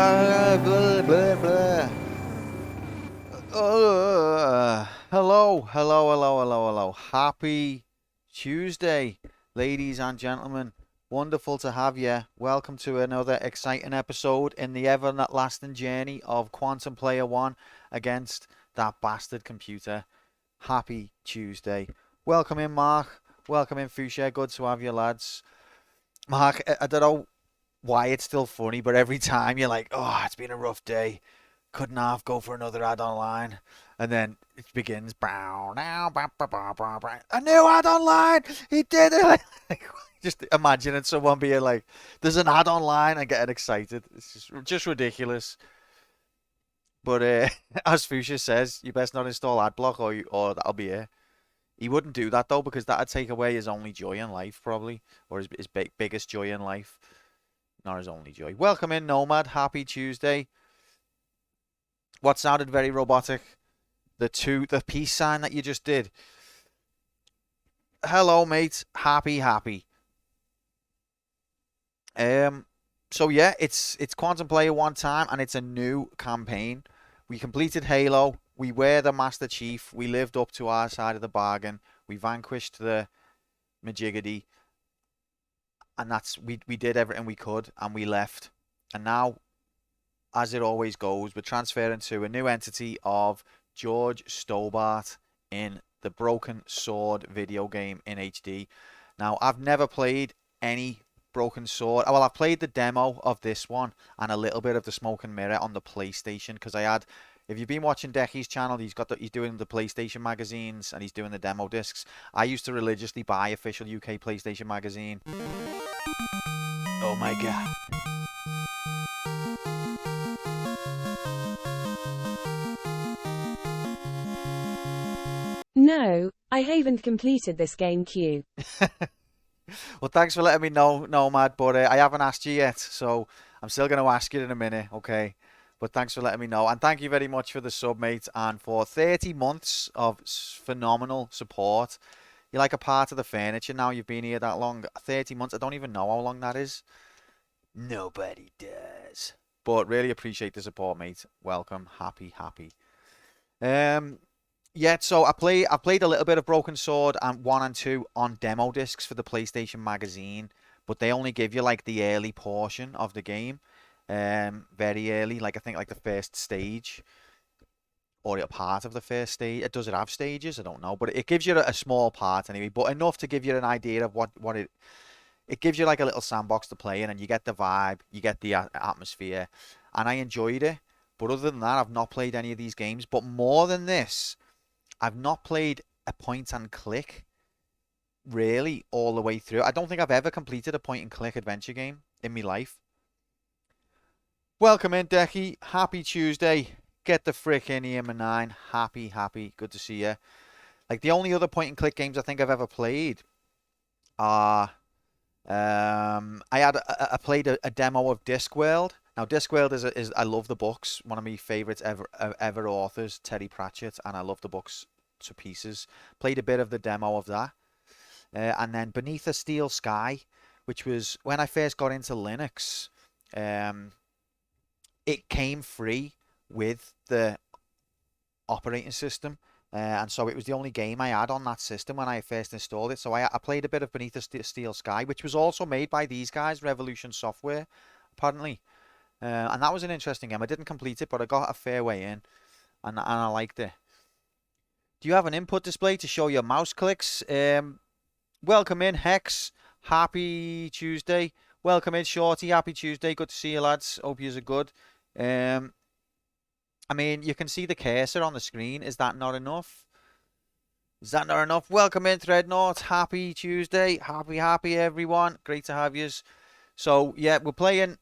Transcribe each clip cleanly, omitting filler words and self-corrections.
Blah, blah, blah. Hello, hello, hello, hello, hello. Happy Tuesday, ladies and gentlemen. Wonderful to have you. Welcome to another exciting episode in the everlasting journey of Quantum Player 1 against that bastard computer. Happy Tuesday. Welcome in, Mark. Welcome in, Fuchsia. Good to have you, lads. Mark, I don't know why it's still funny, but every time you're like, oh, it's been a rough day. Couldn't half go for another add-on line. And then it begins. Bow, now, ba, ba, ba, ba, ba. A new add-on line! He did it! Just imagining someone being like, there's an add-on line and getting excited. It's just ridiculous. But as Fuchsia says, you best not install AdBlock or that'll be it. He wouldn't do that though because that'd take away his only joy in life probably. Or his biggest joy in life. Not his only joy. Welcome in, Nomad. Happy Tuesday. What sounded very robotic? The peace sign that you just did. Hello, mate. Happy. Um. So yeah, it's Quantum Player one time, and it's a new campaign. We completed Halo. We were the Master Chief. We lived up to our side of the bargain. We vanquished the Majigity, and we did everything we could, and we left. And now, as it always goes, we're transferring to a new entity of George Stobart in the Broken Sword video game in HD. Now, I've never played any Broken Sword. Well, I've played the demo of this one and a little bit of the Smoke and Mirror on the PlayStation because if you've been watching Decky's channel, he's doing the PlayStation magazines and he's doing the demo discs. I used to religiously buy official UK PlayStation magazine. Oh my god. No, I haven't completed this game queue. Well, thanks for letting me know, Nomad, but I haven't asked you yet, so I'm still going to ask you in a minute, okay? But thanks for letting me know, and thank you very much for the sub, mate, and for 30 months of phenomenal support. You're like a part of the furniture now. You've been here that long. 30 months, I don't even know how long that is. Nobody does. But really appreciate the support, mate. Welcome. Happy. Um, Yeah, so I played a little bit of Broken Sword and 1 and 2 on demo discs for the PlayStation magazine, but they only give you like the early portion of the game. Very early, like I think like the first stage or a part of the first stage. Does it have stages? I don't know, but it gives you a small part anyway, but enough to give you an idea of what it gives you like a little sandbox to play in and you get the vibe, you get the atmosphere, and I enjoyed it. But other than that, I've not played any of these games, but more than this, I've not played a point and click really all the way through. I don't think I've ever completed a point and click adventure game in my life. Welcome in, Decky. Happy Tuesday. Get the frick in here, man. Happy. Good to see you. Like the only other point and click games I think I've ever played are I played a demo of Discworld. Now Discworld is I love the books. One of my favorites ever authors, Terry Pratchett, and I love the books to pieces. Played a bit of the demo of that, and then Beneath a Steel Sky, which was when I first got into Linux. Um, it came free with the operating system. And so it was the only game I had on that system when I first installed it. So I played a bit of Beneath the Steel Sky, which was also made by these guys, Revolution Software, apparently. And that was an interesting game. I didn't complete it, but I got a fair way in, and I liked it. Do you have an input display to show your mouse clicks? Welcome in, Hex. Happy Tuesday. Welcome in, Shorty. Happy Tuesday. Good to see you, lads. Hope yous are good. Um, I mean, you can see the cursor on the screen. Is that not enough? Is that not enough? Welcome in, Threadnought. Happy Tuesday. Happy, everyone. Great to have yous. So, yeah, we're playing.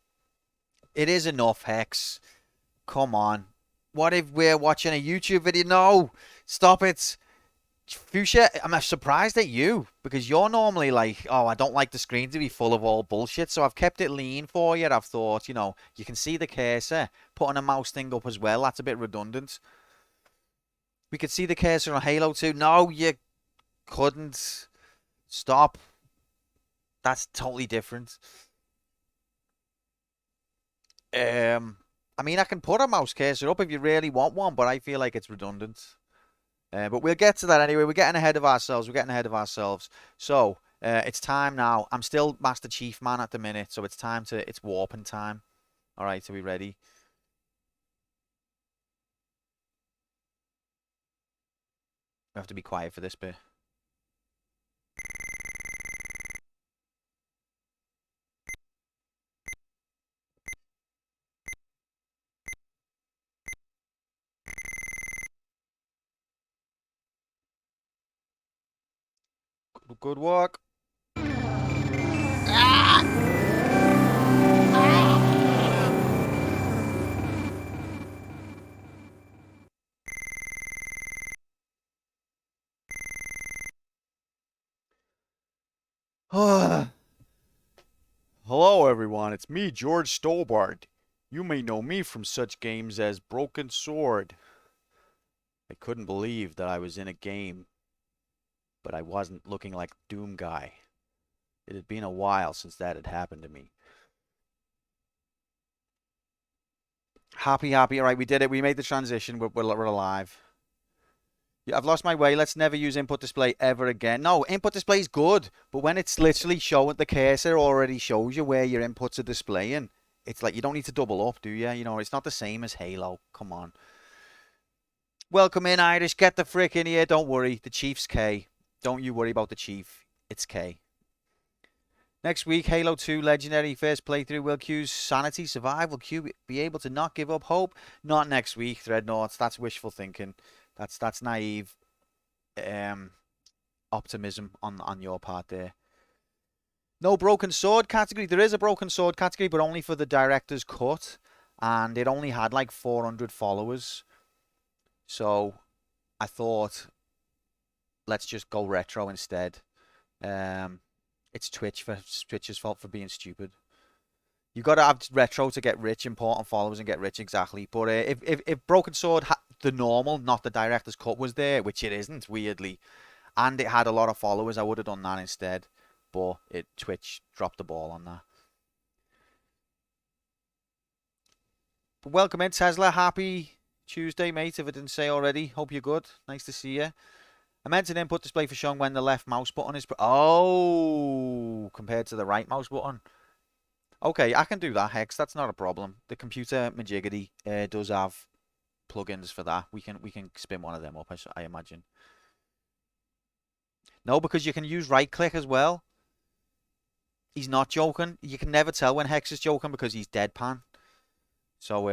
It is enough, Hex. Come on. What if we're watching a YouTube video? No. Stop it. Fuchsia, I'm surprised at you because you're normally like, oh, I don't like the screen to be full of all bullshit. So I've kept it lean for you. I've thought, you can see the cursor. Putting a mouse thing up as well. That's a bit redundant. We could see the cursor on Halo 2. No, you couldn't. Stop. That's totally different. I mean, I can put a mouse cursor up if you really want one, but I feel like it's redundant. But we'll get to that anyway. We're getting ahead of ourselves. We're getting ahead of ourselves. So it's time now. I'm still Master Chief Man at the minute, so it's warping time. All right, are we ready? We have to be quiet for this bit. Good work. Hello, everyone. It's me, George Stolbart. You may know me from such games as Broken Sword. I couldn't believe that I was in a game, but I wasn't looking like Doom Guy. It had been a while since that had happened to me. Happy. All right, we did it. We made the transition. We're alive. Yeah, I've lost my way. Let's never use input display ever again. No, input display is good, but when it's literally showing, the cursor already shows you where your inputs are displaying. It's like you don't need to double up, do you? You know, it's not the same as Halo. Come on. Welcome in, Irish. Get the frick in here. Don't worry. The Chief's K. Don't you worry about the Chief. It's K. Next week, Halo 2 Legendary first playthrough. Will Q's sanity survive? Will Q be able to not give up hope? Not next week, Dreadnoughts. That's wishful thinking. That's naive optimism on your part there. No broken sword category. There is a broken sword category, but only for the director's cut, and it only had like 400 followers. So I thought, let's just go retro instead. It's Twitch's fault for being stupid. You got to have retro to get rich, important followers, and get rich exactly. But if Broken Sword, the normal, not the director's cut, was there, which it isn't, weirdly, and it had a lot of followers, I would have done that instead. But Twitch dropped the ball on that. But welcome in, Tesla. Happy Tuesday, mate. If I didn't say already, hope you're good. Nice to see you. I meant an input display for showing when the left mouse button is... Oh, compared to the right mouse button. Okay, I can do that, Hex. That's not a problem. The computer Majigity does have plugins for that. We can spin one of them up, I imagine. No, because you can use right click as well. He's not joking. You can never tell when Hex is joking because he's deadpan. So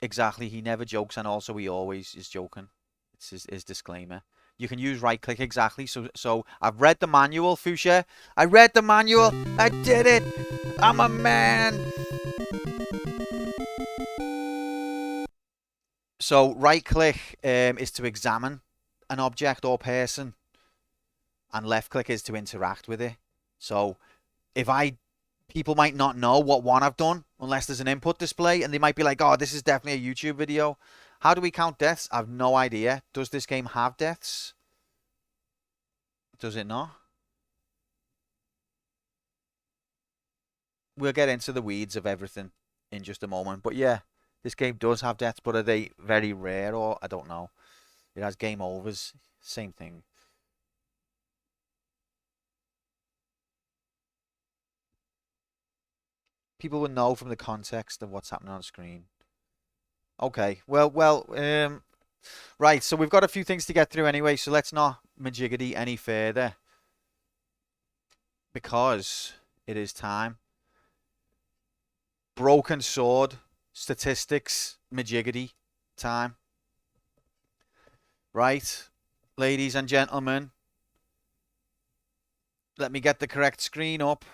exactly, he never jokes, and also he always is joking. It's his disclaimer. You can use right click exactly. So I've read the manual, Fuchsia. I read the manual. I did it. I'm a man. So right click is to examine an object or person, and left click is to interact with it. So people might not know what one I've done unless there's an input display, and they might be like, oh, this is definitely a YouTube video. How do we count deaths? I've no idea. Does this game have deaths? Does it not? We'll get into the weeds of everything in just a moment. But yeah, this game does have deaths, but are they very rare, or I don't know. It has game overs. Same thing. People will know from the context of what's happening on screen. Okay, right, so we've got a few things to get through anyway, so let's not majiggity any further. Because it is time. Broken Sword, statistics, majiggity time. Right, ladies and gentlemen. Let me get the correct screen up.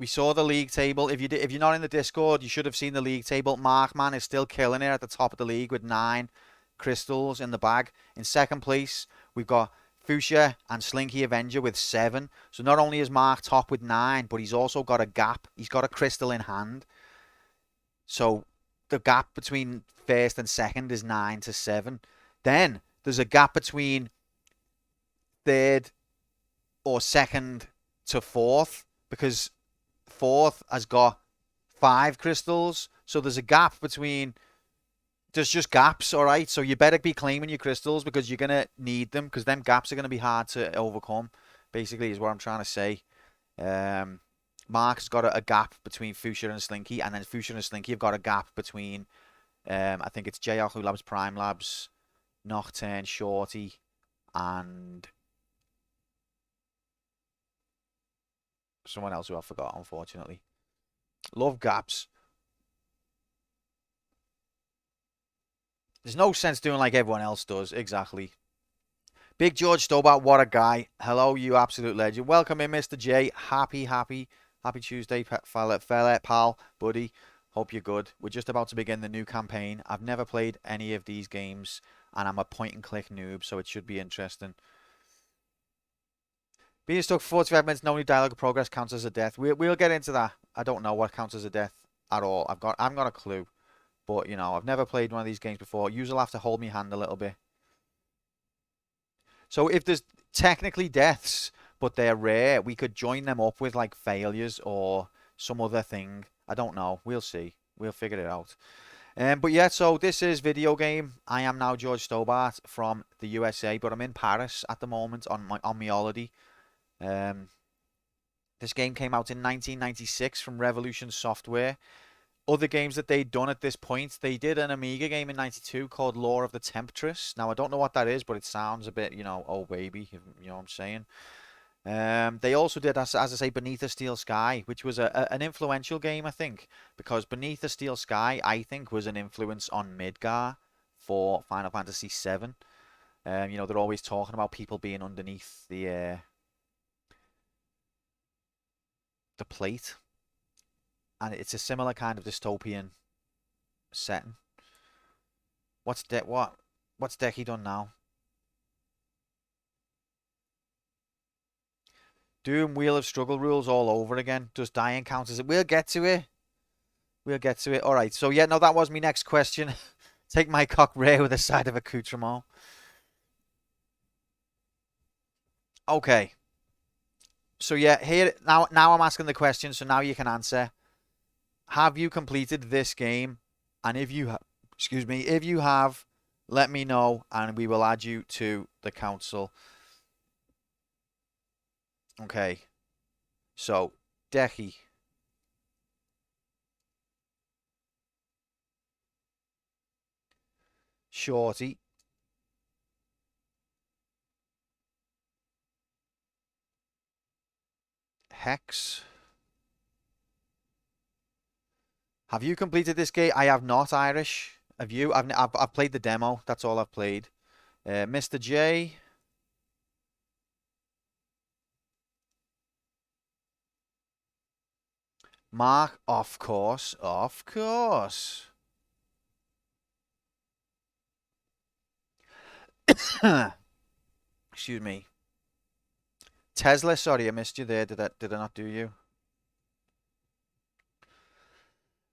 We saw the league table. If you're not in the Discord, you should have seen the league table. Markman is still killing it at the top of the league with 9 crystals in the bag. In second place, we've got Fuchsia and Slinky Avenger with 7. So not only is Mark top with 9, but he's also got a gap. He's got a crystal in hand. So the gap between first and second is 9 to 7. Then there's a gap between third or second to fourth, because fourth has got 5 crystals. So there's a gap between. There's just gaps, all right. So you better be claiming your crystals because you're gonna need them because them gaps are gonna be hard to overcome. Basically, is what I'm trying to say. Um, Mark's got a gap between Fuchsia and Slinky, and then Fuchsia and Slinky have got a gap between. I think it's JR Who Labs, Prime Labs, Nocturne, Shorty, and someone else who I forgot, unfortunately. Love gaps. There's no sense doing like everyone else does. Exactly. Big George Stobart, what a guy. Hello, you absolute legend. Welcome in, Mr. J. Happy Tuesday, fella, pal, buddy. Hope you're good. We're just about to begin the new campaign. I've never played any of these games, and I'm a point-and-click noob, so it should be interesting. Being stuck for 45 minutes, no new dialogue progress counts as a death. We'll get into that. I don't know what counts as a death at all. I haven't got a clue. But, you know, I've never played one of these games before. Usually have to hold my hand a little bit. So if there's technically deaths, but they're rare, we could join them up with, like, failures or some other thing. I don't know. We'll see. We'll figure it out. But yeah, so this is video game. I am now George Stobart from the USA, but I'm in Paris at the moment on my holiday. This game came out in 1996 from Revolution Software. Other games that they'd done at this point, they did an Amiga game in 92 called Law of the Temptress. Now, I don't know what that is, but it sounds a bit, you know, oh baby, you know what I'm saying? They also did, as I say, Beneath a Steel Sky, which was an influential game, I think, because Beneath a Steel Sky, I think, was an influence on Midgar for Final Fantasy VII. You know, they're always talking about people being underneath the plate, and it's a similar kind of dystopian setting. What's Decky done now? Doom Wheel of Struggle rules all over again. Does dying count as it? We'll get to it. We'll get to it. All right. So yeah, no, that was my next question. Take my cock rare with a side of accoutrement. Okay. So yeah, here now I'm asking the question. So now you can answer. Have you completed this game? And if you have, excuse me, if you have, let me know, and we will add you to the council. Okay. So, Decky. Shorty. Hex. Have you completed this game? I have not, Irish. Have you? I've played the demo. That's all I've played. Mr. J. Mark, of course. Of course. Excuse me. Tesla, sorry, I missed you there. Did I not do you?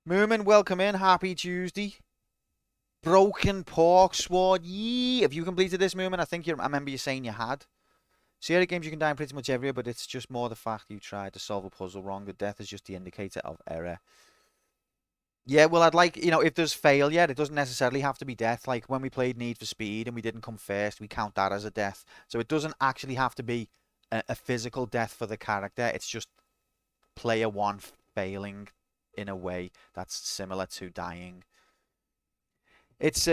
Moomin, welcome in. Happy Tuesday. Broken Pork Sword. Yee. Have you completed this, Moomin? I remember you saying you had. Sierra games you can die in pretty much everywhere, but it's just more the fact you tried to solve a puzzle wrong. The death is just the indicator of error. Yeah, well, I'd like, you know, if there's failure, it doesn't necessarily have to be death. Like when we played Need for Speed and we didn't come first, we count that as a death. So it doesn't actually have to be a physical death for the character. It's just player one failing in a way that's similar to dying. It's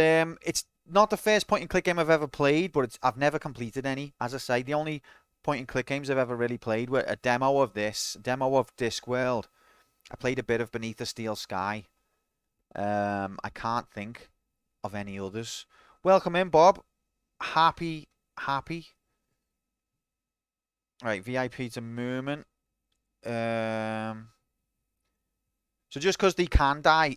not the first point and click game I've ever played, but I've never completed any. As I say, the only point and click games I've ever really played were a demo of Discworld. I played a bit of Beneath the Steel Sky. I can't think of any others. Welcome in, Bob. Happy. Right, VIP to Moomin. So just because they can die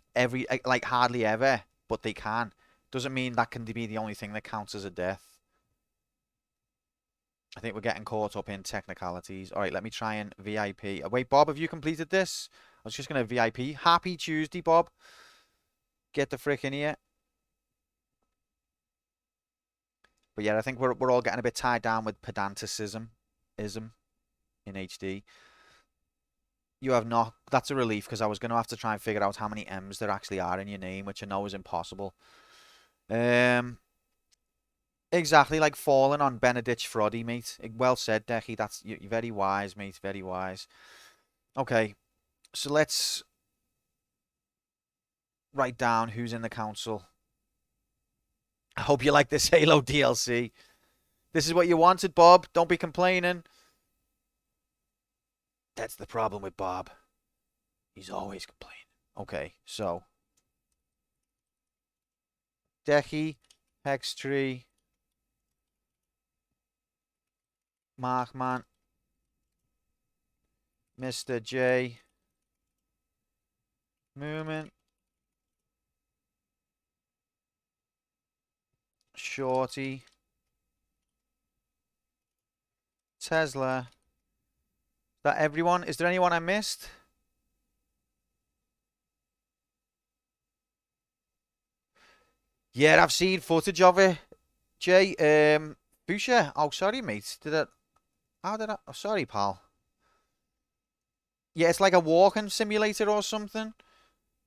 like hardly ever, but they can, doesn't mean that can be the only thing that counts as a death. I think we're getting caught up in technicalities. All right, let me try and VIP. Wait, Bob, have you completed this? I was just going to VIP. Happy Tuesday, Bob. Get the frick in here. But yeah, I think we're all getting a bit tied down with pedanticism in HD. You have not. That's a relief because I was going to have to try and figure out how many M's there actually are in your name, which I know is impossible. Um, exactly like falling on Benedict Froddy, mate. Well said, Decky. You're very wise, mate. Very wise. Okay, so let's write down who's in the council. I hope you like this Halo DLC. This is what you wanted, Bob. Don't be complaining. That's the problem with Bob. He's always complaining. Okay, so Decky, Hextree, Markman, Mr. J, Moomin, Shorty, Tesla. Is that everyone? Is there anyone I missed? Yeah, I've seen footage of it. Jay, Busha. Oh, sorry, mate. How did I? Oh, sorry, pal. Yeah, it's like a walking simulator or something.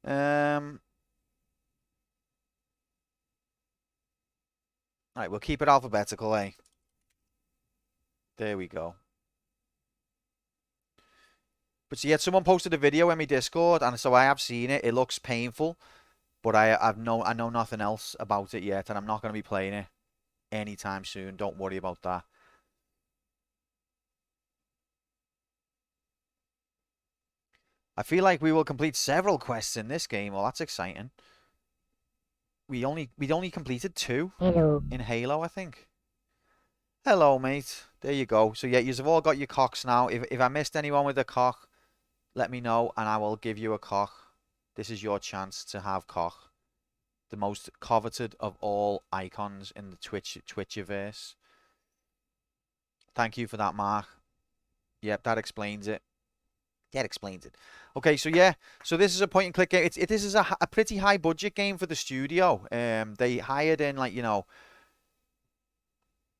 Um, right, we'll keep it alphabetical, eh? There we go. But so, yeah, someone posted a video in my Discord, and so I have seen it. It looks painful, but I know nothing else about it yet, and I'm not going to be playing it anytime soon. Don't worry about that. I feel like we will complete several quests in this game. Well, that's exciting. We'd only completed 2 Hello. in Halo, I think. Hello, mate. There you go. So yeah, you've all got your cocks now. If I missed anyone with a cock, let me know and I will give you a cock. This is your chance to have cock. The most coveted of all icons in the Twitchiverse. Thank you for that, Mark. Yep, that explains it. That explains it. Okay, so yeah, so this is a point and click game. This is a pretty high budget game for the studio. They hired in like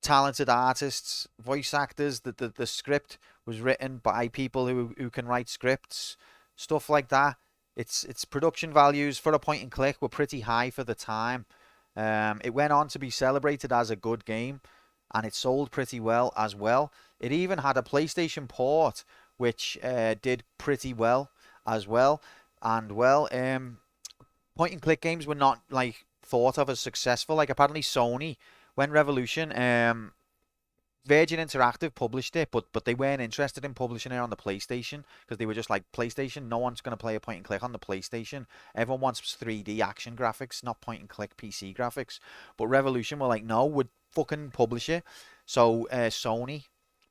talented artists, voice actors. The script was written by people who can write scripts, stuff like that. Its production values for a point and click were pretty high for the time. It went on to be celebrated as a good game, and it sold pretty well as well. It even had a PlayStation port, which did pretty well as well. And well, point and click games were not like thought of as successful. Like apparently Sony, when Revolution, Virgin Interactive published it, but they weren't interested in publishing it on the PlayStation because they were just like PlayStation. No one's gonna play a point and click on the PlayStation. Everyone wants 3D action graphics, not point and click PC graphics. But Revolution were like, no, we'd fucking publish it. So Sony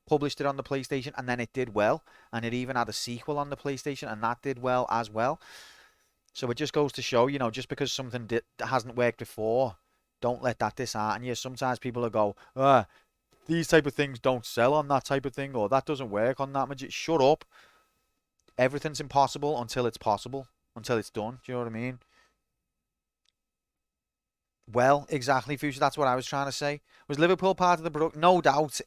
published it on the PlayStation, and then it did well, and it even had a sequel on the PlayStation, and that did well as well. So it just goes to show, just because something hasn't worked before, don't let that dishearten you. Sometimes people will go, these type of things don't sell on that type of thing, or that doesn't work on that much. Shut up. Everything's impossible until it's possible, until it's done. Do you know what I mean? Well, exactly, Future. That's what I was trying to say. Was Liverpool part of the production? No doubt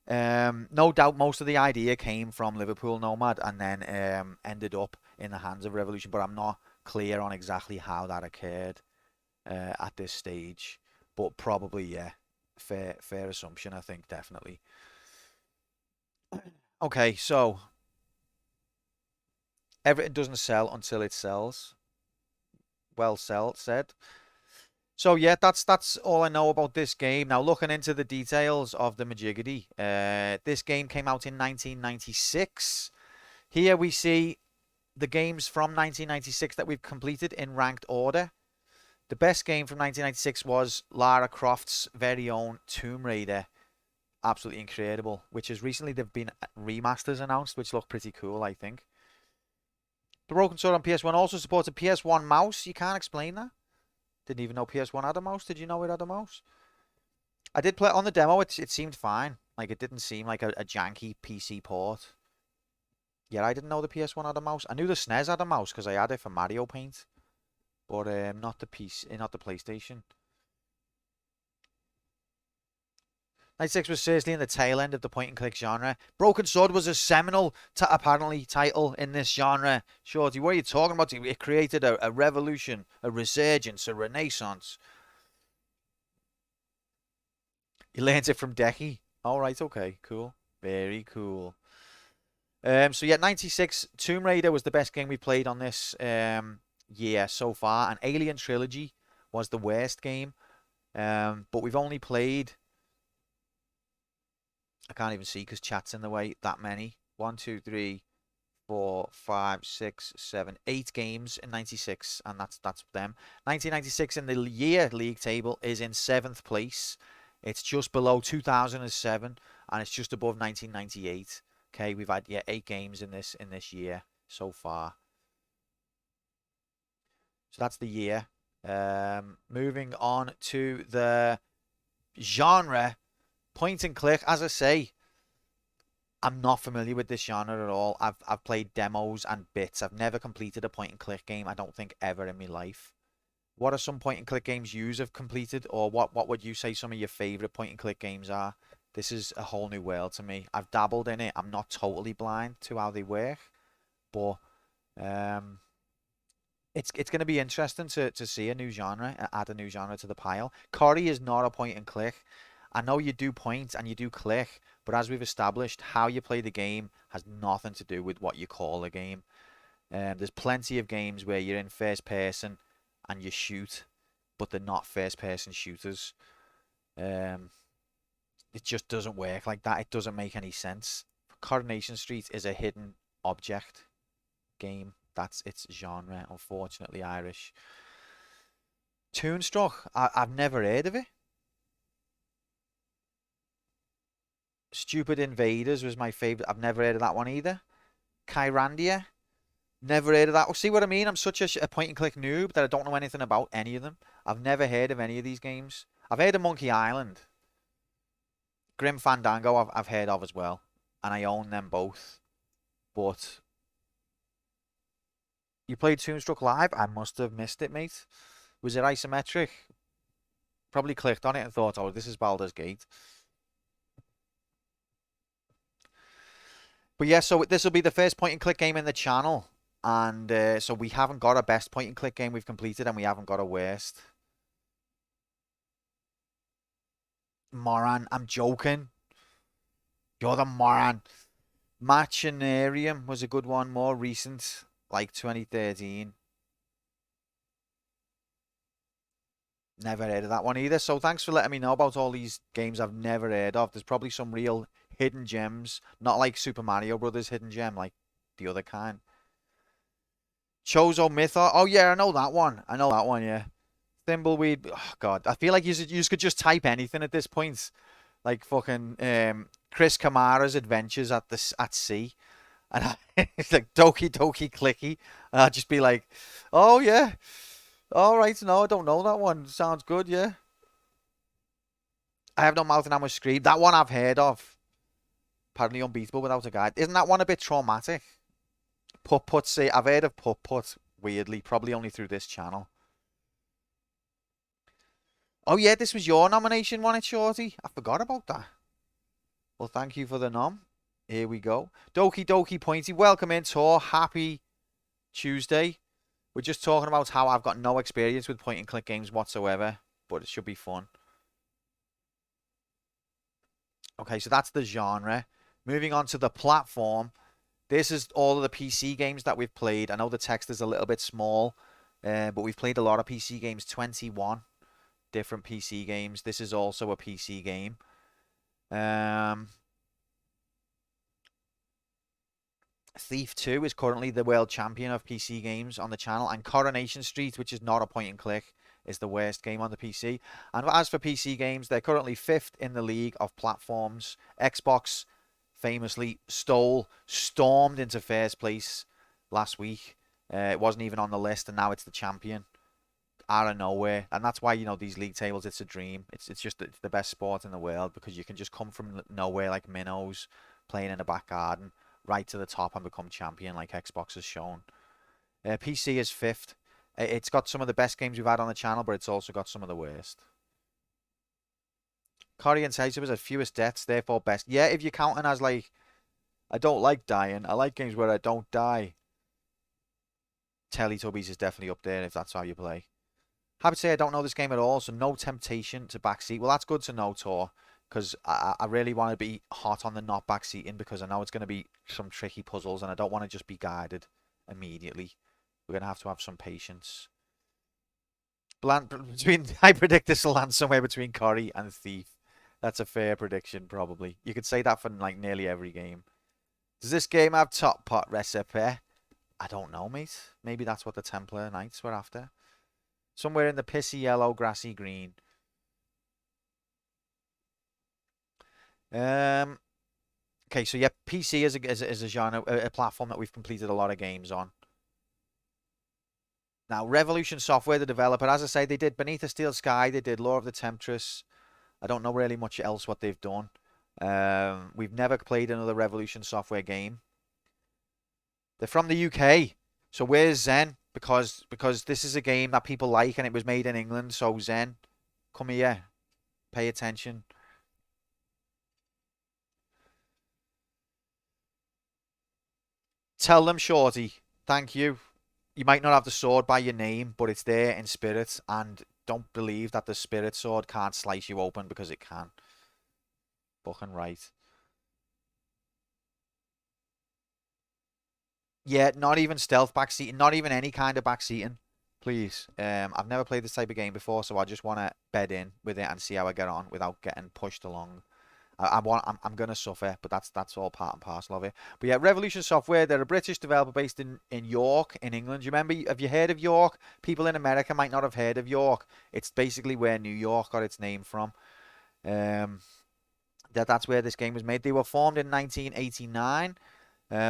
no doubt most of the idea came from Liverpool Nomad and then ended up in the hands of Revolution, but I'm not clear on exactly how that occurred at this stage. But probably, yeah, fair assumption, I think, definitely. Okay, so everything doesn't sell until it sells. Well said. So yeah, that's all I know about this game. Now looking into the details of the Majiggity, this game came out in 1996. Here we see the games from 1996 that we've completed in ranked order. The best game from 1996 was Lara Croft's very own Tomb Raider. Absolutely incredible. Which is recently they've been remasters announced, which look pretty cool, I think. The Broken Sword on PS1 also supports a PS1 mouse. You can't explain that. Didn't even know PS1 had a mouse. Did you know it had a mouse? I did play it on the demo. It seemed fine. Like it didn't seem like a janky PC port. Yeah, I didn't know the PS1 had a mouse. I knew the SNES had a mouse because I had it for Mario Paint, but not the PC, not the PlayStation. 96 was seriously in the tail end of the point and click genre. Broken Sword was a seminal, apparently, title in this genre. Shorty, what are you talking about? It created a revolution, a resurgence, a renaissance. He learns it from Decky. All right, okay, cool. Very cool. So yeah, 96 Tomb Raider was the best game we played on this year so far, and Alien Trilogy was the worst game. But we've only played, I can't even see because chat's in the way, that many. 1, 2, 3, 4, 5, 6, 7, 8 games in 96, and that's them. 1996 in the year league table is in 7th place. It's just below 2007, and it's just above 1998. Okay, we've had 8 games in this year so far. So that's the year. Moving on to the genre, point and click. As I say, I'm not familiar with this genre at all. I've played demos and bits. I've never completed a point and click game, I don't think, ever in my life. What are some point and click games you have completed, or what would you say some of your favorite point and click games are? This is a whole new world to me. I've dabbled in it. I'm not totally blind to how they work, but it's going to be interesting to see a new genre, add a new genre to the pile. Corrie is not a point and click. I know you do point and you do click, but as we've established, how you play the game has nothing to do with what you call a game. There's plenty of games where you're in first person and you shoot, but they're not first person shooters. Um, it just doesn't work like that. It doesn't make any sense. Coronation Street is a hidden object game. That's its genre, unfortunately Irish. Toonstruck, I've never heard of it. Stupid Invaders was my favourite. I've never heard of that one either. Kyrandia, never heard of that. Well, see what I mean? I'm such a point and click noob that I don't know anything about any of them. I've never heard of any of these games. I've heard of Monkey Island. Grim Fandango I've heard of as well. And I own them both. But you played Toonstruck Live? I must have missed it, mate. Was it isometric? Probably clicked on it and thought, oh, this is Baldur's Gate. But yeah, so this will be the first point and click game in the channel. And so we haven't got a best point and click game we've completed, and we haven't got a worst. Moran, I'm joking. You're the moron. Machinarium was a good one, more recent, like 2013. Never heard of that one either. So thanks for letting me know about all these games I've never heard of. There's probably some real hidden gems, not like Super Mario Brothers hidden gem, like the other kind. Chozo Mythos. Oh yeah, I know that one. I know that one. Yeah. Thimbleweed. Oh God, I feel like you could just type anything at this point, like fucking Chris Kamara's Adventures at Sea, and it's like Doki Doki Clicky, and I'd just be like, oh yeah, all right, no, I don't know that one. Sounds good, yeah. I have no mouth and I must scream. That one I've heard of. Apparently unbeatable without a guide. Isn't that one a bit traumatic? Put put. See, I've heard of put put. Weirdly, probably only through this channel. Oh yeah, this was your nomination, wasn't it, Shorty? I forgot about that. Well, thank you for the nom. Here we go. Doki Doki Pointy, welcome in, Tor. Happy Tuesday. We're just talking about how I've got no experience with point and click games whatsoever, but it should be fun. Okay, so that's the genre. Moving on to the platform. This is all of the PC games that we've played. I know the text is a little bit small, but we've played a lot of PC games. 21 different PC games. This is also a PC game. Thief 2 is currently the world champion of PC games on the channel, and Coronation Street, which is not a point and click, is the worst game on the PC. And as for PC games, they're currently 5th in the league of platforms. Xbox famously stormed into first place last week. It wasn't even on the list, and now it's the champion out of nowhere. And that's why, you know, these league tables, it's a dream. It's the best sport in the world, because you can just come from nowhere like minnows playing in a back garden right to the top and become champion like Xbox has shown. PC is 5th. It's got some of the best games we've had on the channel, but it's also got some of the worst. Corrie and Tyson has fewest deaths, therefore best. Yeah, if you're counting as like, I don't like dying. I like games where I don't die. Teletubbies is definitely up there if that's how you play. Happy to say I don't know this game at all, so no temptation to backseat. Well, that's good to know, Tor, because I really want to be hot on the not backseating because I know it's going to be some tricky puzzles and I don't want to just be guided immediately. We're going to have some patience. I predict this will land somewhere between Corrie and Thief. That's a fair prediction, probably. You could say that for like nearly every game. Does this game have top pot recipe? I don't know, mate. Maybe that's what the Templar Knights were after. Somewhere in the pissy yellow, grassy green. Okay, so yeah, PC is a genre, a platform that we've completed a lot of games on. Now, Revolution Software, the developer, as I say, they did Beneath a Steel Sky, they did Law of the Temptress. I don't know really much else what they've done. We've never played another Revolution Software game. They're from the UK. So where's Zen? Because this is a game that people like and it was made in England. So Zen, come here. Pay attention. Tell them, Shorty. Thank you. You might not have the sword by your name, but it's there in spirit. And don't believe that the spirit sword can't slice you open because it can. Fucking right. Yeah, not even stealth backseating, not even any kind of backseating, please. I've never played this type of game before, so I just want to bed in with it and see how I get on without getting pushed along. I'm gonna suffer, but that's all part and parcel of it. But yeah, Revolution Software, they're a British developer based in York, in England. You remember? Have you heard of York? People in America might not have heard of York. It's basically where New York got its name from. That's where this game was made. They were formed in 1989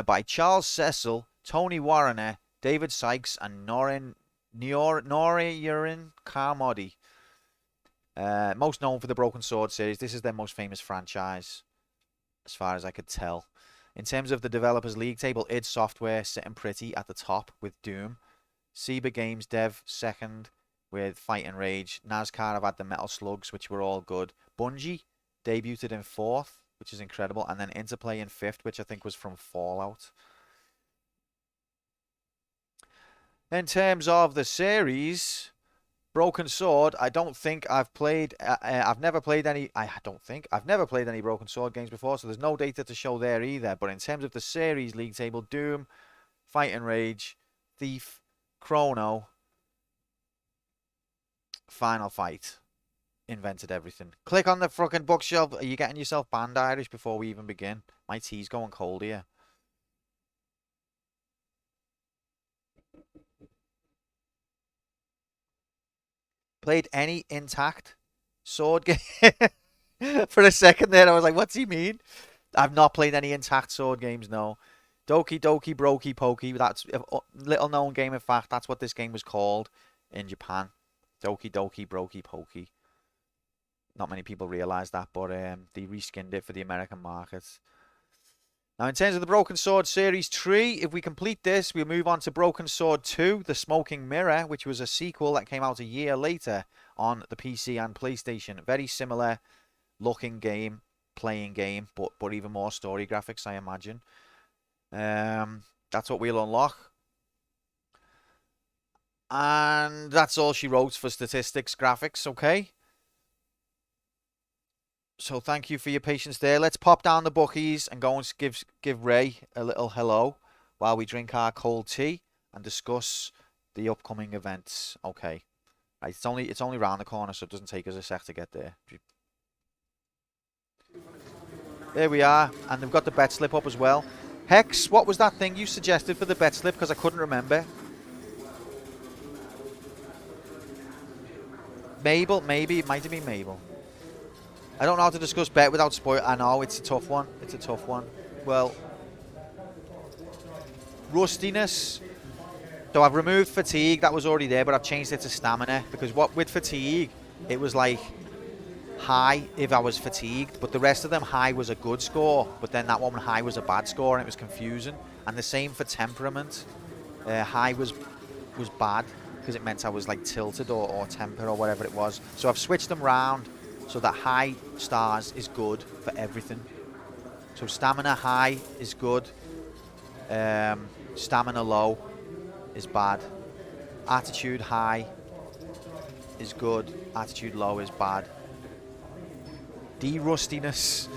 by Charles Cecil, Tony Warrener, David Sykes, and Norin Carmody. Most known for the Broken Sword series, this is their most famous franchise, as far as I could tell. In terms of the developers league table, id Software sitting pretty at the top with Doom. Seba Games Dev second with Fight and Rage. NASCAR have had the Metal Slugs, which were all good. Bungie debuted in fourth, which is incredible. And then Interplay in fifth, which I think was from Fallout. In terms of the series, Broken Sword, I don't think I've played. I've never played any. I've never played any Broken Sword games before, so there's no data to show there either. But in terms of the series league table, Doom, Fight and Rage, Thief, Chrono, Final Fight invented everything. Click on the fucking bookshelf. Are you getting yourself banned, Irish, before we even begin? My tea's going cold here. Played any intact sword game? For a second there, I was like, what's he mean? I've not played any intact sword games, no. Doki Doki Brokey Pokey. That's a little known game, in fact. That's what this game was called in Japan. Doki Doki Brokey Pokey. Not many people realize that, but they reskinned it for the American market. Now, in terms of the Broken Sword Series 3, if we complete this, we'll move on to Broken Sword 2, The Smoking Mirror, which was a sequel that came out a year later on the PC and PlayStation. Very similar looking game, playing game, but even more story graphics, I imagine. That's what we'll unlock. And that's all she wrote for statistics graphics, okay? So thank you for your patience there. Let's pop down the bookies and go and give Ray a little hello while we drink our cold tea and discuss the upcoming events. Okay. Right, it's only round the corner, so it doesn't take us a sec to get there. There we are, and they've got the bet slip up as well. Hex, what was that thing you suggested for the bet slip? Because I couldn't remember. Mabel, maybe. It might have been Mabel. I don't know how to discuss bet without spoil. I know, it's a tough one. It's a tough one. Well, rustiness. So I've removed fatigue. That was already there, but I've changed it to stamina. Because with fatigue, it was like high if I was fatigued. But the rest of them, high was a good score. But then that one, high was a bad score, and it was confusing. And the same for temperament. High was bad because it meant I was like tilted or temper or whatever it was. So I've switched them round so that high stars is good for everything. So stamina high is good. Stamina low is bad. Attitude high is good. Attitude low is bad. D-rustiness.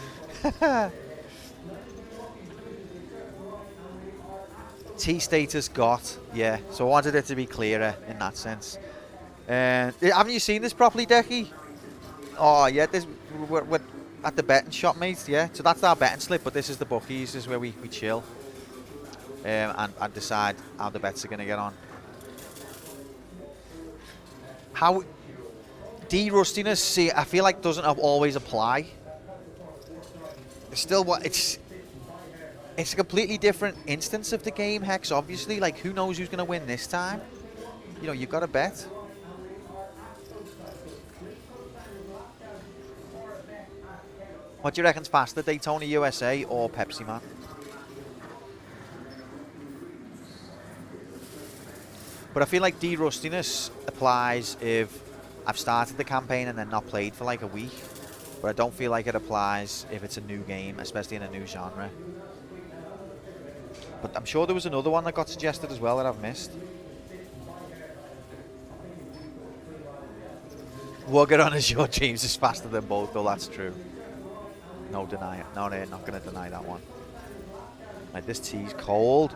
T-status got. Yeah, so I wanted it to be clearer in that sense. Haven't you seen this properly, Decky? Oh, yeah, we're at the betting shop, mate. Yeah, so that's our betting slip, but this is the bookies. This is where we chill and decide how the bets are going to get on. How D-rustiness, see, I feel like doesn't always apply. It's still what it's a completely different instance of the game, Hex, obviously. Like, who knows who's going to win this time? You know, you've got to bet. What do you reckon's faster, Daytona USA or Pepsi Man? But I feel like D-rustiness applies if I've started the campaign and then not played for like a week. But I don't feel like it applies if it's a new game, especially in a new genre. But I'm sure there was another one that got suggested as well that I've missed. We'll get on as your James is faster than both, though, that's true. No, deny it. No, they're not going to deny that one. Right, this tea's cold.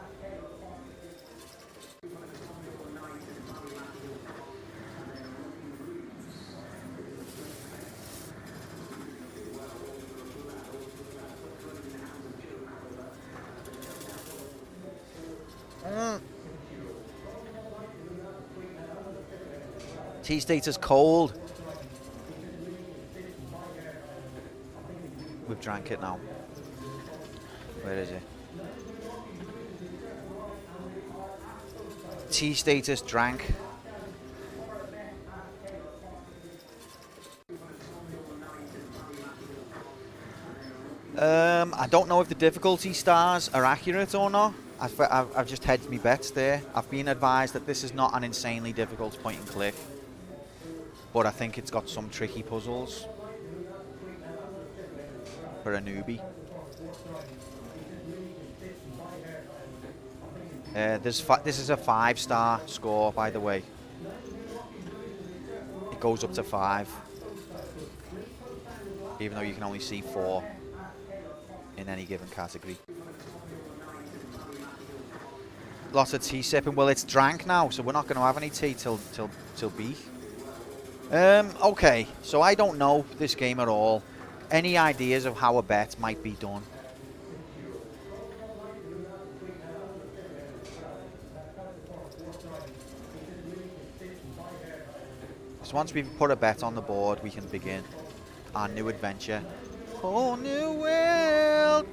Tea status cold. We've drank it now. Where is it? Tea status drank. I don't know if the difficulty stars are accurate or not. I've just hedged me bets there. I've been advised that this is not an insanely difficult point and click, but I think it's got some tricky puzzles for a newbie. This is a 5-star score, by the way. It goes up to 5, even though you can only see 4 in any given category. Lots of tea sipping. Well, it's drank now, so we're not going to have any tea till B. Okay, so I don't know this game at all. Any ideas of how a bet might be done? So once we've put a bet on the board, we can begin our new adventure. Whole new world!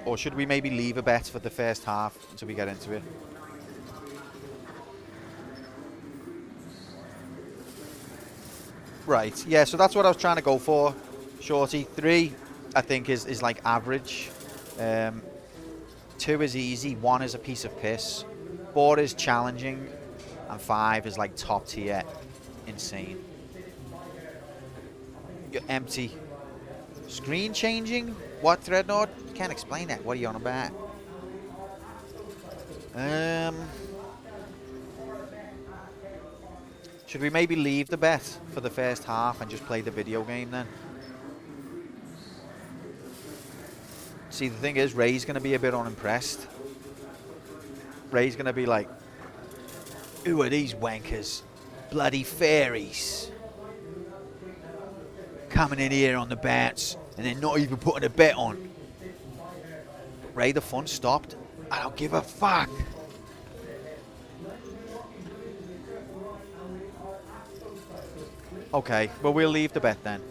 Or should we maybe leave a bet for the first half until we get into it? Right, yeah, so that's what I was trying to go for, Shorty. 3, I think, is like average. 2 is easy, 1 is a piece of piss, 4 is challenging, and 5 is like top tier, insane. You're empty. Screen changing? What, Threadnought? Can't explain that. What are you on about? Should we maybe leave the bet for the first half and just play the video game then? See, the thing is, Ray's going to be a bit unimpressed. Ray's going to be like, who are these wankers? Bloody fairies. Coming in here on the bets and then not even putting a bet on. Ray, the fun stopped. I don't give a fuck. Okay, well, we'll leave the bet then.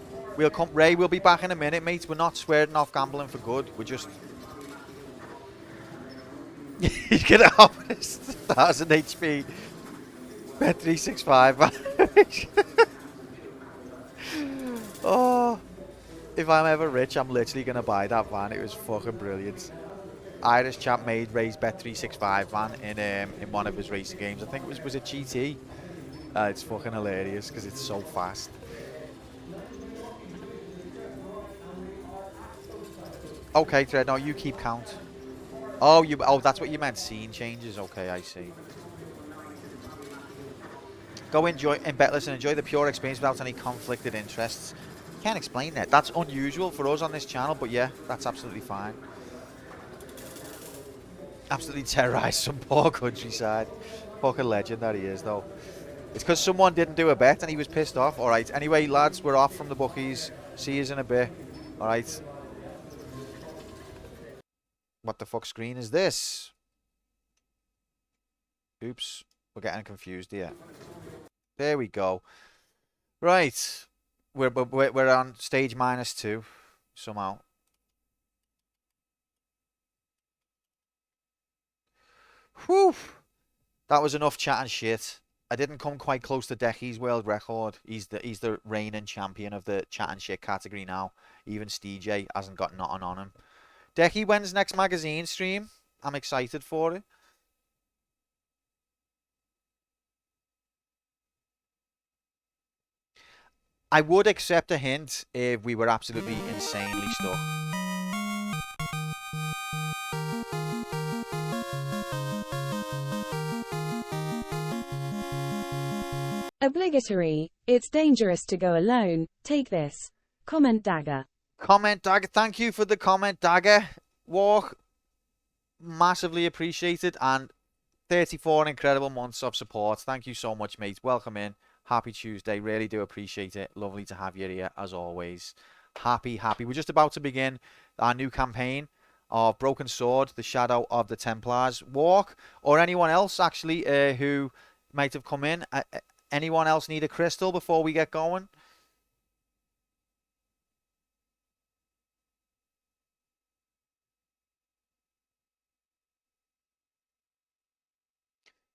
Ray, we'll be back in a minute, mate. We're not swearing off gambling for good. We're just... He's going to have 1,000 HP. Bet 365. Oh, if I'm ever rich, I'm literally going to buy that van. It was fucking brilliant. Irish chap made Ray's Bet 365 van in one of his racing games. I think it was a GT. It's fucking hilarious because it's so fast. Okay, Dreadnought, you keep count. Oh, that's what you meant. Scene changes. Okay, I see. Go enjoy in Betless and enjoy the pure experience without any conflicted interests. Can't explain that. That's unusual for us on this channel, but yeah, that's absolutely fine. Absolutely terrorized some poor countryside. Fucking legend that he is, though. It's because someone didn't do a bet and he was pissed off. All right. Anyway, lads, we're off from the bookies. See yous in a bit. All right. What the fuck screen is this? Oops. We're getting confused here. There we go. Right. We're on stage -2 somehow. Whew. That was enough chatting shit. I didn't come quite close to Decky's world record. He's the reigning champion of the chatting shit category now. Even Stj hasn't got nothing on him. Decky, when's next magazine stream? I'm excited for it. I would accept a hint if we were absolutely insanely stuck. Obligatory. It's dangerous to go alone. Take this. Comment dagger. Comment Dagger, thank you for the comment Dagger. Walk, massively appreciated, and 34 incredible months of support. Thank you so much, mate. Welcome in. Happy Tuesday. Really do appreciate it. Lovely to have you here, as always. Happy, happy. We're just about to begin our new campaign of Broken Sword, the Shadow of the Templars. Walk, or anyone else, actually, who might have come in. Anyone else need a crystal before we get going?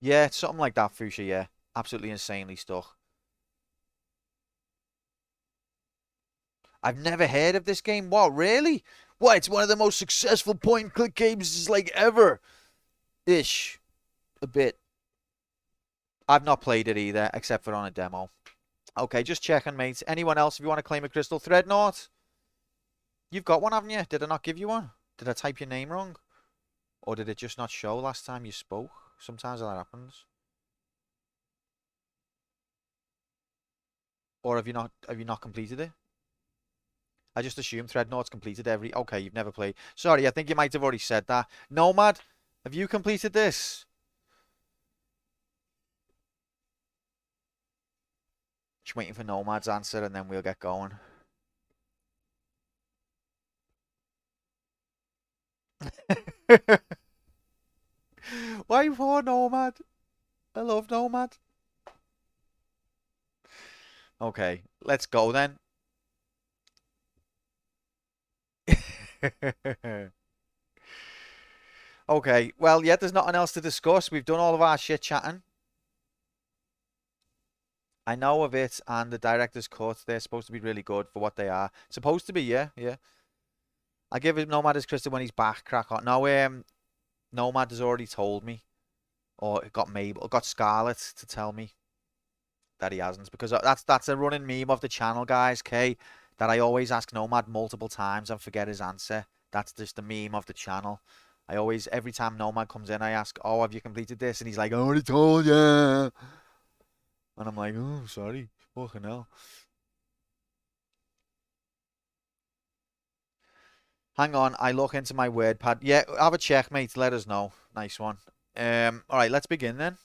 Yeah, something like that, Fuchsia, yeah. Absolutely insanely stuck. I've never heard of this game. What, really? What, it's one of the most successful point-and-click games like ever. Ish. A bit. I've not played it either, except for on a demo. Okay, just checking, mates. Anyone else, if you want to claim a crystal? Threadnought? You've got one, haven't you? Did I not give you one? Did I type your name wrong? Or did it just not show last time you spoke? Sometimes that happens. Or have you not completed it? I just assumed Threadnought's completed every... Okay, you've never played. Sorry, I think you might have already said that. Nomad, have you completed this? Just waiting for Nomad's answer and then we'll get going. Why for Nomad? I love Nomad. Okay, let's go then. Okay, well, yeah, there's nothing else to discuss. We've done all of our shit chatting. I know of it, and the director's cut. They're supposed to be really good for what they are. Supposed to be, yeah, yeah. I give him Nomad as Krista when he's back. Crack on. No, Nomad has already told me, or got Scarlett to tell me that he hasn't, because that's a running meme of the channel, guys. Okay, that I always ask Nomad multiple times and forget his answer. That's just the meme of the channel. I always, every time Nomad comes in, I ask, "Oh, have you completed this?" And he's like, "I already told you." And I'm like, "Oh, sorry, fucking hell." Hang on, I look into my word pad. Yeah, have a check, mate. Let us know. Nice one. All right, let's begin then.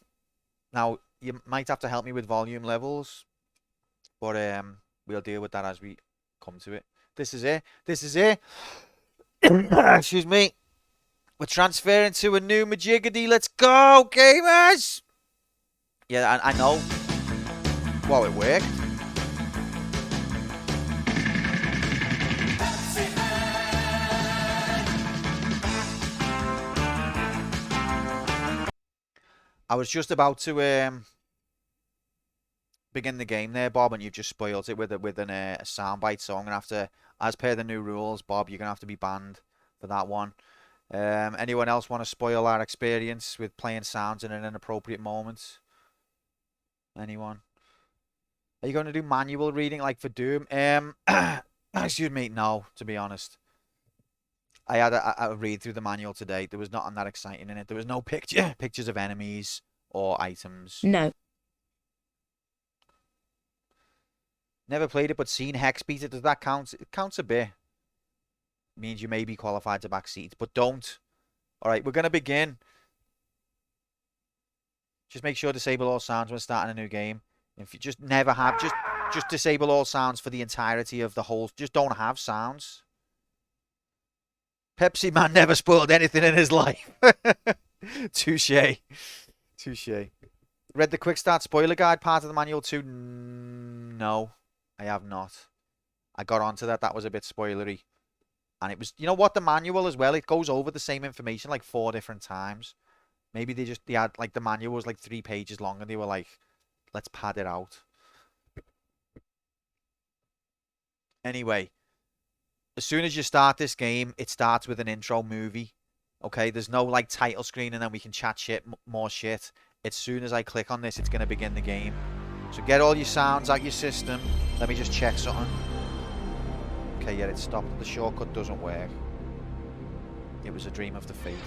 Now, you might have to help me with volume levels, but we'll deal with that as we come to it. This is it. This is it. Excuse me. We're transferring to a new Majiggy. Let's go, gamers! Yeah, I know. Well, it worked. I was just about to begin the game there, Bob, and you've just spoiled it with a soundbite. So I'm gonna have to, as per the new rules, Bob, you're gonna have to be banned for that one. Anyone else want to spoil our experience with playing sounds in an inappropriate moment? Anyone? Are you going to do manual reading like for Doom? Excuse me, no, to be honest. I had a read through the manual today. There was nothing that exciting in it. There was no pictures of enemies or items. No. Never played it, but seen Hex beat it. Does that count? It counts a bit. Means you may be qualified to back seats, but don't. All right, we're going to begin. Just make sure to disable all sounds when starting a new game. If you just never have, just disable all sounds for the entirety of the whole. Just don't have sounds. Pepsi Man never spoiled anything in his life. Touche. Touche. Read the quick start spoiler guide part of the manual too? No, I have not. I got onto that. That was a bit spoilery. And it was, you know what, the manual as well, it goes over the same information like 4 different times. Maybe they had, like, the manual was like 3 pages long and they were like, let's pad it out. Anyway, as soon as you start this game, it starts with an intro movie. Okay, there's no like title screen and then we can chat shit, more shit. As soon as I click on this, it's going to begin the game. So get all your sounds out your system. Let me just check something. Okay, yeah, it stopped. The shortcut doesn't work. It was a dream of the faith.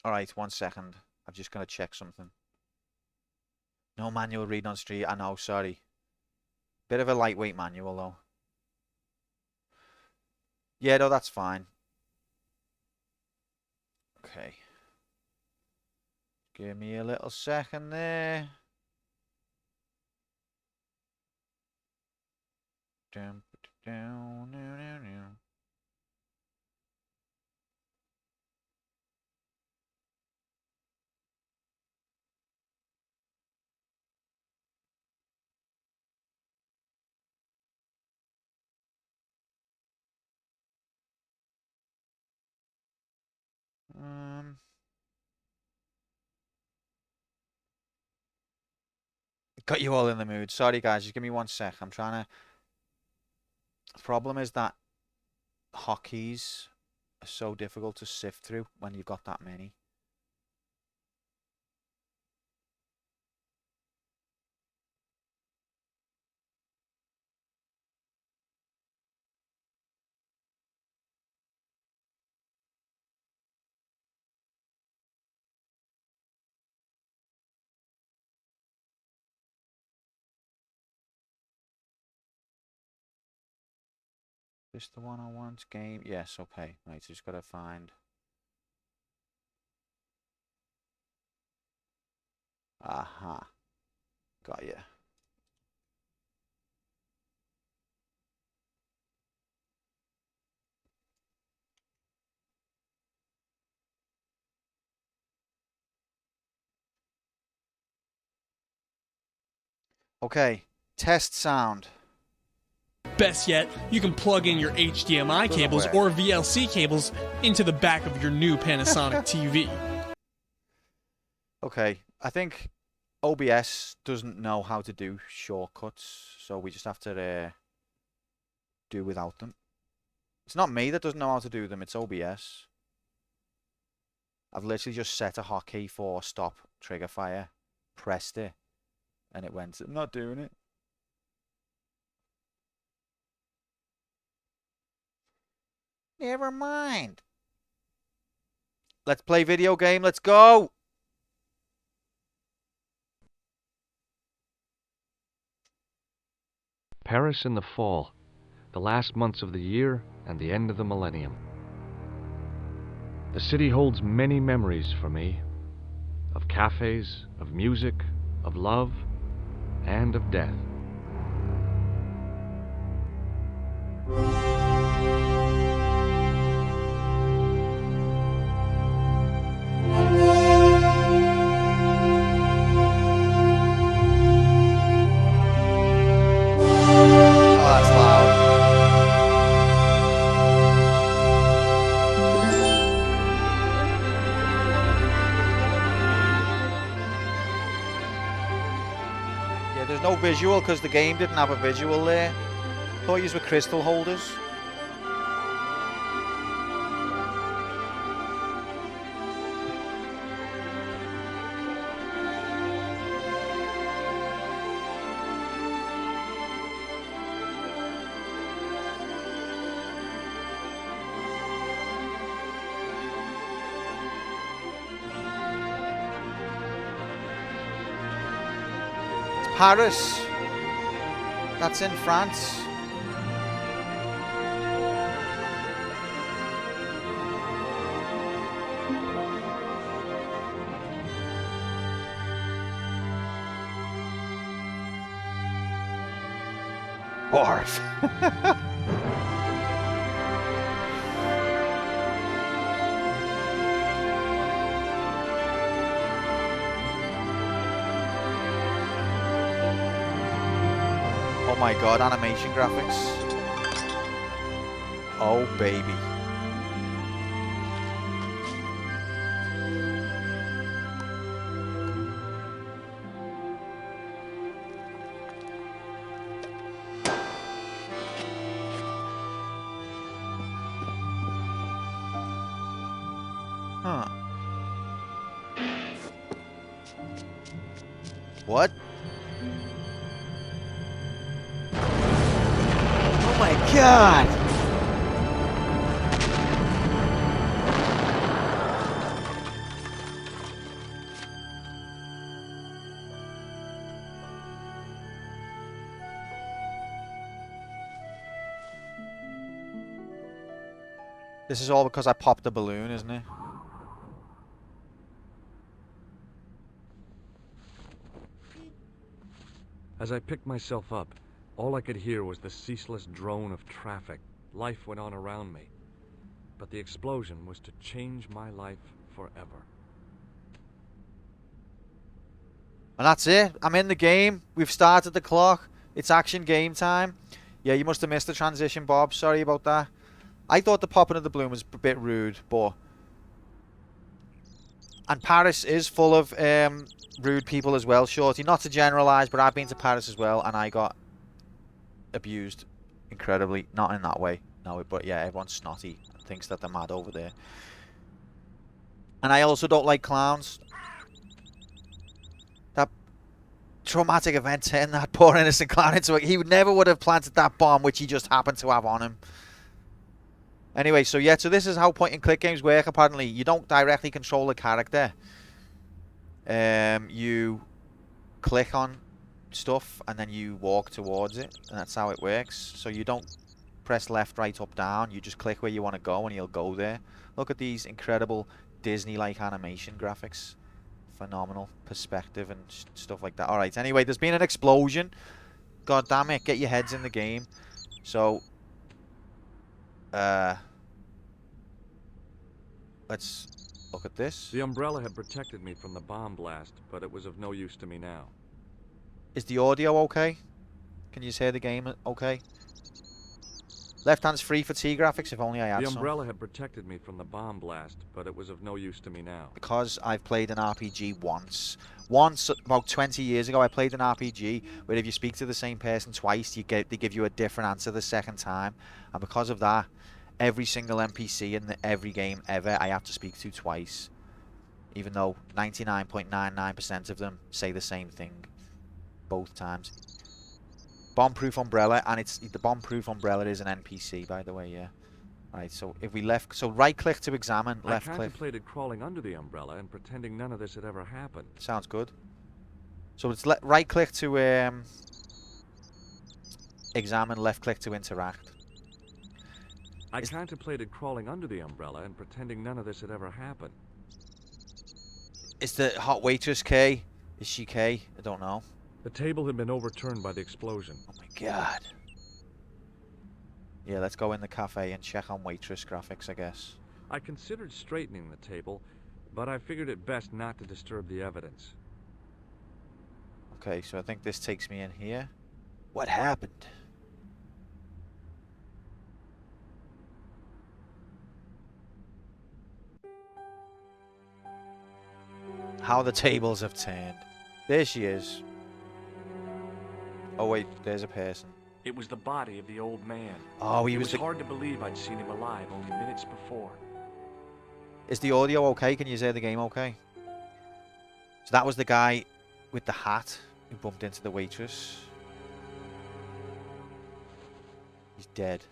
Alright, 1 second. I'm just going to check something. No manual read on street. I know, sorry. Bit of a lightweight manual, though. Yeah, no, that's fine. Okay. Give me a little second there. Down, down, down, down. Got you all in the mood. Sorry, guys. Just give me 1 sec. I'm trying to... The problem is that hotkeys are so difficult to sift through when you've got that many. This the one I want? Game? Yes, okay. Right, so just gotta find... Aha. Got you. Okay. Test sound. Best yet, you can plug in your HDMI Doesn't cables work. or VLC cables into the back of your new Panasonic TV. Okay. I think OBS doesn't know how to do shortcuts, so we just have to do without them. It's not me that doesn't know how to do them, it's OBS. I've literally just set a hotkey for stop trigger fire, pressed it, and it went. I'm not doing it. Never mind. Let's play video game. Let's go. Paris in the fall, the last months of the year and the end of the millennium. The city holds many memories for me, of cafes, of music, of love, and of death. Oh, that's loud. Yeah, there's no visual because the game didn't have a visual there. Thought these were crystal holders. Paris. That's in France. Barf. Oh my god, animation graphics. Oh baby. Huh. What? Oh my god! This is all because I popped the balloon, isn't it? As I picked myself up, all I could hear was the ceaseless drone of traffic. Life went on around me. But the explosion was to change my life forever. And that's it. I'm in the game. We've started the clock. It's action game time. Yeah, you must have missed the transition, Bob. Sorry about that. I thought the popping of the balloon was a bit rude, but... And Paris is full of rude people as well, Shorty. Not to generalise, but I've been to Paris as well, and I got abused incredibly. Not in that way, no, but yeah, everyone's snotty and thinks that they're mad over there. And I also don't like clowns. That traumatic event turned that poor innocent clown into a... He never would have planted that bomb, which he just happened to have on him. Anyway, so yeah, so this is how point-and-click games work, apparently. You don't directly control the character. You click on stuff, and then you walk towards it, and that's how it works. So you don't press left, right, up, down. You just click where you want to go, and you'll go there. Look at these incredible Disney-like animation graphics. Phenomenal perspective and stuff like that. Alright, anyway, there's been an explosion. God damn it, get your heads in the game. So... let's look at this. The umbrella had protected me from the bomb blast, but it was of no use to me now. Is the audio okay? Can you hear the game okay? Left hand's free for T graphics, if only I had The some. umbrella had protected me from the bomb blast, but it was of no use to me now. Because I've played an RPG once. Once, about 20 years ago, I played an RPG where if you speak to the same person twice, they give you a different answer the second time. And because of that, every single NPC in every game ever, I have to speak to twice. Even though 99.99% of them say the same thing both times. Bomb-proof umbrella, and the bomb-proof umbrella is an NPC, by the way, yeah. Right, so if we so right-click to examine, left-click. I contemplated crawling under the umbrella and pretending none of this had ever happened. Sounds good. So it's right-click to examine, left-click to interact. I contemplated crawling under the umbrella and pretending none of this had ever happened. Is the hot waitress K? Is she K? I don't know. The table had been overturned by the explosion. Oh my god. Yeah, let's go in the cafe and check on waitress graphics, I guess. I considered straightening the table, but I figured it best not to disturb the evidence. Okay, so I think this takes me in here. What happened? How the tables have turned. There she is. Oh wait, there's a person. It was the body of the old man. Oh, It was hard to believe I'd seen him alive only minutes before. Is the audio okay? Can you hear the game okay? So that was the guy with the hat who bumped into the waitress. He's dead.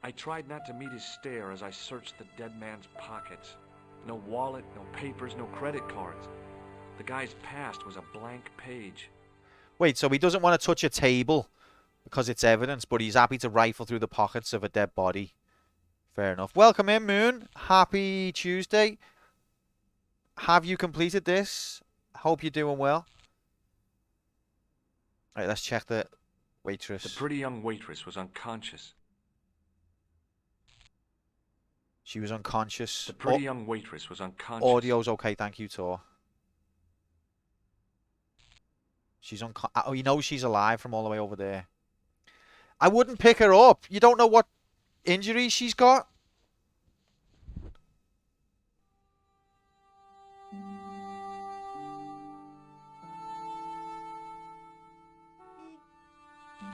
I tried not to meet his stare as I searched the dead man's pockets. No wallet, no papers, no credit cards. The guy's past was a blank page. Wait, so he doesn't want to touch a table because it's evidence, but he's happy to rifle through the pockets of a dead body. Fair enough. Welcome in, Moon. Happy Tuesday. Have you completed this? Hope you're doing well. All right, let's check the waitress. The pretty young waitress was unconscious. She was unconscious. The pretty young waitress was unconscious. Audio's okay, thank you, Tor. She's oh, you know she's alive from all the way over there. I wouldn't pick her up. You don't know what injuries she's got.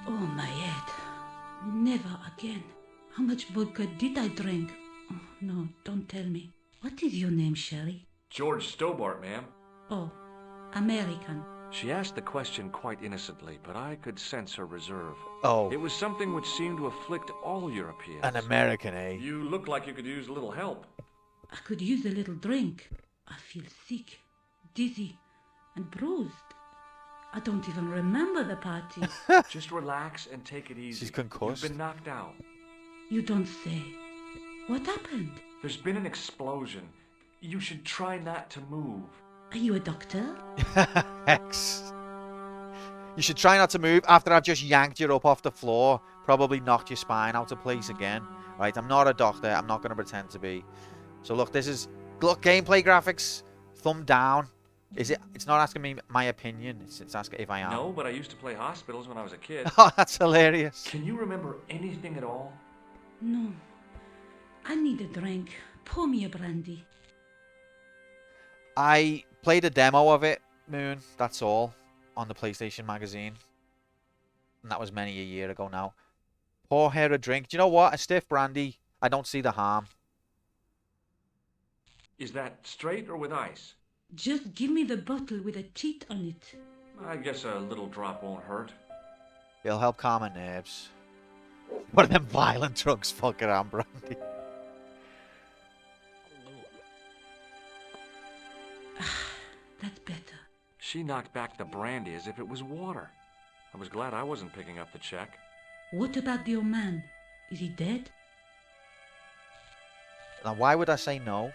Oh, my head. Never again. How much vodka did I drink? Oh, no, don't tell me. What is your name, Sherry? George Stobart, ma'am. Oh, American. She asked the question quite innocently, but I could sense her reserve. Oh. It was something which seemed to afflict all Europeans. An American, eh? You look like you could use a little help. I could use a little drink. I feel sick, dizzy, and bruised. I don't even remember the party. Just relax and take it easy. She's concussed. You've been knocked out. You don't say. What happened? There's been an explosion. You should try not to move. Are you a doctor? X. You should try not to move after I've just yanked you up off the floor. Probably knocked your spine out of place again. Right, I'm not a doctor. I'm not going to pretend to be. So look, this is... Look, gameplay graphics. Thumb down. Is it? It's not asking me my opinion. It's asking if I am. No, but I used to play hospitals when I was a kid. Oh, that's hilarious. Can you remember anything at all? No. I need a drink. Pour me a brandy. I played a demo of it, Moon. That's all. On the PlayStation magazine. And that was many a year ago now. Pour her a drink. Do you know what? A stiff brandy. I don't see the harm. Is that straight or with ice? Just give me the bottle with a teat on it. I guess a little drop won't hurt. It'll help calm her nerves. One of them violent drugs, fuck around brandy. That's better. She knocked back the brandy as if it was water. I was glad I wasn't picking up the check. What about the old man? Is he dead? Now, why would I say no?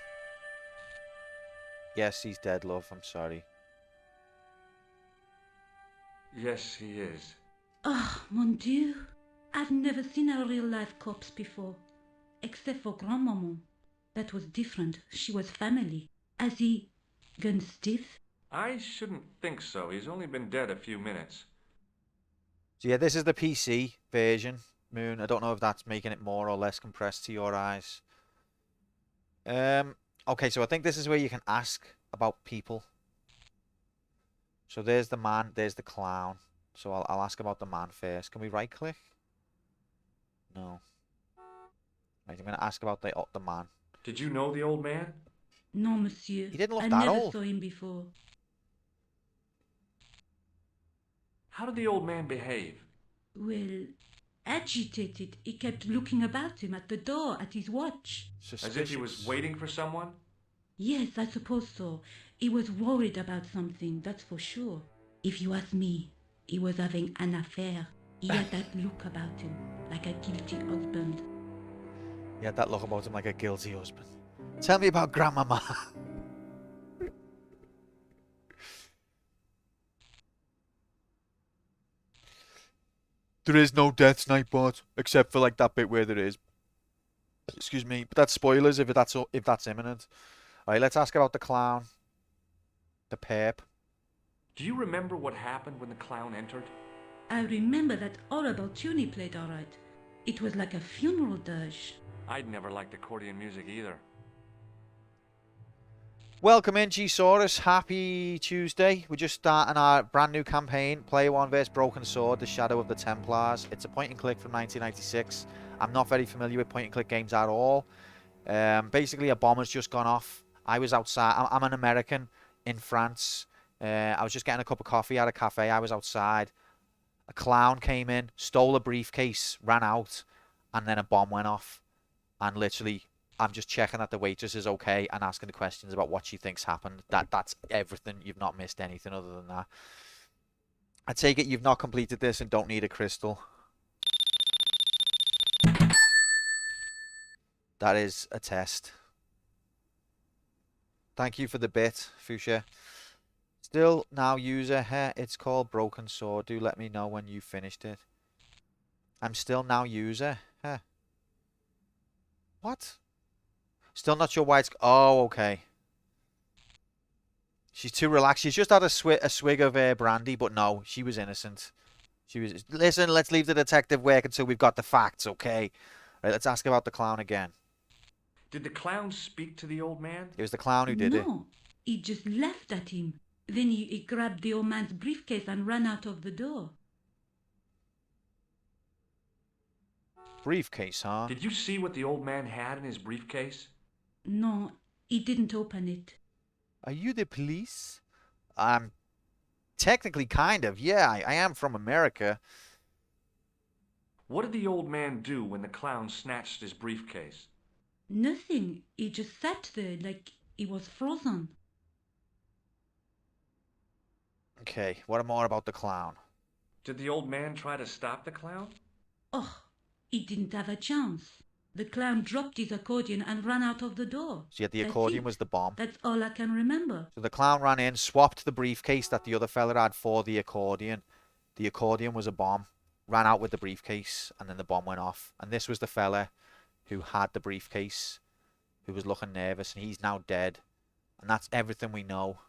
Yes, he's dead, love. I'm sorry. Yes, he is. Oh, mon Dieu. I've never seen a real-life corpse before. Except for Grandmaman. That was different. She was family. Has he gone stiff? I shouldn't think so. He's only been dead a few minutes. So yeah, this is the PC version, Moon. I don't know if that's making it more or less compressed to your eyes. Okay, so I think this is where you can ask about people. So there's the man, there's the clown. So I'll ask about the man first. Can we right click? No. Right, I'm going to ask about the man. Did you know the old man? No, monsieur. He didn't look I that never old. saw him before. How did the old man behave? Well, agitated. He kept looking about him at the door, at his watch. As if he was waiting for someone? Yes, I suppose so. He was worried about something, that's for sure. If you ask me, he was having an affair. He had that look about him, like a guilty husband. He had that look about him like a guilty husband. Tell me about Grandmama. There is no death, Nightbot, except for like that bit where there is. Excuse me, but that's spoilers if that's imminent. All right, let's ask about the clown, the perp. Do you remember what happened when the clown entered? I remember that horrible tune he played all right. It was like a funeral dirge. I'd never liked accordion music either. Welcome in, G-Saurus. Happy Tuesday. We're just starting our brand new campaign. Player 1 vs Broken Sword, The Shadow of the Templars. It's a point and click from 1996. I'm not very familiar with point and click games at all. Basically, a bomb has just gone off. I was outside. I'm an American in France. I was just getting a cup of coffee at a cafe. I was outside. A clown came in, stole a briefcase, ran out, and then a bomb went off. And literally, I'm just checking that the waitress is okay and asking the questions about what she thinks happened. That's everything. You've not missed anything other than that. I take it you've not completed this and don't need a crystal. That is a test. Thank you for the bit, Fuchsia. Still now user. It's called Broken Sword. Do let me know when you finished it. I'm still now user. What? Still not sure why it's... Oh, okay. She's too relaxed. She's just had a swig of brandy, but no, she was innocent. She was... Listen, let's leave the detective work until we've got the facts, okay? Right, let's ask about the clown again. Did the clown speak to the old man? It was the clown who did it. No, he just laughed at him. Then he grabbed the old man's briefcase and ran out of the door. Briefcase, huh? Did you see what the old man had in his briefcase? No, he didn't open it. Are you the police? Technically, kind of. Yeah, I am from America. What did the old man do when the clown snatched his briefcase? Nothing. He just sat there like he was frozen. Okay, what more about the clown? Did the old man try to stop the clown? Oh, he didn't have a chance. The clown dropped his accordion and ran out of the door. So yet the That's accordion it. was the bomb. That's all I can remember. So the clown ran in, swapped the briefcase that the other fella had for the accordion. The accordion was a bomb. Ran out with the briefcase, and then the bomb went off. And this was the fella who had the briefcase, who was looking nervous, and he's now dead. And that's everything we know.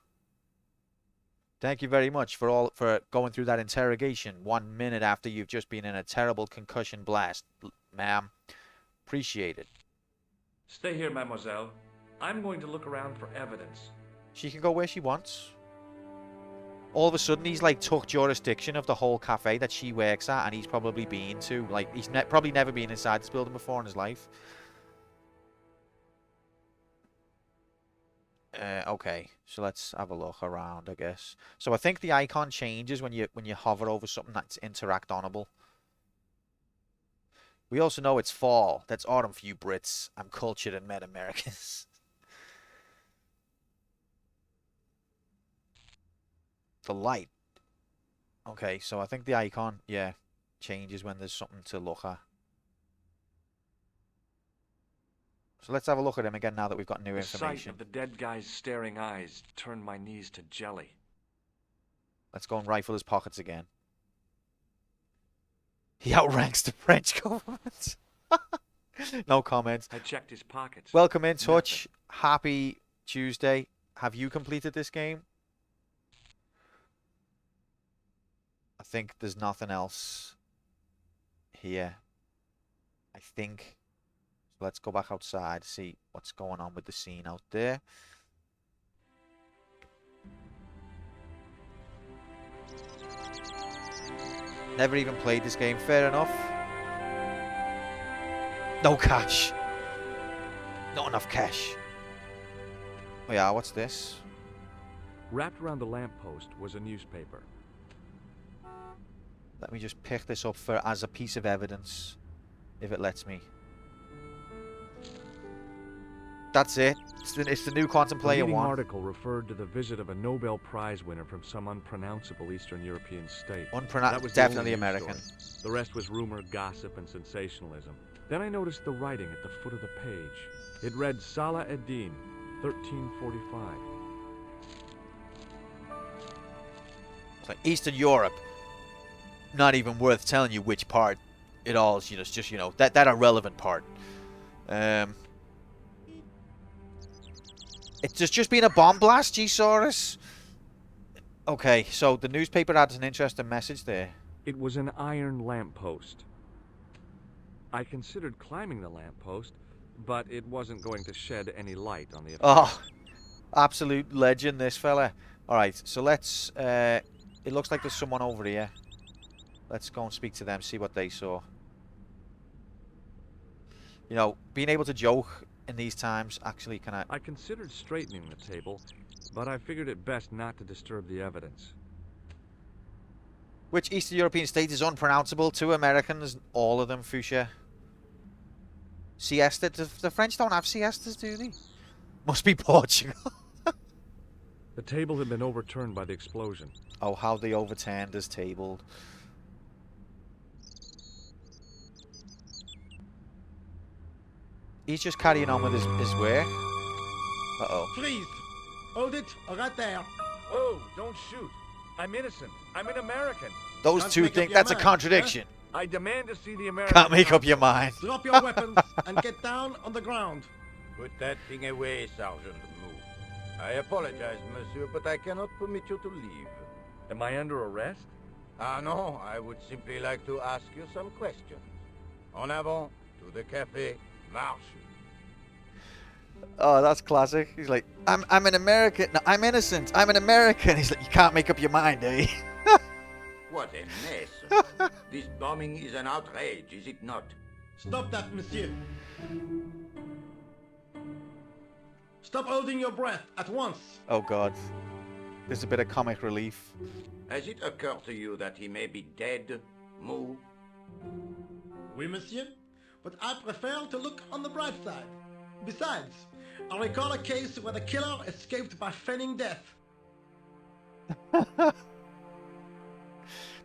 Thank you very much for going through that interrogation 1 minute after you've just been in a terrible concussion blast, ma'am. Appreciate it. Stay here, mademoiselle. I'm going to look around for evidence. She can go where she wants. All of a sudden, he's like took jurisdiction of the whole cafe that she works at, and he's probably been to. Like, he's probably never been inside this building before in his life. Okay, so let's have a look around, I guess. So I think the icon changes when you hover over something that's interact-onable. We also know it's fall. That's autumn for you Brits. I'm cultured and met Americans. The light. Okay, so I think the icon, yeah, changes when there's something to look at. So let's have a look at him again now that we've got new The sight information. of the dead guy's staring eyes turned my knees to jelly. Let's go and rifle his pockets again. He outranks the French government. No comments. I checked his pockets. Welcome in, Touch. Nothing. Happy Tuesday. Have you completed this game? I think there's nothing else here. I think. So let's go back outside, see what's going on with the scene out there. Never even played this game. Fair enough. No cash. Not enough cash. Oh yeah, what's this? Wrapped around the lamppost was a newspaper. Let me just pick this up as a piece of evidence, if it lets me. That's it. It's the new Quantum The Player leading 1. article referred to the visit of a Nobel Prize winner from some unpronounceable Eastern European state. That was the Definitely only news American. story. The rest was rumor, gossip, and sensationalism. Then I noticed the writing at the foot of the page. It read Salah ad-Din, 1345. It's like Eastern Europe. Not even worth telling you which part it all is. It's just, that irrelevant part. It's just been a bomb blast, G-Saurus. Okay, so the newspaper adds an interesting message there. It was an iron lamppost. I considered climbing the lamppost, but it wasn't going to shed any light on the affair. Oh, Absolute legend, this fella. Alright, so let's... it looks like there's someone over here. Let's go and speak to them, see what they saw. You know, being able to joke in these times actually kind of... I considered straightening the table, but I figured it best not to disturb the evidence. Which Eastern European state is unpronounceable to Americans? All of them, Fuchsia. Siesta? The French don't have siestas, do they? Must be Portugal. The table had been overturned by the explosion. Oh, how they overturned his table. He's just carrying on with his work. Uh-oh. Freeze! Hold it, right there. Oh, don't shoot. I'm innocent. I'm an American. Those Can't two make up think your that's a mind, contradiction. I demand to see the American. Can't make up your mind. Drop your weapons and get down on the ground. Put that thing away, Sergeant Mou. I apologize, monsieur, but I cannot permit you to leave. Am I under arrest? Ah, no, I would simply like to ask you some questions. En avant, to the café, marche. Oh, that's classic. He's like, I'm an American. No, I'm innocent. I'm an American. He's like, you can't make up your mind, eh? What a mess. This bombing is an outrage, is it not? Stop that, monsieur. Stop holding your breath at once. Oh, God. There's a bit of comic relief. Has it occurred to you that he may be dead, Mou? Oui, monsieur. But I prefer to look on the bright side. Besides, I recall a case where the killer escaped by feigning death.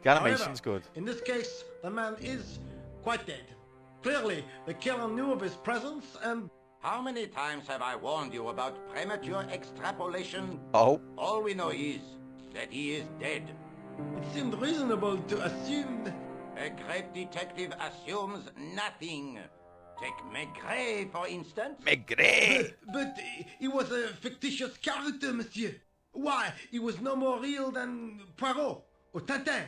The animation's However, good. In this case, the man is quite dead. Clearly, the killer knew of his presence and... How many times have I warned you about premature extrapolation? Oh. All we know is that he is dead. it seemed reasonable to assume... A great detective assumes nothing. Take Maigret, for instance. Maigret! But he was a fictitious character, monsieur. Why, he was no more real than Poirot or Tintin.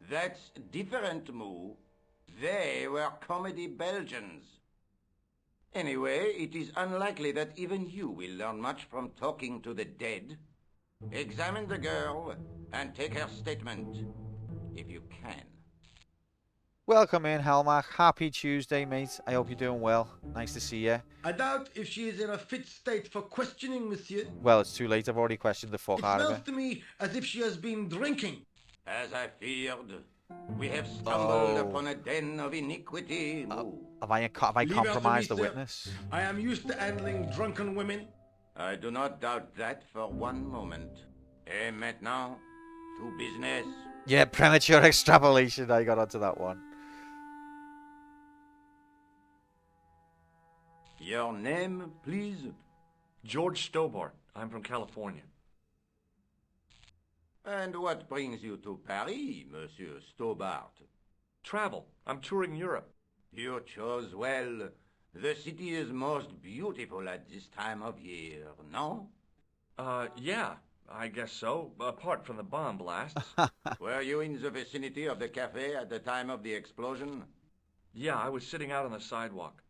That's different, Mou. They were comedy Belgians. Anyway, it is unlikely that even you will learn much from talking to the dead. Examine the girl and take her statement, if you can. Welcome in, Helmach. Happy Tuesday, mate. I hope you're doing well. Nice to see you. I doubt if she is in a fit state for questioning, monsieur. Well, it's too late. I've already questioned the fuck It out of smells her. to me as if she has been drinking. As I feared, we have stumbled Oh. upon a den of iniquity, Mou. Have I Leave her to me, compromised the sir. witness? I am used to handling drunken women. I do not doubt that for one moment. Et maintenant, to business. Yeah, premature extrapolation. I got onto that one. Your name, please? George Stobart. I'm from California. And what brings you to Paris, Monsieur Stobart? Travel. I'm touring Europe. You chose well. The city is most beautiful at this time of year, no? Yeah, I guess so. Apart from the bomb blasts. Were you in the vicinity of the cafe at the time of the explosion? Yeah, I was sitting out on the sidewalk.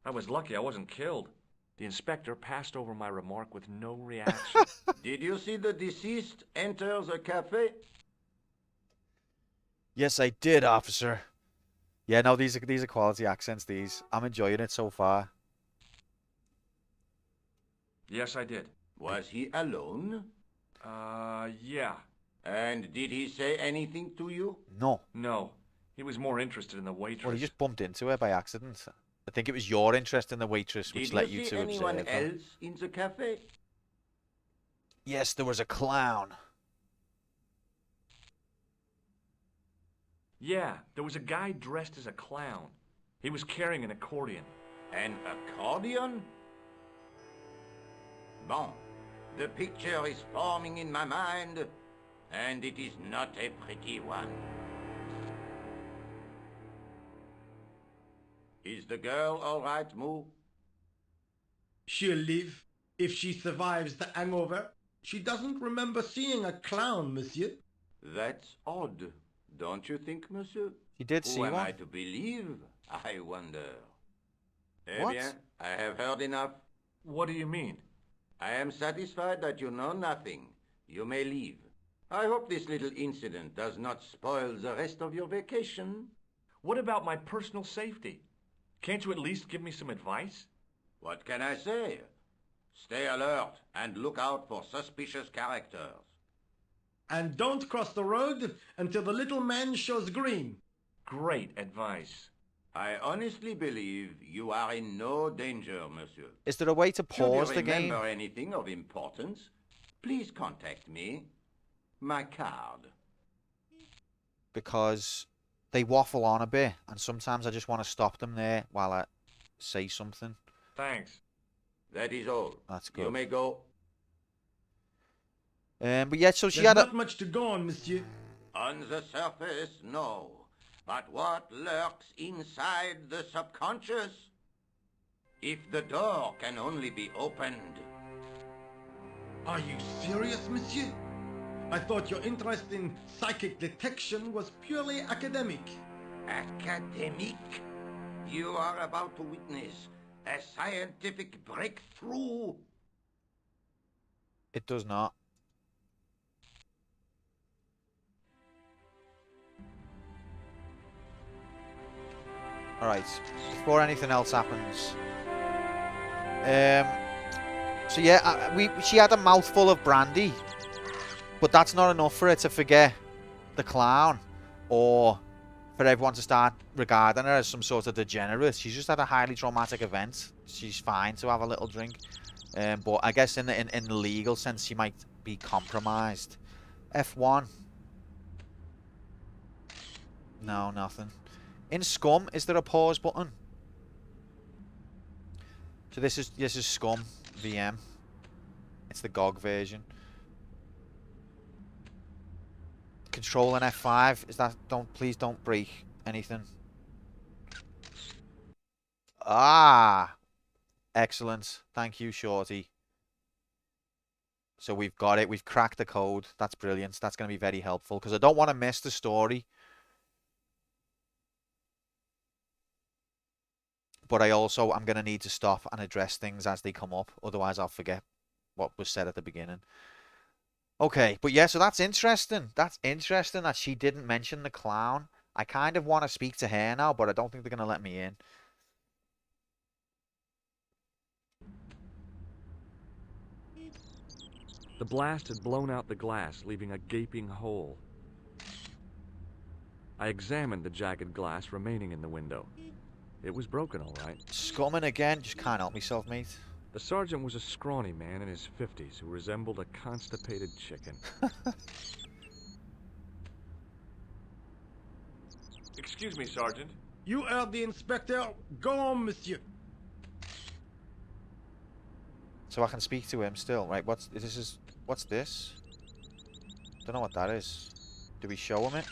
I was lucky I wasn't killed. The inspector passed over my remark with no reaction. Did you see the deceased enter the cafe? Yes, I did, officer. Yeah, no, these are quality accents. These, I'm enjoying it so far. Yes, I did. Was he alone? Yeah. And did he say anything to you? No, No. He was more interested in the waitress. well, he just bumped into her by accident. I think it was your interest in the waitress which Did led you you see to anyone observe her. else in the cafe? Yes, there was a clown. Yeah, there was a guy dressed as a clown. He was carrying an accordion. An accordion? Bon, the picture is forming in my mind, and it is not a pretty one. Is the girl all right, Mou? She'll live if she survives the hangover. She doesn't remember seeing a clown, monsieur. That's odd, don't you think, monsieur? You did see Who am one. I to believe, I wonder? Eh What? bien, I have heard enough. What do you mean? I am satisfied that you know nothing. You may leave. I hope this little incident does not spoil the rest of your vacation. What about my personal safety? Can't you at least give me some advice? What can I say? Stay alert and look out for suspicious characters. And don't cross the road until the little man shows green. Great advice. I honestly believe you are in no danger, monsieur. Is there a way to Should pause you the game? remember anything of importance, please contact me. My card. Because they waffle on a bit, and sometimes I just want to stop them there while I say something. Thanks. That is all. That's You good. may go. But yeah, so she There's had not much to go on, monsieur. On the surface, no. But what lurks inside the subconscious? If the door can only be opened. Are you serious, monsieur? I thought your interest in psychic detection was purely academic. Academic? You are about to witness a scientific breakthrough. It does not. Alright, before anything else happens. So yeah, she had a mouthful of brandy. But that's not enough for her to forget the clown. Or for everyone to start regarding her as some sort of degenerate. She's just had a highly traumatic event. She's fine to have a little drink. But I guess in the legal sense, she might be compromised. F1. No, nothing. In Scum, is there a pause button? So this is Scum VM. It's the GOG version. Control and F5. Is that please don't break anything. Ah, excellent. Thank you, Shorty. So we've got it. We've cracked the code. That's brilliant. That's going to be very helpful because I don't want to miss the story. But I'm going to need to stop and address things as they come up. Otherwise, I'll forget what was said at the beginning. Okay, but yeah, so that's interesting. That's interesting that she didn't mention the clown. I kind of want to speak to her now, but I don't think they're going to let me in. The blast had blown out the glass, leaving a gaping hole. I examined the jagged glass remaining in the window. It was broken, all right. Scumming again? Just can't help myself, mate. The sergeant was a scrawny man in his 50s who resembled a constipated chicken. Excuse me, Sergeant. You heard the inspector. Go on, monsieur. So I can speak to him still, right? What's this? Don't know what that is. Do we show him it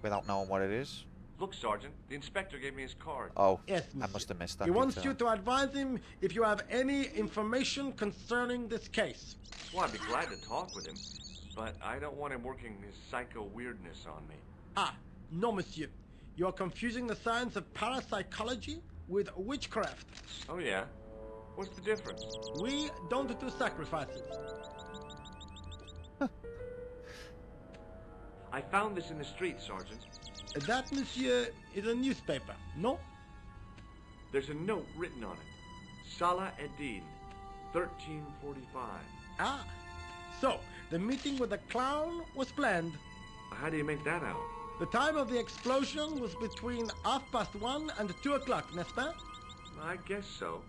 without knowing what it is? Look, Sergeant, the inspector gave me his card. Oh, Yes, I monsieur. must have missed that. He wants detail. you to advise him if you have any information concerning this case. Well, I'd be glad to talk with him, but I don't want him working his psycho weirdness on me. Ah, no, monsieur. You are confusing the science of parapsychology with witchcraft. Oh, yeah? What's the difference? We don't do sacrifices. I found this in the street, Sergeant. That, monsieur, is a newspaper, no? There's a note written on it. Salah Eddin, 1345. Ah, so the meeting with the clown was planned. How do you make that out? The time of the explosion was between 1:30 and 2 o'clock, n'est-ce pas? I guess so.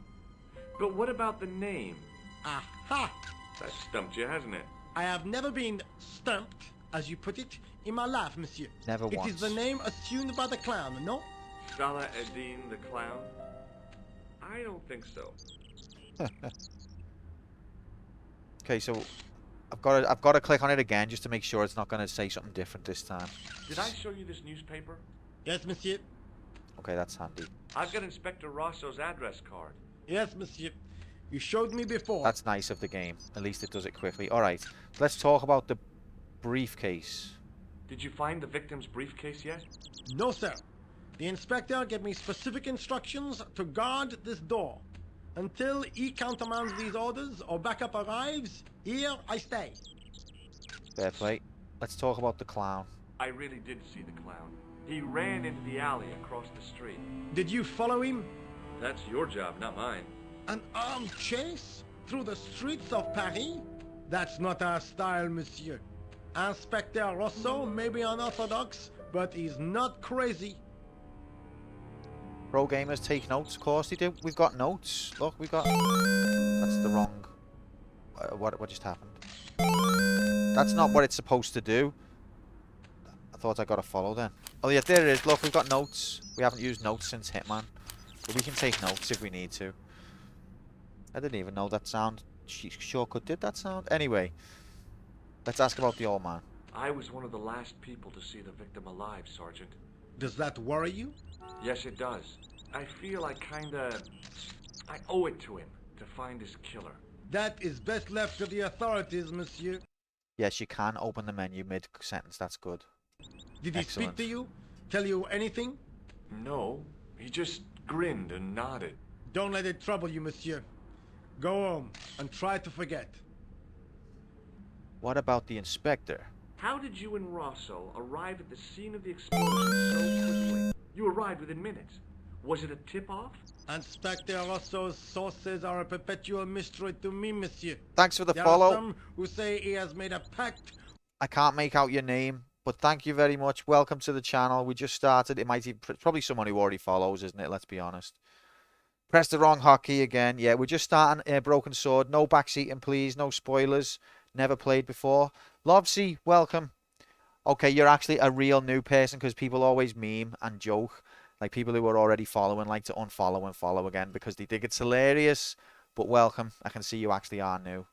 But what about the name? Aha! That stumped you, hasn't it? I have never been stumped, as you put it, in my life, monsieur. Never It once. is the name assumed by the clown, no? Salah Eddin the clown? I don't think so. Okay, so I've got to click on it again just to make sure it's not going to say something different this time. Did I show you this newspaper? Yes, monsieur. Okay, that's handy. I've got Inspector Rosso's address card. Yes, monsieur. You showed me before. That's nice of the game. At least it does it quickly. All right, let's talk about the briefcase. Did you find the victim's briefcase yet? No, sir. The inspector gave me specific instructions to guard this door. Until he countermands these orders or backup arrives, here I stay. Fair play. Let's talk about the clown. I really did see the clown. He ran into the alley across the street. Did you follow him? That's your job, not mine. An armed chase? Through the streets of Paris? That's not our style, monsieur. Inspector Rosso may be unorthodox, but he's not crazy. Pro gamers take notes, of course they do. We've got notes. Look, we've got... That's the wrong... What just happened? That's not what it's supposed to do. I thought I got a follow then. Oh yeah, there it is. Look, we've got notes. We haven't used notes since Hitman. But we can take notes if we need to. I didn't even know that sound. Shortcut did that sound. Anyway, let's ask about the old man. I was one of the last people to see the victim alive, Sergeant. Does that worry you? Yes, it does. I feel I owe it to him to find his killer. That is best left to the authorities, monsieur. Yes, you can open the menu mid-sentence. That's good. Did he Excellent. speak to you? Tell you anything? No, he just grinned and nodded. Don't let it trouble you, monsieur. Go home and try to forget. What about the inspector? How did you and Rosso arrive at the scene of the explosion so quickly? You arrived within minutes. Was it a tip-off? Inspector Rosso's sources are a perpetual mystery to me, monsieur. Thanks for the There follow. are some who say he has made a pact. I can't make out your name, but thank you very much. Welcome to the channel. We just started. It might even, probably someone who already follows, isn't it? Let's be honest. Press the wrong hotkey again. Yeah, we're just starting Broken Sword. No backseating, please. No spoilers. Never played before. Lovesy, welcome. Okay, you're actually a real new person because people always meme and joke. Like people who are already following like to unfollow and follow again because they think it's hilarious. But welcome. I can see you actually are new.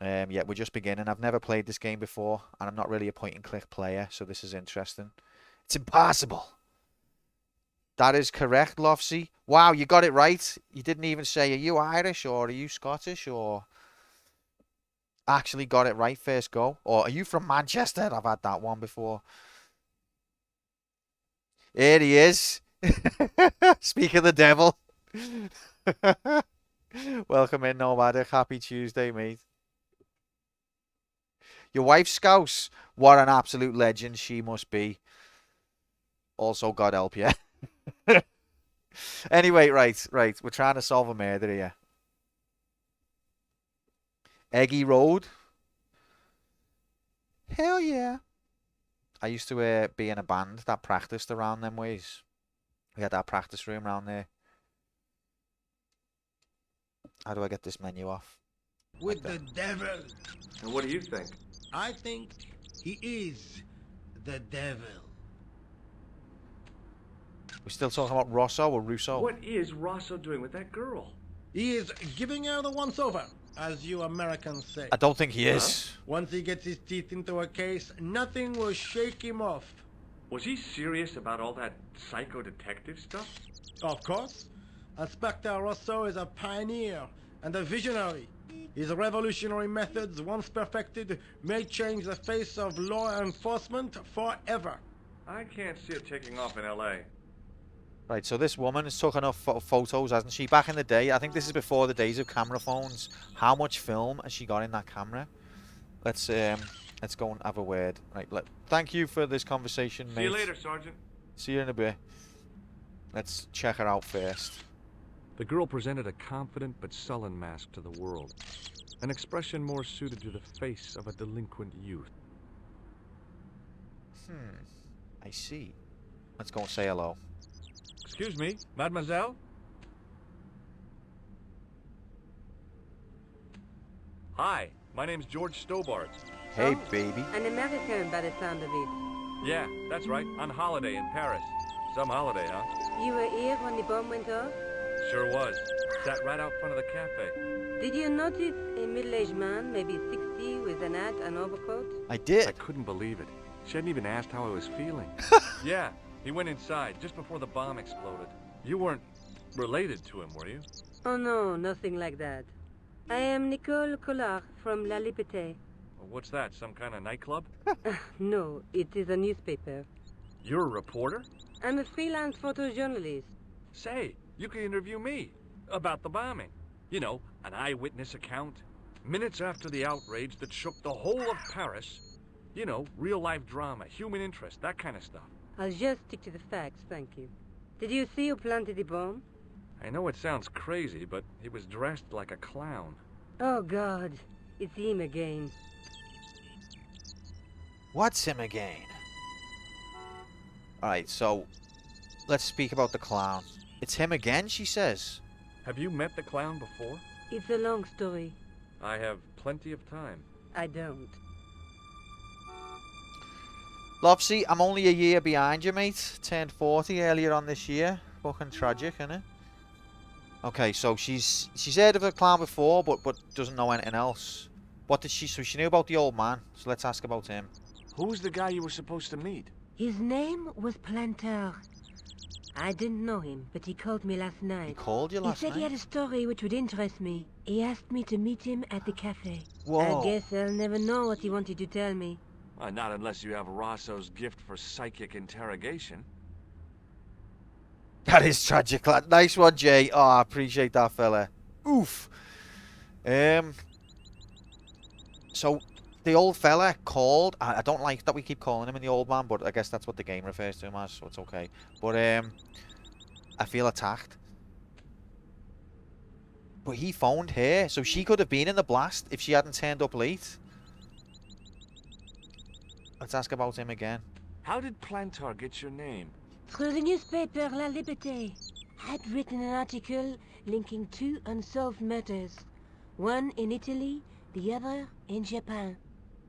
Yeah, we're just beginning. I've never played this game before, and I'm not really a point-and-click player, so this is interesting. It's impossible. That is correct, Lofsy. Wow, you got it right. You didn't even say, are you Irish or are you Scottish or... Actually got it right first go. Or are you from Manchester? I've had that one before. Here he is. Speak of the devil. Welcome in, Nomadic. Happy Tuesday, mate. Your wife's Scouse. What an absolute legend she must be. Also, God help you. Anyway, right. We're trying to solve a murder here. Eggy Road. Hell yeah. I used to be in a band that practiced around them ways. We had our practice room around there. How do I get this menu off? With the devil. And what do you think? I think he is the devil. We're still talking about Rosso or Russo? What is Rosso doing with that girl? He is giving her the once-over, as you Americans say. I don't think he is. Once he gets his teeth into a case, nothing will shake him off. Was he serious about all that psycho detective stuff? Of course. Inspector Rosso is a pioneer and a visionary. His revolutionary methods, once perfected, may change the face of law enforcement forever. I can't see it taking off in L.A. Right, so this woman has took enough photos, hasn't she? Back in the day, I think this is before the days of camera phones. How much film has she got in that camera? Let's go and have a word. Right, thank you for this conversation, mate. See you later, Sergeant. See you in a bit. Let's check her out first. The girl presented a confident but sullen mask to the world. An expression more suited to the face of a delinquent youth. I see. Let's go and say hello. Excuse me, mademoiselle? Hi, my name's George Stobart. Hey, baby. An American by the sound of it. Yeah, that's right, on holiday in Paris. Some holiday, huh? You were here when the bomb went off? Sure was. Sat right out front of the cafe. Did you notice a middle-aged man, maybe 60, with an hat and overcoat? I did. I couldn't believe it. She hadn't even asked how I was feeling. Yeah, he went inside just before the bomb exploded. You weren't related to him, were you? Oh no, nothing like that. I am Nicole Collard from La Liberté. What's that, some kind of nightclub? No, it is a newspaper. You're a reporter? I'm a freelance photojournalist. Say, you can interview me. About the bombing. You know, an eyewitness account. Minutes after the outrage that shook the whole of Paris. You know, real-life drama, human interest, that kind of stuff. I'll just stick to the facts, thank you. Did you see who planted the bomb? I know it sounds crazy, but he was dressed like a clown. Oh, God. It's him again. What's him again? Alright, so let's speak about the clown. It's him again, she says. Have you met the clown before? It's a long story. I have plenty of time. I don't. Lopsy, I'm only a year behind you, mate. Turned 40 earlier on this year. Fucking tragic, innit? Okay, so she's heard of the clown before, but doesn't know anything else. What did she? So she knew about the old man. So let's ask about him. Who's the guy you were supposed to meet? His name was Planter. I didn't know him, but he called me last night. He called you last He said night? he had a story which would interest me. He asked me to meet him at the cafe. Whoa. I guess I'll never know what he wanted to tell me. Not unless you have Rosso's gift for psychic interrogation. That is tragic, lad. Nice one, Jay. Oh, I appreciate that, fella. Oof. So the old fella called. I don't like that we keep calling him the old man, but I guess that's what the game refers to him as, so it's okay. But I feel attacked. But he phoned her, so she could have been in the blast if she hadn't turned up late. Let's ask about him again. How did Plantar get your name? Through the newspaper La Liberté. I'd written an article linking two unsolved murders. One in Italy, the other in Japan.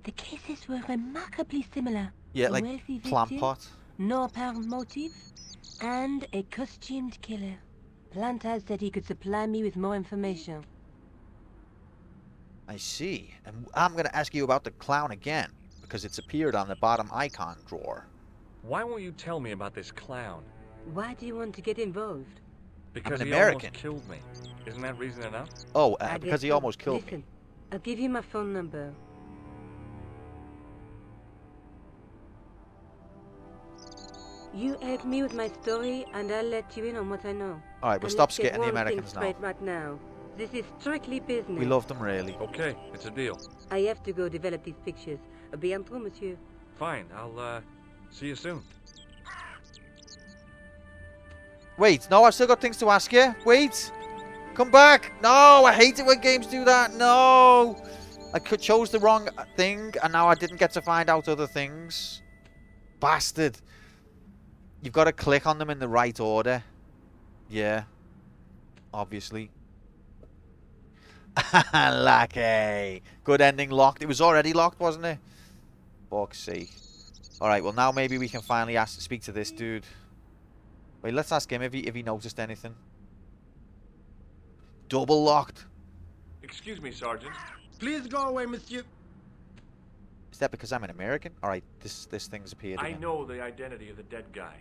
The cases were remarkably similar. Yeah, A like wealthy plant victim, pot. no apparent motive, and a costumed killer. Plantar said he could supply me with more information. I see. And I'm going to ask you about the clown again, because it's appeared on the bottom icon drawer. Why won't you tell me about this clown? Why do you want to get involved? Because an he American. almost killed me. Isn't that reason enough? Oh, I because guess he so. almost killed Listen, me. I'll give you my phone number. You help me with my story, and I'll let you in on what I know. All right, we'll And stop let's get skitting the one thing Americans now. straight right now. This is strictly business. We love them, really. Okay, it's a deal. I have to go develop these pictures. Bientôt, monsieur. Fine, I'll see you soon. Wait, no, I've still got things to ask you. Wait. Come back. No, I hate it when games do that. No. I chose the wrong thing, and now I didn't get to find out other things. Bastard. You've got to click on them in the right order. Yeah. Obviously. Lucky. Good ending, locked. It was already locked, wasn't it? Fuck's sake. Alright, well now maybe we can finally speak to this dude. Wait, let's ask him if he noticed anything. Double locked. Excuse me, Sergeant. Please go away, monsieur. Is that because I'm an American? Alright, this thing's appeared I again. know the identity of the dead guy.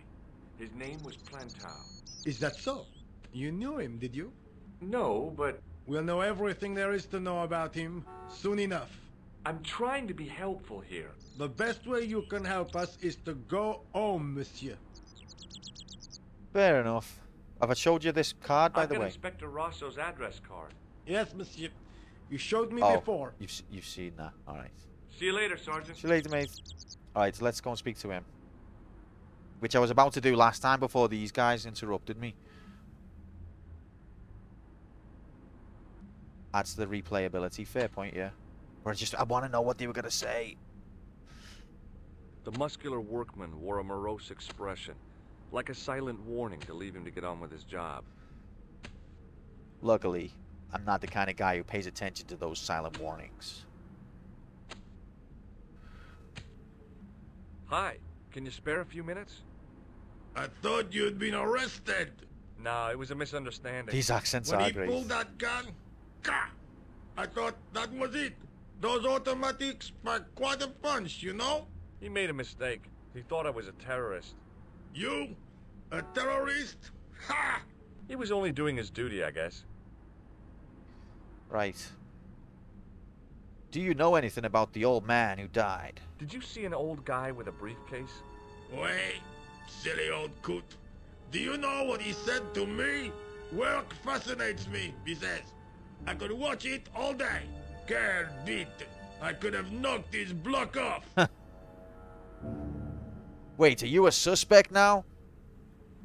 His name was Plantar. Is that so? You knew him, did you? No, but We'll know everything there is to know about him soon enough. I'm trying to be helpful here. The best way you can help us is to go home, monsieur. Fair enough. Have I showed you this card, by I've the got way? Inspector Rosso's address card. Yes, monsieur. You showed me Oh, before. you've seen that. Alright. See you later, Sergeant. See you later, mate. Alright, so let's go and speak to him. Which I was about to do last time before these guys interrupted me. Adds to the replayability. Fair point, yeah. Or I want to know what they were going to say. The muscular workman wore a morose expression, like a silent warning to leave him to get on with his job. Luckily, I'm not the kind of guy who pays attention to those silent warnings. Hi, can you spare a few minutes? I thought you'd been arrested. No, it was a misunderstanding. These accents When are he great. pulled that gun, gah! I thought that was it. Those automatics pack quite a punch, you know? He made a mistake. He thought I was a terrorist. You? A terrorist? Ha! He was only doing his duty, I guess. Right. Do you know anything about the old man who died? Did you see an old guy with a briefcase? Wait, silly old coot. Do you know what he said to me? Work fascinates me, he says. I could watch it all day. Quel bit. I could have knocked his block off. Wait, are you a suspect now?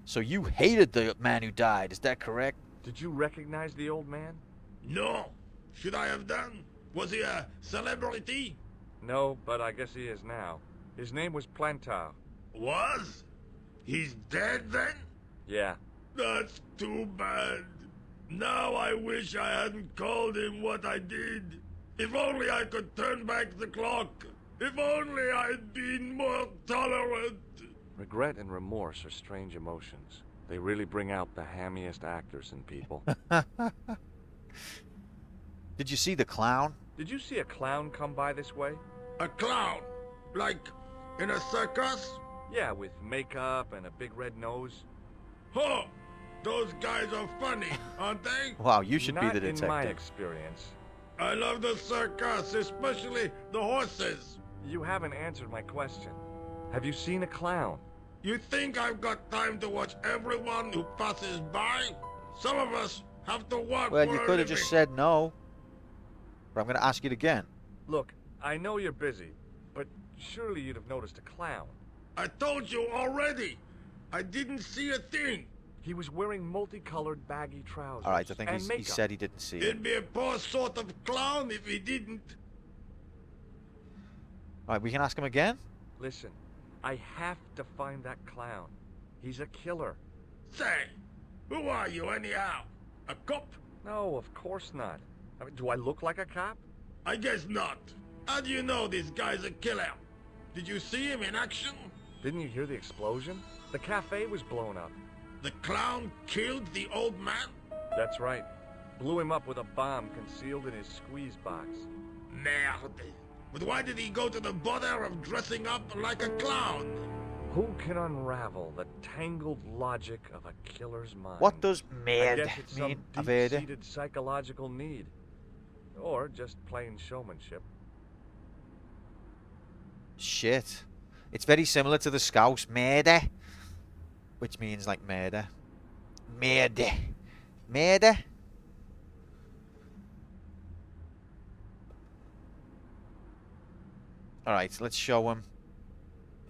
So you hated the man who died, is that correct? Did you recognize the old man? No. Should I have done? Was he a celebrity? No, but I guess he is now. His name was Plantar. Was? He's dead then? Yeah. That's too bad. Now I wish I hadn't called him what I did. If only I could turn back the clock. If only I'd been more tolerant. Regret and remorse are strange emotions. They really bring out the hammiest actors in people. Did you see the clown? Did you see a clown come by this way? A clown? Like in a circus? Yeah, with makeup and a big red nose. Huh! Those guys are funny, aren't they? Wow, you should be Not the detective. in my experience. I love the circus, especially the horses. You haven't answered my question. Have you seen a clown? You think I've got time to watch everyone who passes by? Some of us have to work Well, for you a could have living. just said no. But I'm going to ask it again. Look, I know you're busy, but surely you'd have noticed a clown. I told you already. I didn't see a thing. He was wearing multicolored baggy trousers. All right, I think and he makeup. said he didn't see it. He'd be a poor sort of clown if he didn't. All right, we can ask him again? Listen, I have to find that clown. He's a killer. Say, who are you anyhow? A cop? No, of course not. I mean, do I look like a cop? I guess not. How do you know this guy's a killer? Did you see him in action? Didn't you hear the explosion? The cafe was blown up. The clown killed the old man? That's right. Blew him up with a bomb concealed in his squeeze box. Merde. But why did he go to the bother of dressing up like a clown? Who can unravel the tangled logic of a killer's mind? What does I mad guess it's some mean? I've heard it. deep-seated psychological need. Or just plain showmanship. Shit. It's very similar to the Scouse murder, which means like murder. Murder. Murder. Alright, let's show him.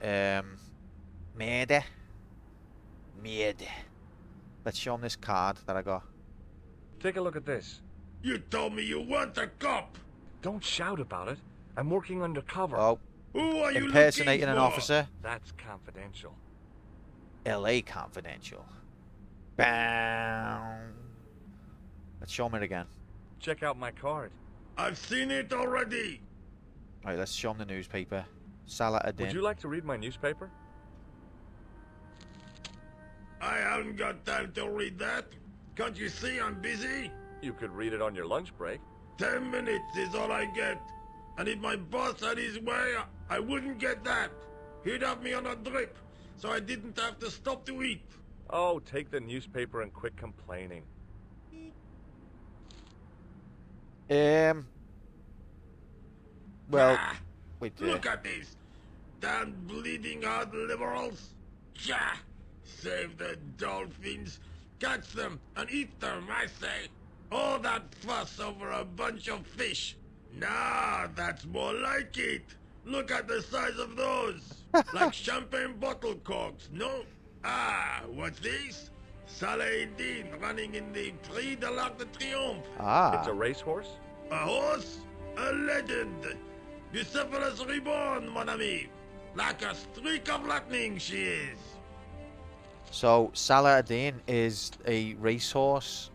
Murder. Murder. Let's show him this card that I got. Take a look at this. You told me you weren't a cop. Don't shout about it. I'm working undercover. Oh, Who are you impersonating looking an for? officer. That's confidential. LA Confidential. Bam. Let's show him it again. Check out my card. I've seen it already. Alright, let's show him the newspaper. Salah Would Adin. you like to read my newspaper? I haven't got time to read that. Can't you see I'm busy? You could read it on your lunch break. 10 minutes is all I get. And if my boss had his way, I wouldn't get that. He'd have me on a drip, so I didn't have to stop to eat. Oh, take the newspaper and quit complaining. Well, Ah, wait. look at this. Damn bleeding heart liberals. Jah! Save the dolphins. Catch them and eat them, I say. All that fuss over a bunch of fish. Nah, that's more like it. Look at the size of those. Like champagne bottle corks, no? Ah, what's this? Saladin running in the Prix de l'Arc de Triomphe. Ah. It's a racehorse? A horse? A legend. Bucephalus reborn, mon ami. Like a streak of lightning she is. So Salah Adin is a racehorse,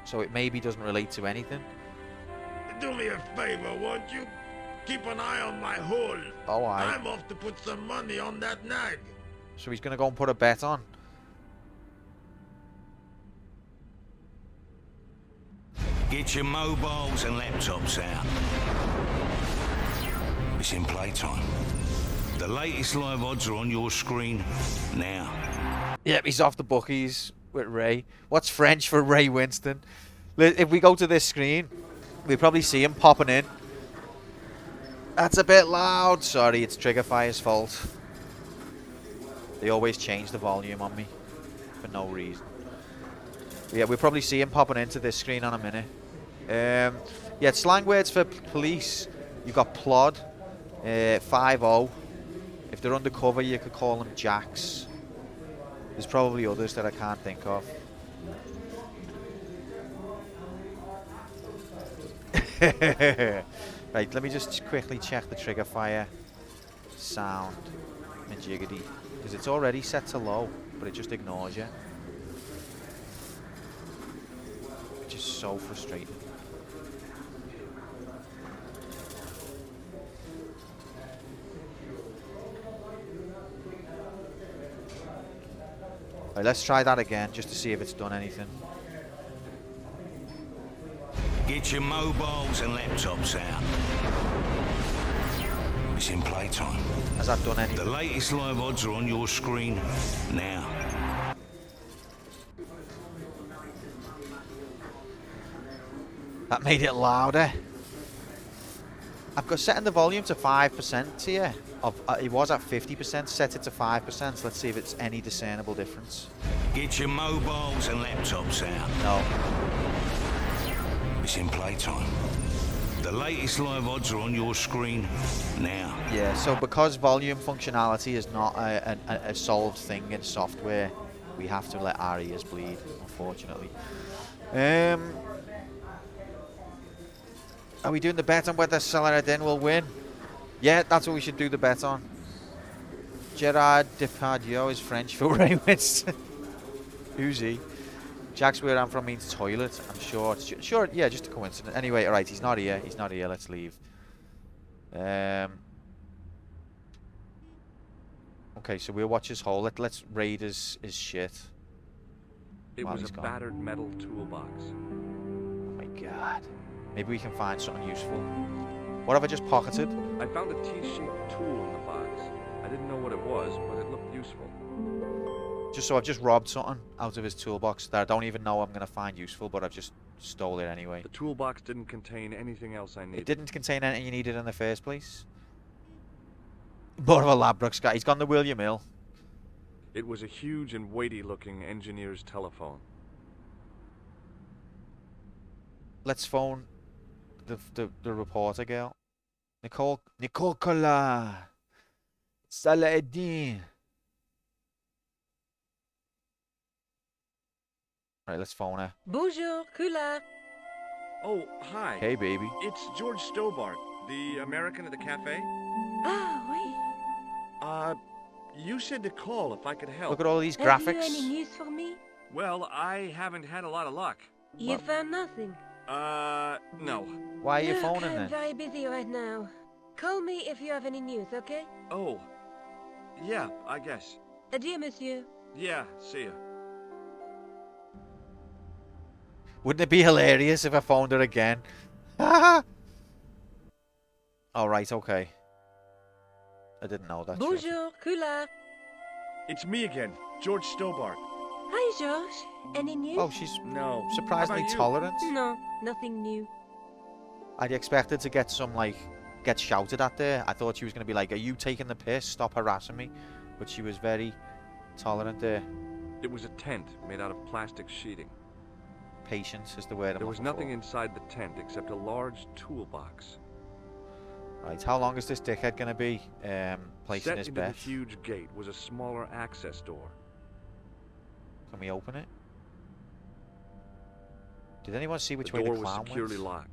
so it maybe doesn't relate to anything. Do me a favor, won't you? Keep an eye on my hole. Oh, I'm off to put some money on that nag. So he's gonna go and put a bet on. Get your mobiles and laptops out. It's in playtime. The latest live odds are on your screen now. Yep, he's off the bookies with Ray. What's French for Ray Winston? If we go to this screen, we probably see him popping in. That's a bit loud. Sorry, it's Triggerfire's fault. They always change the volume on me for no reason. Yeah, we'll probably see him popping into this screen in a minute. Yeah, slang words for police. You've got plod, 5-0. If they're undercover, you could call them jacks. There's probably others that I can't think of. Right, let me just quickly check the trigger fire sound jiggity, because it's already set to low, but it just ignores you. Which is so frustrating. Right, let's try that again just to see if it's done anything. Get your mobiles and laptops out. It's in playtime. Has that done anything? The latest live odds are on your screen now. That made it louder. I've got setting the volume to 5% here. It was at 50%, set it to 5%. Let's see if it's any discernible difference. Get your mobiles and laptops out. No. It's in playtime. The latest live odds are on your screen now. Yeah, so because volume functionality is not a solved thing in software, we have to let our ears bleed, unfortunately. Are we doing the bet on whether Saladin will win? Yeah, that's what we should do the bet on. Gerard Depardieu is French for Raymond's. Who's he? Jack's where I'm from means toilet. I'm sure. Sure, yeah, just a coincidence. Anyway, alright, he's not here. He's not here. Let's leave. Okay, so we'll watch his hole. Let's raid his shit. It was a battered metal toolbox. Oh my god. Maybe we can find something useful. What have I just pocketed? I found a T-shaped tool in the box. I didn't know what it was, but it looked useful. Just so I've just robbed something out of his toolbox that I don't even know I'm going to find useful, but I've just stole it anyway. The toolbox didn't contain anything else I needed. It didn't contain anything you needed in the first place? More of a Labrooks guy. He's gone to William Hill. It was a huge and weighty-looking engineer's telephone. Let's phone the reporter girl. Nicola Saladin. Right, let's phone her. Bonjour, Kula. Oh, hi. Hey, baby. It's George Stobart, the American at the cafe. Ah, oui. You said to call if I could help. Look at all these Have you graphics. any news for me? Well, I haven't had a lot of luck. You found nothing. No. Why are you Look, phoning I'm then? very busy right now. Call me if you have any news, okay? Oh. Yeah, I guess. Adieu, monsieur. Yeah, see ya. Wouldn't it be hilarious if I phoned her again? Alright, okay. I didn't know that. Bonjour, Kula. It's me again, George Stobart. Hi, George. Any news? Oh, she's No. surprisingly How about you? tolerant. No, nothing new. I'd expected to get some, like, get shouted at there. I thought she was going to be like, are you taking the piss? Stop harassing me. But she was very tolerant there. It was a tent made out of plastic sheeting. Patience is the word I'm There was looking nothing for. inside the tent except a large toolbox. Right, how long is this dickhead going to be placing Set his into bet? the huge gate was a smaller access door. Can we open it? Did anyone see which The way door the was clown securely went? locked.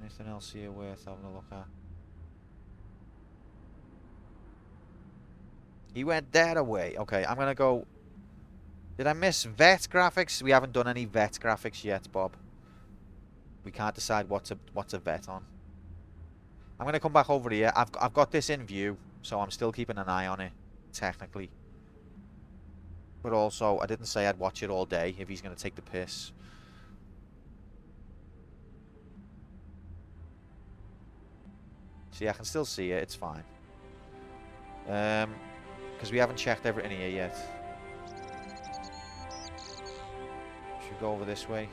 Anything else here worth having a look at? He went that away. Okay, I'm going to go... Did I miss vet graphics? We haven't done any vet graphics yet, Bob. We can't decide what to vet on. I'm going to come back over here. I've got this in view, so I'm still keeping an eye on it, technically. But also, I didn't say I'd watch it all day if he's going to take the piss. See, I can still see it. It's fine. Because we haven't checked everything here yet. Should we go over this way?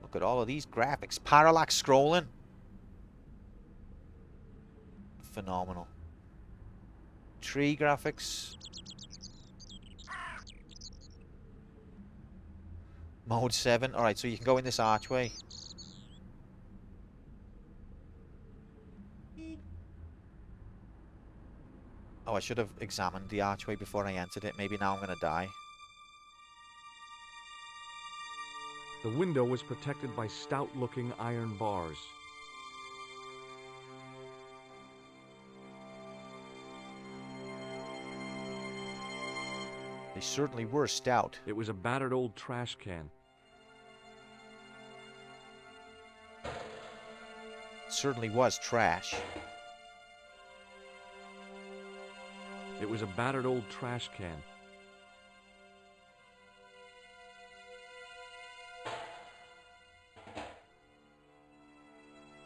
Look at all of these graphics. Parallax scrolling. phenomenal. Tree graphics. Mode 7. Alright, so you can go in this archway. Oh, I should have examined the archway before I entered it. Maybe now I'm going to die. The window was protected by stout-looking iron bars. They certainly were stout. It was a battered old trash can. It certainly was trash. It was a battered old trash can.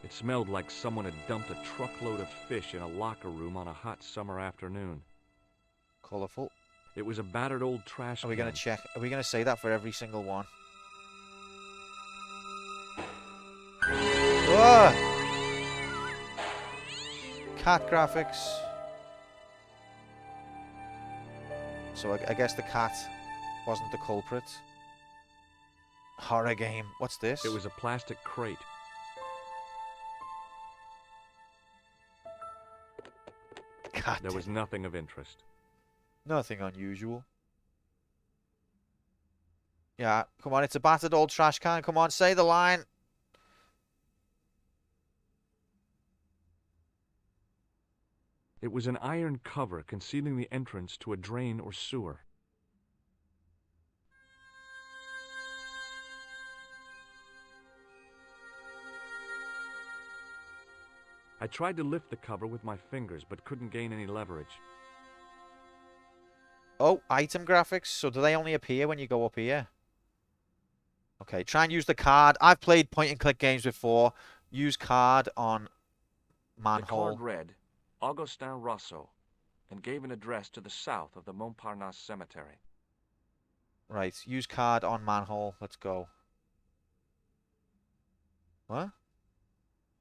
It smelled like someone had dumped a truckload of fish in a locker room on a hot summer afternoon. Colourful. It was a battered old trash can. Are we going to check? Are we going to say that for every single one? Whoa! Cat graphics. So I guess the cat wasn't the culprit. Horror game. What's this? It was a plastic crate. God. There was nothing of interest. Nothing unusual. Yeah, come on, it's a battered old trash can. Come on, say the line. It was an iron cover concealing the entrance to a drain or sewer. I tried to lift the cover with my fingers, but couldn't gain any leverage. Oh, item graphics. So do they only appear when you go up here? Okay, try and use the card. I've played point-and-click games before. Use card on manhole. The card read, Augustin Rousseau, and gave an address to the south of the Montparnasse Cemetery. Right, use card on manhole. Let's go. What?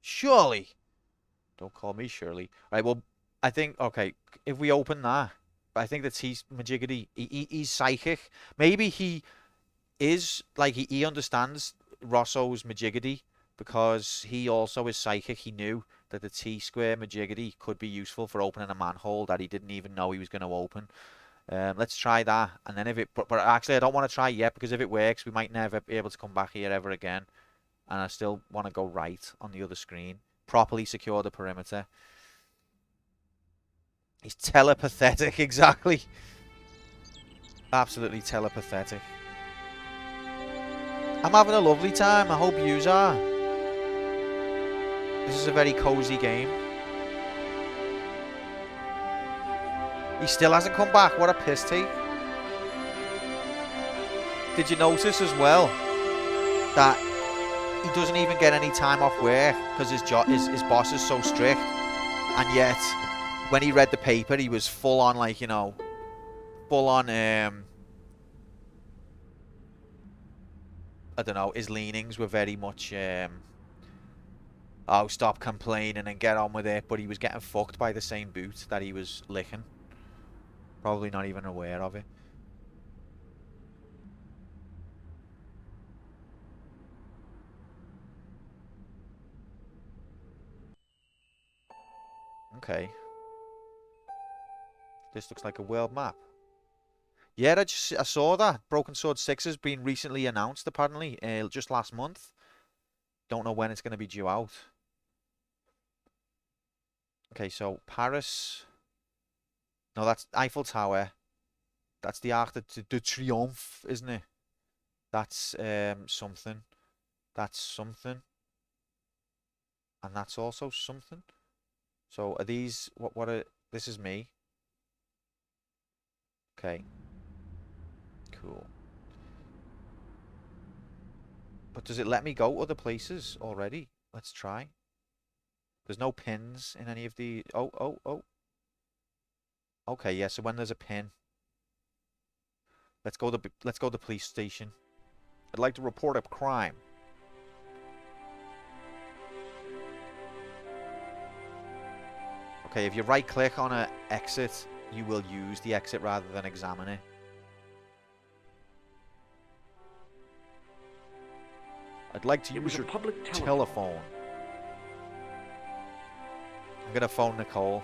Surely. Don't call me Shirley. Right, well, I think, okay, if we open that, I think that he's majiggity. He's psychic. Maybe he is, like, he understands Rousseau's majiggity because he also is psychic. He knew that the T-square majiggity could be useful for opening a manhole that he didn't even know he was going to open. Let's try that. And then if it, but actually I don't want to try yet because if it works, we might never be able to come back here ever again. And I still want to go right on the other screen. Properly secure the perimeter. He's telepathetic, exactly. Absolutely telepathetic. I'm having a lovely time. I hope yous are. This is a very cozy game. He still hasn't come back. What a piss take. Did you notice as well that he doesn't even get any time off work because his boss is so strict, and yet when he read the paper he was full on, like, you know, full on I don't know, his leanings were very much oh, stop complaining and get on with it, but he was getting fucked by the same boot that he was licking, probably not even aware of it. Okay. This looks like a world map. Yeah, I saw that. Broken Sword 6 has been recently announced, apparently. Just last month. Don't know when it's going to be due out. Okay, so Paris. No, that's Eiffel Tower. That's the Arc de Triomphe, isn't it? That's something. That's something. And that's also something. So are these, what are, this is me. Okay. Cool. But does it let me go other places already? Let's try. There's no pins in any of the, oh. Okay, yeah, so when there's a pin. Let's go to the police station. I'd like to report a crime. Okay, if you right click on an exit, you will use the exit rather than examine it. I'd like to use your telephone. I'm gonna phone Nicole.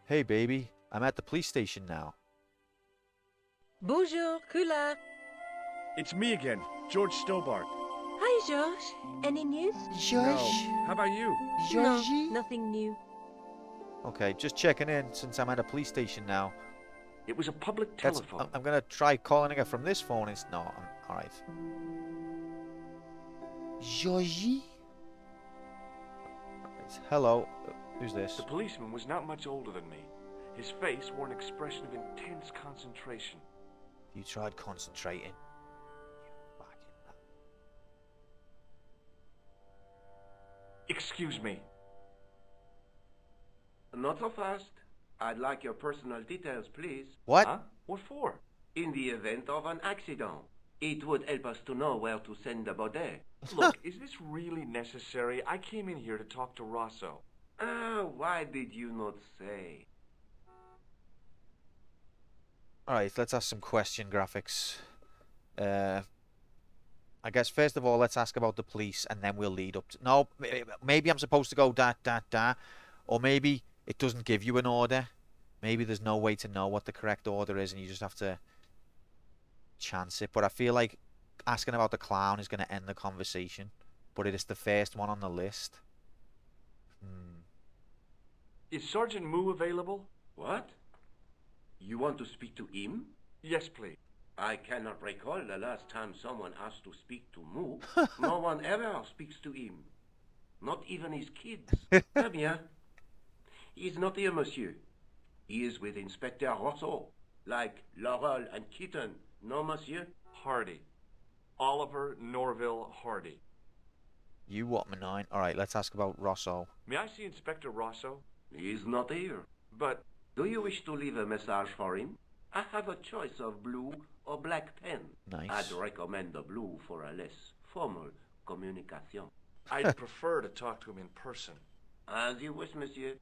Hey baby, I'm at the police station now. Bonjour, Kula. It's me again, George Stobart. Hi, George. Any news? No. How about you? No, nothing new. Okay, just checking in since I'm at a police station now. It was a public telephone. I'm gonna try calling her from this phone. No, I'm alright. Georgie? Hello, who's this? The policeman was not much older than me. His face wore an expression of intense concentration. You tried concentrating. Excuse me. Not so fast. I'd like your personal details, please. What? Huh? What for? In the event of an accident. It would help us to know where to send the body. Look, is this really necessary? I came in here to talk to Rosso. Why did you not say? Alright, let's ask some question graphics. I guess first of all, let's ask about the police and then we'll lead up to... No, maybe I'm supposed to go da. Or maybe it doesn't give you an order. Maybe there's no way to know what the correct order is and you just have to chance it. But I feel like asking about the clown is going to end the conversation. But it is the first one on the list. Is Sergeant Moo available? What? You want to speak to him? Yes, please. I cannot recall the last time someone asked to speak to Moo. No one ever speaks to him. Not even his kids. Très bien. He is not here, monsieur. He is with Inspector Rosso. Like Laurel and Kitten. No, monsieur? Hardy. Oliver Norville Hardy. You what, Menine? Alright, let's ask about Rosso. May I see Inspector Rosso? He is not here. But... Do you wish to leave a message for him? I have a choice of blue or black pen. Nice. I'd recommend the blue for a less formal communication. I'd prefer to talk to him in person. As you wish, monsieur.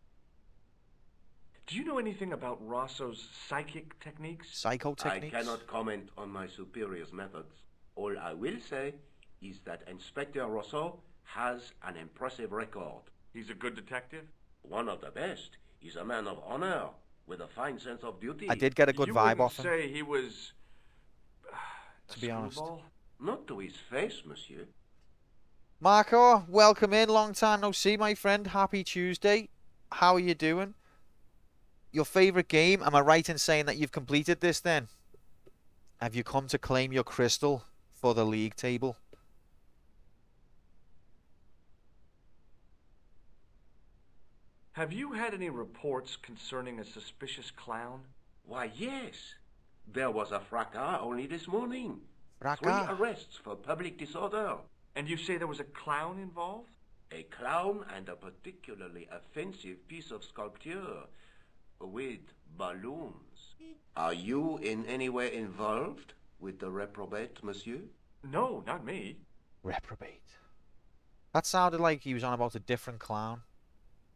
Do you know anything about Rosso's psychic techniques? Psycho techniques? I cannot comment on my superior's methods. All I will say is that Inspector Rosso has an impressive record. He's a good detective? One of the best. He's a man of honor, with a fine sense of duty. I did get a good vibe off him. You wouldn't say he was... to be honest. Not to his face, monsieur. Marco, welcome in. Long time no see, my friend. Happy Tuesday. How are you doing? Your favourite game? Am I right in saying that you've completed this then? Have you come to claim your crystal for the league table? Have you had any reports concerning a suspicious clown? Why, yes. There was a fracas only this morning. Fracas? 3 arrests for public disorder. And you say there was a clown involved? A clown and a particularly offensive piece of sculpture with balloons. Are you in any way involved with the reprobate, monsieur? No, not me. Reprobate. That sounded like he was on about a different clown.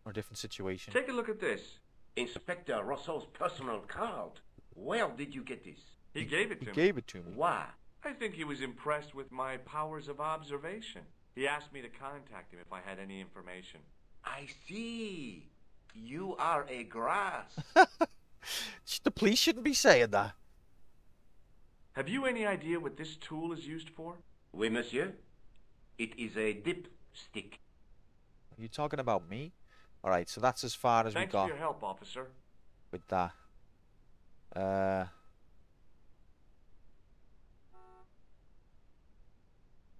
Or a different situation. Take a look at this. Inspector Rosso's personal card. Where did you get this? He gave it to me. He gave it to me. Why? I think he was impressed with my powers of observation. He asked me to contact him if I had any information. I see. You are a grass. The police shouldn't be saying that. Have you any idea what this tool is used for? Oui, monsieur. It is a dipstick. Are you talking about me? Alright, so that's as far as we got. Thanks for your help, officer. With that. I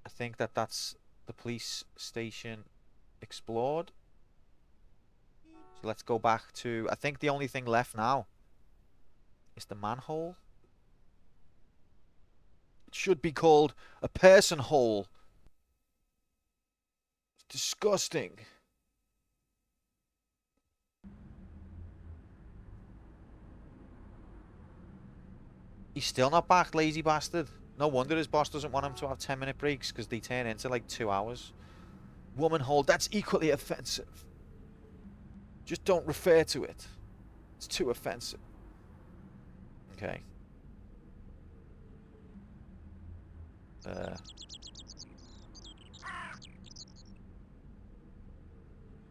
think that's the police station explored. So let's go back to... I think the only thing left now is the manhole. It should be called a person hole. It's disgusting. He's still not back, lazy bastard. No wonder his boss doesn't want him to have 10-minute breaks, because they turn into like 2 hours. Woman hole, that's equally offensive. Just don't refer to it. It's too offensive. Okay.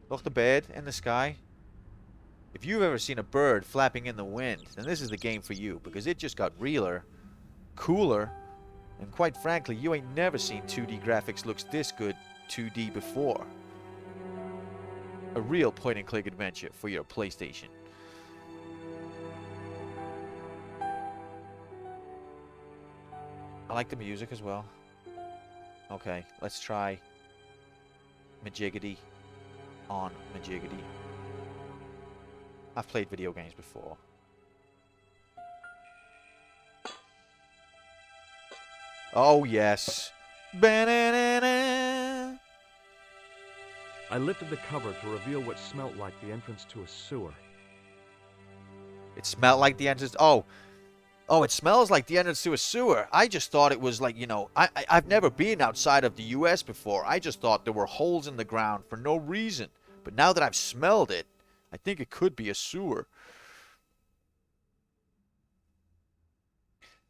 Look, the bird in the sky. If you've ever seen a bird flapping in the wind, then this is the game for you, because it just got realer, cooler, and quite frankly, you ain't never seen 2D graphics looks this good 2D before. A real point-and-click adventure for your PlayStation. I like the music as well. Okay, let's try Majiggity on Majiggity. I've played video games before. Oh, yes. Ba-na-na-na. I lifted the cover to reveal what smelt like the entrance to a sewer. It smelled like the entrance. Oh, it smells like the entrance to a sewer. I just thought it was like, you know, I've never been outside of the US before. I just thought there were holes in the ground for no reason. But now that I've smelled it, I think it could be a sewer.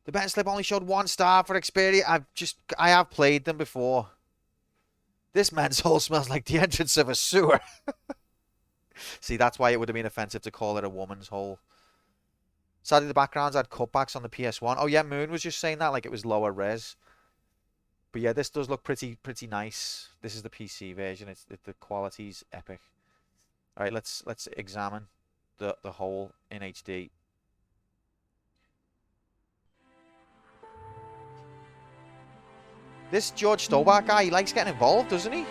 The beta slip only showed 1 star for Xperia. I have played them before. This man's hole smells like the entrance of a sewer. See, that's why it would have been offensive to call it a woman's hole. Sadly, the backgrounds had cutbacks on the PS1. Oh yeah, Moon was just saying that like it was lower res. But yeah, this does look pretty nice. This is the PC version. The quality's epic. All right, let's examine the hole in HD. This George Stobart guy, he likes getting involved, doesn't he?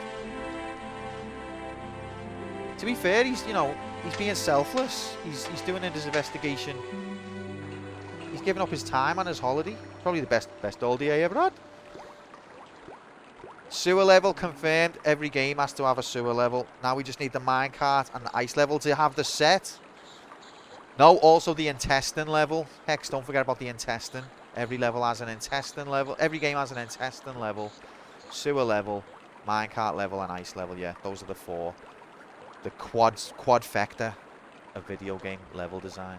To be fair, he's being selfless. He's doing his investigation. He's giving up his time on his holiday. Probably the best holiday I ever had. Sewer level confirmed. Every game has to have a sewer level. Now we just need the minecart and the ice level to have the set. No, also the intestine level. Hex, don't forget about the intestine. Every level has an intestine level. Every game has an intestine level, sewer level, minecart level, and ice level. Yeah, those are the 4. The quadfecta of video game level design.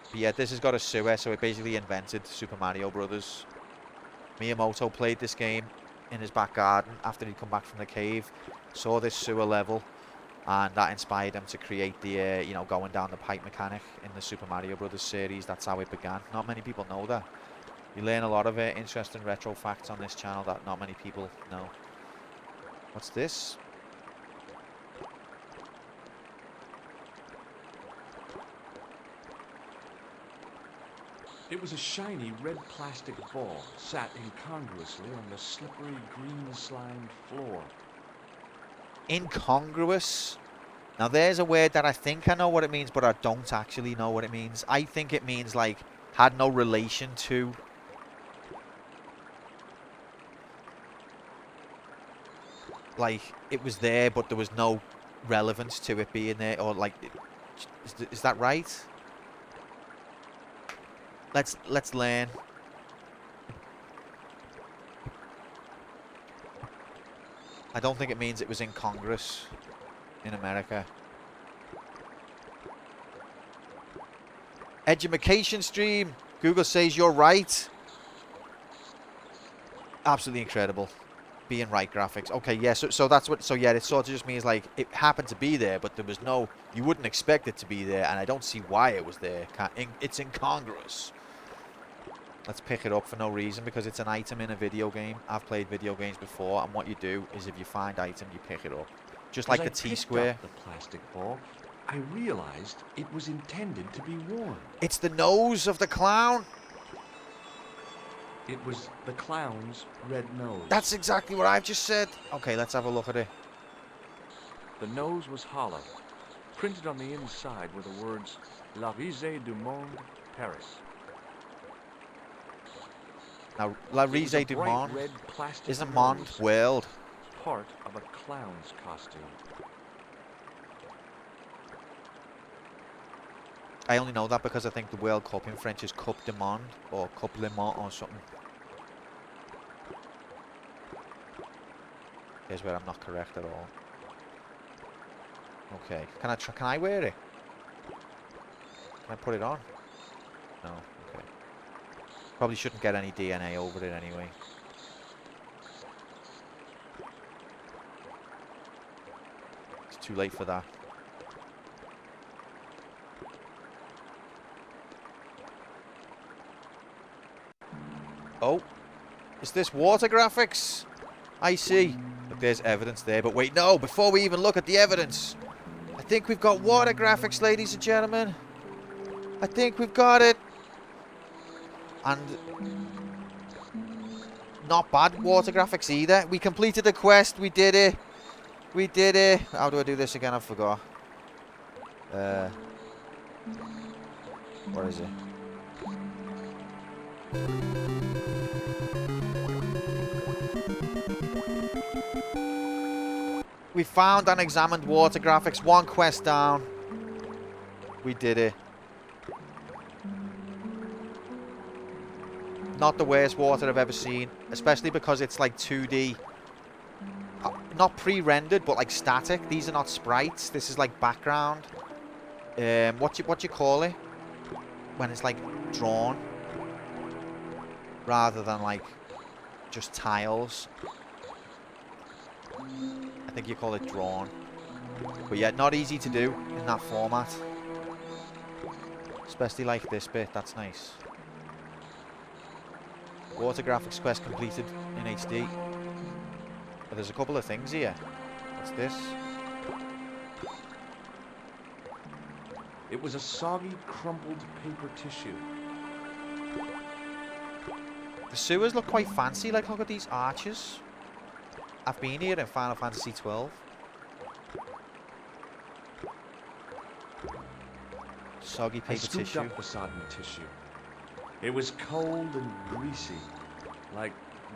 But yeah, this has got a sewer, so it basically invented Super Mario Brothers. Miyamoto played this game in his back garden after he'd come back from the cave, saw this sewer level, and that inspired him to create the, going down the pipe mechanic in the Super Mario Brothers series. That's how it began. Not many people know that. You learn a lot of interesting retro facts on this channel that not many people know. What's this? It was a shiny red plastic ball sat incongruously on the slippery green slimed floor. Incongruous. Now there's a word that I think I know what it means, but I don't actually know what it means. I think it means like had no relation to. Like it was there, but there was no relevance to it being there, or like, is that right? Let's learn. I don't think it means it was incongruous in America. Edumacation stream. Google says you're right. Absolutely incredible. Being right graphics. Okay, yeah, so that's what, so yeah, it sort of just means like it happened to be there, but there was no, you wouldn't expect it to be there, and I don't see why it was there. It's incongruous. Let's pick it up for no reason because it's an item in a video game. I've played video games before, and what you do is if you find item, you pick it up. Just like the T-square. The plastic ball, I realized it was intended to be worn. It's the nose of the clown. It was the clown's red nose. That's exactly what I've just said. Okay, let's have a look at it. The nose was hollow. Printed on the inside were the words La Risée du Monde, Paris. Now, La Risée du Monde is a Monde world. Part of a clown's costume. I only know that because I think the World Cup in French is Coupe du Monde or Coupe Le Monde or something. Here's where I'm not correct at all. Okay. Can I wear it? Can I put it on? No. Okay. Probably shouldn't get any DNA over it anyway. It's too late for that. Oh. Is this water graphics? I see. Look, there's evidence there. But wait, no. Before we even look at the evidence, I think we've got water graphics, ladies and gentlemen. I think we've got it. And not bad water graphics either. We completed the quest. We did it. We did it. How do I do this again? I forgot. Where is it? We found and examined water graphics. One quest down. We did it. Not the worst water I've ever seen. Especially because it's like 2D. Not pre-rendered, but like static. These are not sprites. This is like background. What you call it? When it's like drawn. Rather than like just tiles. I think you call it drawn. But yeah, not easy to do in that format. Especially like this bit, that's nice. Water graphics quest completed in HD. But there's a couple of things here. What's this? It was a soggy, crumpled paper tissue. The sewers look quite fancy, like look at these arches. I've been here in Final Fantasy 12. Soggy paper tissue. I scooped up the sodden tissue. It was cold and greasy, like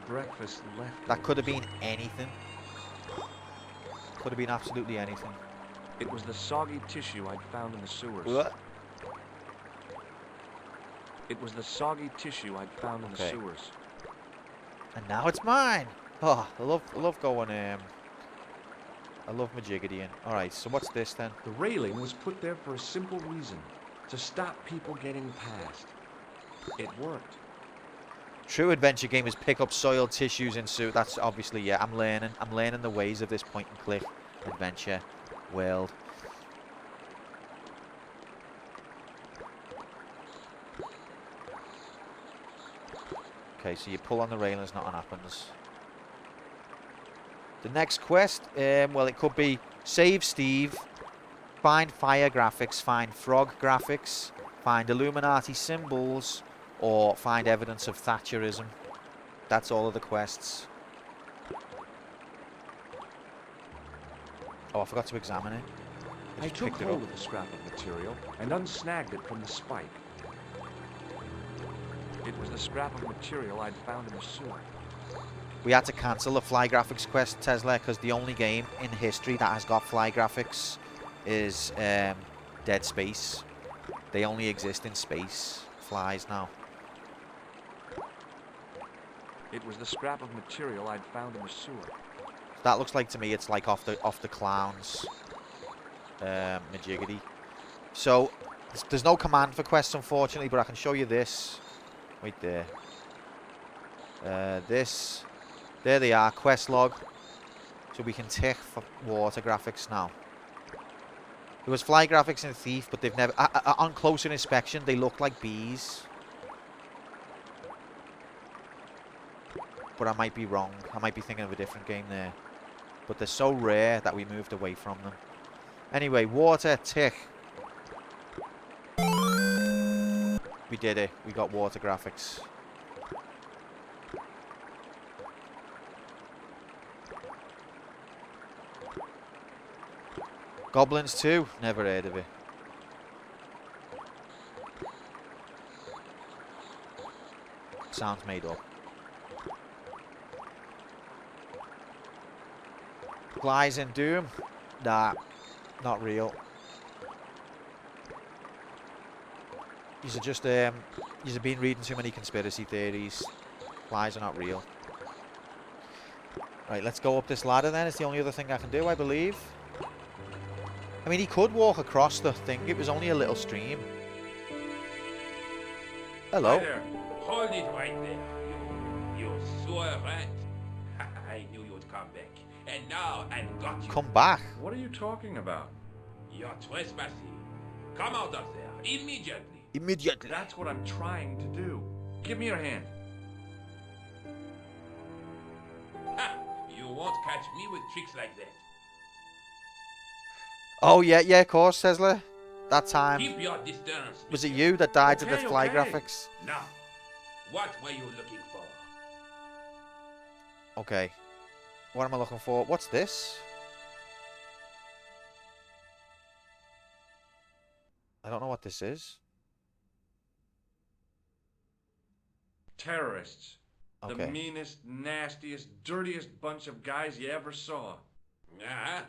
breakfast left. That could have been anything. Could have been absolutely anything. It was the soggy tissue I'd found in the sewers. What? It was the soggy tissue I'd found in the sewers. And now it's mine. Oh, I love going. I love Majiggity. Alright, so what's this then? The railing was put there for a simple reason: to stop people getting past. It worked. True adventure gamers pick up soiled tissues in suit. That's obviously, yeah, I'm learning the ways of this point and click adventure world. Okay, so you pull on the railings, nothing happens. The next quest, well, it could be save Steve, find fire graphics, find frog graphics, find Illuminati symbols, or find evidence of Thatcherism. That's all of the quests. Oh, I forgot to examine it. I took hold of the scrap of material and unsnagged it from the spike. It was the scrap of material I'd found in the sewer. We had to cancel the fly graphics quest, Tesla, because the only game in history that has got fly graphics is Dead Space. They only exist in space. Flies now. It was the scrap of material I'd found in the sewer. That looks like to me it's like off the clowns. Majiggity. So there's no command for quests, unfortunately, but I can show you this. Right there. This. There they are, quest log. So we can tick for water graphics now. There was fly graphics in Thief, but they've never... on closer inspection, they look like bees. But I might be wrong. I might be thinking of a different game there. But they're so rare that we moved away from them. Anyway, water, tick. We did it. We got water graphics. Goblins 2? Never heard of it. Sounds made up. Flies in Doom? Nah, not real. These are just, you've been reading too many conspiracy theories. Flies are not real. Right, let's go up this ladder then. It's the only other thing I can do, I believe. I mean, he could walk across the thing. It was only a little stream. Hello. Hi there. Hold it right there. You sewer rat. I knew you'd come back. And now I've got you. Come back. What are you talking about? You're trespassing. Come out of there immediately. Immediately. That's what I'm trying to do. Give me your hand. Ha! You won't catch me with tricks like that. Oh, yeah, of course, Tesla. That time. Keep your distance. Was it you that died to the Okay, fly okay. graphics? Now, what were you looking for? Okay. What am I looking for? What's this? I don't know what this is. Terrorists. The Okay. meanest, nastiest, dirtiest bunch of guys you ever saw. Ah,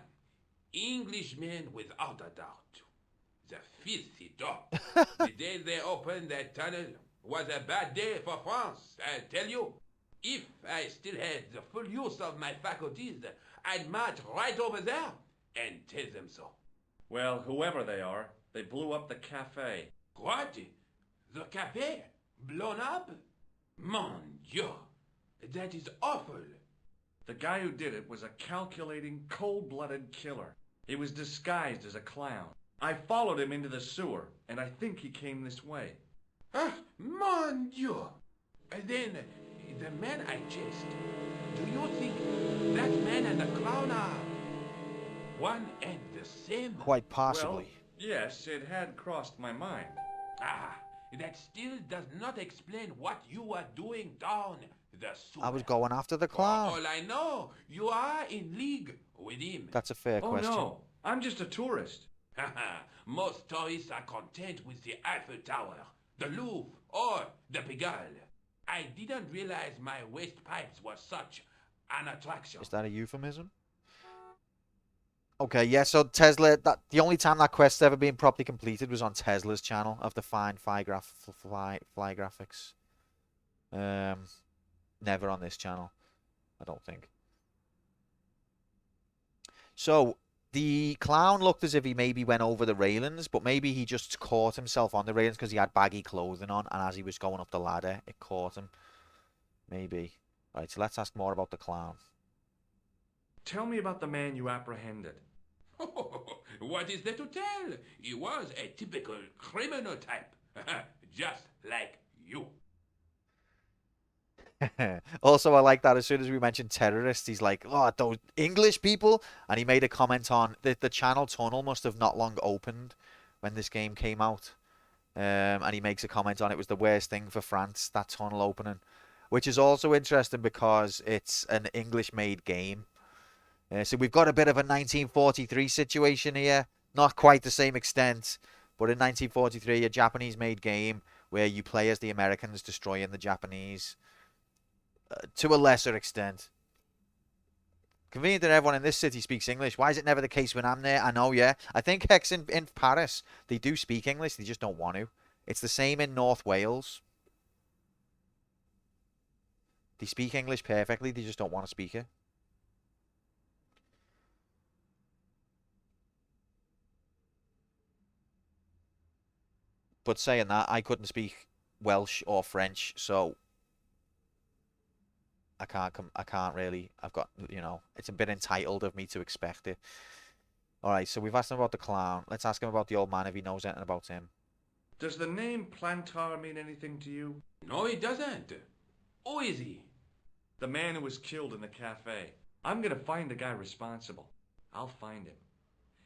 Englishmen without a doubt. The filthy dog. The day they opened that tunnel was a bad day for France, I tell you. If I still had the full use of my faculties, I'd march right over there and tell them so. Well, whoever they are, they blew up the cafe. What? The cafe? Blown up? Mon Dieu! That is awful. The guy who did it was a calculating, cold-blooded killer. He was disguised as a clown. I followed him into the sewer, and I think he came this way. Ah, mon Dieu! Then, the man I chased, do you think that man and the clown are one and the same? Quite possibly. Well, yes, it had crossed my mind. Ah, that still does not explain what you were doing down the sewer. I was going after the For clown. all I know, you are in league with him. That's a fair Oh question. no, I'm just a tourist. Most tourists are content with the Eiffel Tower, the Louvre, or the Pigalle. I didn't realize my waste pipes were such an attraction. Is that a euphemism? Okay, yeah, so Tesla, that the only time that quest's ever been properly completed was on Tesla's channel of the fly graphics. Never on this channel, I don't think. So, the clown looked as if he maybe went over the railings, but maybe he just caught himself on the railings because he had baggy clothing on, and as he was going up the ladder, it caught him. Maybe. Right, so let's ask more about the clown. Tell me about the man you apprehended. What is there to tell? He was a typical criminal type, just like you. Also, I like that as soon as we mentioned terrorists, he's like, oh, those English people. And he made a comment on the channel tunnel must have not long opened when this game came out. And he makes a comment on it was the worst thing for France, that tunnel opening. Which is also interesting because it's an English-made game. So we've got a bit of a 1943 situation here. Not quite the same extent. But in 1943, a Japanese-made game where you play as the Americans destroying the Japanese. To a lesser extent. Convenient that everyone in this city speaks English. Why is it never the case when I'm there? I know, yeah. I think Hex in Paris, they do speak English. They just don't want to. It's the same in North Wales. They speak English perfectly. They just don't want to speak it. But saying that, I couldn't speak Welsh or French, so I can't really. I've got, you know, it's a bit entitled of me to expect it. All right, so we've asked him about the clown. Let's ask him about the old man if he knows anything about him. Does the name Plantar mean anything to you? No, it doesn't. Who is he? The man who was killed in the cafe. I'm gonna find the guy responsible. I'll find him.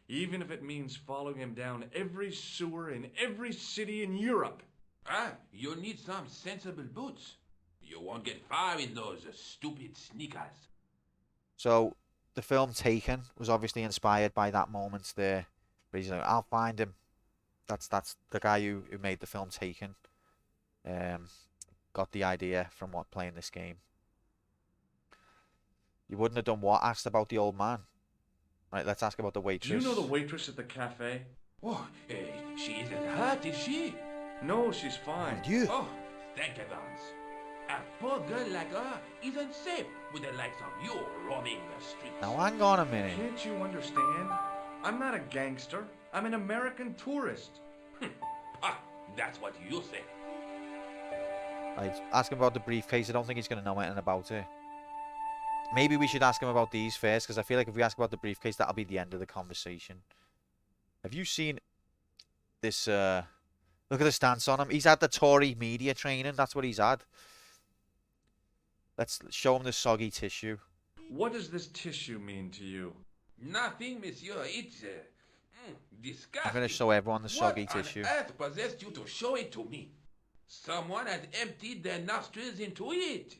Even if it means following him down every sewer in every city in Europe. Ah, you need some sensible boots. You won't get far in those stupid sneakers. So the film Taken was obviously inspired by that moment there. Where he's like, I'll find him. That's the guy who made the film Taken. Got the idea from playing this game. You wouldn't have done what? Asked about the old man. Right, let's ask about the waitress. Do you know the waitress at the cafe? Oh, she isn't hurt, is she? No, she's fine. You. Oh, thank heavens. A poor girl like her isn't safe with the likes of you roaming the streets. Now hang on a minute. Can't you understand? I'm not a gangster. I'm an American tourist. Ah, that's what you say. Right, ask him about the briefcase. I don't think he's going to know anything about it. Maybe we should ask him about these first, because I feel like if we ask about the briefcase, that'll be the end of the conversation. Have you seen this? Look at the stance on him. He's had the Tory media training. That's what he's had. Let's show him the soggy tissue. What does this tissue mean to you? Nothing, monsieur. It's disgusting. I'm going to show everyone the soggy tissue. What on earth possessed you to show it to me? Someone has emptied their nostrils into it.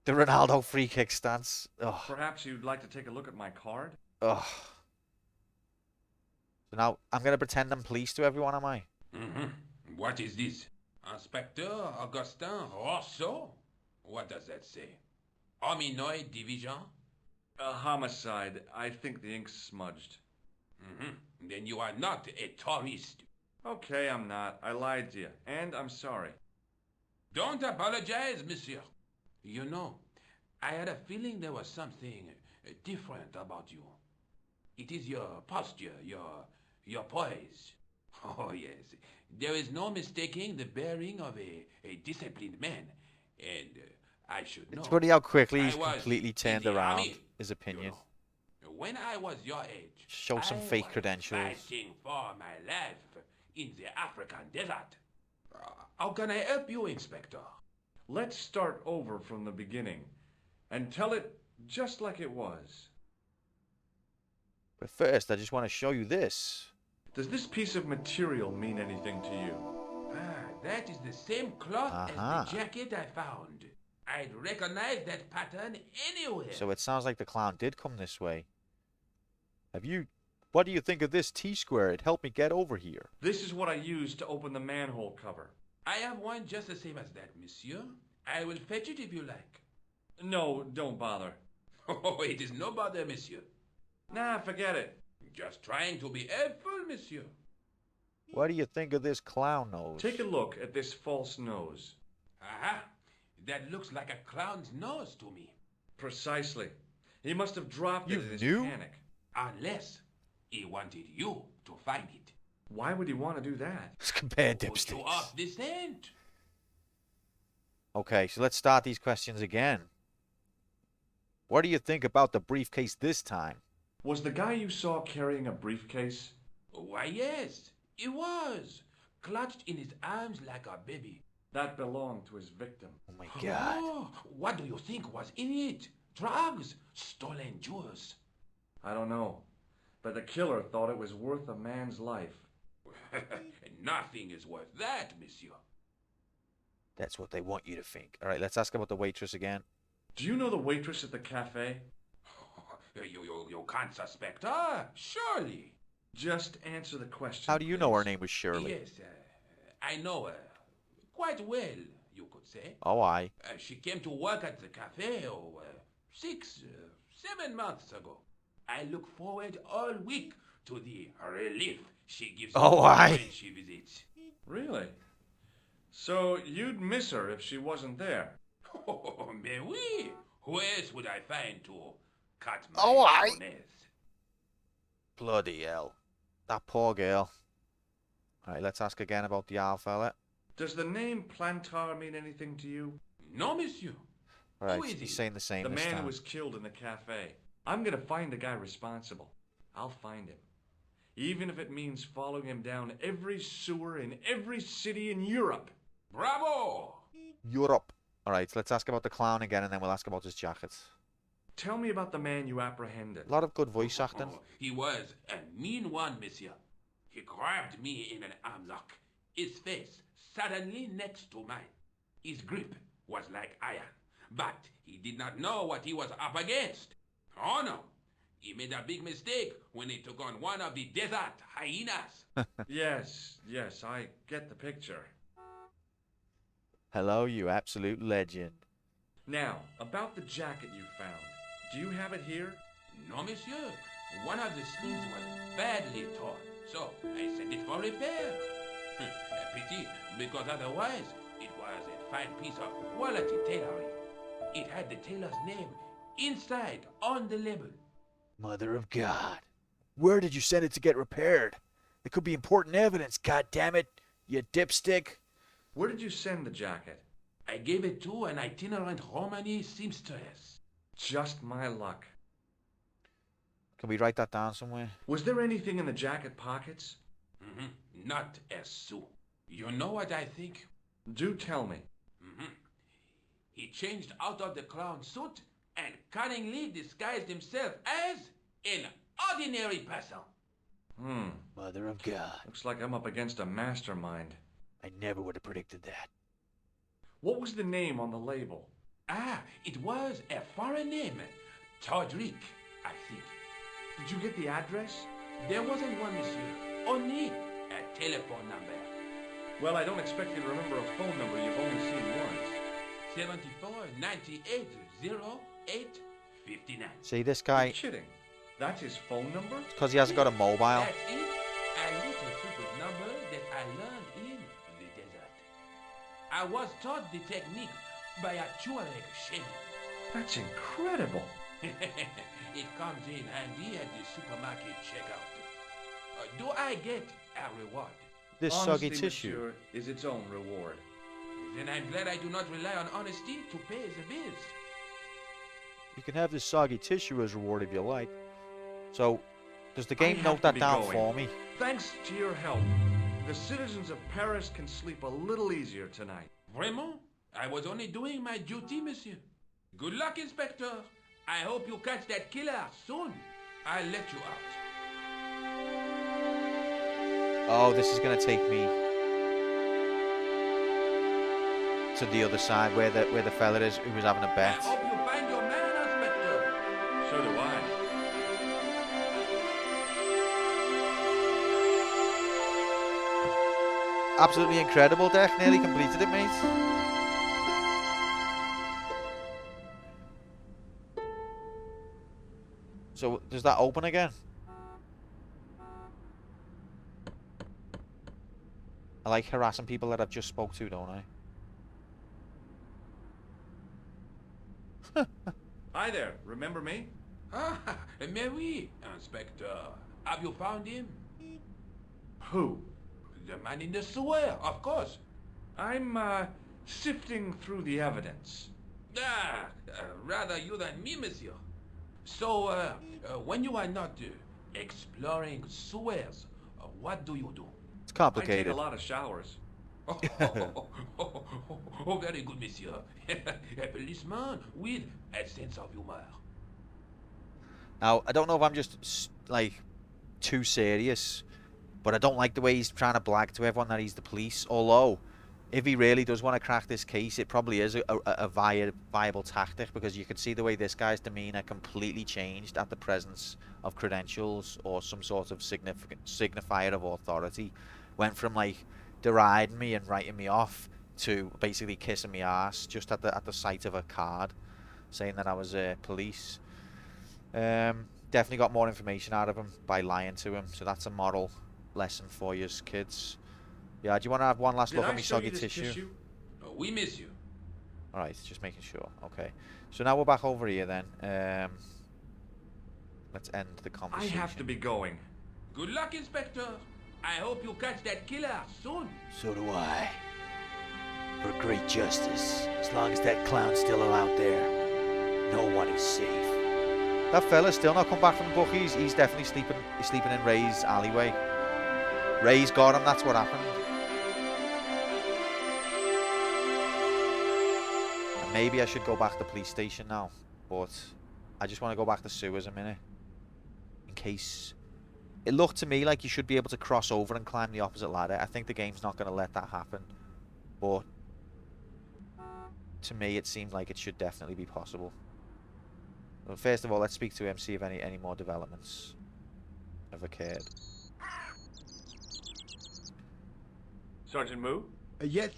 The Ronaldo free kick stance. Oh. Perhaps you'd like to take a look at my card? Oh. So now I'm going to pretend I'm police to everyone, am I? Mm-hmm. What is this? Inspector Augustin Rousseau? What does that say? Hominoid Division? A homicide. I think the ink's smudged. Mm-hmm. Then you are not a tourist. Okay, I'm not. I lied to you. And I'm sorry. Don't apologize, monsieur. You know, I had a feeling there was something different about you. It is your posture, your poise. Oh, yes. There is no mistaking the bearing of a disciplined man. And I should know. It's funny how quickly he's I was completely turned in the around army, his opinion. you know. When I was your age, Show some I fake was credentials. fighting for my life in the African desert. How can I help you, Inspector? Let's start over from the beginning and tell it just like it was. But first, I just want to show you this. Does this piece of material mean anything to you? That is the same cloth Uh-huh. as the jacket I found. I'd recognize that pattern anywhere. So it sounds like the clown did come this way. What do you think of this T-square? It helped me get over here. This is what I used to open the manhole cover. I have one just the same as that, monsieur. I will fetch it if you like. No, don't bother. Oh, it is no bother, monsieur. Nah, forget it. Just trying to be helpful, monsieur. What do you think of this clown nose? Take a look at this false nose. Aha! That looks like a clown's nose to me. Precisely. He must have dropped You it in his knew? panic. Unless he wanted you to find it. Why would he want to do that? Let's compare Put you dipsticks. off the scent. Okay, so let's start these questions again. What do you think about the briefcase this time? Was the guy you saw carrying a briefcase? Why, yes, it was. Clutched in his arms like a baby. That belonged to his victim. Oh my god. Oh, what do you think was in it? Drugs? Stolen jewels? I don't know. But the killer thought it was worth a man's life. Nothing is worth that, monsieur. That's what they want you to think. Alright, let's ask about the waitress again. Do you know the waitress at the cafe? You can't suspect her, surely. Just answer the question. How do you know her please. name was Shirley? Yes, I know her. Quite well, you could say. Oh, I. She came to work at the cafe 7 months ago. I look forward all week to the relief she gives me aye. when she visits. Really? So you'd miss her if she wasn't there? Oh, mais oui. Who else would I find to cut my aye. mayonnaise? Bloody hell. That poor girl. Alright, let's ask again about the owl fella. Does the name Plantar mean anything to you? No, monsieur. Alright, Who is he? he's saying the same The this man time. who was killed in the cafe. I'm gonna find the guy responsible. I'll find him. Even if it means following him down every sewer in every city in Europe. Bravo! Europe. Alright, so let's ask about the clown again and then we'll ask about his jacket. Tell me about the man you apprehended. A lot of good voice acting. Oh, he was a mean one, monsieur. He grabbed me in an armlock, his face suddenly next to mine. His grip was like iron, but he did not know what he was up against. Oh no, he made a big mistake when he took on one of the desert hyenas. Yes, I get the picture. Hello, you absolute legend. Now, about the jacket you found. Do you have it here? No, monsieur. One of the sleeves was badly torn, so I sent it for repair. Pity, because otherwise it was a fine piece of quality tailoring. It had the tailor's name inside on the label. Mother of God. Where did you send it to get repaired? It could be important evidence, god damn it, you dipstick. Where did you send the jacket? I gave it to an itinerant Romani seamstress. Just my luck. Can we write that down somewhere? Was there anything in the jacket pockets? Not a sou. You know what I think? Do tell me. He changed out of the clown suit and cunningly disguised himself as an ordinary person. Mother of God. Looks like I'm up against a mastermind. I never would have predicted that. What was the name on the label? It was a foreign name. Todrick, I think. Did you get the address? There wasn't one, monsieur. Only a telephone number. Well, I don't expect you to remember a phone number you've only seen once. 74 98 08 59. See, this guy, You're kidding. That's his phone number? because he hasn't got a mobile. That's it. A little secret number that I learned in the desert. I was taught the technique by a Tuareg shaman. That's incredible. It comes in handy at the supermarket checkout. Do I get a reward? This Honesty, soggy tissue. monsieur, is its own reward. Then I'm glad I do not rely on honesty to pay the bills. You can have this soggy tissue as reward if you like. So, does the game I have note to that be down going. for me? Thanks to your help, the citizens of Paris can sleep a little easier tonight. Vraiment? I was only doing my duty, monsieur. Good luck, Inspector. I hope you catch that killer soon. I'll let you out. Oh, this is going to take me to the other side where the fella is who was having a I bet. hope you find your man, Inspector. So do I. Absolutely incredible, Deck. Nearly completed it, mate. So, does that open again? I like harassing people that I've just spoke to, don't I? Hi there, remember me? Mais oui, Inspector. Have you found him? Who? The man in the sewer, of course. I'm, sifting through the evidence. Rather you than me, monsieur. So, when you are not exploring sewers, what do you do? It's I take complicated. a lot of showers. Oh, very good, monsieur. A policeman with a sense of humor. Now, I don't know if I'm just, like, too serious, but I don't like the way he's trying to blag to everyone that he's the police. Although, if he really does want to crack this case, it probably is a viable tactic, because you can see the way this guy's demeanour completely changed at the presence of credentials or some sort of signifier of authority. Went from, like, deriding me and writing me off to basically kissing me ass just at the sight of a card saying that I was police. Definitely got more information out of him by lying to him, so that's a moral lesson for you kids. Yeah, do you want to have one last look at me soggy tissue? We miss you. Alright, just making sure. Okay. So now we're back over here then. Let's end the I conversation. have to be going. Good luck, Inspector. I hope you catch that killer soon. So do I. For great justice. As long as that clown's still out there, no one is safe. That fella's still not come back from the bookies. He's definitely sleeping in Ray's alleyway. Ray's got him, that's what happened. And maybe I should go back to the police station now, but I just want to go back to sewers a minute. In case... It looked to me like you should be able to cross over and climb the opposite ladder. I think the game's not going to let that happen, but to me it seemed like it should definitely be possible. Well, first of all, let's speak to him, see if any more developments have occurred. Sergeant Moo? Yes.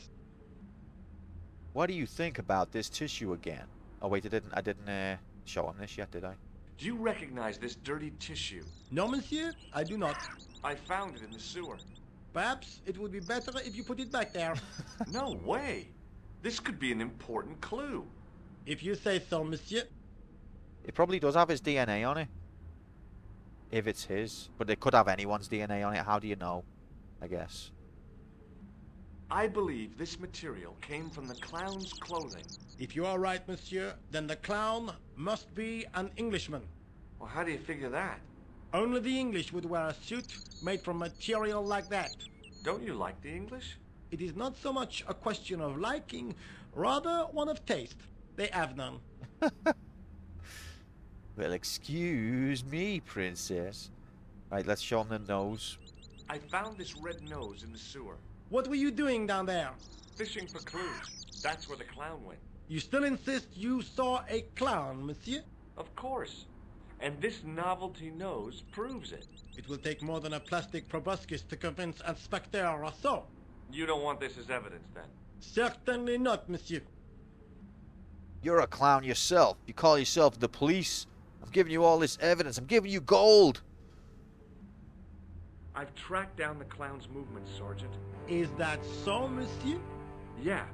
What do you think about this tissue again? Oh wait, I didn't show him this yet, did I? Do you recognize this dirty tissue? No, monsieur, I do not. I found it in the sewer. Perhaps it would be better if you put it back there. No way. This could be an important clue. If you say so, monsieur. It probably does have his DNA on it. If it's his. But it could have anyone's DNA on it. How do you know? I guess. I believe this material came from the clown's clothing. If you are right, monsieur, then the clown must be an Englishman. Well, how do you figure that? Only the English would wear a suit made from material like that. Don't you like the English? It is not so much a question of liking, rather one of taste. They have none. Well, excuse me, princess. Right, let's show him the nose. I found this red nose in the sewer. What were you doing down there? Fishing for clues. That's where the clown went. You still insist you saw a clown, monsieur? Of course. And this novelty nose proves it. It will take more than a plastic proboscis to convince Inspector Rousseau. You don't want this as evidence, then? Certainly not, monsieur. You're a clown yourself. You call yourself the police. I'm giving you all this evidence. I'm giving you gold. I've tracked down the clown's movements, Sergeant. Is that so, monsieur? Yeah.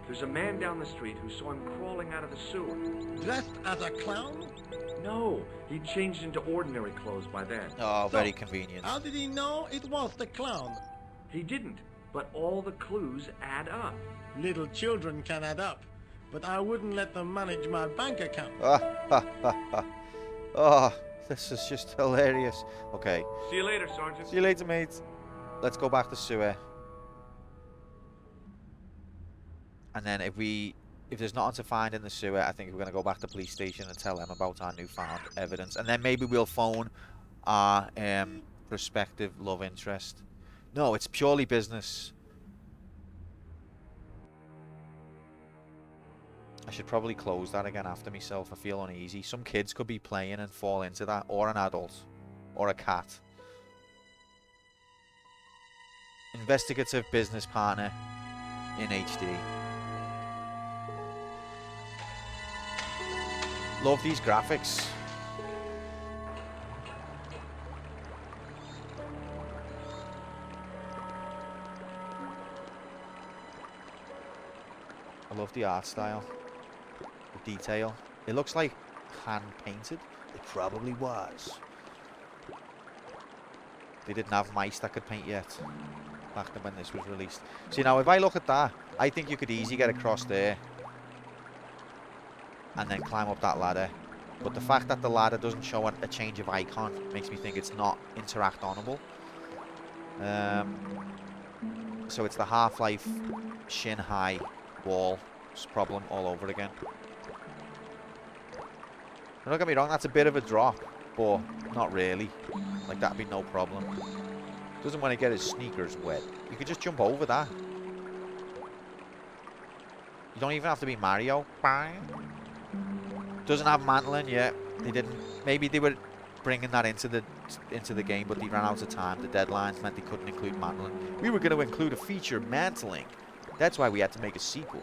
There's a man down the street who saw him crawling out of the sewer. Dressed as a clown? No, he changed into ordinary clothes by then. Oh, very convenient. How did he know it was the clown? He didn't, but all the clues add up. Little children can add up, but I wouldn't let them manage my bank account. Oh, this is just hilarious. Okay. See you later, Sergeant. See you later, mate. Let's go back to sewer. And then if there's nothing to find in the sewer, I think we're going to go back to the police station and tell them about our newfound evidence. And then maybe we'll phone our prospective love interest. No, it's purely business. I should probably close that again after myself. I feel uneasy. Some kids could be playing and fall into that. Or an adult. Or a cat. Investigative business partner in HD. Love these graphics. I love the art style. The detail. It looks like hand painted. It probably was. They didn't have mice that could paint yet. Back then when this was released. See now if I look at that, I think you could easily get across there. And then climb up that ladder. But the fact that the ladder doesn't show a change of icon makes me think it's not interact onable. So it's the Half-Life shin high wall problem all over again. Now, don't get me wrong, that's a bit of a drop, but not really. Like that'd be no problem. Doesn't want to get his sneakers wet. You could just jump over that. You don't even have to be Mario. Doesn't have mantling yet. They didn't. Maybe they were bringing that into the game, but they ran out of time. The deadlines meant they couldn't include mantling. We were going to include a feature mantling. That's why we had to make a sequel.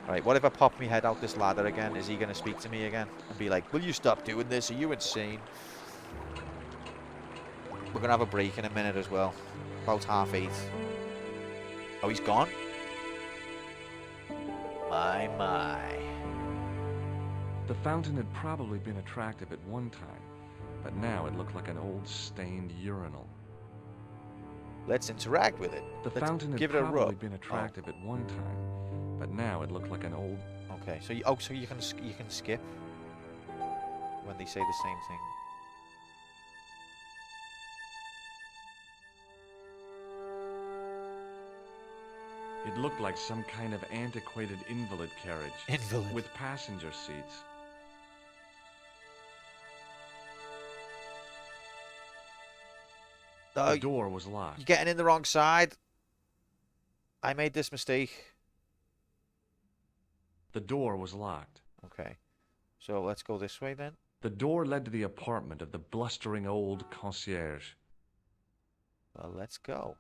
All right. What if I pop my head out this ladder again? Is he going to speak to me again and be like, "Will you stop doing this? Are you insane?" We're going to have a break in a minute as well. About 8:30. Oh, he's gone. My. The fountain had probably been attractive at one time, but now it looked like an old stained urinal. Let's interact with it. The Let's fountain had give it a probably rub. been attractive at one time, but now it looked like an old... Okay, so you can skip when they say the same thing. It looked like some kind of antiquated invalid carriage. Invalid. With passenger seats. The door was locked. You're getting in the wrong side. I made this mistake. The door was locked. Okay. So let's go this way then. The door led to the apartment of the blustering old concierge. Well, let's go.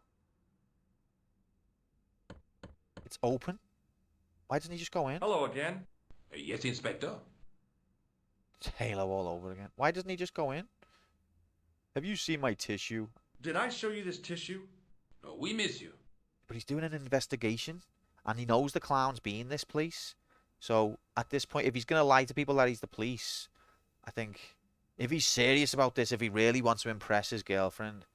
It's open. Why doesn't he just go in? Hello again. Yes, Inspector. It's Halo all over again. Why doesn't he just go in? Have you seen my tissue? Did I show you this tissue? We miss you. But he's doing an investigation, and he knows the clown's been this police. So at this point, if he's gonna lie to people that he's the police, I think if he's serious about this, if he really wants to impress his girlfriend,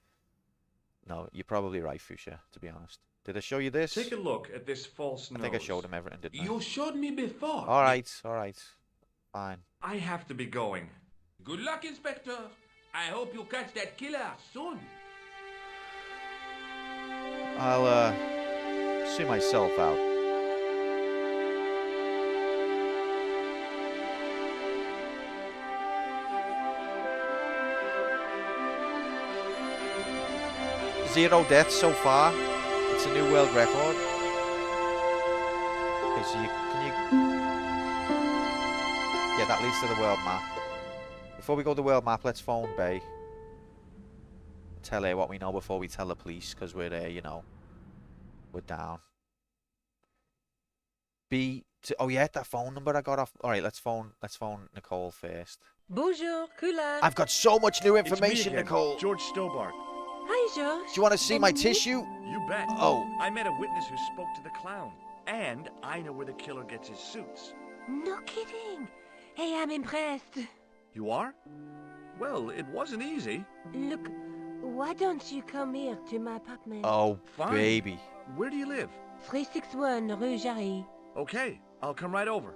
no, you're probably right, Fuchsia. To be honest, did I show you this? Take a look at this false nose. I think I showed him everything, didn't I? You showed me before. All right, fine. I have to be going. Good luck, Inspector. I hope you catch that killer soon. I'll see myself out. Zero deaths so far. It's a new world record. Okay, so can you... Yeah, that leads to the world map. Before we go to the world map, let's phone Bay. Tell her what we know before we tell the police, because we're there, you know. We're down. Oh yeah, that phone number I got off. All right, let's phone Nicole first. Bonjour, Kula. I've got so much new information, It's me again, Nicole. George Stobart. Hi, George. Do you want to see my tissue? You bet. Oh. I met a witness who spoke to the clown. And I know where the killer gets his suits. No kidding. Hey, I'm impressed. You are? Well, it wasn't easy. Look, why don't you come here to my apartment? Oh, Fine. baby. Where do you live? 361 Rue Jarry. Okay, I'll come right over.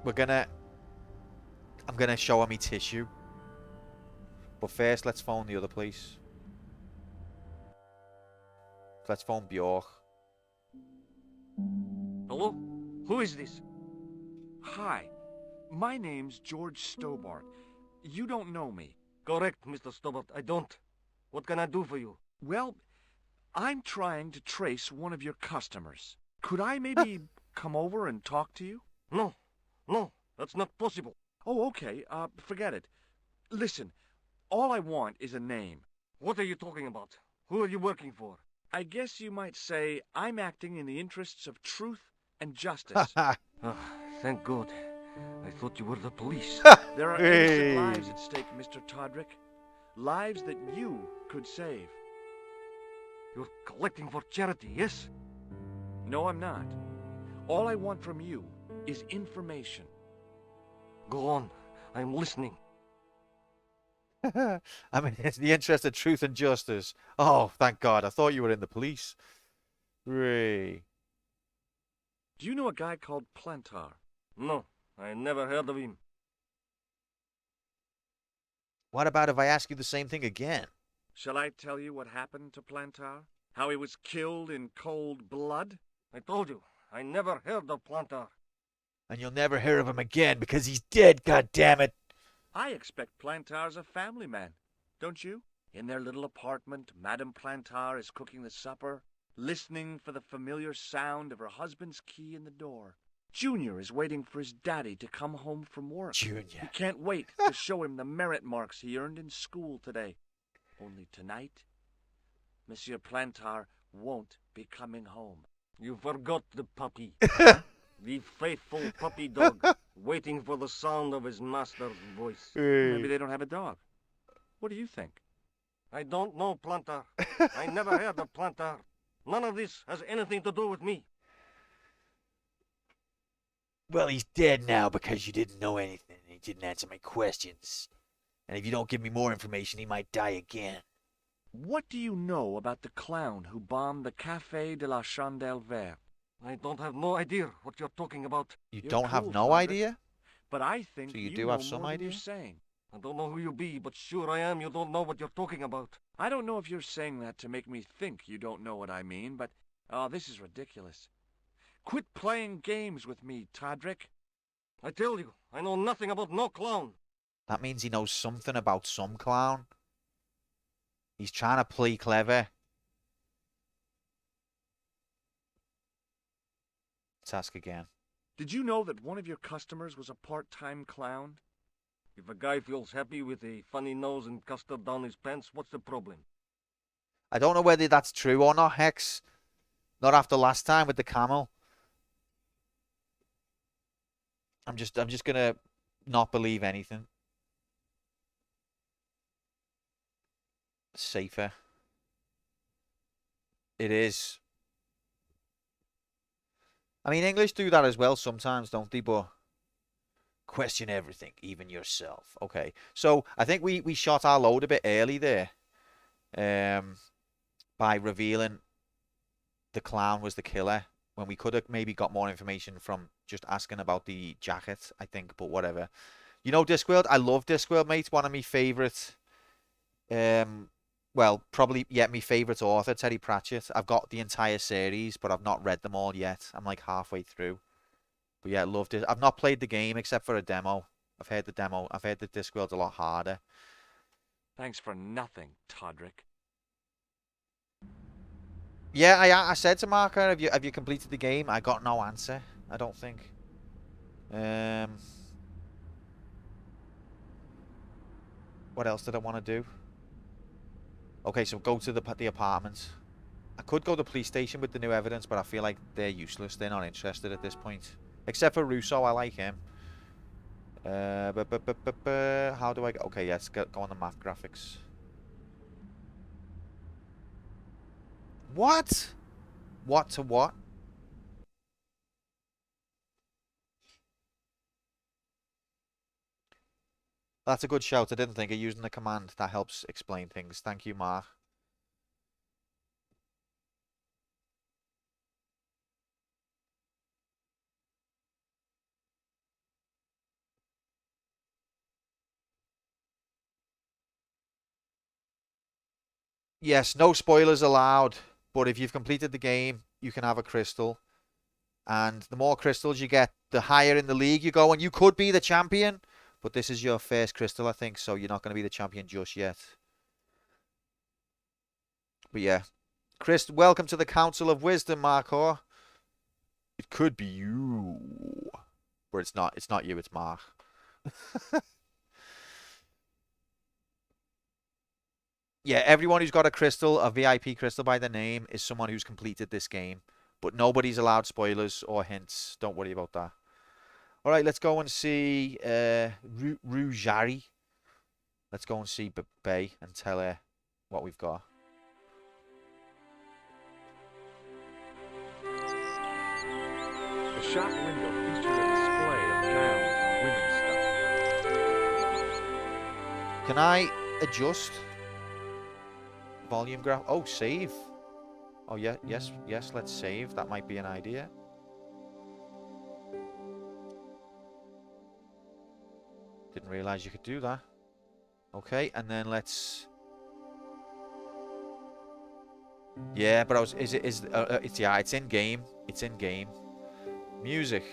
I'm gonna show her me tissue. But first, let's phone the other place. Let's phone Bjork. Hello? Who is this? Hi. My name's George Stobart. You don't know me. Correct, Mr. Stobart. I don't. What can I do for you? Well, I'm trying to trace one of your customers. Could I maybe come over and talk to you? No, that's not possible. Oh, okay. Forget it. Listen, all I want is a name. What are you talking about? Who are you working for? I guess you might say I'm acting in the interests of truth and justice. Thank God. I thought you were the police. There are innocent lives at stake, Mr. Todrick. Lives that you could save. You're collecting for charity, yes? No, I'm not. All I want from you is information. Go on. I'm listening. I mean, it's the interest of truth and justice. Oh, thank God. I thought you were in the police. Ray. Do you know a guy called Plantar? No, I never heard of him. What about if I ask you the same thing again? Shall I tell you what happened to Plantar? How he was killed in cold blood? I told you, I never heard of Plantar. And you'll never hear of him again because he's dead, goddammit. I expect Plantar's a family man, don't you? In their little apartment, Madame Plantar is cooking the supper, listening for the familiar sound of her husband's key in the door. Junior is waiting for his daddy to come home from work. Junior. He can't wait to show him the merit marks he earned in school today. Only tonight, Monsieur Plantar won't be coming home. You forgot the puppy. The faithful puppy dog, waiting for the sound of his master's voice. Maybe they don't have a dog. What do you think? I don't know, Plantar. I never heard of Plantar. None of this has anything to do with me. Well, he's dead now because you didn't know anything. He didn't answer my questions. And if you don't give me more information, he might die again. What do you know about the clown who bombed the Café de la Chandelle Verte? I don't have no idea what you're talking about. You You're don't have cool, no Todrick. idea? But I think So you you do know have some more than idea? you're saying. I don't know who you be, but sure I am you don't know what you're talking about. I don't know if you're saying that to make me think you don't know what I mean, but... Oh, this is ridiculous. Quit playing games with me, Todrick. I tell you, I know nothing about no clown. That means he knows something about some clown. He's trying to play clever. Let's ask again. Did you know that one of your customers was a part-time clown? If a guy feels happy with a funny nose and custard down his pants, what's the problem? I don't know whether that's true or not, Hex. Not after last time with the camel. I'm just gonna not believe anything. Safer. It is. I mean, English do that as well sometimes, don't they? But question everything, even yourself. Okay, so I think we shot our load a bit early there, um, by revealing the clown was the killer when we could have maybe got more information from just asking about the jacket, I think, but whatever. You know, Discworld, I love Discworld, mate. One of my favourite, um, well, probably, yeah, my favourite author, Terry Pratchett. I've got the entire series, but I've not read them all yet. I'm like halfway through. But yeah, loved it. I've not played the game except for a demo. I've heard the demo. I've heard that Discworld's a lot harder. Thanks for nothing, Todrick. Yeah, I said to Marker, have you completed the game? I got no answer. I don't think. What else did I want to do? Okay, so go to the apartment. I could go to the police station with the new evidence, but I feel like they're useless. They're not interested at this point. Except for Russo, I like him. How do I go? Okay, yes, go on the math graphics. What? What to what? That's a good shout. I didn't think of using the command. That helps explain things. Thank you, Mark. Yes, no spoilers allowed. But if you've completed the game, you can have a crystal. And the more crystals you get, the higher in the league you go. And you could be the champion. But this is your first crystal, I think. So you're not going to be the champion just yet. But yeah. Chris, welcome to the Council of Wisdom, Markor. It could be you. But it's not. It's not you, it's Mark. Yeah, everyone who's got a crystal, a VIP crystal by their name, is someone who's completed this game. But nobody's allowed spoilers or hints. Don't worry about that. All right, let's go and see Rujari. Let's go and see Bay and tell her what we've got. The shop window featured a display of gowns and women's stuff. Can I adjust volume graph? Oh, save. Oh, yeah, yes, let's save. That might be an idea. Didn't realize you could do that. Okay, and then let's... Yeah, but it's in game. It's in game. Music.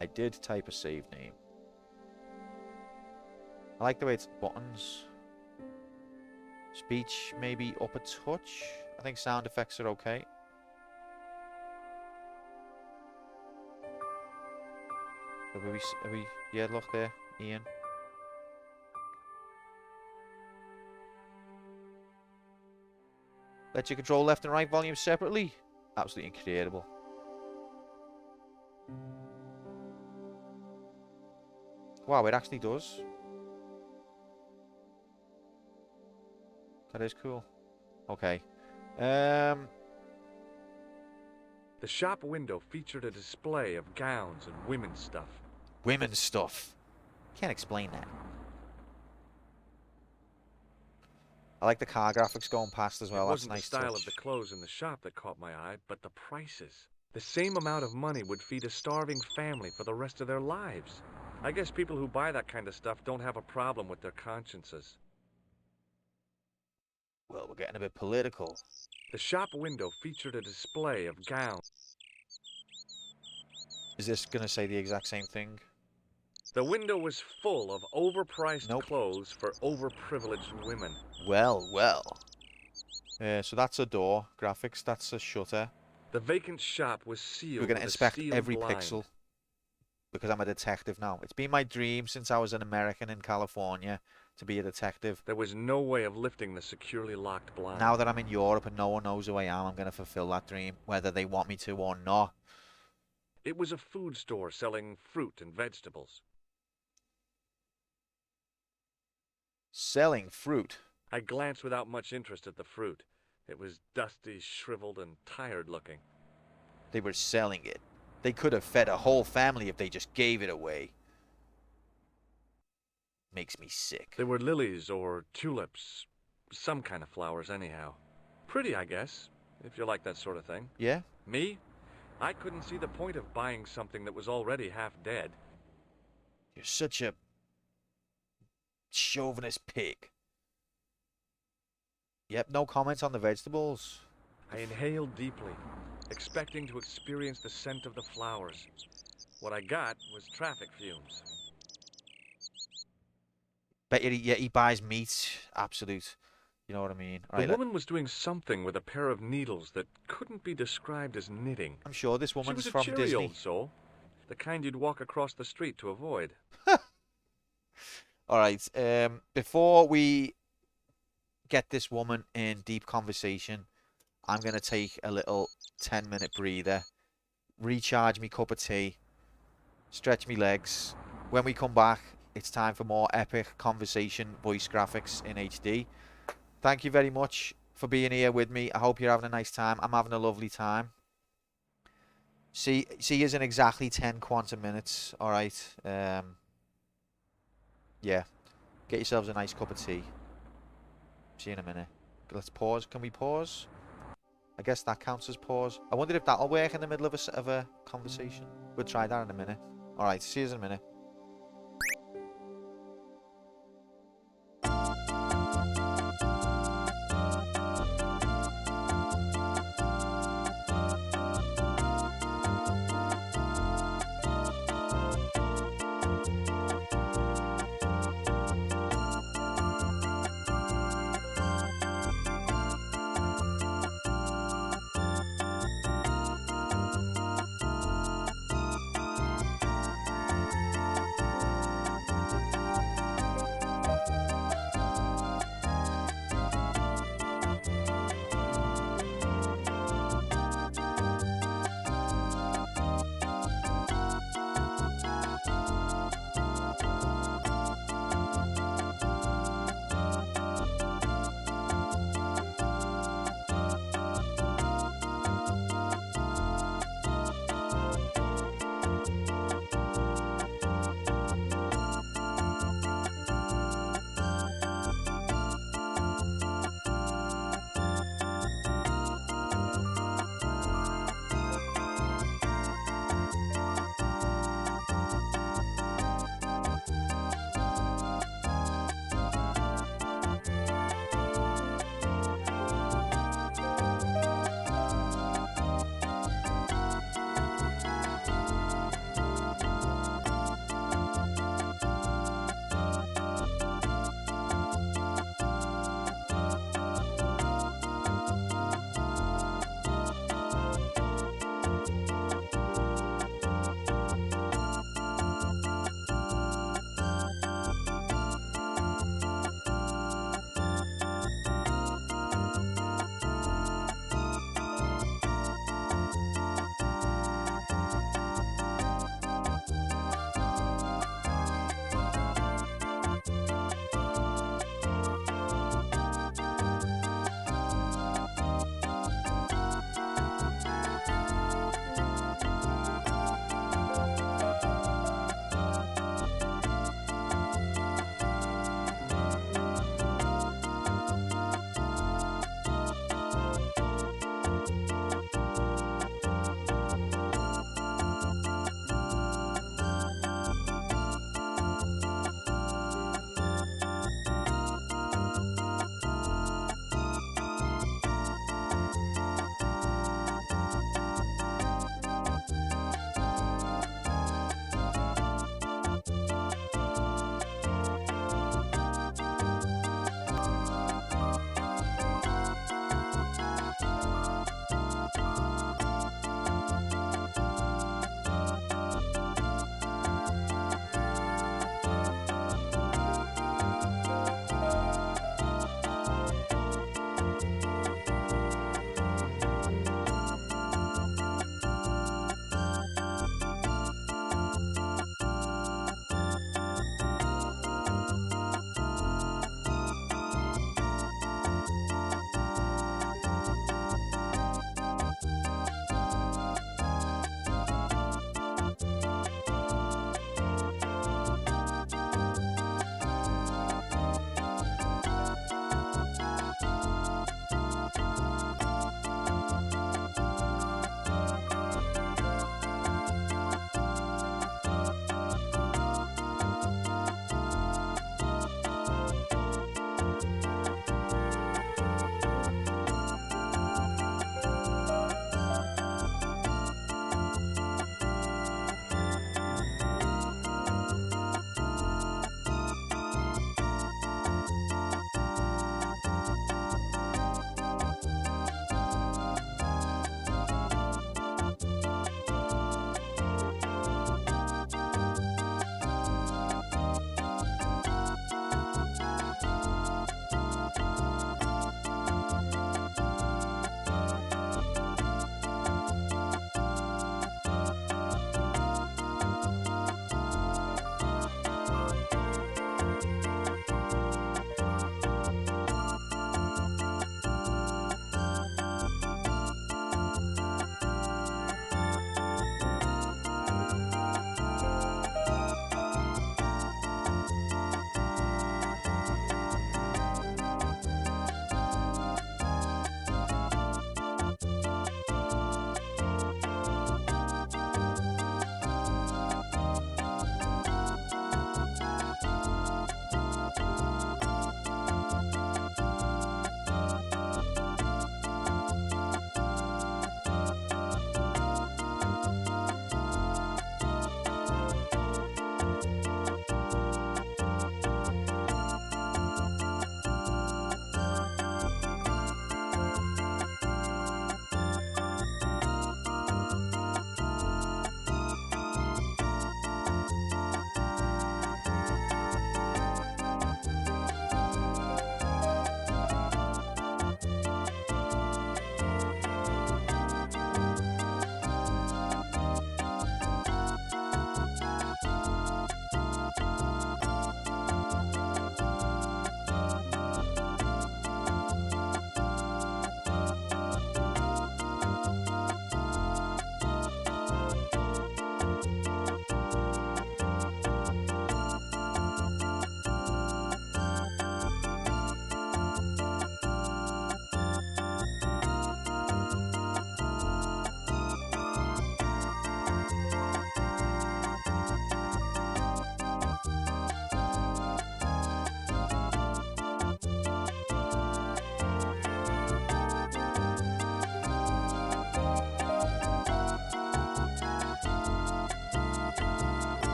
I did type a save name. I like the way it's buttons. Speech maybe up a touch. I think sound effects are okay. Are we yeah, look there, Ian. Let you control left and right volume separately. Absolutely incredible. Wow, it actually does. That is cool. Okay. The shop window featured a display of gowns and women's stuff. Women's stuff. Can't explain that. I like the car graphics going past as well. It That's wasn't nice. The style touch. of the clothes in the shop that caught my eye, but the prices. The same amount of money would feed a starving family for the rest of their lives. I guess people who buy that kind of stuff don't have a problem with their consciences. Well, we're getting a bit political. The shop window featured a display of gowns. Is this going to say the exact same thing? The window was full of overpriced clothes for overprivileged women. Well, well. So that's a door. Graphics, that's a shutter. The vacant shop was sealed. We're going to inspect every blind. pixel. Because I'm a detective now. It's been my dream since I was an American in California to be a detective. There was no way of lifting the securely locked blind. Now that I'm in Europe and no one knows who I am, I'm going to fulfill that dream, whether they want me to or not. It was a food store selling fruit and vegetables. Selling fruit? I glanced without much interest at the fruit. It was dusty, shriveled, and tired looking. They were selling it. They could have fed a whole family if they just gave it away. Makes me sick. They were lilies or tulips. Some kind of flowers, anyhow. Pretty, I guess, if you like that sort of thing. Yeah? Me? I couldn't see the point of buying something that was already half dead. You're such a chauvinist pig. Yep, no comments on the vegetables. I inhaled deeply, expecting to experience the scent of the flowers. What I got was traffic fumes. Bet you he buys meat. Absolute. You know what I mean? The woman was doing something with a pair of needles that couldn't be described as knitting. I'm sure this woman's she was from a cheery Disney. old soul, the kind you'd walk across the street to avoid. All right. Before we get this woman in deep conversation, I'm going to take a little 10-minute breather, recharge me cup of tea, stretch me legs. When we come back, it's time for more epic conversation voice graphics in HD. Thank you very much for being here with me. I hope you're having a nice time. I'm having a lovely time. See you in exactly 10 quantum minutes. All right. Yeah. Get yourselves a nice cup of tea. See you in a minute. Let's pause. Can we pause? I guess that counts as pause. I wonder if that'll work in the middle of a conversation. We'll try that in a minute. All right. See you in a minute.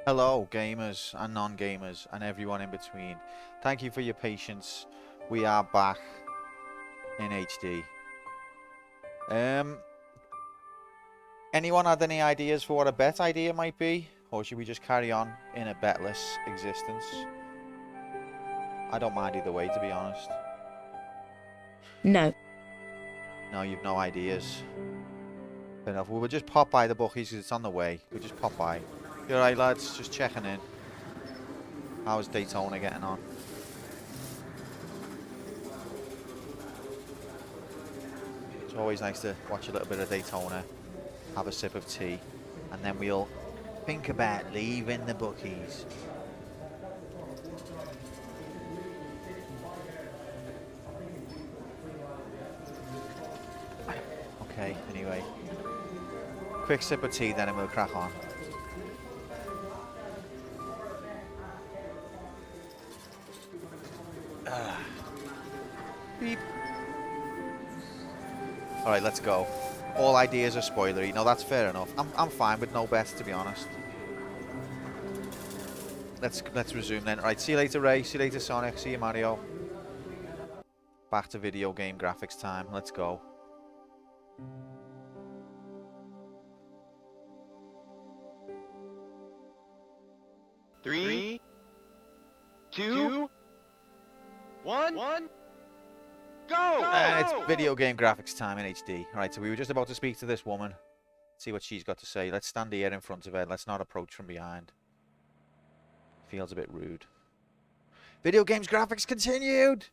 Hello, gamers and non-gamers and everyone in between. Thank you for your patience. We are back in HD. Anyone had any ideas for what a bet idea might be? Or should we just carry on in a betless existence? I don't mind either way, to be honest. No. No, you've no ideas. Fair enough. We'll just pop by the bookies because it's on the way. We'll just pop by. You alright, lads? Just checking in. How's Daytona getting on? It's always nice to watch a little bit of Daytona, have a sip of tea, and then we'll think about leaving the bookies. Okay, anyway. Quick sip of tea then and we'll crack on. Beep. Alright, let's go. All ideas are spoilery. No, that's fair enough. I'm fine with no bets, to be honest. Let's resume then. Right, see you later, Ray. See you later, Sonic. See you, Mario. Back to video game graphics time. Let's go. Three, two, one, go! And it's video game graphics time in HD. Alright, so we were just about to speak to this woman. See what she's got to say. Let's stand here in front of her. Let's not approach from behind. Feels a bit rude. Video games graphics continued!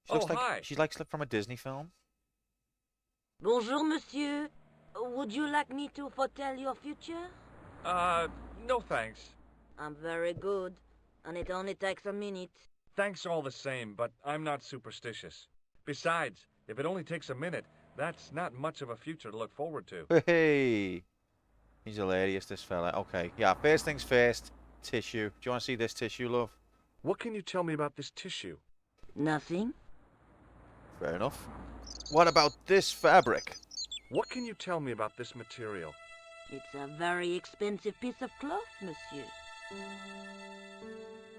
She looks like, hi. she's like from a Disney film. Bonjour, monsieur. Would you like me to foretell your future? No thanks. I'm very good, and it only takes a minute. Thanks all the same, but I'm not superstitious. Besides, if it only takes a minute, that's not much of a future to look forward to. Hey! He's hilarious, this fella. Okay, yeah, first things first. Tissue. Do you want to see this tissue, love? What can you tell me about this tissue? Nothing? Fair enough. What about this fabric? What can you tell me about this material? It's a very expensive piece of cloth, monsieur.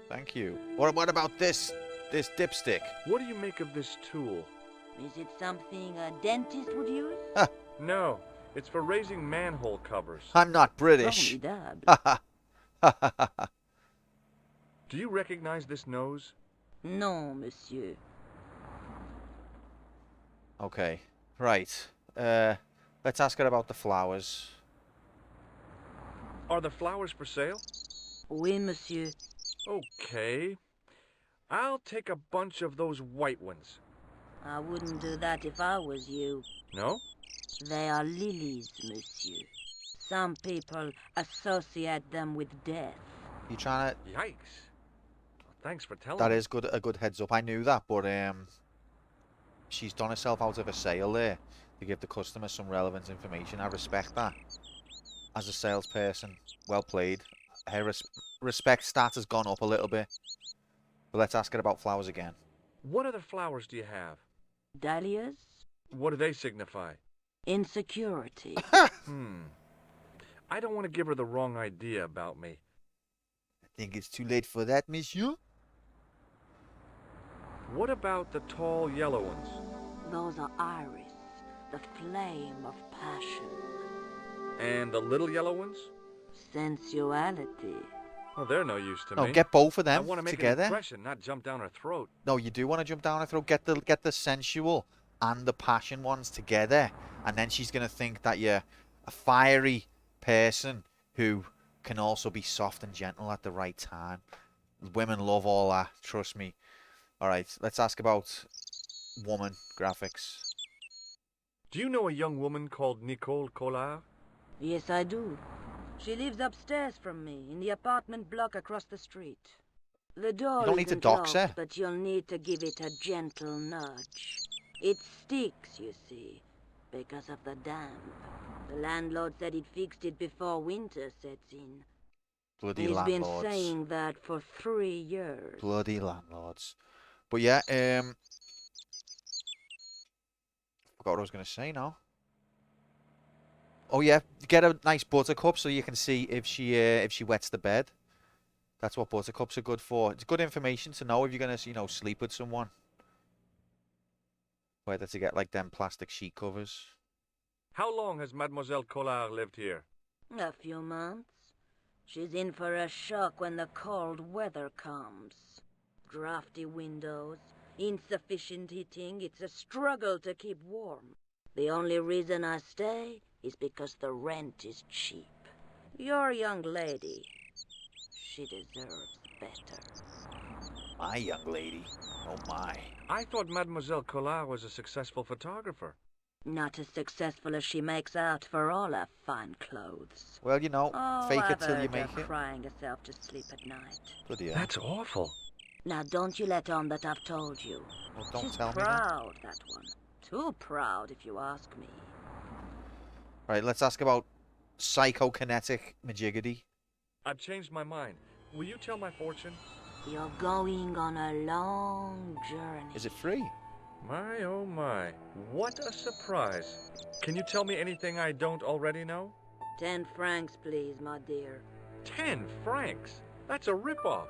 Thank you. What about this dipstick? What do you make of this tool? Is it something a dentist would use? No, it's for raising manhole covers. I'm not British. Formidable. Do you recognize this nose? Non, monsieur. Okay, right. Let's ask her about the flowers. Are the flowers for sale? Oui, monsieur. Okay. I'll take a bunch of those white ones. I wouldn't do that if I was you. No? They are lilies, monsieur. Some people associate them with death. You trying to... Yikes. Well, thanks for telling That me. is a good heads up. I knew that, but she's done herself out of a sale there to give the customer some relevant information. I respect that. As a salesperson, well played. Her respect stat has gone up a little bit. But let's ask her about flowers again. What other flowers do you have? Dahlias? What do they signify? Insecurity. I don't want to give her the wrong idea about me. I think it's too late for that, monsieur. What about the tall yellow ones? Those are iris, the flame of passion. And the little yellow ones? Sensuality. Well, they're no use to No, me. get both of I them want to make together. an impression, not jump down her throat. No, you do want to jump down her throat. Get the sensual and the passion ones together, and then she's gonna think that you're a fiery person who can also be soft and gentle at the right time. Women love all that. Trust me. All right, let's ask about woman graphics. Do you know a young woman called Nicole Collard? Yes, I do. She lives upstairs from me, in the apartment block across the street. The door You don't need to isn't dox locked, her. but you'll need to give it a gentle nudge. It sticks, you see, because of the damp. The landlord said he'd fixed it before winter sets in. Bloody He's landlords. been saying that for 3 years. Bloody landlords. But yeah, forgot what I was gonna say now. Oh yeah, get a nice buttercup so you can see if she wets the bed. That's what buttercups are good for. It's good information to know if you're gonna, sleep with someone. Whether to get like them plastic sheet covers. How long has Mademoiselle Collard lived here? A few months. She's in for a shock when the cold weather comes. Drafty windows, insufficient heating, it's a struggle to keep warm. The only reason I stay is because the rent is cheap. Your young lady, she deserves better. My young lady. Oh my. I thought Mademoiselle Collard was a successful photographer. Not as successful as she makes out for all her fine clothes. Well, fake I've it till you heard her make it. crying herself to sleep at night. Good idea. That's awful. Now don't you let on that I've told you. Well, don't She's tell me that. proud, that one. Too proud, if you ask me. Right, let's ask about psychokinetic majiggity. I've changed my mind. Will you tell my fortune? You're going on a long journey. Is it free? My, oh my. What a surprise. Can you tell me anything I don't already know? 10 francs, please, my dear. 10 francs? That's a ripoff.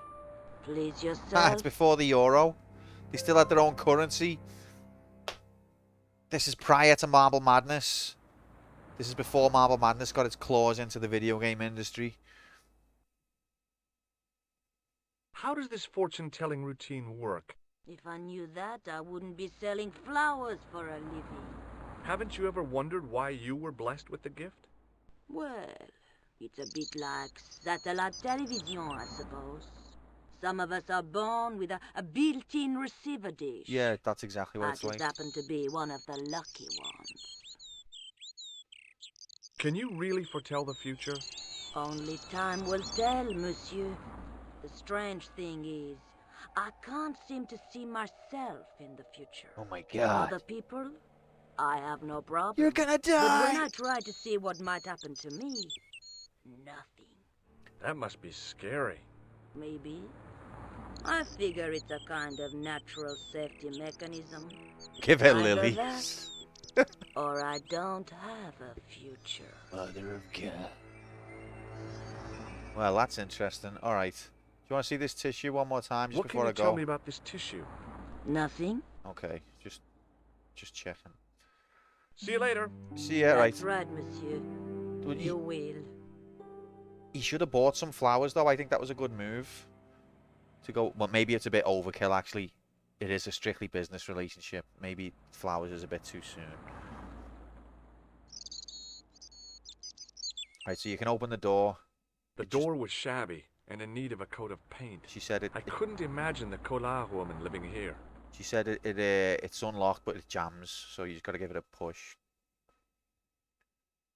Please yourself. Ah, it's before the euro. They still had their own currency. This is prior to Marble Madness. This is before Marble Madness got its claws into the video game industry. How does this fortune-telling routine work? If I knew that, I wouldn't be selling flowers for a living. Haven't you ever wondered why you were blessed with the gift? Well, it's a bit like satellite television, I suppose. Some of us are born with a built-in receiver dish. Yeah, that's exactly what I it's just like. happen to be one of the lucky ones. Can you really foretell the future? Only time will tell, monsieur. The strange thing is, I can't seem to see myself in the future. Oh my For god. other people, I have no problem. You're gonna But when die! I try to see what might happen to me, nothing. That must be scary. Maybe. I figure it's a kind of natural safety mechanism. Give it, Either Lily. that, or I don't have a future. Mother of God. Well, that's interesting. Alright. Do you want to see this tissue one more time just What before can I you go? tell me about this tissue? Nothing? Okay, just checking. See you later. See ya, right. That's right, monsieur. Would You will. He should have bought some flowers, though. I think that was a good move. To go, well, maybe it's a bit overkill, actually. It is a strictly business relationship. Maybe flowers is a bit too soon. Right, so you can open the door. The door was shabby and in need of a coat of paint. She said I couldn't imagine the Collard woman living here. She said it's unlocked, but it jams, so you just got to give it a push.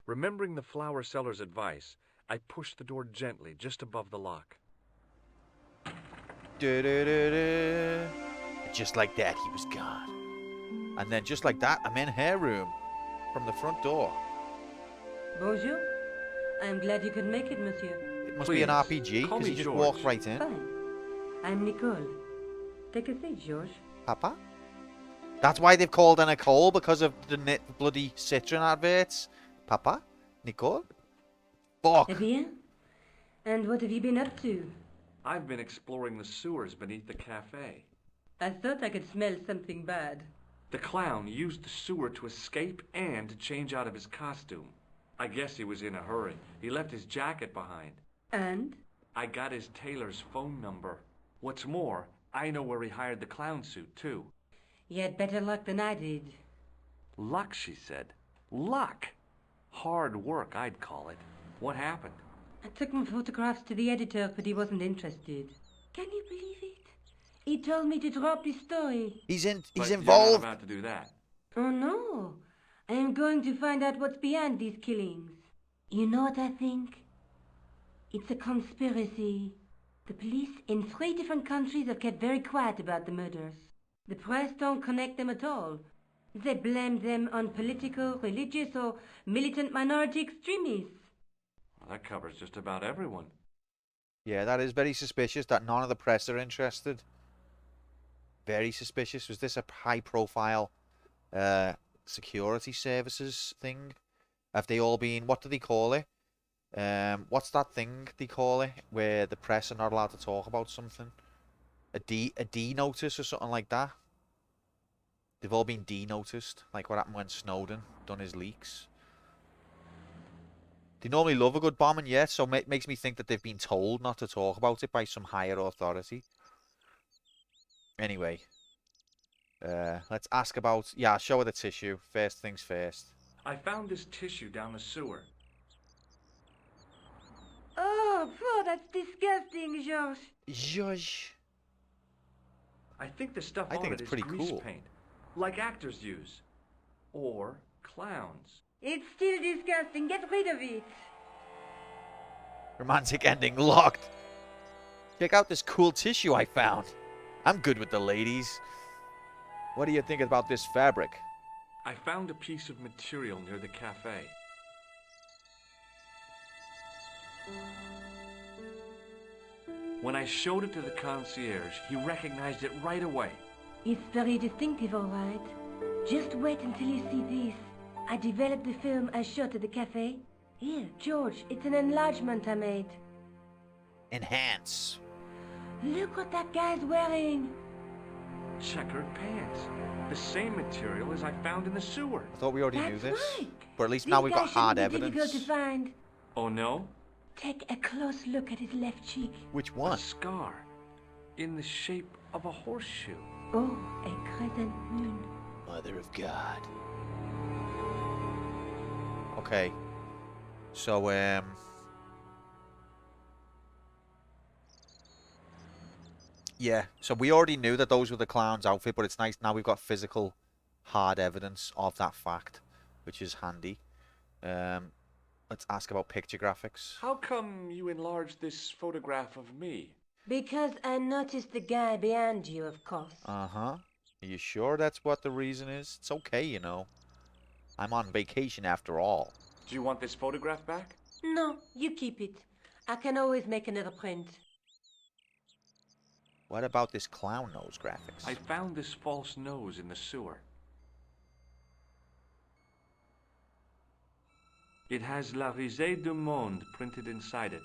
Remembering the flower seller's advice, I pushed the door gently just above the lock. Just like that, he was gone. And then just like that, I'm in her room from the front door. Bonjour. I'm glad you could make it, monsieur. It must be an RPG, because he just walked right in. Fine. I'm Nicole. Take a seat, George. Papa? That's why they've called her Nicole, because of the bloody Citron adverts. Papa? Nicole? Fuck. Eh bien? And what have you been up to? I've been exploring the sewers beneath the cafe. I thought I could smell something bad. The clown used the sewer to escape and to change out of his costume. I guess he was in a hurry. He left his jacket behind. And? I got his tailor's phone number. What's more, I know where he hired the clown suit, too. You had better luck than I did. Luck, she said. Luck! Hard work, I'd call it. What happened? I took my photographs to the editor, but he wasn't interested. Can you believe it? He told me to drop the story. He's But involved. You're not about to do that. Oh, no. I am going to find out what's behind these killings. You know what I think? It's a conspiracy. The police in 3 different countries have kept very quiet about the murders. The press don't connect them at all. They blame them on political, religious, or militant minority extremists. Well, that covers just about everyone. Yeah, that is very suspicious that none of the press are interested. Very suspicious. Was this a high-profile security services thing? Have they all been? What do they call it? What's that thing they call it where the press are not allowed to talk about something? A D notice or something like that. They've all been denoticed, like what happened when Snowden done his leaks. They normally love a good bombing, yeah, so it makes me think that they've been told not to talk about it by some higher authority. Anyway, let's ask about, yeah, show her the tissue. First things first. I found this tissue down the sewer. Oh, that's disgusting, George. George. I think the stuff I on think it it's is pretty grease cool. paint, like actors use. Or clowns. It's still disgusting. Get rid of it. Romantic ending locked. Check out this cool tissue I found. I'm good with the ladies. What do you think about this fabric? I found a piece of material near the cafe. When I showed it to the concierge, he recognized it right away. It's very distinctive, all right. Just wait until you see this. I developed the film I shot at the cafe. Here, George, it's an enlargement I made. Enhance. Look what that guy's wearing. Checkered pants. The same material as I found in the sewer. I thought we already knew That's this. right. But at least This now we've guy got hard shouldn't be difficult evidence. to find. Oh no? Take a close look at his left cheek. Which A one? scar. In the shape of a horseshoe. Oh, a crescent moon. Mother of God. Okay. So, yeah, so we already knew that those were the clown's outfit, but it's nice now we've got physical, hard evidence of that fact, which is handy. Let's ask about picture graphics. How come you enlarged this photograph of me? Because I noticed the guy behind you, of course. Uh-huh. Are you sure that's what the reason is? It's okay, you know. I'm on vacation after all. Do you want this photograph back? No, you keep it. I can always make another print. What about this clown nose graphics? I found this false nose in the sewer. It has La Risée du Monde printed inside it.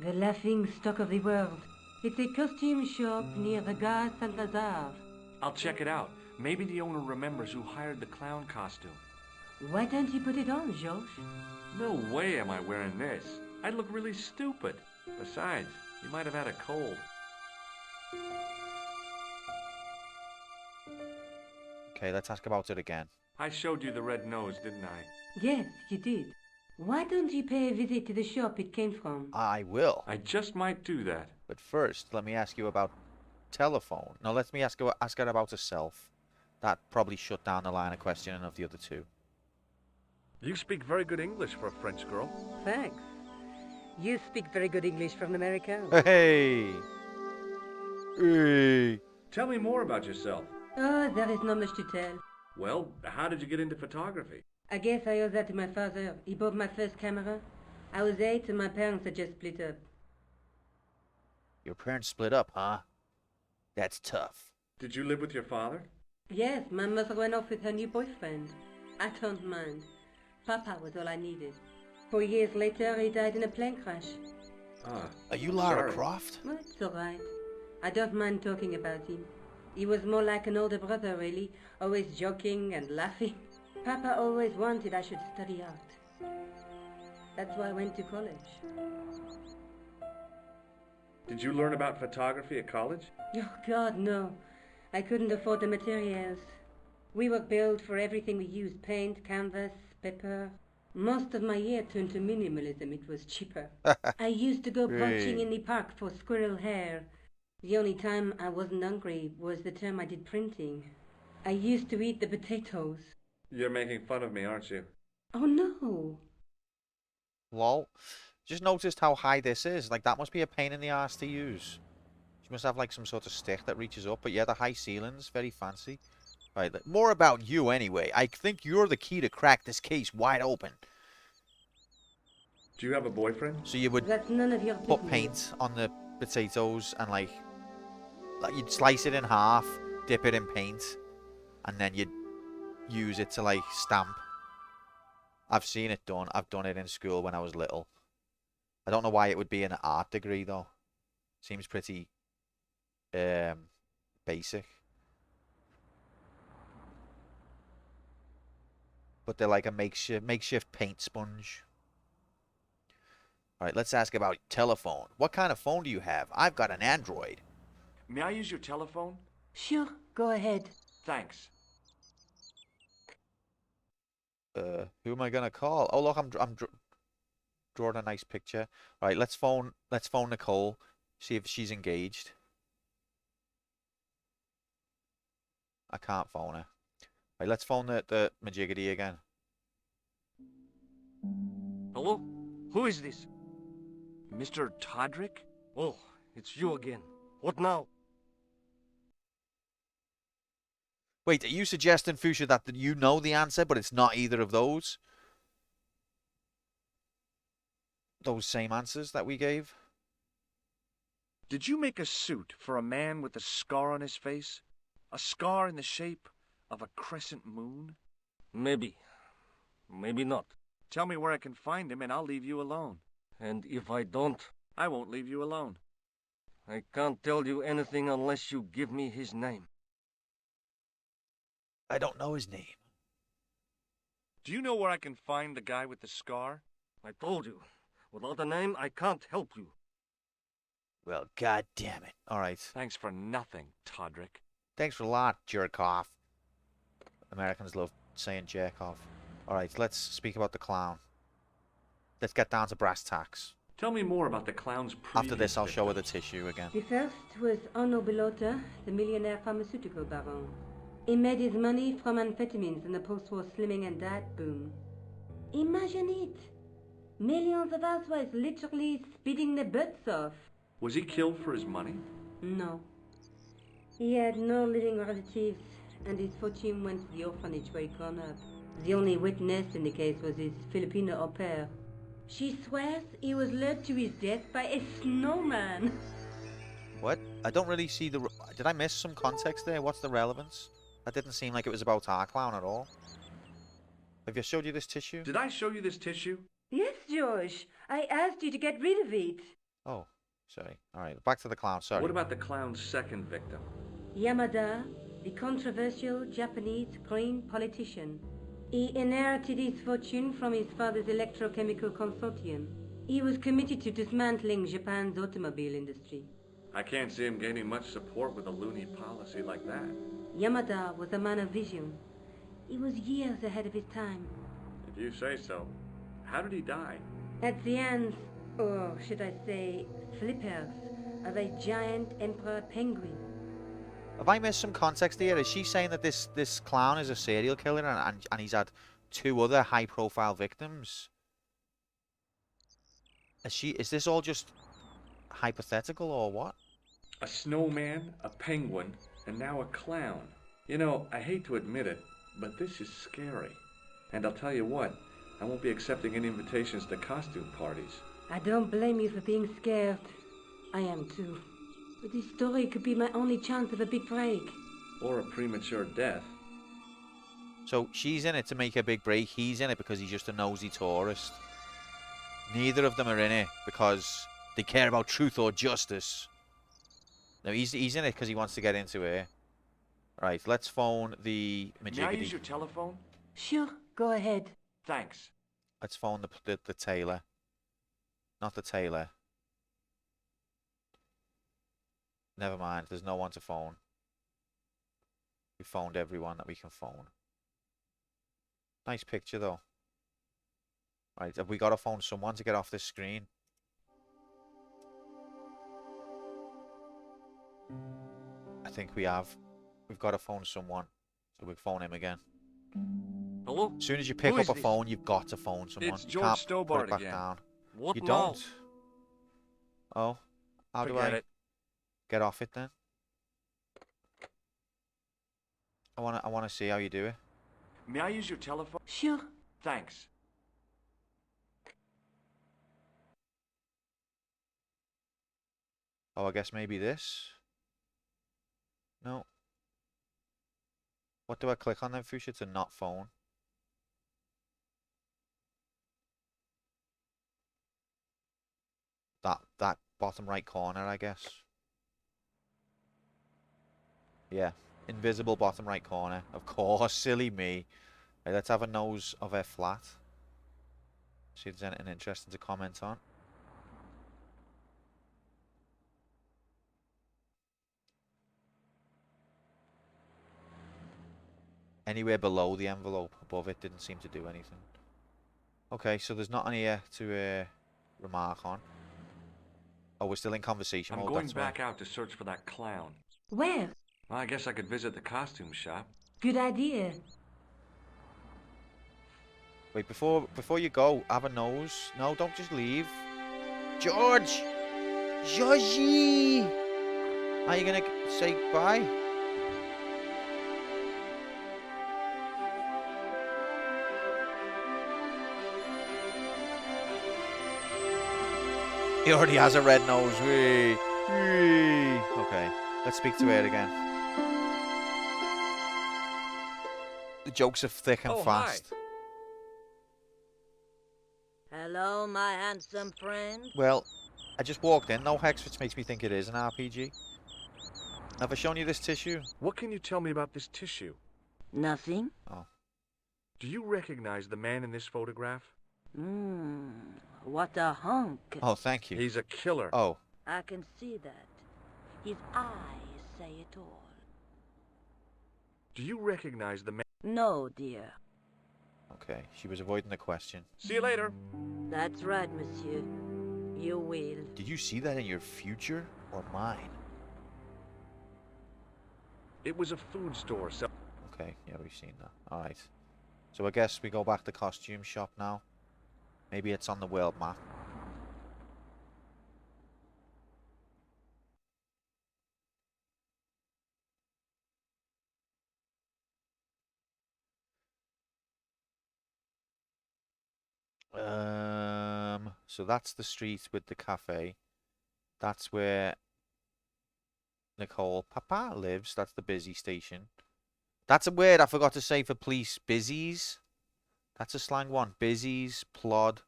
The laughing stock of the world. It's a costume shop near the Gare Saint-Lazare. I'll check it out. Maybe the owner remembers who hired the clown costume. Why don't you put it on, George? No way am I wearing this. I'd look really stupid. Besides, you might have had a cold. Okay, let's ask about it again. I showed you the red nose, didn't I? Yes, you did. Why don't you pay a visit to the shop it came from? I will. I just might do that. But first, let me ask you about telephone. No, let me ask her about herself. That probably shut down the line of questioning of the other two. You speak very good English for a French girl. Thanks. You speak very good English for an American. Hey! Hey! Tell me more about yourself. Oh, there is not much to tell. Well, how did you get into photography? I guess I owe that to my father. He bought my first camera. I was 8 and my parents had just split up. Your parents split up, huh? That's tough. Did you live with your father? Yes, my mother went off with her new boyfriend. I don't mind. Papa was all I needed. 4 years later, he died in a plane crash. Ah. Are you Lara sorry. Croft? Well, it's all right. I don't mind talking about him. He was more like an older brother, really, always joking and laughing. Papa always wanted I should study art. That's why I went to college. Did you learn about photography at college? Oh, God, no. I couldn't afford the materials. We were billed for everything we used. Paint, canvas, paper. Most of my year turned to minimalism. It was cheaper. I used to go poaching in the park for squirrel hair. The only time I wasn't hungry was the time I did printing. I used to eat the potatoes. You're making fun of me, aren't you? Oh, no. Lol. Just noticed how high this is. Like, that must be a pain in the ass to use. She must have, like, some sort of stick that reaches up. But yeah, the high ceilings, very fancy. Right, more about you anyway. I think you're the key to crack this case wide open. Do you have a boyfriend? So you would That's none of your put business. paint on the potatoes and, like you'd slice it in half, dip it in paint, and then you'd use it to, like, stamp. I've seen it done. I've done it in school when I was little. I don't know why it would be an art degree though. Seems pretty basic. But they're like a makeshift paint sponge. All right, let's ask about telephone. What kind of phone do you have? I've got an Android. May I use your telephone? Sure, go ahead. Thanks. Who am I gonna call? Oh look, I'm drawing a nice picture. All right, let's phone Nicole. See if she's engaged. I can't phone her. All right, let's phone the Majiggity again. Hello? Who is this? Mr. Todrick? Oh, it's you again. What now? Wait, are you suggesting, Fuchsia, that you know the answer, but it's not either of those? Those same answers that we gave? Did you make a suit for a man with a scar on his face? A scar in the shape of a crescent moon? Maybe. Maybe not. Tell me where I can find him and I'll leave you alone. And if I don't? I won't leave you alone. I can't tell you anything unless you give me his name. I don't know his name. Do you know where I can find the guy with the scar? I told you. Without a name, I can't help you. Well, god damn it. All right. Thanks for nothing, Todrick. Thanks for a lot, jerk off. Americans love saying jerk off. All right, let's speak about the clown. Let's get down to brass tacks. Tell me more about the clown's After this, I'll show her the tissue again. The first was Arno Bellotta, the millionaire pharmaceutical baron. He made his money from amphetamines in the post-war slimming and diet boom. Imagine it! Millions of housewives literally speeding their butts off. Was he killed for his money? No. He had no living relatives, and his fortune went to the orphanage where he grew up. The only witness in the case was his Filipino au pair. She swears he was lured to his death by a snowman. What? I don't really see the... Did I miss some context there? What's the relevance? That didn't seem like it was about our clown at all. Have you showed you this tissue? Did I show you this tissue? Yes, George. I asked you to get rid of it. Oh, sorry. All right, back to the clown. Sorry. What about the clown's second victim? Yamada, the controversial Japanese green politician. He inherited his fortune from his father's electrochemical consortium. He was committed to dismantling Japan's automobile industry. I can't see him gaining much support with a loony policy like that. Yamada was a man of vision. He was years ahead of his time. If you say so. How did he die? At the hands, or should I say, flippers, of a giant emperor penguin. Have I missed some context here? Is she saying that this clown is a serial killer and he's had 2 other high-profile victims? Is this all just hypothetical or what? A snowman, a penguin, and now a clown. You know, I hate to admit it, but this is scary. And I'll tell you what, I won't be accepting any invitations to costume parties. I don't blame you for being scared. I am too. But this story could be my only chance of a big break. Or a premature death. So she's in it to make a big break. He's in it because he's just a nosy tourist. Neither of them are in it because they care about truth or justice. No, he's in it because he wants to get into it. Right, let's phone the May I use Majiggity. your telephone? Sure, go ahead. Thanks. Let's phone the tailor. Not the tailor. Never mind, there's no one to phone. We phoned everyone that we can phone. Nice picture though. Right, have we got to phone someone to get off this screen? I think we have. We've got to phone someone. So we'll phone him again. Hello? As soon as you pick Who up is a this? phone, you've got to phone someone. It's You George can't Stobart put it back again. down. What You now? don't. Oh, how do Forget I it. get off it then? I wanna see how you do it. May I use your telephone? Sure. Thanks. Oh, I guess maybe this. No. What do I click on then, Fuchsia, to not phone? That bottom right corner, I guess. Yeah, invisible bottom right corner. Of course, silly me. Right, let's have a nose of her flat. See if there's anything interesting to comment on. Anywhere below the envelope, above it, didn't seem to do anything. Okay, so there's not any here to remark on. Oh, we're still in conversation I'm mode, going that's why. back out to search for that clown. Where? Well, I guess I could visit the costume shop. Good idea. Wait, before you go, have a nose. No, don't just leave. George! Georgie! Are you gonna say bye? He already has a red nose. Whee! Whee! Okay, let's speak to her again. The jokes are thick and fast. Hello, my handsome friend. Well, I just walked in, no hex, which makes me think it is an RPG. Have I shown you this tissue? What can you tell me about this tissue? Nothing? Oh. Do you recognize the man in this photograph? What a hunk. Oh, thank you. He's a killer. Oh. I can see that. His eyes say it all. Do you recognize the man? No, dear. Okay, she was avoiding the question. See you later. That's right, monsieur. You will. Did you see that in your future or mine? It was a food store. So okay, yeah, we've seen that. Alright. So I guess we go back to costume shop now. Maybe it's on the world map. So that's the street with the cafe. That's where Nicole Papa lives. That's the busy station. That's a word I forgot to say for police. Busies. That's a slang one. Busies, plod.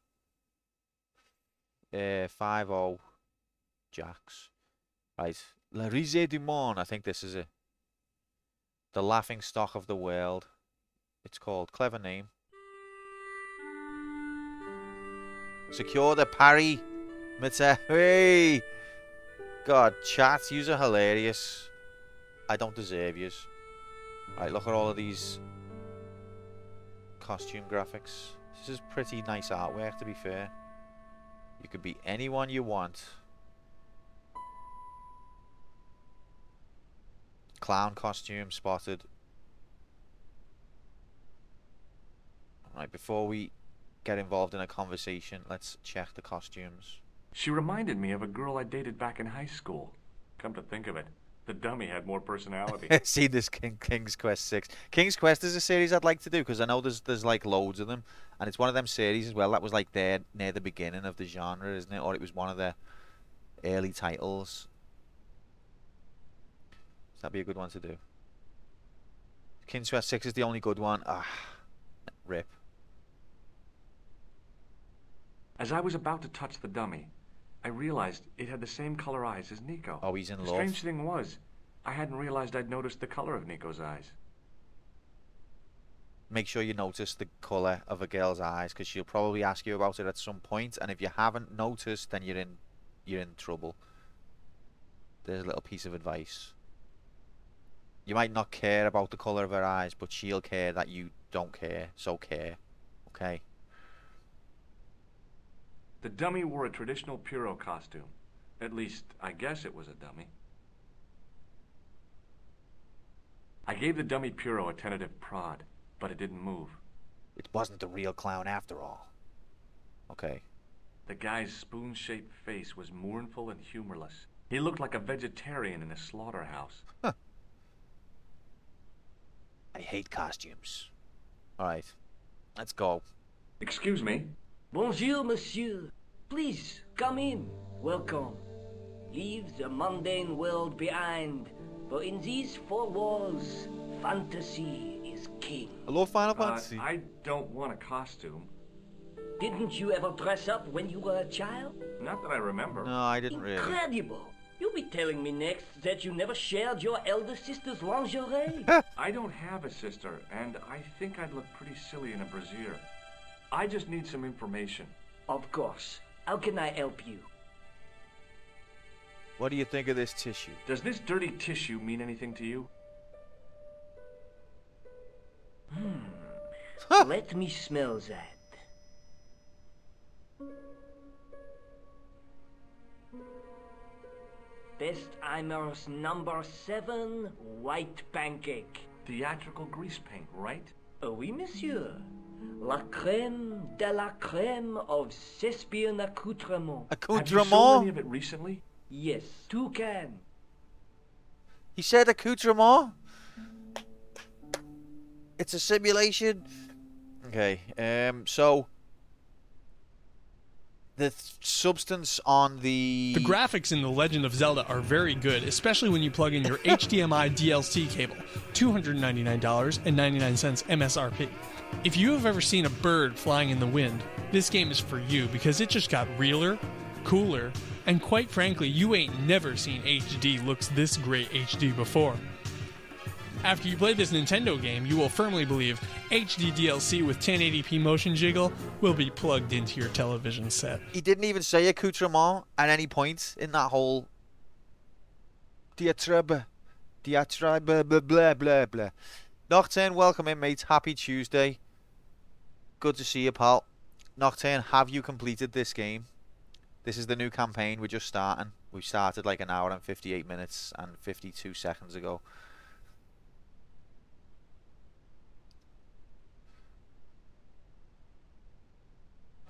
5-0. Jacks. Right. La Risée du Monde. I think this is it. The laughing stock of the world. It's called. Clever name. Secure the parry. Hey! God, chat, yous are hilarious. I don't deserve yous. Right, look at all of these costume graphics. This is pretty nice artwork, to be fair. You could be anyone you want. Clown costume spotted. Right, before we get involved in a conversation, let's check the costumes. she reminded me of a girl I dated back in high school. Come to think of it, the dummy had more personality. See this King's Quest 6. King's Quest is a series I'd like to do because I know there's like loads of them, and it's one of them series as well that was like there near the beginning of the genre, isn't it? Or it was one of the early titles. So that'd be a good one to do. King's Quest 6 is the only good one. Ah, rip. As I was about to touch the dummy, I realized it had the same color eyes as Nico. Oh, he's in The love. strange thing was, I hadn't realized I'd noticed the color of Nico's eyes. Make sure you notice the colour of a girl's eyes because she'll probably ask you about it at some point, and if you haven't noticed, then you're in trouble. There's a little piece of advice. You might not care about the colour of her eyes, but she'll care that you don't care, so care. Okay? The dummy wore a traditional Puro costume. At least, I guess it was a dummy. I gave the dummy Puro a tentative prod, but it didn't move. It wasn't the real clown after all. Okay. The guy's spoon-shaped face was mournful and humorless. He looked like a vegetarian in a slaughterhouse. Huh. I hate costumes. Alright. Let's go. Excuse me? Bonjour, monsieur. Please, come in. Welcome. Leave the mundane world behind, for in these four walls, fantasy is king. Hello, Final Fantasy. I don't want a costume. Didn't you ever dress up when you were a child? Not that I remember. No, I didn't really. Incredible! You'll be telling me next that you never shared your elder sister's lingerie. I don't have a sister, and I think I'd look pretty silly in a brassiere. I just need some information. Of course. How can I help you? What do you think of this tissue? Does this dirty tissue mean anything to you? Let me smell that. Bestheimer's number 7 white pancake. Theatrical grease paint, right? Oui, monsieur. La crème de la crème of Thespian accoutrement. Have you sold any of it recently? Yes, 2 cans. He said accoutrement? It's a simulation. Okay, so the substance on the graphics in The Legend of Zelda are very good, especially when you plug in your HDMI DLC cable, $299.99 MSRP. If you have ever seen a bird flying in the wind, this game is for you because it just got realer, cooler, and quite frankly, you ain't never seen HD looks this great HD before. After you play this Nintendo game, you will firmly believe HD DLC with 1080p motion jiggle will be plugged into your television set. He didn't even say accoutrement at any point in that whole diatribe, blah, blah, blah, blah. Nocturne, welcome in, mate. Happy Tuesday. Good to see you, pal. Nocturne, have you completed this game? This is the new campaign. We're just starting. We started like an hour and 58 minutes and 52 seconds ago.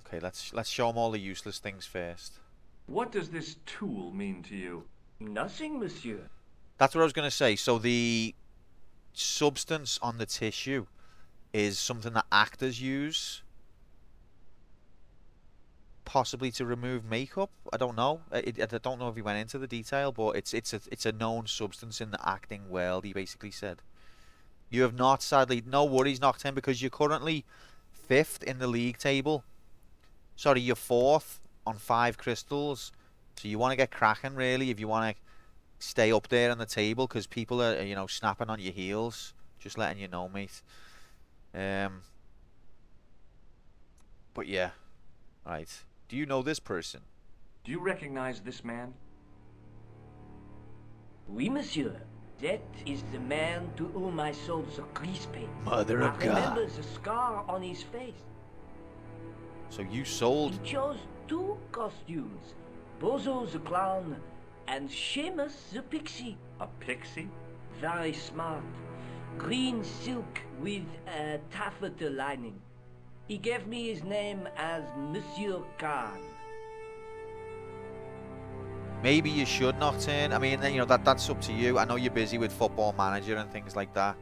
Okay, let's show them all the useless things first. What does this tool mean to you? Nothing, monsieur. That's what I was going to say. So the substance on the tissue is something that actors use, possibly to remove makeup. I don't know. I don't know if he went into the detail, but it's a known substance in the acting world. He basically said. You have not, sadly, no worries, Nocturne, because you're currently 5th in the league table. Sorry, you're 4th on 5 crystals. So you want to get cracking, really, if you want to stay up there on the table, because people are, you know, snapping on your heels. Just letting you know, mate. But yeah, right. Do you know this person? Do you recognize this man? Oui, monsieur. That is the man to whom I sold the grease paint. Mother of I God. remember the scar on his face. So you sold... He chose 2 costumes. Bozo the clown and Seamus the pixie. A pixie? Very smart. Green silk with a taffeta lining. He gave me his name as Monsieur Khan. Maybe you should, Nocturne. I mean, you know, that's up to you. I know you're busy with Football Manager and things like that.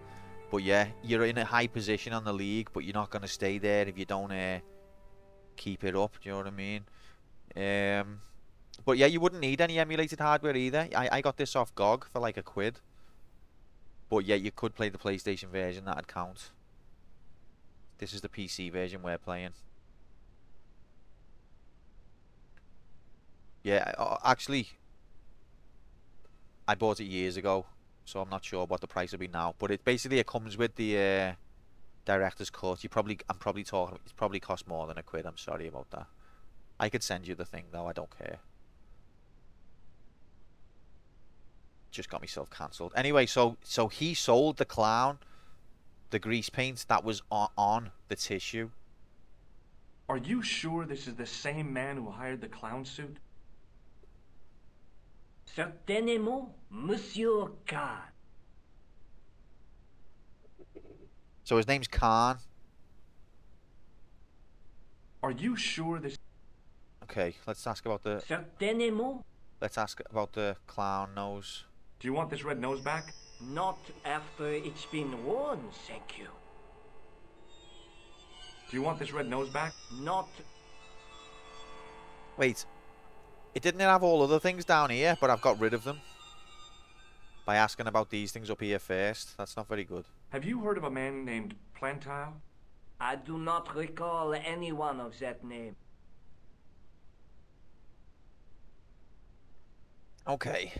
But yeah, you're in a high position on the league, but you're not going to stay there if you don't keep it up. Do you know what I mean? But yeah, you wouldn't need any emulated hardware either. I got this off GOG for like £1. But yeah, you could play the PlayStation version. That'd count. This is the PC version we're playing. Yeah, actually, I bought it years ago, so I'm not sure what the price will be now. But it basically comes with the director's cut. I'm probably talking. It's probably cost more than £1. I'm sorry about that. I could send you the thing though. I don't care. Just got myself cancelled. Anyway, so he sold the clown the grease paint that was on the tissue. Are you sure this is the same man who hired the clown suit? Certainement, Monsieur Khan. So his name's Khan. Are you sure this... Okay, let's ask about the... Certainement. Let's ask about the clown nose. Do you want this red nose back? Not after it's been worn, thank you. Do you want this red nose back? Not... Wait. It didn't have all other things down here, but I've got rid of them. By asking about these things up here first. That's not very good. Have you heard of a man named Plantile? I do not recall anyone of that name. Okay.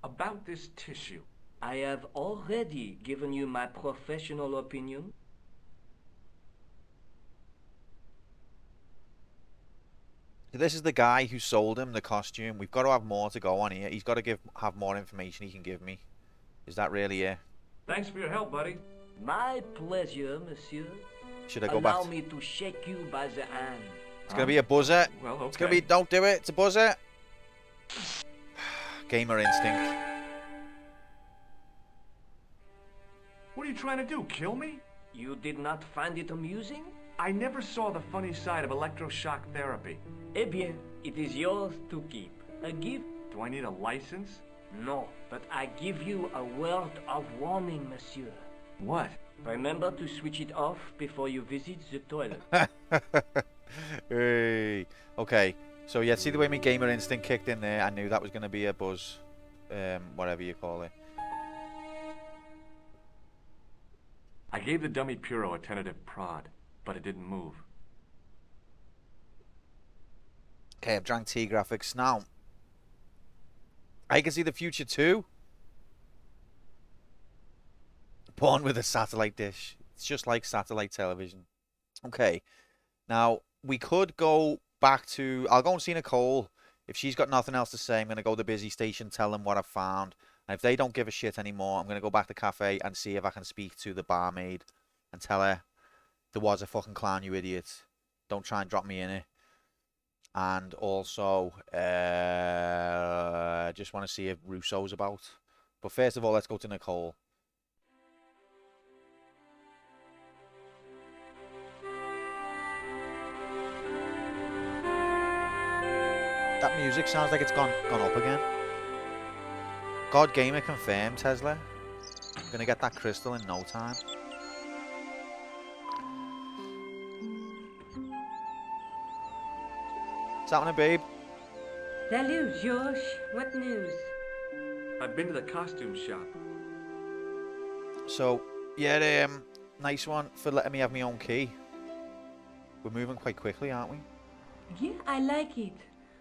About this tissue. I have already given you my professional opinion. This is the guy who sold him the costume. We've got to have more to go on here. He's got to have more information he can give me. Is that really it? Thanks for your help, buddy. My pleasure, monsieur. Should I go back? Allow me to shake you by the hand. It's going to be a buzzer. Well, okay. It's going to be... Don't do it. It's a buzzer. Gamer instinct. What are you trying to do, kill me? You did not find it amusing? I never saw the funny side of electroshock therapy. Eh bien, it is yours to keep. A gift? Do I need a license? No, but I give you a word of warning, monsieur. What? Remember to switch it off before you visit the toilet. Hey. Okay. So yeah, see the way my gamer instinct kicked in there? I knew that was going to be a buzz. Whatever you call it. I gave the dummy Puro a tentative prod, but it didn't move. Okay, I've drank T graphics now. I can see the future too. Born with a satellite dish. It's just like satellite television. Okay. Now, we could go back to... I'll go and see Nicole. If she's got nothing else to say, I'm going to go to the busy station, tell them what I've found. And if they don't give a shit anymore, I'm going to go back to the cafe and see if I can speak to the barmaid and tell her there was a fucking clown, you idiot. Don't try and drop me in it. And also, just want to see if Russo's about. But first of all, let's go to Nicole. That music sounds like it's gone up again. God Gamer confirmed, Tesla. Gonna get that crystal in no time. What's happening, babe? Salut, George. What news? I've been to the costume shop. So, yeah, nice one for letting me have my own key. We're moving quite quickly, aren't we? Yeah, I like it.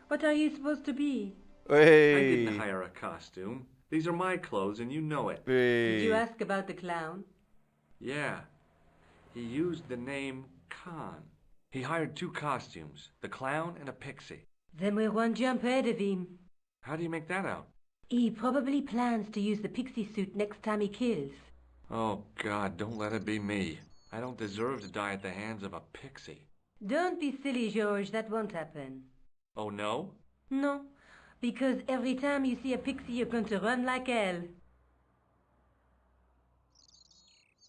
What are you supposed to be? Hey. I didn't hire a costume. These are my clothes and you know it. Hey. Did you ask about the clown? Yeah. He used the name Khan. He hired 2 costumes, the clown and a pixie. Then we're one jump ahead of him. How do you make that out? He probably plans to use the pixie suit next time he kills. Oh, God, don't let it be me. I don't deserve to die at the hands of a pixie. Don't be silly, George. That won't happen. Oh, no? No, because every time you see a pixie, you're going to run like hell.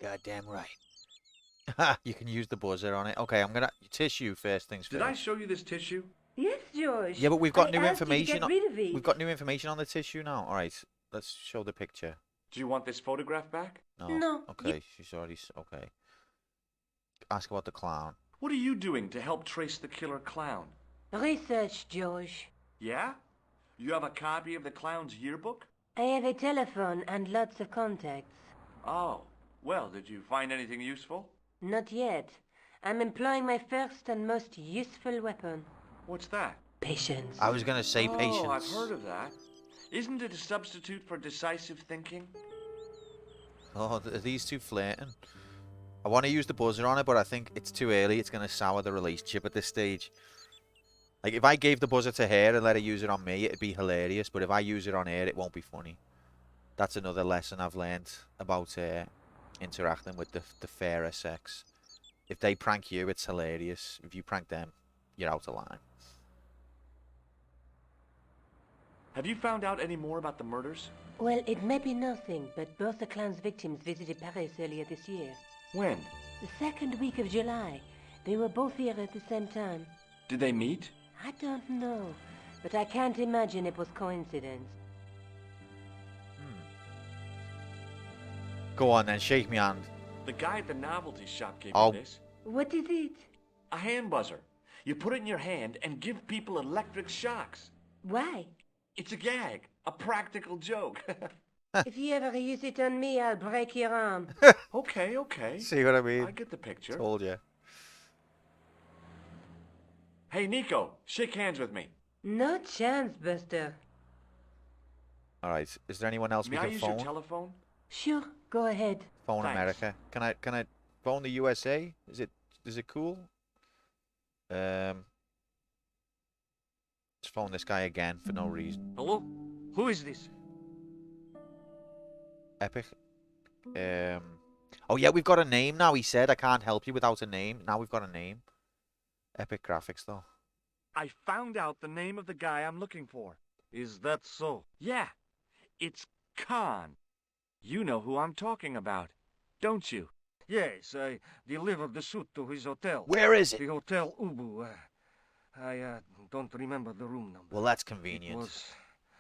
Goddamn right. You can use the buzzer on it. Okay, I'm gonna... Tissue first things first. Did I show you this tissue? Yes, George. Yeah, but we've got I new asked you to information. get rid of it. We've got new information on the tissue now. All right, let's show the picture. Do you want this photograph back? No. Okay, she's already... Okay. Ask about the clown. What are you doing to help trace the killer clown? Research, George. Yeah? You have a copy of the clown's yearbook? I have a telephone and lots of contacts. Oh. Well, did you find anything useful? Not yet. I'm employing my first and most useful weapon. What's that? Patience. I was gonna say patience. Oh, I've heard of that. Isn't it a substitute for decisive thinking? Oh, are these two flirting? I want to use the buzzer on it, but I think it's too early. It's going to sour the relationship at this stage. Like, if I gave the buzzer to her and let her use it on me, it'd be hilarious. But if I use it on her, it won't be funny. That's another lesson I've learned about interacting with the fairer sex. If they prank you, it's hilarious. If you prank them, you're out of line. Have you found out any more about the murders? Well, it may be nothing, but both the clown's victims visited Paris earlier this year. When? The second week of July. They were both here at the same time. Did they meet? I don't know, but I can't imagine it was coincidence. Go on then, shake me hand. The guy at the novelty shop gave Oh. me this. What is it? A hand buzzer. You put it in your hand and give people electric shocks. Why? It's a gag. A practical joke. If you ever use it on me, I'll break your arm. Okay, okay. See what I mean? I get the picture. Told you. Hey, Nico, shake hands with me. No chance, Buster. All right. Is there anyone else May we I can use phone? your telephone? Sure, go ahead. Phone Thanks. America. Can I phone the USA? Is it cool? Let's phone this guy again for no reason. Hello? Who is this? Epic. Oh yeah, we've got a name now. He said I can't help you without a name. Now we've got a name. Epic graphics though. I found out the name of the guy I'm looking for. Is that so? Yeah. It's Khan. You know who I'm talking about, don't you? Yes, I delivered the suit to his hotel. Where is it? The Hotel Ubu. I don't remember the room number. Well, that's It convenient. was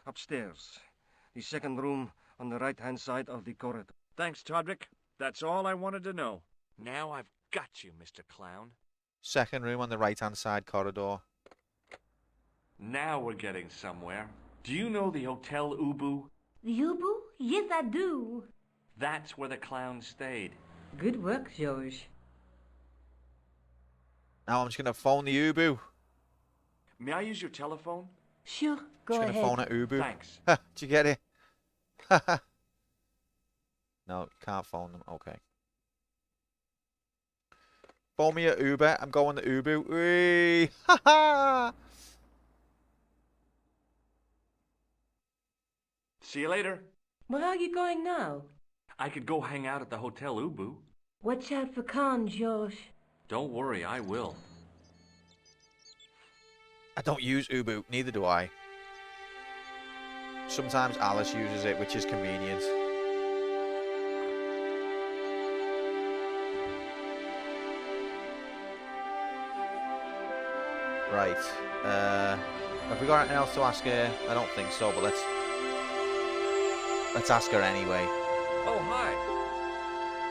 upstairs. The second room on the right-hand side of the corridor. Thanks, Todrick. That's all I wanted to know. Now I've got you, Mr. Clown. Second room on the right-hand side corridor. Now we're getting somewhere. Do you know the Hotel Ubu? The Ubu? Yes, I do. That's where the clown stayed. Good work, George. Now I'm just gonna phone the Ubu. May I use your telephone? Sure, go Just gonna ahead. phone at Ubu. Thanks. Did you get it? No, can't phone them. Okay. Phone me at Uber. I'm going to Ubu. Whee! Ha ha! See you later. Where are you going now? I could go hang out at the Hotel Ubu. Watch out for Khan, George. Don't worry, I will. I don't use Ubu. Neither do I. Sometimes Alice uses it, which is convenient. Right. Have we got anything else to ask her? I don't think so, but let's ask her anyway. Oh, hi.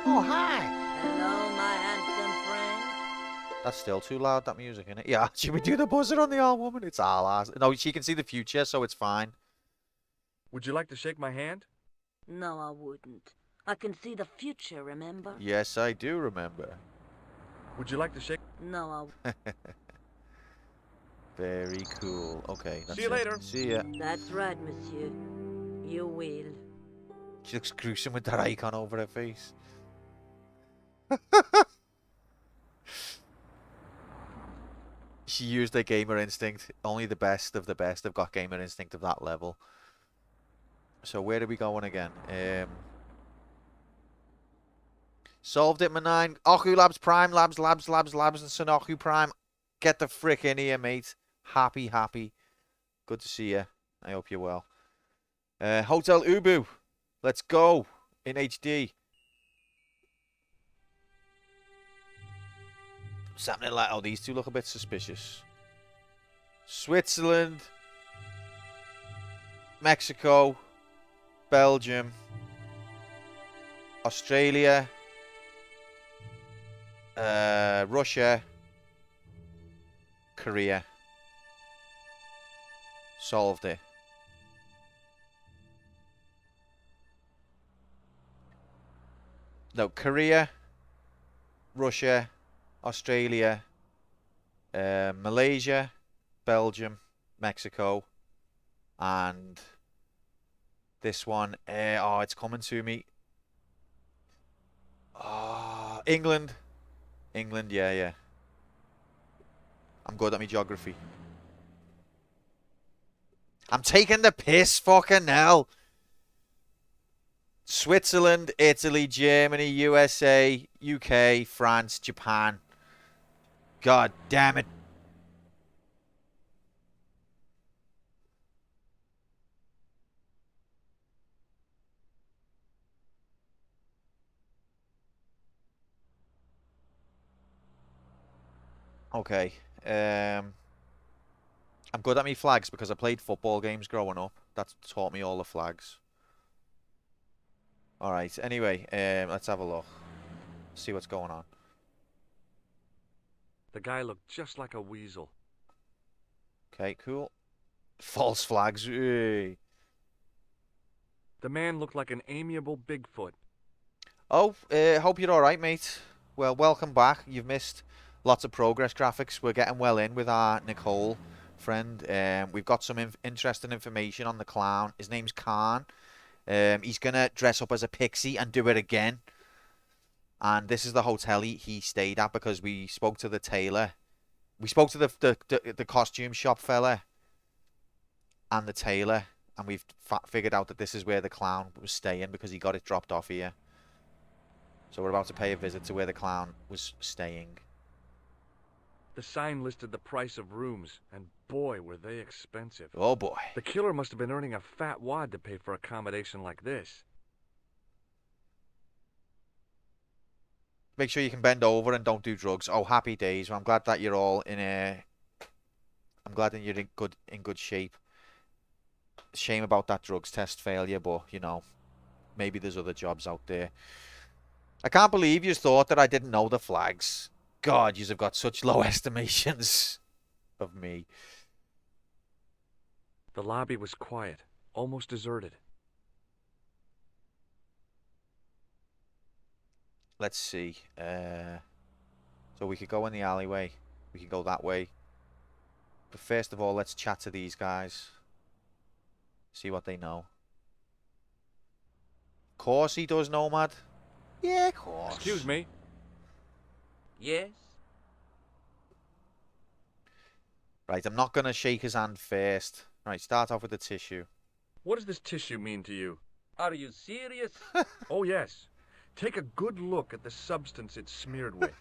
Oh, hi. Hello, my handsome friend. That's still too loud, that music, innit? Yeah, should we do the buzzer on the old woman? It's all ours. No, she can see the future, so it's fine. Would you like to shake my hand? No, I wouldn't. I can see the future, remember? Yes, I do remember. Would you like to shake? No, I... Very cool. Okay, that's See you it. later. See ya. That's right, monsieur. You will. She looks gruesome with that icon over her face. She used her gamer instinct. Only the best of the best have got gamer instinct of that level. So where are we going again? Solved it, Manine. Oku Labs Prime, Labs, and Sanoku Prime. Get the frick in here, mate. Happy. Good to see you. I hope you're well. Hotel Ubu. Let's go. In HD. Something like, oh, these two look a bit suspicious. Switzerland. Mexico. Belgium. Australia. Russia. Korea. Solved it. No, Korea, Russia, Australia, Malaysia, Belgium, Mexico, and this one. Oh, it's coming to me. England. England, yeah. I'm good at my geography. I'm taking the piss, fucking hell. Switzerland, Italy, Germany, USA, UK, France, Japan. God damn it. Okay. I'm good at me flags because I played football games growing up. That's taught me all the flags. Alright, anyway, let's have a look. See what's going on. The guy looked just like a weasel. Okay, cool. False flags. Hey. The man looked like an amiable Bigfoot. Oh, hope you're alright, mate. Well, welcome back. You've missed lots of progress graphics. We're getting well in with our Nicole friend. We've got some interesting information on the clown. His name's Khan. He's going to dress up as a pixie and do it again. And this is the hotel he stayed at because we spoke to the tailor. We spoke to the costume shop fella and the tailor. And we've figured out that this is where the clown was staying because he got it dropped off here. So we're about to pay a visit to where the clown was staying. The sign listed the price of rooms, and boy, were they expensive. Oh boy. The killer must have been earning a fat wad to pay for accommodation like this. Make sure you can bend over and don't do drugs. Oh, happy days. Well, I'm glad that you're all in I'm glad that you're in good shape. Shame about that drugs test failure, but you know, maybe there's other jobs out there. I can't believe you thought that I didn't know the flags. God, you have got such low estimations of me. The lobby was quiet, almost deserted. Let's see. So we could go in the alleyway. We could go that way. But first of all, let's chat to these guys. See what they know. Of course he does, Nomad. Yeah, of course. Excuse me. Yes? Right, I'm not going to shake his hand first. Right, start off with the tissue. What does this tissue mean to you? Are you serious? Oh, yes. Take a good look at the substance it's smeared with.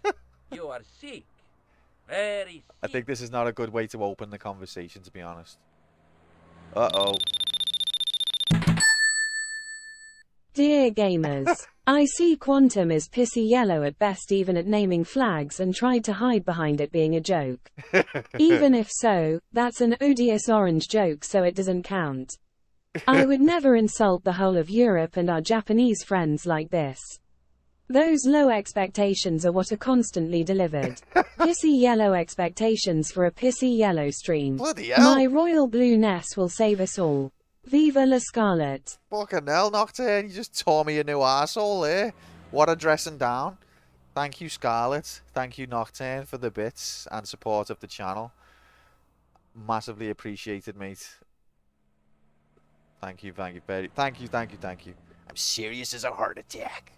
You are sick. Very sick. I think this is not a good way to open the conversation, to be honest. Uh-oh. Dear gamers, I see Quantum is pissy yellow at best even at naming flags and tried to hide behind it being a joke. Even if so, that's an odious orange joke so it doesn't count. I would never insult the whole of Europe and our Japanese friends like this. Those low expectations are what are constantly delivered. Pissy yellow expectations for a pissy yellow stream. Bloody hell. My royal blue ness will save us all. Viva la Scarlet. Fucking hell, Nocturne. You just tore me a new arsehole there. What a dressing down. Thank you, Scarlet. Thank you, Nocturne, for the bits and support of the channel. Massively appreciated, mate. Thank you, thank you, very. Thank you. I'm serious as a heart attack.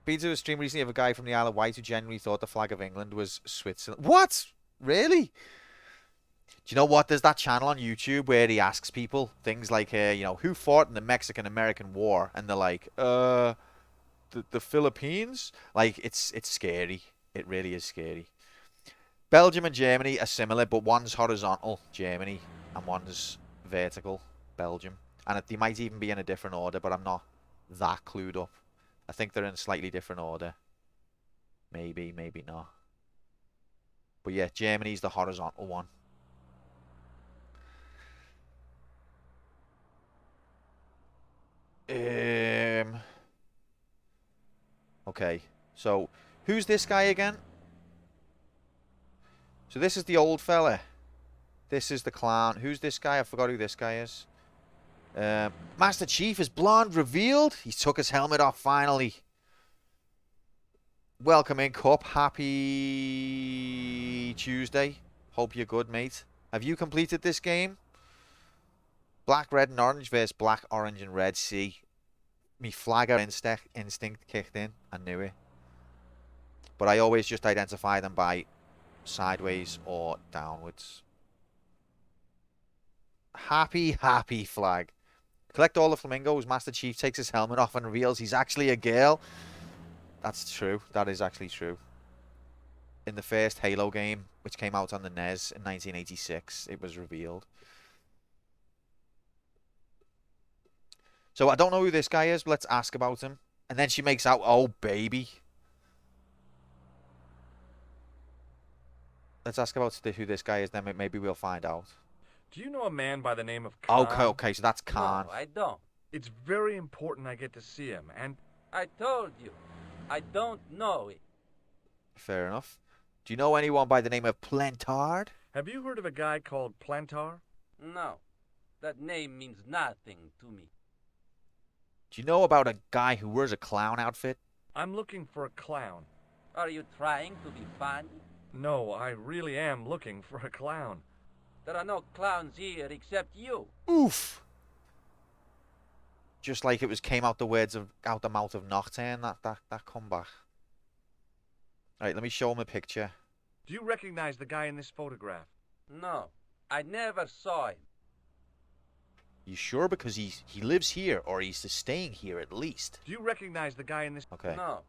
Been to a stream recently of a guy from the Isle of Wight who genuinely thought the flag of England was Switzerland. What? Really? Do you know what? There's that channel on YouTube where he asks people things like, you know, who fought in the Mexican-American War? And they're like, the Philippines? Like, it's scary. It really is scary. Belgium and Germany are similar, but one's horizontal, Germany, and one's vertical, Belgium. And they might even be in a different order, but I'm not that clued up. I think they're in a slightly different order. Maybe, maybe not. But yeah, Germany's the horizontal one. Okay, so who's this guy again? So this is the old fella. This is the clown. Who's this guy? I forgot who this guy is. Master Chief is blonde revealed. He took his helmet off finally. Welcome in, Cup. Happy Tuesday. Hope you're good, mate. Have you completed this game? Black, red, and orange versus black, orange, and red. See, me flagger instinct kicked in. I knew it. But I always just identify them by sideways or downwards. Happy flag. Collect all the flamingos. Master Chief takes his helmet off and reveals he's actually a girl. That's true. That is actually true. In the first Halo game, which came out on the NES in 1986, it was revealed. So I don't know who this guy is, but let's ask about him. And then she makes out, oh, baby. Let's ask about who this guy is, then maybe we'll find out. Do you know a man by the name of Khan? Okay, so that's Khan. No, I don't. It's very important I get to see him, and... I told you, I don't know it. Fair enough. Do you know anyone by the name of Plantard? Have you heard of a guy called Plantar? No. That name means nothing to me. Do you know about a guy who wears a clown outfit? I'm looking for a clown. Are you trying to be funny? No, I really am looking for a clown. There are no clowns here except you. Oof. Just like it was came out the mouth of Nocturne, that comeback. Alright, let me show him a picture. Do you recognize the guy in this photograph? No, I never saw him. You sure? Because he lives here, or he's staying here at least. Do you recognize the guy in this? Okay. No.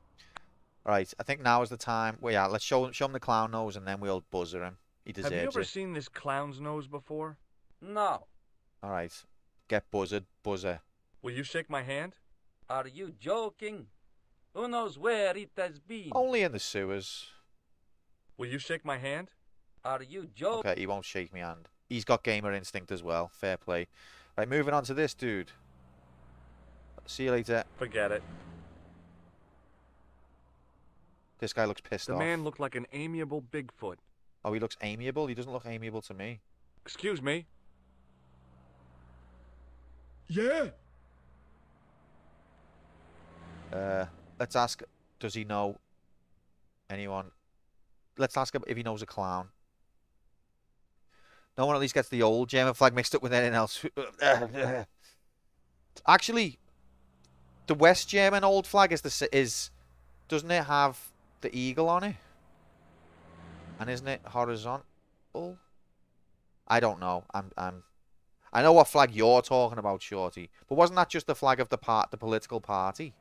Alright, I think now is the time. Well, yeah, let's show him the clown nose, and then we'll buzzer him. He deserves it. Have you ever seen this clown's nose before? No. Alright, get buzzed, buzzer. Will you shake my hand? Are you joking? Who knows where it has been? Only in the sewers. Will you shake my hand? Are you joking? Okay, he won't shake my hand. He's got gamer instinct as well. Fair play. Right, moving on to this dude. See you later. Forget it. This guy looks pissed off. The man looked like an amiable Bigfoot. Oh, he looks amiable? He doesn't look amiable to me. Excuse me? Yeah? Let's ask, does he know anyone? Let's ask him if he knows a clown. No one at least gets the old German flag mixed up with anything else. Actually, the West German old flag doesn't it have the eagle on it? And isn't it horizontal? I don't know. I know what flag you're talking about, Shorty. But wasn't that just the flag of the political party?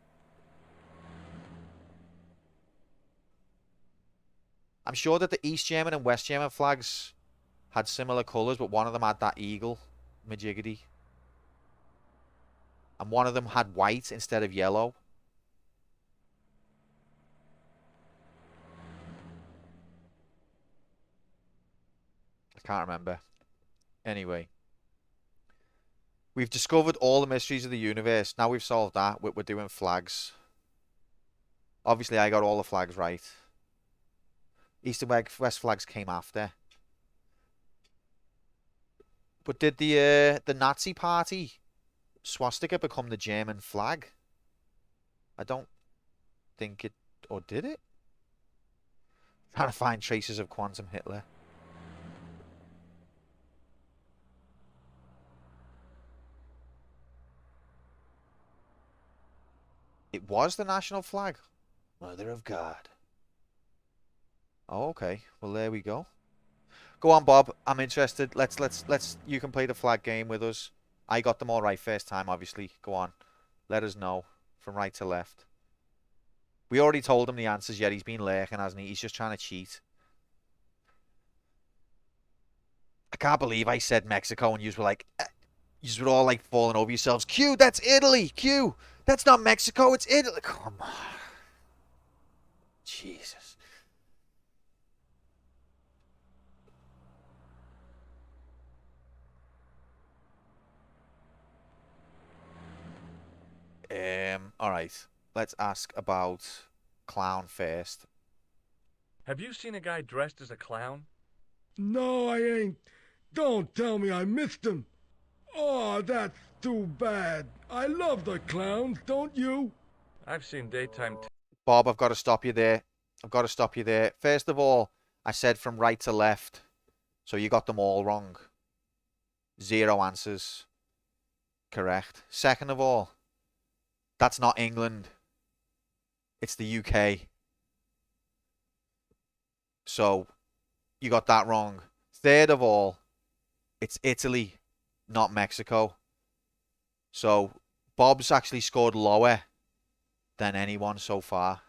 I'm sure that the East German and West German flags had similar colours, but one of them had that eagle, majiggity. And one of them had white instead of yellow. I can't remember. Anyway. We've discovered all the mysteries of the universe. Now we've solved that. We're doing flags. Obviously, I got all the flags right. East and West flags came after. But did the Nazi party swastika become the German flag? I don't think it... Or did it? Trying to find traces of Quantum Hitler. It was the national flag. Mother of God. Oh, okay. Well, there we go. Go on, Bob. I'm interested. Let's. You can play the flag game with us. I got them all right first time, obviously. Go on. Let us know from right to left. We already told him the answers, yet he's been lurking, hasn't he? He's just trying to cheat. I can't believe I said Mexico and you were like, you were all like falling over yourselves. Q, that's Italy. Q, that's not Mexico. It's Italy. Come on. Jesus. All right. Let's ask about clown first. Have you seen a guy dressed as a clown? No, I ain't. Don't tell me I missed him. Oh, that's too bad. I love the clowns, don't you? I've seen daytime... Bob, I've got to stop you there. I've got to stop you there. First of all, I said from right to left. So you got them all wrong. 0 answers. Correct. Second of all, that's not England. It's the UK. So, you got that wrong. Third of all, it's Italy, not Mexico. So, Bob's actually scored lower than anyone so far.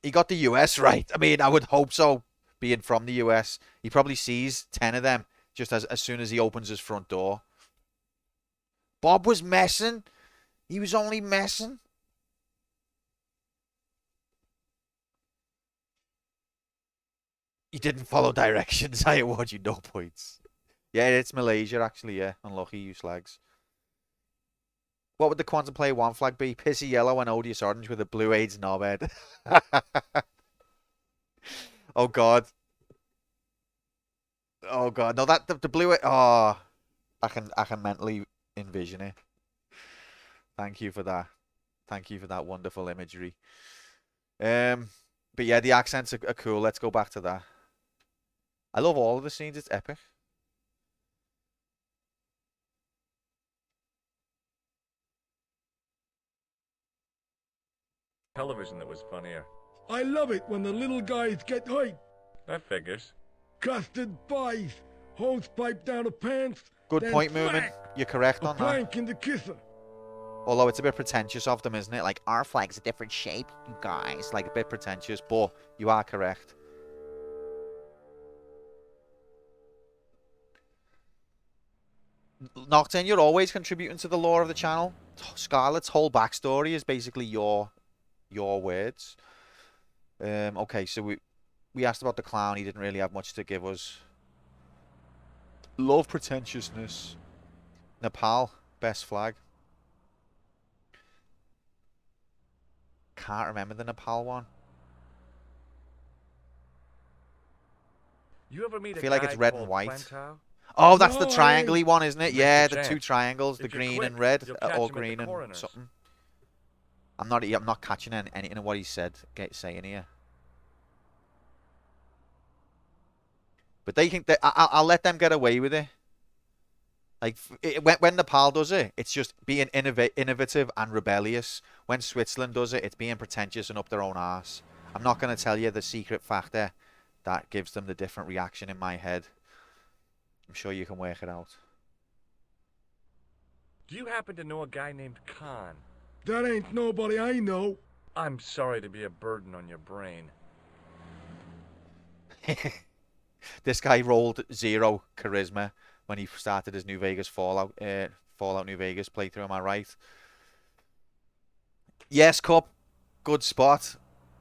He got the US right. I mean, I would hope so, being from the US. He probably sees 10 of them just as soon as he opens his front door. Bob was messing. He was only messing. You didn't follow directions. I award you no points. Yeah, it's Malaysia, actually, yeah. Unlucky, you slags. What would the Quantum Player 1 flag be? Pissy yellow and odious orange with a blue AIDS knobhead. Oh, God. Oh, god, no, that the blue. Oh, I can mentally envision it. Thank you for that. Thank you for that wonderful imagery. But yeah, the accents are cool. Let's go back to that. I love all of the scenes. It's epic. Television that was funnier. I love it when the little guys get hyped. That figures. Custard pies, hose pipe down the pants. Good then point, Moomin. smack, You're correct a on that. plank in the kisser. Although it's a bit pretentious of them, isn't it? Like, our flag's a different shape, you guys. Like, a bit pretentious, but you are correct. Nocturne, you're always contributing to the lore of the channel. Scarlet's whole backstory is basically your words. Okay, so we asked about the clown. He didn't really have much to give us. Love pretentiousness. Nepal, best flag. Can't remember the Nepal one. You ever meet I feel like it's red and white. Plantar? Oh, that's the triangle-y one, isn't it? Yeah, the chance. two triangles, the If you're green quick, and red, you'll catch or him at the green and coroner's. something. I'm not catching anything of what he said, saying here. But they think that I'll let them get away with it. Like when Nepal does it, it's just being innovative and rebellious. When Switzerland does it, it's being pretentious and up their own arse. I'm not going to tell you the secret factor that gives them the different reaction in my head. I'm sure you can work it out. Do you happen to know a guy named Khan? That ain't nobody I know. I'm sorry to be a burden on your brain. This guy rolled 0 charisma when he started his New Vegas Fallout New Vegas playthrough. Am I right? Yes, Cup. Good spot.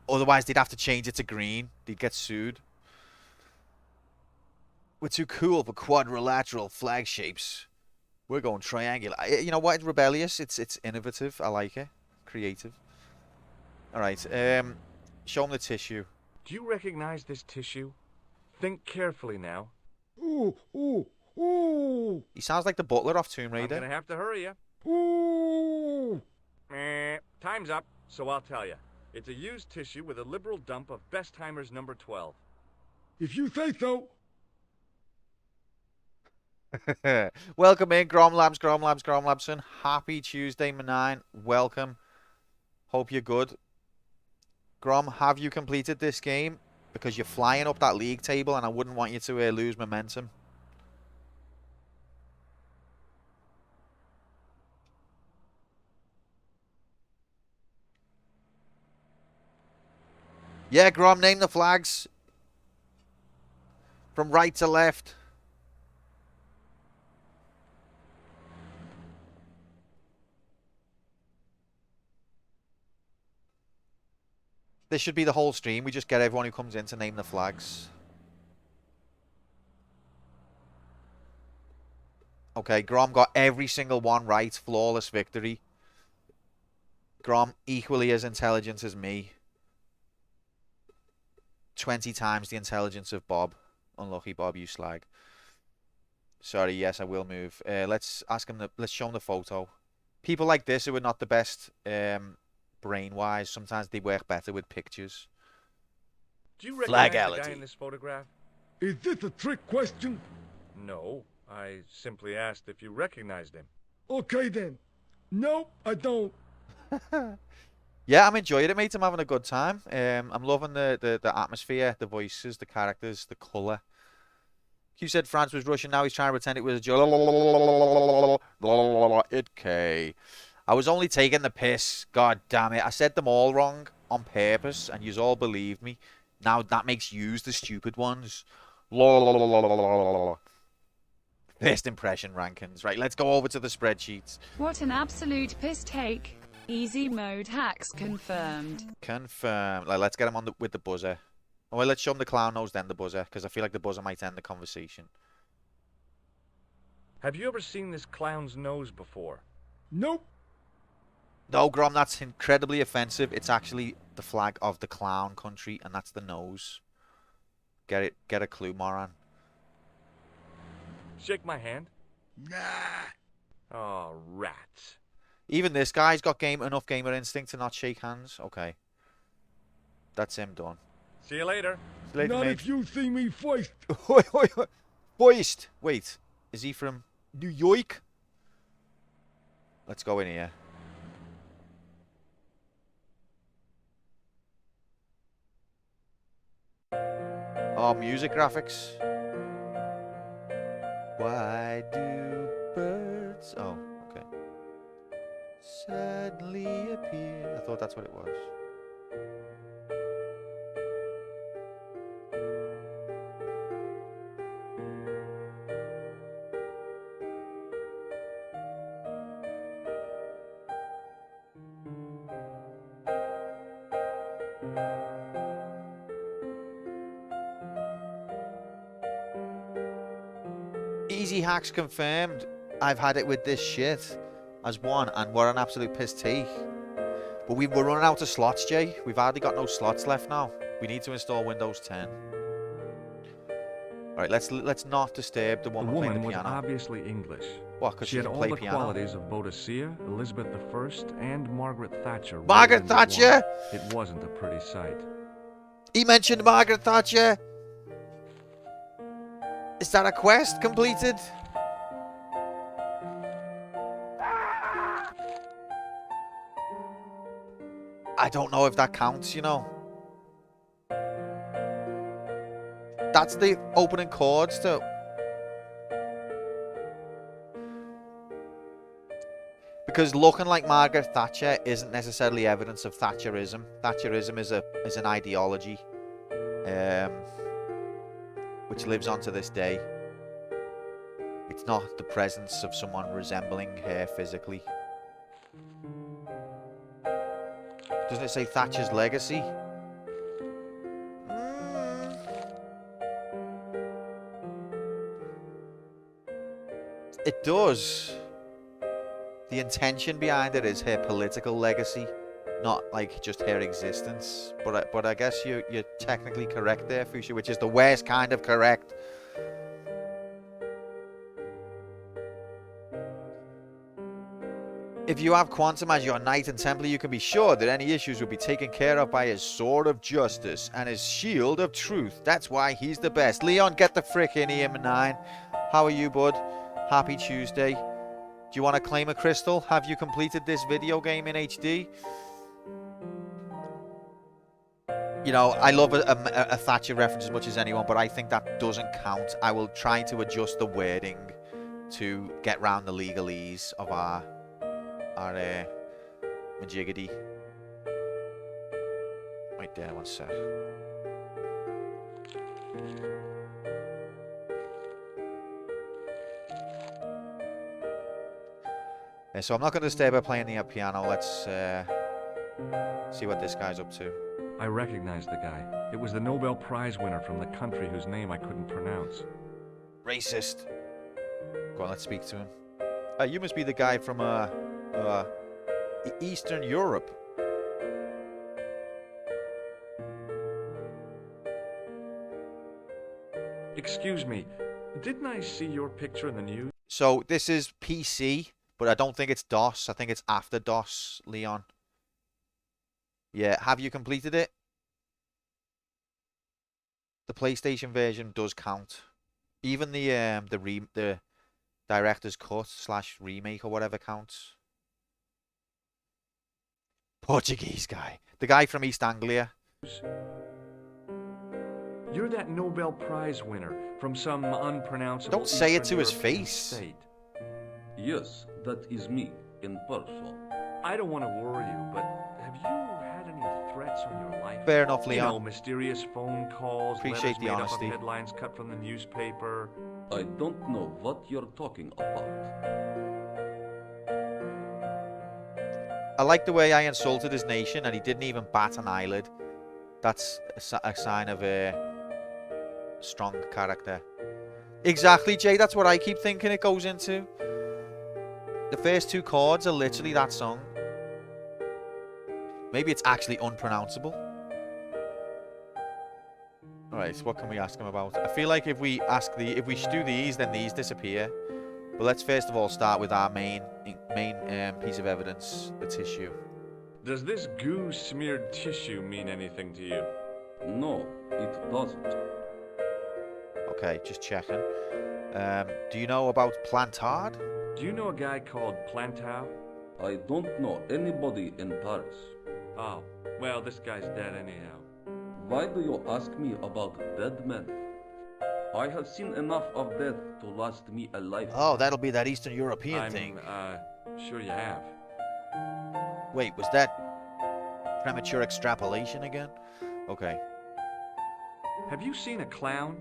Otherwise, they'd have to change it to green. They'd get sued. We're too cool for quadrilateral flag shapes. We're going triangular. You know what? It's rebellious. It's innovative. I like it. Creative. All right. Show him the tissue. Do you recognize this tissue? Think carefully now. Ooh, ooh, ooh. He sounds like the butler off Tomb Raider. I'm gonna have to hurry you. Ooh. Time's up, so I'll tell you. It's a used tissue with a liberal dump of Bestheimer's number 12. If you say so. Welcome in, Gromlabson. Happy Tuesday, Manine. Welcome. Hope you're good. Grom, have you completed this game? Because you're flying up that league table and I wouldn't want you to lose momentum. Yeah, Grom, name the flags. From right to left. This should be the whole stream. We just get everyone who comes in to name the flags. Okay, Grom got every single one right. Flawless victory. Grom equally as intelligent as me. 20 times the intelligence of Bob. Unlucky Bob, you slag. Sorry, yes, I will move. Let's show him the photo. People like this who are not the best brain-wise, sometimes they work better with pictures. Do you recognize the guy Flagality. in this photograph? Is this a trick question? No, I simply asked if you recognized him. Okay then. Nope, I don't. Yeah, I'm enjoying it, mate. I'm having a good time. I'm loving the atmosphere, the voices, the characters, the colour. Q said France was Russian. Now he's trying to pretend it was a joke. Okay. I was only taking the piss. God damn it. I said them all wrong on purpose, and yous all believed me. Now that makes yous the stupid ones. First impression rankings. Right, let's go over to the spreadsheets. What an absolute piss take. Easy mode hacks confirmed. Confirm. Let's get him on with the buzzer. Oh, well, let's show him the clown nose, then the buzzer, because I feel like the buzzer might end the conversation. Have you ever seen this clown's nose before? Nope. No, Grom, that's incredibly offensive. It's actually the flag of the clown country, and that's the nose. Get it? Get a clue, moron. Shake my hand. Nah. Oh, rats. Even this guy's got enough gamer instinct to not shake hands. Okay. That's him done. See you later. See you later, Not mate. if you see me first. Boist. Wait, is he from New York? Let's go in here. Oh, music graphics. Why do birds... Oh, okay. Suddenly appear... I thought that's what it was. Easy hacks confirmed. I've had it with this shit as one, and we're an absolute piss take. But we're running out of slots, Jay. We've hardly got no slots left now. We need to install Windows 10. All right, let's not disturb the The woman playing woman the was piano. obviously English. What? Because She she had can all play the piano. qualities of Boadicea, Elizabeth I, and Margaret Thatcher. rolled Margaret into Thatcher? one. It wasn't a pretty sight. He mentioned Margaret Thatcher. Is that a quest completed? I don't know if that counts, you know. That's the opening chords to... Because looking like Margaret Thatcher isn't necessarily evidence of Thatcherism. Thatcherism is an ideology, which lives on to this day. It's not the presence of someone resembling her physically. Doesn't it say Thatcher's legacy? It does. The intention behind it is her political legacy, not like just her existence. But I guess you're technically correct there, Fuchsia, which is the worst kind of correct. If you have Quantum as your knight and Templar, you can be sure that any issues will be taken care of by his sword of justice and his shield of truth. That's why he's the best. Leon, get the frick in here, 9. How are you, bud? Happy Tuesday. Do you want to claim a crystal? Have you completed this video game in HD? You know, I love a Thatcher reference as much as anyone, but I think that doesn't count. I will try to adjust the wording to get round the legalese of our majiggity. Right there, one sec. Yeah, so I'm not going to stay by playing the piano. Let's see what this guy's up to. I recognized the guy. It was the Nobel Prize winner from the country whose name I couldn't pronounce. Racist. Go on, let's speak to him. You must be the guy from Eastern Europe. Excuse me, didn't I see your picture in the news? So this is PC, but I don't think it's DOS. I think it's after DOS, Leon. Yeah, have you completed it? The PlayStation version does count. Even the director's cut / remake or whatever counts. Portuguese guy. The guy from East Anglia. You're that Nobel Prize winner from some unpronounceable Don't say it Eastern to his European face. state. Yes, that is me, in person. I don't want to worry you, but have you had any threats on your life? Fair enough, You Leon. know, mysterious phone calls, Appreciate letters the made honesty. up of headlines cut from the newspaper. I don't know what you're talking about. I like the way I insulted his nation and he didn't even bat an eyelid. That's a sign of a strong character. Exactly, Jay. That's what I keep thinking it goes into. The first 2 chords are literally that song. Maybe it's actually unpronounceable. Alright, so what can we ask him about? I feel like if we do these, then these disappear. But let's first of all start with our main piece of evidence, the tissue. Does this goo-smeared tissue mean anything to you? No, it doesn't. Okay, just checking. Do you know about Plantard? Do you know a guy called Plantar? I don't know anybody in Paris. Oh, well, this guy's dead anyhow. Why do you ask me about dead men? I have seen enough of death to last me a life. Oh, that'll be that Eastern European thing. Sure you have. Wait, was that premature extrapolation again? Okay. Have you seen a clown?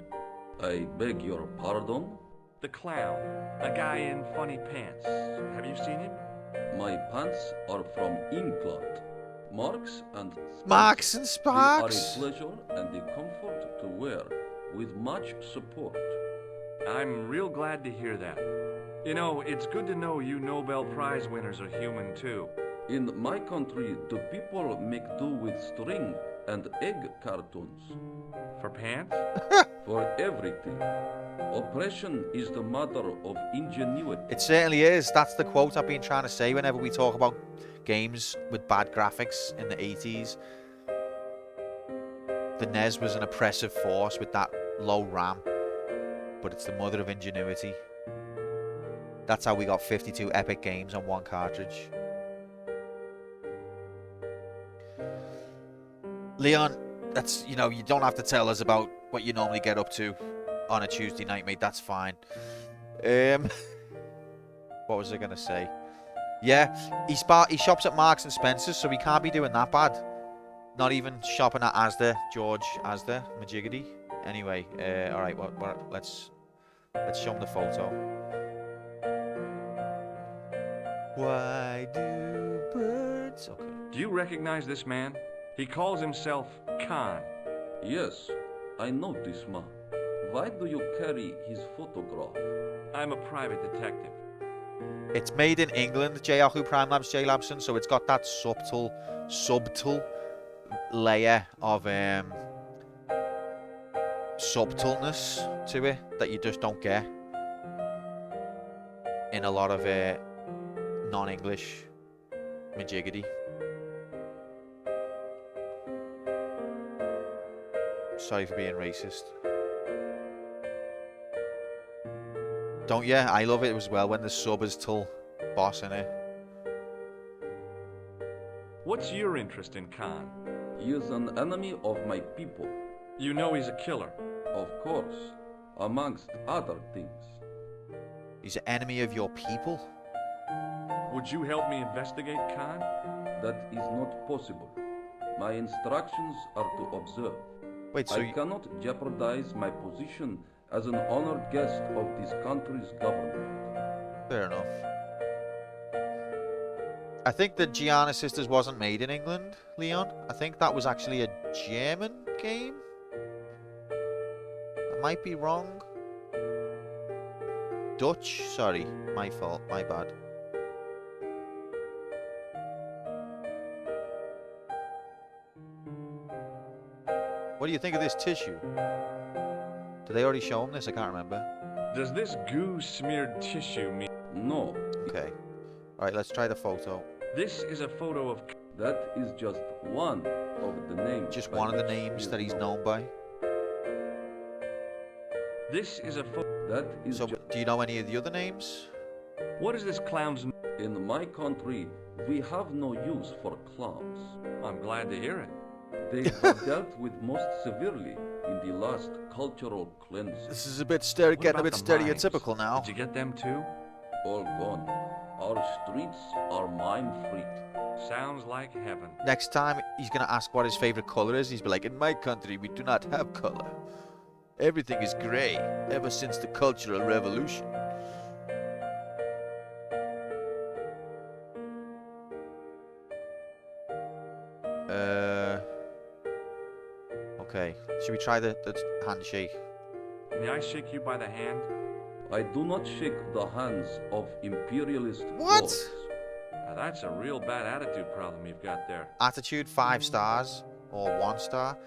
I beg your pardon? The clown. A guy in funny pants. Have you seen him? My pants are from England. Marks and Marks and Sparks. They are a pleasure and a comfort to wear, with much support. I'm real glad to hear that. You know, it's good to know you Nobel Prize winners are human too. In my country, the people make do with string and egg cartoons. For pants? For everything. Oppression is the mother of ingenuity. It certainly is. That's the quote I've been trying to say whenever we talk about games with bad graphics in the 80s. The NES was an oppressive force with that low RAM, but it's the mother of ingenuity. That's how we got 52 epic games on one cartridge. Leon, that's, you know, you don't have to tell us about what you normally get up to on a Tuesday night, mate. That's fine. What was I going to say? Yeah, he shops at Marks and Spencer's, so he can't be doing that bad. Not even shopping at Asda, George Asda, Majiggity. Anyway, all right, let's show him the photo. Why do birds? Okay. Do you recognize this man? He calls himself Khan. Yes, I know this man. Why do you carry his photograph? I'm a private detective. It's made in England, J-Yahoo Prime Labs, J-Labson, so it's got that subtle layer of subtleness to it that you just don't get in a lot of non-English majiggity. Sorry for being racist. Don't you? I love it as well when the sub is till boss in it. What's your interest in Khan? He is an enemy of my people. You know he's a killer. Of course, amongst other things. He's an enemy of your people? Would you help me investigate Khan? That is not possible. My instructions are to observe. Wait, so I cannot jeopardize my position as an honored guest of this country's government. Fair enough. I think the Gianna Sisters wasn't made in England, Leon. I think that was actually a German game. I might be wrong. Dutch? Sorry, my fault, my bad. What do you think of this tissue? Did they already show him this? I can't remember. Does this goo-smeared tissue mean... No. Okay. Alright, let's try the photo. This is a photo of... That is just one of the names. Just one of the names that he's known by? This is a photo... That is so, do you know any of the other names? What is this clown's... In my country, we have no use for clowns. I'm glad to hear it. They have dealt with most severely in the last cultural cleanse. This is a bit getting a bit stereotypical now. Did you get them too? All gone. Our streets are mime-free. Sounds like heaven. Next time he's going to ask what his favorite color is, he's be like, in my country we do not have color. Everything is gray ever since the Cultural Revolution. Okay, should we try the handshake? May I shake you by the hand? I do not shake the hands of imperialist What? lords. Now that's a real bad attitude problem you've got there. Attitude 5 stars or 1 star.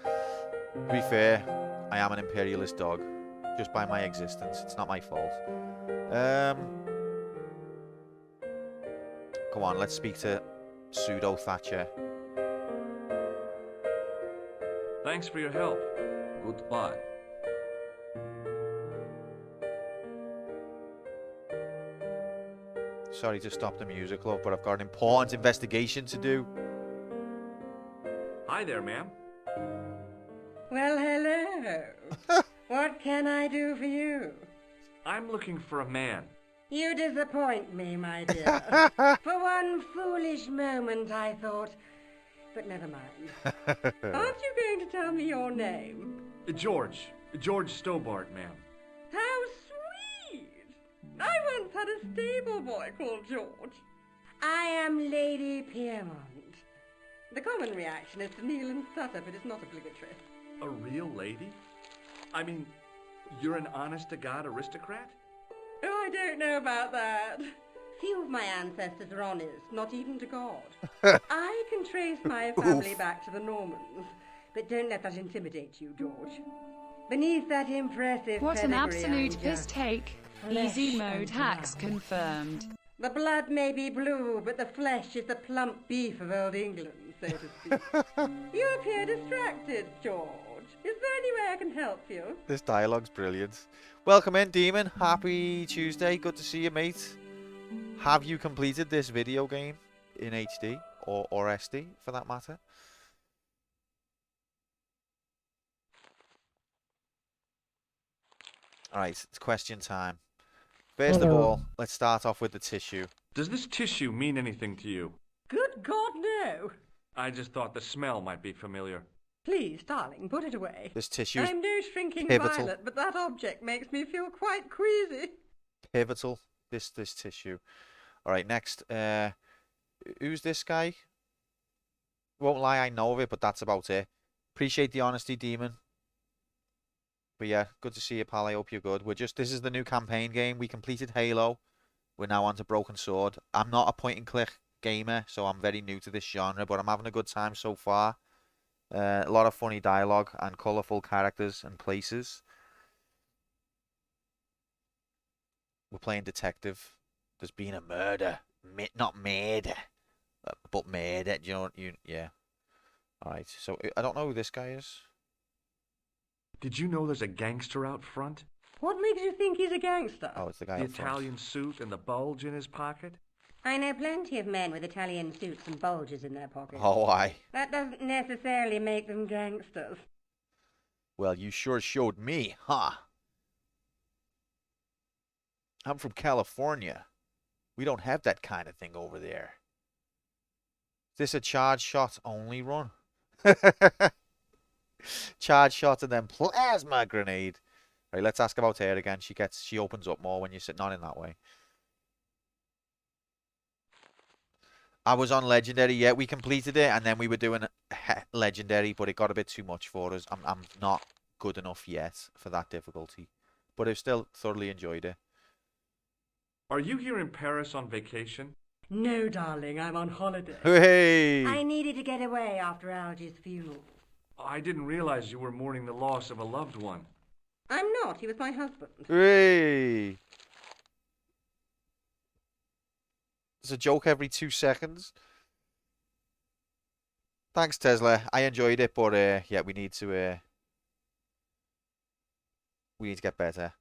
To be fair, I am an imperialist dog. Just by my existence. It's not my fault. Come on, let's speak to Pseudo Thatcher. Thanks for your help. Goodbye. Sorry to stop the music, love, but I've got an important investigation to do. Hi there, ma'am. Well, hello. What can I do for you? I'm looking for a man. You disappoint me, my dear. For one foolish moment I thought... But never mind. Aren't you going to tell me your name? George. George Stobart, ma'am. How sweet! I once had a stable boy called George. I am Lady Piermont. The common reaction is to kneel and stutter, but it's not obligatory. A real lady? I mean, you're an honest-to-God aristocrat? Oh, I don't know about that. Few of my ancestors are honest, not even to God. I can trace my family back to the Normans, but don't let that intimidate you, George. Beneath that impressive What an pedigree, absolute I'm piss just take. flesh Easy mode and hacks blood. confirmed. The blood may be blue, but the flesh is the plump beef of old England, so to speak. You appear distracted, George. Is there any way I can help you? This dialogue's brilliant. Welcome in, Demon. Happy Tuesday. Good to see you, mate. Have you completed this video game in HD or SD for that matter? Alright, it's question time. First of all, let's start off with the tissue. Does this tissue mean anything to you? Good God, no. I just thought the smell might be familiar. Please, darling, put it away. This tissue is I'm no shrinking pivotal. violet, but that object makes me feel quite queasy. Pivotal. This tissue. Alright, next. Who's this guy? Won't lie, I know of it, but that's about it. Appreciate the honesty, Demon. But yeah, good to see you, pal. I hope you're good. This is the new campaign game. We completed Halo. We're now on to Broken Sword. I'm not a point and click gamer, so I'm very new to this genre, but I'm having a good time so far. A lot of funny dialogue and colourful characters and places. We're playing detective. There's been a murder. Not murder, but murder. Do you know? Yeah. Alright, so I don't know who this guy is. Did you know there's a gangster out front? What makes you think he's a gangster? Oh, it's the guy The up front. Italian suit and the bulge in his pocket? I know plenty of men with Italian suits and bulges in their pockets. Oh, aye. That doesn't necessarily make them gangsters. Well, you sure showed me, huh? I'm from California. We don't have that kind of thing over there. Is this a charge shot only run? Charge shot and then plasma grenade. Right, let's ask about her again. She opens up more when you're sitting on in that way. I was on Legendary, yeah, we completed it, and then we were doing Legendary, but it got a bit too much for us. I'm not good enough yet for that difficulty, but I've still thoroughly enjoyed it. Are you here in Paris on vacation? No, darling, I'm on holiday. Hey! I needed to get away after Algy's funeral. I didn't realize you were mourning the loss of a loved one. I'm not. He was my husband. Hey! There's a joke every 2 seconds. Thanks, Tesla. I enjoyed it, but yeah, we need to get better.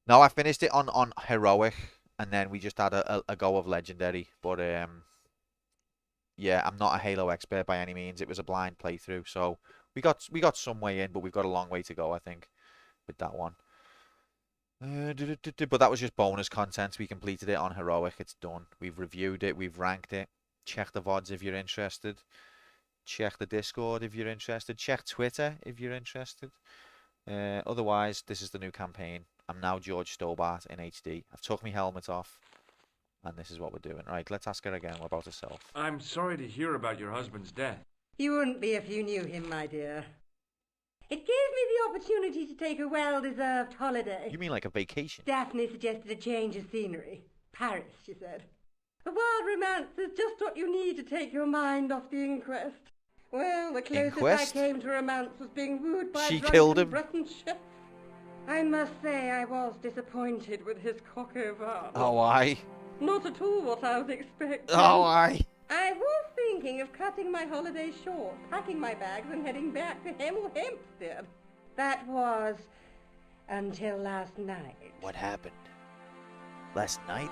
No, I finished it on heroic, and then we just had a go of legendary. But yeah, I'm not a Halo expert by any means. It was a blind playthrough, so we got some way in, but we've got a long way to go, I think, with that one. But that was just bonus content. We completed it on heroic. It's done. We've reviewed it. We've ranked it. Check the VODs if you're interested. Check the Discord if you're interested. Check Twitter if you're interested. Otherwise, this is the new campaign. I'm now George Stobart in HD. I've took my helmet off, and this is what we're doing. Right, let's ask her again. We're about herself. I'm sorry to hear about your husband's death. You wouldn't be if you knew him, my dear. It gave me the opportunity to take a well-deserved holiday. You mean like a vacation? Daphne suggested a change of scenery. Paris, she said. A wild romance is just what you need to take your mind off the inquest. Well, the closest Inquest? I came to romance was being wooed by She a killed drunken him. Breton chef. I must say I was disappointed with his coq au vin. Oh, aye. Not at all what I was expecting. Oh, aye. I was thinking of cutting my holiday short, packing my bags and heading back to Hemel Hempstead. That was until last night. What happened? Last night?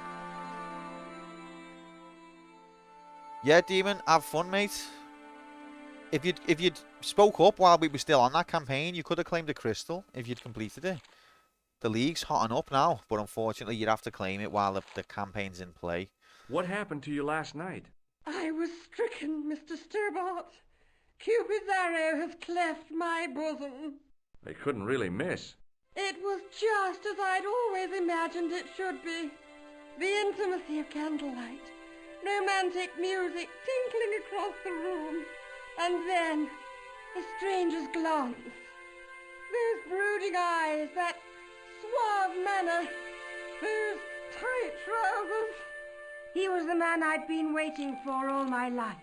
Yeah, Demon, have fun, mate. If you'd spoke up while we were still on that campaign, you could have claimed a crystal if you'd completed it. The league's hotting up now, but unfortunately you'd have to claim it while the campaign's in play. What happened to you last night? I was stricken, Mr. Stobart. Cupid's arrow has cleft my bosom. They couldn't really miss. It was just as I'd always imagined it should be. The intimacy of candlelight, romantic music tinkling across the room, and then a stranger's glance. Those brooding eyes, that suave manner, those tight trousers. He was the man I'd been waiting for all my life.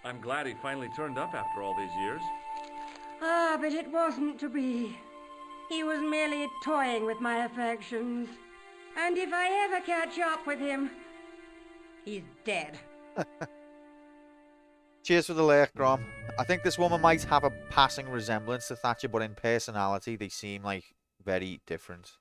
I'm glad he finally turned up after all these years. Ah, but it wasn't to be. He was merely toying with my affections. And if I ever catch up with him, he's dead. Cheers for the lake, Grom. I think this woman might have a passing resemblance to Thatcher, but in personality, they seem like very different.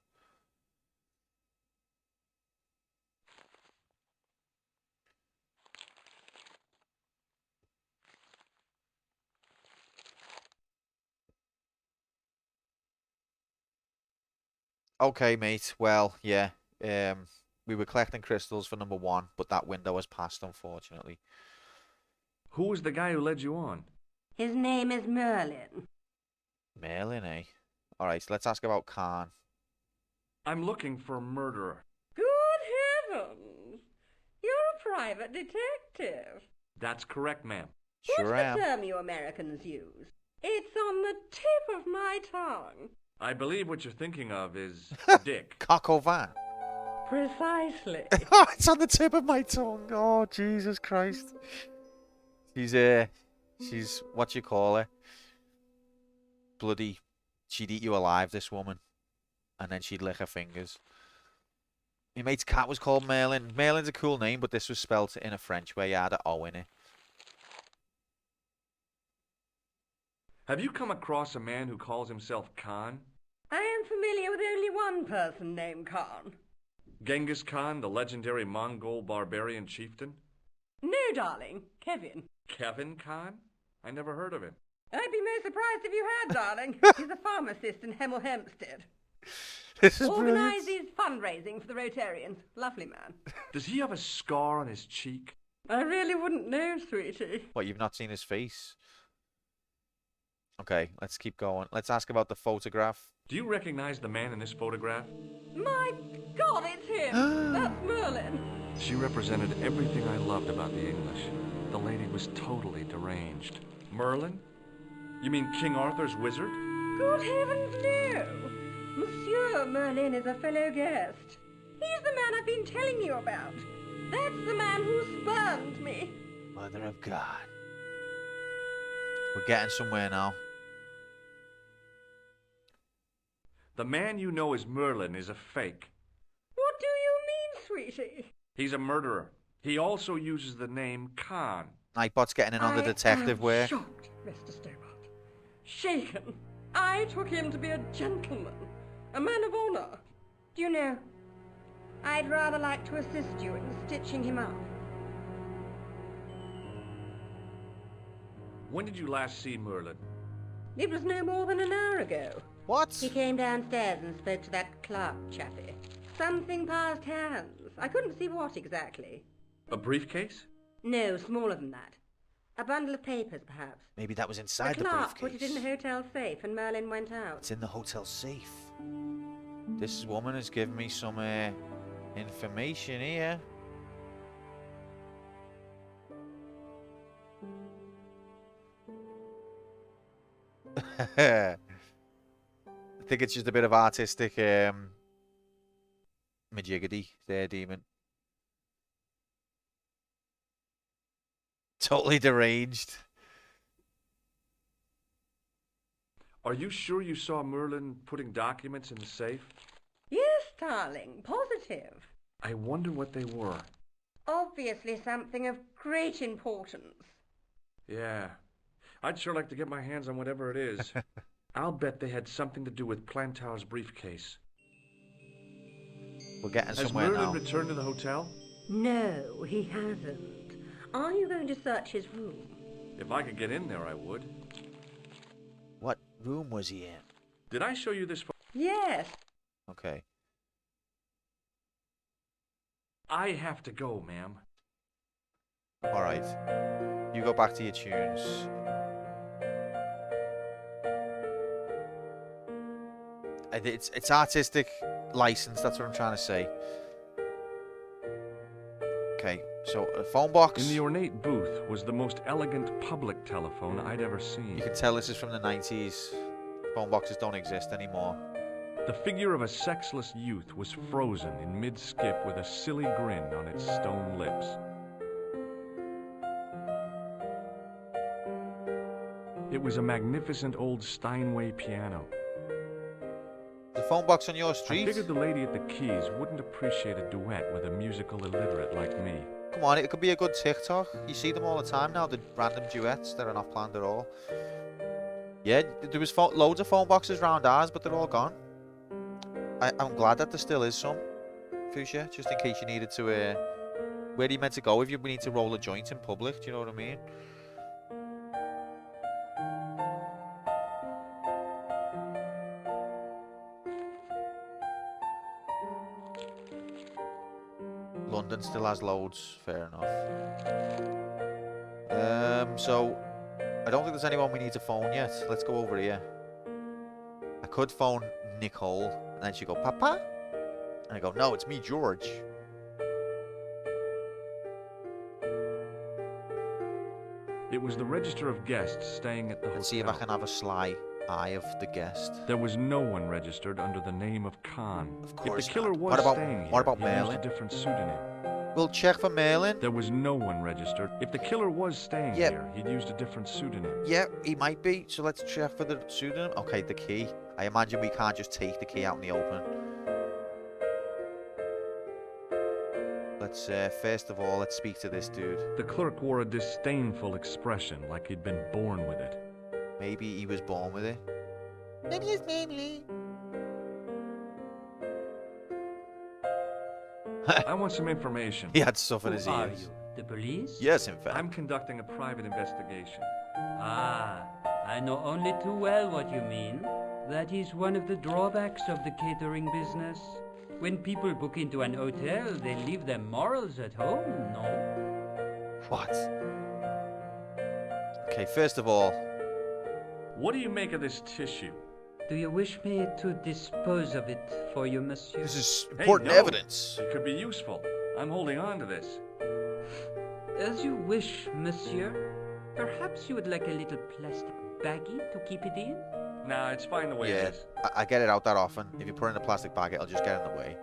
Okay, mate. Well, yeah. We were collecting crystals for number 1, but that window has passed, unfortunately. Who was the guy who led you on? His name is Merlin. Merlin, eh? Alright, so let's ask about Khan. I'm looking for a murderer. Good heavens! You're a private detective. That's correct, ma'am. Sure What's am. the term you Americans use? It's on the tip of my tongue. I believe what you're thinking of is Dick. Coq au vin. Precisely. Oh, it's on the tip of my tongue. Oh, Jesus Christ. She's, what you call her? Bloody, she'd eat you alive, this woman. And then she'd lick her fingers. My mate's cat was called Merlin. Merlin's a cool name, but this was spelt in a French way. You had an O in it. Have you come across a man who calls himself Khan? I am familiar with only one person named Khan. Genghis Khan, the legendary Mongol barbarian chieftain? No, darling. Kevin. Kevin Khan? I never heard of him. I'd be most surprised if you had, darling. He's a pharmacist in Hemel Hempstead. This is brilliant. Organises fundraising for the Rotarians. Lovely man. Does he have a scar on his cheek? I really wouldn't know, sweetie. What, you've not seen his face? Okay, let's keep going. Let's ask about the photograph. Do you recognize the man in this photograph? My God, it's him! That's Merlin. She represented everything I loved about the English. The lady was totally deranged. Merlin? You mean King Arthur's wizard? Good heavens, no! Monsieur Merlin is a fellow guest. He's the man I've been telling you about. That's the man who spurned me. Mother of God. We're getting somewhere now. The man you know as Merlin is a fake. What do you mean, sweetie? He's a murderer. He also uses the name Khan. Nightbot's getting in on the detective work. Shocked, Mr. Stobart. Shaken. I took him to be a gentleman, a man of honor. Do you know, I'd rather like to assist you in stitching him up. When did you last see Merlin? It was no more than an hour ago. What? He came downstairs and spoke to that clerk chappie. Something passed hands. I couldn't see what exactly. A briefcase? No, smaller than that. A bundle of papers, perhaps. Maybe that was inside the clerk put briefcase. it in the hotel safe and Merlin went out. It's in the hotel safe. This woman has given me some information here. I think it's just a bit of artistic majiggity there, Demon. Totally deranged. Are you sure you saw Merlin putting documents in the safe? Yes, darling, positive. I wonder what they were. Obviously something of great importance. Yeah. I'd sure like to get my hands on whatever it is. I'll bet they had something to do with Plantar's briefcase. We're getting Has somewhere Merlin now. returned to the hotel? No, he hasn't. Are you going to search his room? If I could get in there, I would. What room was he in? Did I show you this? Yes. Okay. I have to go, ma'am. All right. You go back to your tunes. It's artistic license. That's what I'm trying to say. Okay. So a phone box. In the ornate booth was the most elegant public telephone I'd ever seen. You can tell this is from the 90s. Phone boxes don't exist anymore. The figure of a sexless youth was frozen in mid-skip with a silly grin on its stone lips. It was a magnificent old Steinway piano. The phone box on your I street? figured the lady at the keys wouldn't appreciate a duet with a musical illiterate like me. Come on, it could be a good TikTok. You see them all the time now, the random duets that are not planned at all. Yeah, there was loads of phone boxes round ours, but they're all gone. I'm glad that there still is some, Fuchsia, just in case you needed to, where are you meant to go if you need to roll a joint in public, do you know what I mean? London still has loads, fair enough. So, I don't think there's anyone we need to phone yet. Let's go over here. I could phone Nicole, and then she'd go, Papa? And I go, no, it's me, George. It was the register of guests staying at the hotel. Let's see if I can have a sly eye of the guest. There was no one registered under the name of Khan. Of course if the killer not. was What about staying here, Merlin? he used a different pseudonym. We'll check for Merlin. There was no one registered. If the killer was staying here, he'd used a different pseudonym. Yeah, he might be. So let's check for the pseudonym. Okay, the key. I imagine we can't just take the key out in the open. Let's, first of all, let's speak to this dude. The clerk wore a disdainful expression, like he'd been born with it. Maybe he was born with it. Maybe his name I want some information. He had stuff in his Who are ears. you? The police? Yes, in fact. I'm conducting a private investigation. Ah, I know only too well what you mean. That is one of the drawbacks of the catering business. When people book into an hotel, they leave their morals at home, no? What? Okay, first of all... What do you make of this tissue? Do you wish me to dispose of it for you, monsieur? This is Hey, important no. evidence. It could be useful. I'm holding on to this. As you wish, monsieur. Perhaps you would like a little plastic baggie to keep it in? Nah, it's fine the way Yeah, it is. I get it out that often. If you put it in a plastic bag, it'll just get in the way.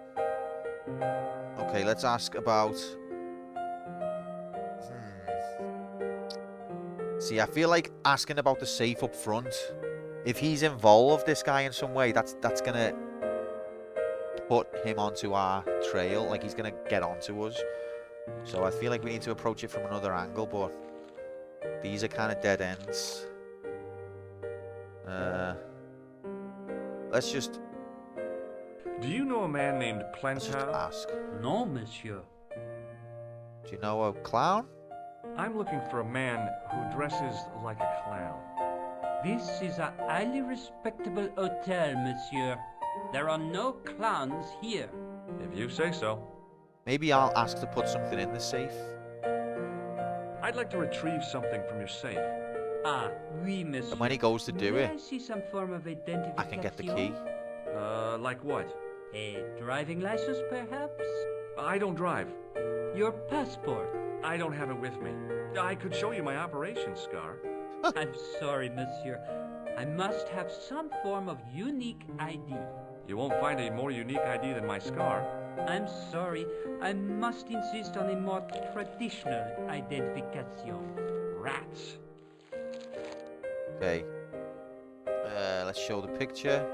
Okay, let's ask about... See, I feel like asking about the safe up front. If he's involved, this guy, in some way, that's gonna put him onto our trail. Like, he's gonna get onto us. So I feel like we need to approach it from another angle, but these are kind of dead ends. Let's just... Do you know a man named Let's just Plantar? ask. No, monsieur. Do you know a clown? I'm looking for a man who dresses like a clown. This is a highly respectable hotel, monsieur. There are no clowns here. If you say so. Maybe I'll ask to put something in the safe. I'd like to retrieve something from your safe. Ah, oui, monsieur. And when he goes to do May it, I see some form of identification? I can get the key. Like what? A driving license, perhaps? I don't drive. Your passport? I don't have it with me. I could show you my operation scar. I'm sorry, monsieur. I must have some form of unique ID. You won't find a more unique ID than my scar. I'm sorry. I must insist on a more traditional identification. Rats. Okay. let's show the picture.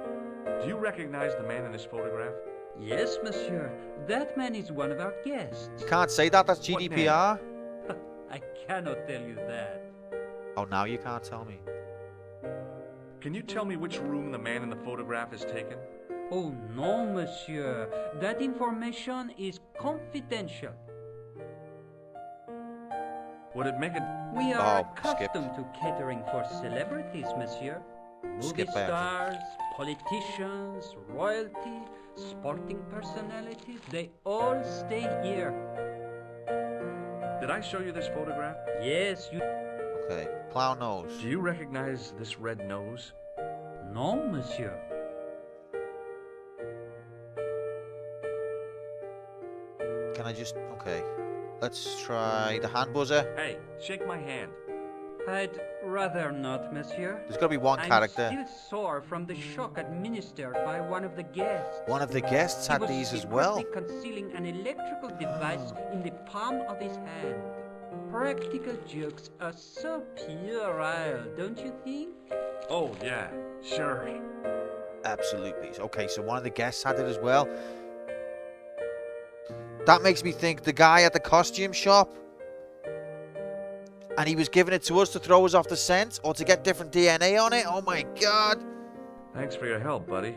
Do you recognize the man in this photograph? Yes, monsieur. That man is one of our guests. You can't say that, that's What name? GDPR. I cannot tell you that. Oh, now you can't tell me. Can you tell me which room the man in the photograph has taken? Oh, no, monsieur. That information is confidential. Would it make a... We are Oh, skip. accustomed to catering for celebrities, monsieur. Movie Skip back. stars, politicians, royalty, sporting personalities, they all stay here. Did I show you this photograph? Yes, you... Okay, clown nose. Do you recognize this red nose? No, monsieur. Can I just... Okay. Let's try the hand buzzer. Hey, shake my hand. I'd rather not, monsieur. There's got to be one character. I'm still sore from the shock administered by one of the guests. One of the guests had these as well. He was secretly concealing an electrical device in the palm of his hand. Practical jokes are so puerile, don't you think? Oh, yeah, sure. Absolutely. Okay, so one of the guests had it as well. That makes me think the guy at the costume shop, and he was giving it to us to throw us off the scent or to get different DNA on it. Oh my god. Thanks for your help, buddy.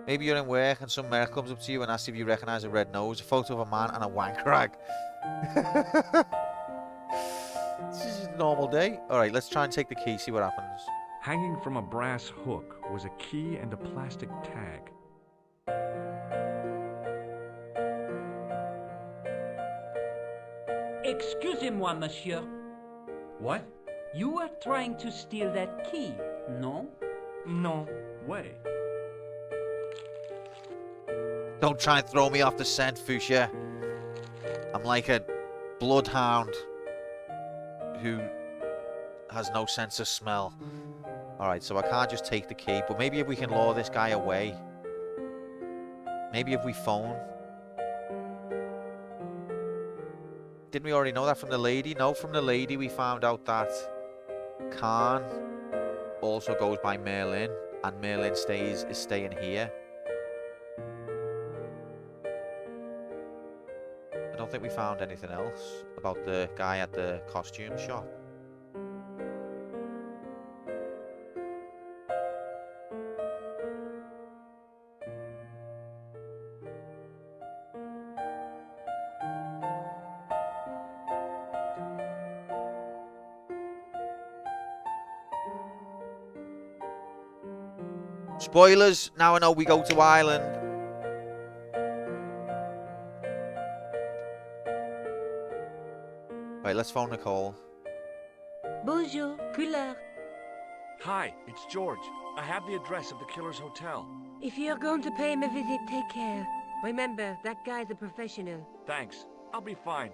Maybe you're in work and some mayor comes up to you and asks if you recognize a red nose, a photo of a man and a wank rag. This is a normal day. Alright, let's try and take the key, see what happens. Hanging from a brass hook was a key and a plastic tag. Excusez-moi, monsieur. What? You were trying to steal that key, no? No way. Don't try and throw me off the scent, Fuchsia. I'm like a bloodhound who has no sense of smell. Alright, so I can't just take the key, but maybe if we can lure this guy away. Maybe if we phone. Didn't we already know that from the lady? No, from the lady we found out that Khan also goes by Merlin, and Merlin is staying here. I don't think we found anything else about the guy at the costume shop. Spoilers, now I know we go to Ireland. Right, let's phone Nicole. Bonjour, couleur. Hi, it's George. I have the address of the killer's hotel. If you're going to pay him a visit, take care. Remember, that guy's a professional. Thanks. I'll be fine.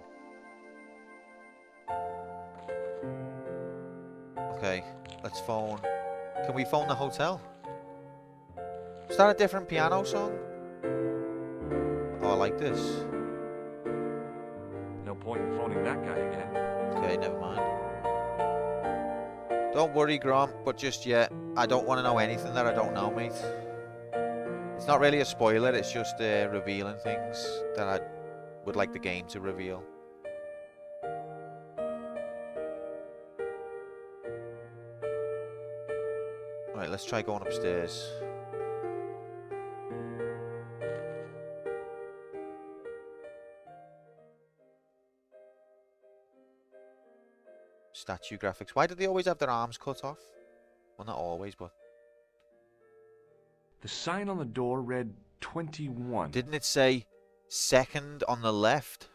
Okay, let's phone. Can we phone the hotel? Is that a different piano song? Oh, I like this. No point in phoning that guy again. Okay, never mind. Don't worry, Grom, but just yet, I don't want to know anything that I don't know, mate. It's not really a spoiler, it's just revealing things that I would like the game to reveal. Right, let's try going upstairs. Statue graphics. Why do they always have their arms cut off? Well, not always, but... The sign on the door read 21. Didn't it say second on the left?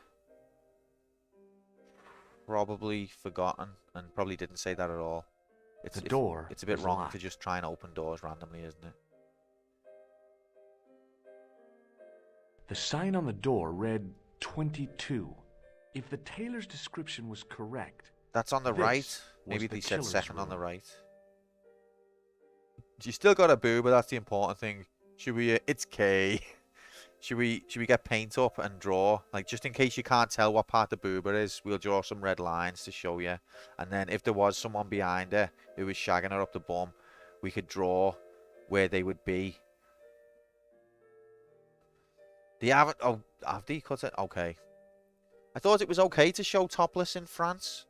Probably forgotten, and probably didn't say that at all. The door It's a bit is wrong locked. to just try and open doors randomly, isn't it? The sign on the door read 22. If the tailor's description was correct... That's on the this right. was Maybe the they said killer's second on room. the right. You still got a boo, but that's the important thing. Should we... it's K. Should we get paint up and draw? Like, just in case you can't tell what part the boober is, we'll draw some red lines to show you. And then if there was someone behind her who was shagging her up the bum, we could draw where they would be. They haven't... Oh, have they cut it? Okay. I thought it was okay to show topless in France.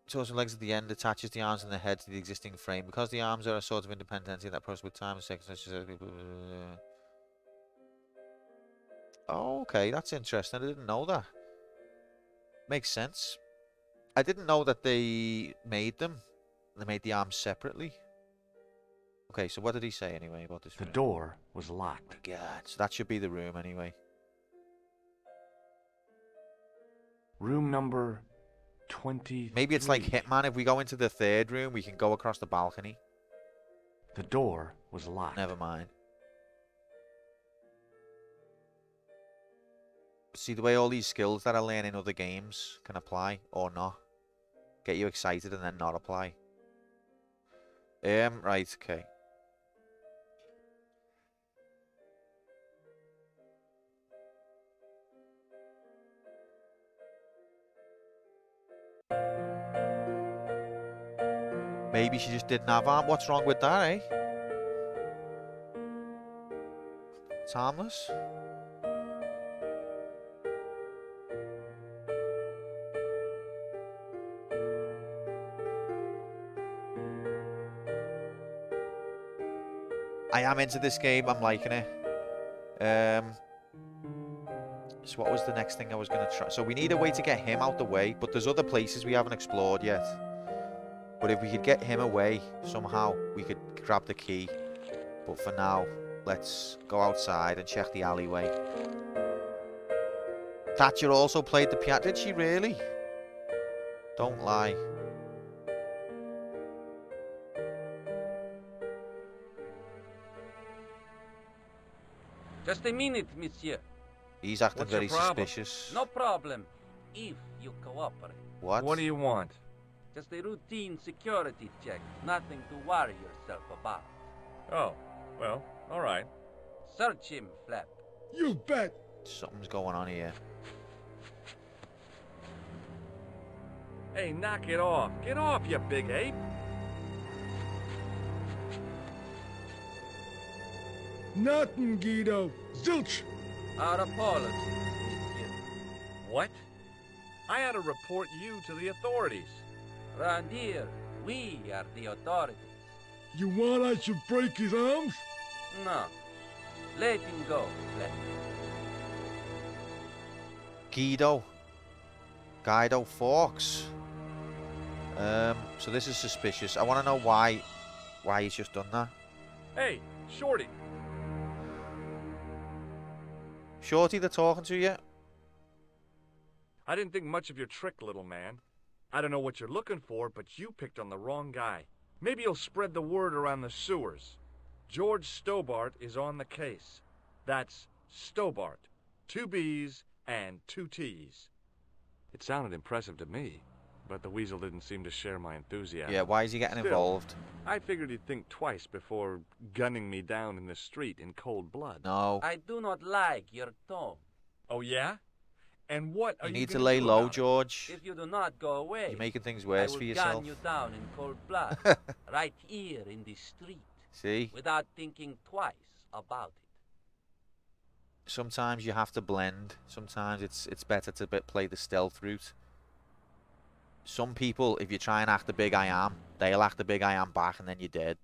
Torso and legs at the end attaches the arms and the head to the existing frame. Because the arms are a sort of independent entity that process with time and seconds. Oh, okay, that's interesting. I didn't know that. Makes sense. I didn't know that they made them. They made the arms separately. Okay, so what did he say anyway about this room? The door was locked. God, so that should be the room anyway. Room number 20. Maybe it's like Hitman. If we go into the third room, we can go across the balcony. The door was locked. Never mind. See the way all these skills that I learn in other games can apply or not. Get you excited and then not apply. Right, okay. Maybe she just didn't have arm. What's wrong with that, eh? It's harmless. I am into this game. I'm liking it. So what was the next thing I was going to try? So we need a way to get him out the way, but there's other places we haven't explored yet. But if we could get him away somehow, we could grab the key. But for now, let's go outside and check the alleyway. Thatcher also played the piano. Did she really? Don't lie. Just a minute, monsieur. He's acting What's very your problem? suspicious. No problem, if you cooperate. What? What do you want? Just a routine security check. Nothing to worry yourself about. Oh, well, all right. Search him, Flap. You bet. Something's going on here. Hey, knock it off. Get off, you big ape. Nothing, Guido. Zilch. Our apologies, monsieur. What? I had to report you to the authorities. Round here, we are the authorities. You want I should break his arms? No. Let him go, Flap. Guido Fawkes. So this is suspicious. I want to know why he's just done that. Hey, Shorty. Shorty, they're talking to you. I didn't think much of your trick, little man. I don't know what you're looking for, but you picked on the wrong guy. Maybe you'll spread the word around the sewers. George Stobart is on the case. That's Stobart. 2 B's and 2 T's. It sounded impressive to me, but the weasel didn't seem to share my enthusiasm. Yeah, why is he getting involved? I figured he'd think twice before gunning me down in the street in cold blood. No. I do not like your tone. Oh, yeah? And what are You you need to gonna lay do low, about it? George. If you do not go away, You're making things worse I for will yourself. gun you down in cold blood, right here in the street. See? Without thinking twice about it. Sometimes you have to blend. Sometimes it's better to play the stealth route. Some people, if you try and act the big I am, they'll act the big I am back and then you're dead.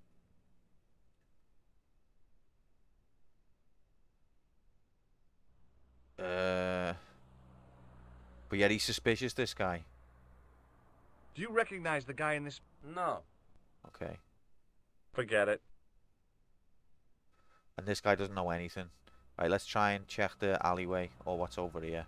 But yeah, he's suspicious, this guy. Do you recognize the guy in this? No. Okay. Forget it. And this guy doesn't know anything. Right, let's try and check the alleyway or what's over here.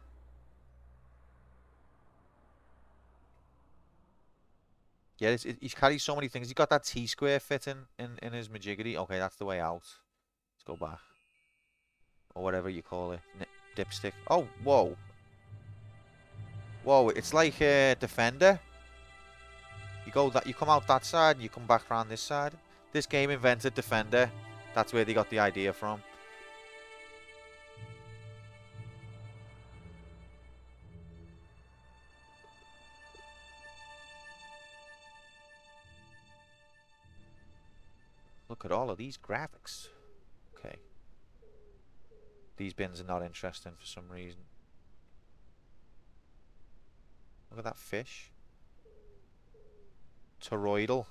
Yeah, he's carried so many things. He's got that T-square fitting in his majiggity. Okay, that's the way out. Let's go back. Or whatever you call it. Dipstick. Oh, whoa. Whoa, it's like a Defender. You come out that side and you come back around this side. This game invented Defender. That's where they got the idea from. Look at all of these graphics. Okay. These bins are not interesting for some reason. Look at that fish. Toroidal.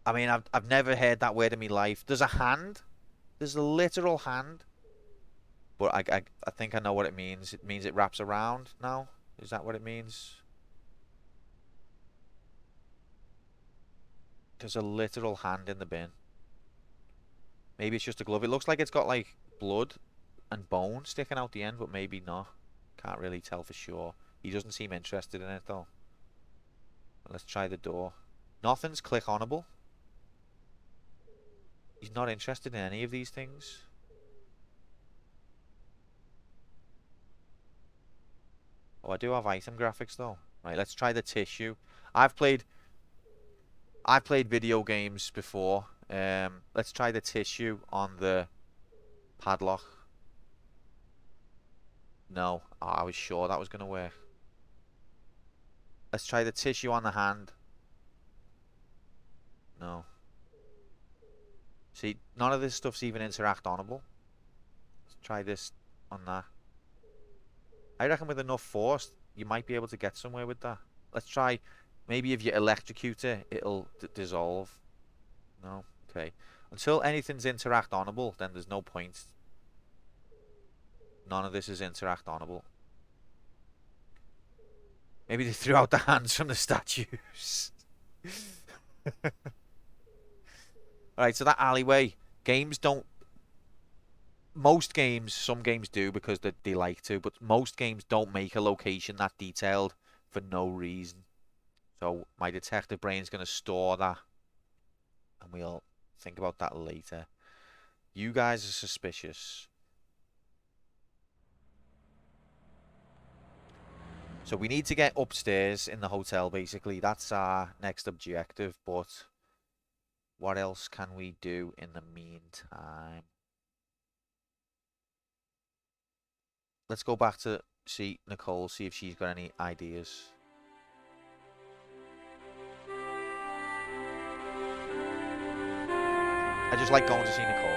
I mean, I've never heard that word in my life. There's a hand. There's a literal hand. But I think I know what it means. It means it wraps around now. Is that what it means? There's a literal hand in the bin. Maybe it's just a glove. It looks like it's got like blood and bone sticking out the end, but maybe not. Can't really tell for sure. He doesn't seem interested in it though. Let's try the door. Nothing's click onable. He's not interested in any of these things. Oh, I do have item graphics though. Right, let's try the tissue. I've played video games before. Let's try the tissue on the padlock. No, oh, I was sure that was going to work. Let's try the tissue on the hand. No. See, none of this stuff's even interact onable. Let's try this on that. I reckon with enough force, you might be able to get somewhere with that. Let's try. Maybe if you electrocute it, it'll dissolve. No? Okay. Until anything's interact onable, then there's no point. None of this is interact onable. Maybe they threw out the hands from the statues. Alright, so that alleyway. Games don't... Most games, some games do because they like to, but most games don't make a location that detailed for no reason. So my detective brain's going to store that. And we'll think about that later. You guys are suspicious. So we need to get upstairs in the hotel, basically. That's our next objective, but what else can we do in the meantime? Let's go back to see Nicole, see if she's got any ideas. I just like going to see Nicole.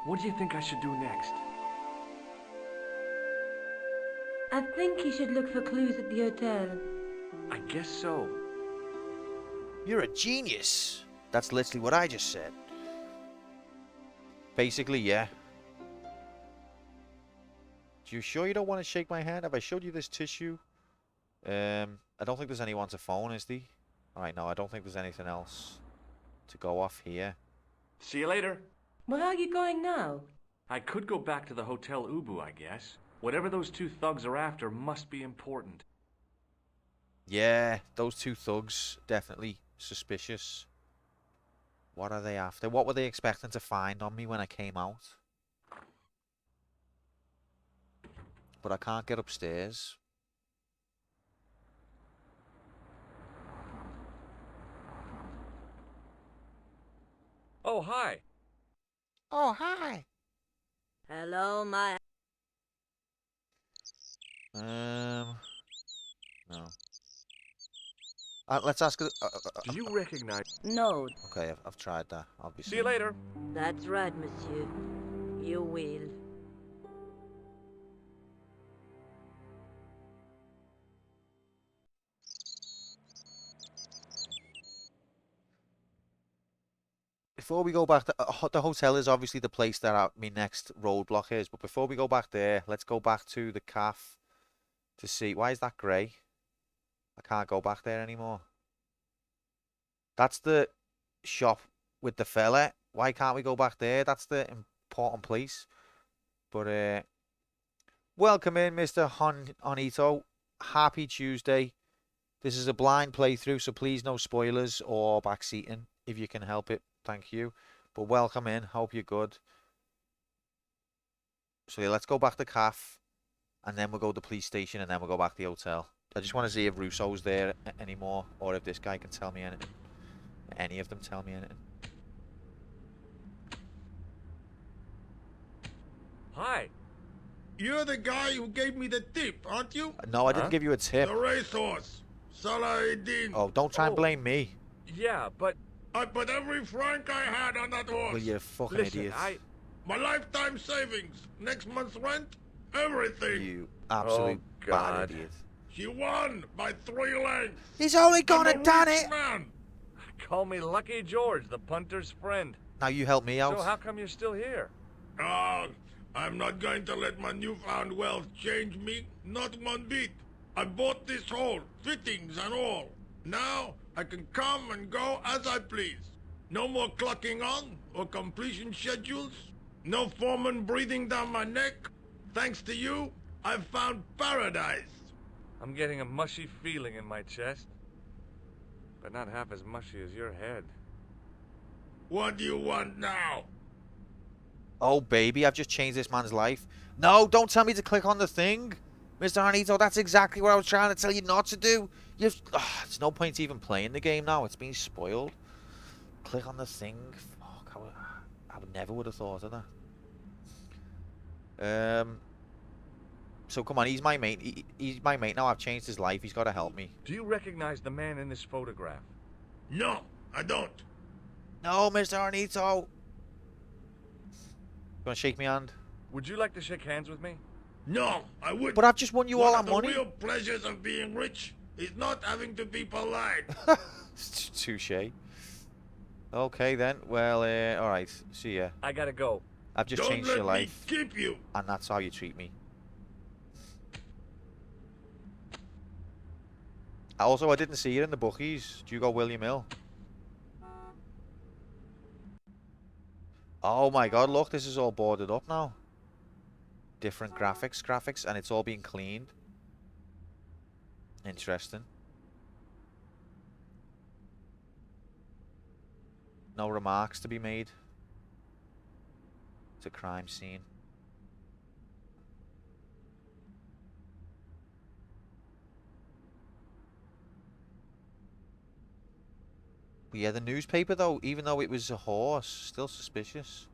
What do you think I should do next? I think you should look for clues at the hotel. I guess so. You're a genius. That's literally what I just said. Basically, yeah. You sure you don't want to shake my hand? Have I showed you this tissue? I don't think there's anyone to phone, is there? Alright, no, I don't think there's anything else to go off here. See you later. Where are you going now? I could go back to the Hotel Ubu, I guess. Whatever those two thugs are after must be important. Yeah, those two thugs, definitely suspicious. What are they after? What were they expecting to find on me when I came out? But I can't get upstairs. Oh, hi. Oh, hi. Hello, my... No. Let's ask her. Do you recognize... No. Okay, I've tried that, obviously. See you later. That's right, monsieur. You will. Before we go back, the hotel is obviously the place that my next roadblock is. But before we go back there, let's go back to the cafe to see. Why is that grey? I can't go back there anymore. That's the shop with the fella. Why can't we go back there? That's the important place. But welcome in, Mr. Honito. Happy Tuesday. This is a blind playthrough, so please no spoilers or backseating if you can help it. Thank you. But welcome in. Hope you're good. So yeah, let's go back to cafe, and then we'll go to the police station, and then we'll go back to the hotel. I just want to see if Russo's there anymore, or if this guy can tell me anything. Any of them tell me anything. Hi. You're the guy who gave me the tip, aren't you? No, I didn't give you a tip. The racehorse. Salah-ed-Din. Oh, don't try and blame me. Yeah, but... I put every franc I had on that horse. Well, you're a fucking Listen, idiot. My lifetime savings, next month's rent, everything. You absolute bad idiot. She won by 3 lengths. He's only gonna I'm a done rich it. Man. Call me Lucky George, the punter's friend. Now you help me out. So how come you're still here? I'm not going to let my newfound wealth change me, not one bit. I bought this hole, fittings and all. Now I can come and go as I please. No more clocking on or completion schedules. No foreman breathing down my neck. Thanks to you, I've found paradise. I'm getting a mushy feeling in my chest. But not half as mushy as your head. What do you want now? Oh, baby, I've just changed this man's life. No, don't tell me to click on the thing. Mr. Arnito, that's exactly what I was trying to tell you not to do. There's no point even playing the game now. It's been spoiled. Click on the thing. Fuck, I would never would have thought of that. So come on, he's my mate. He's my mate now. I've changed his life. He's got to help me. Do you recognize the man in this photograph? No, I don't. No, Mr. Arnito. You want to shake my hand? Would you like to shake hands with me? No, I wouldn't. But I've just won you all that money. One of the real pleasures of being rich is not having to be polite. Touche. Okay then. Well, all right. See ya. I gotta go. I've just Don't changed let your life. Me keep you. And that's how you treat me. Also, I didn't see you in the bookies. Do you go William Hill? Oh my god, look, this is all boarded up now. Different graphics, and it's all being cleaned. Interesting. No remarks to be made. It's a crime scene. But yeah, the newspaper though, even though it was a horse, still suspicious.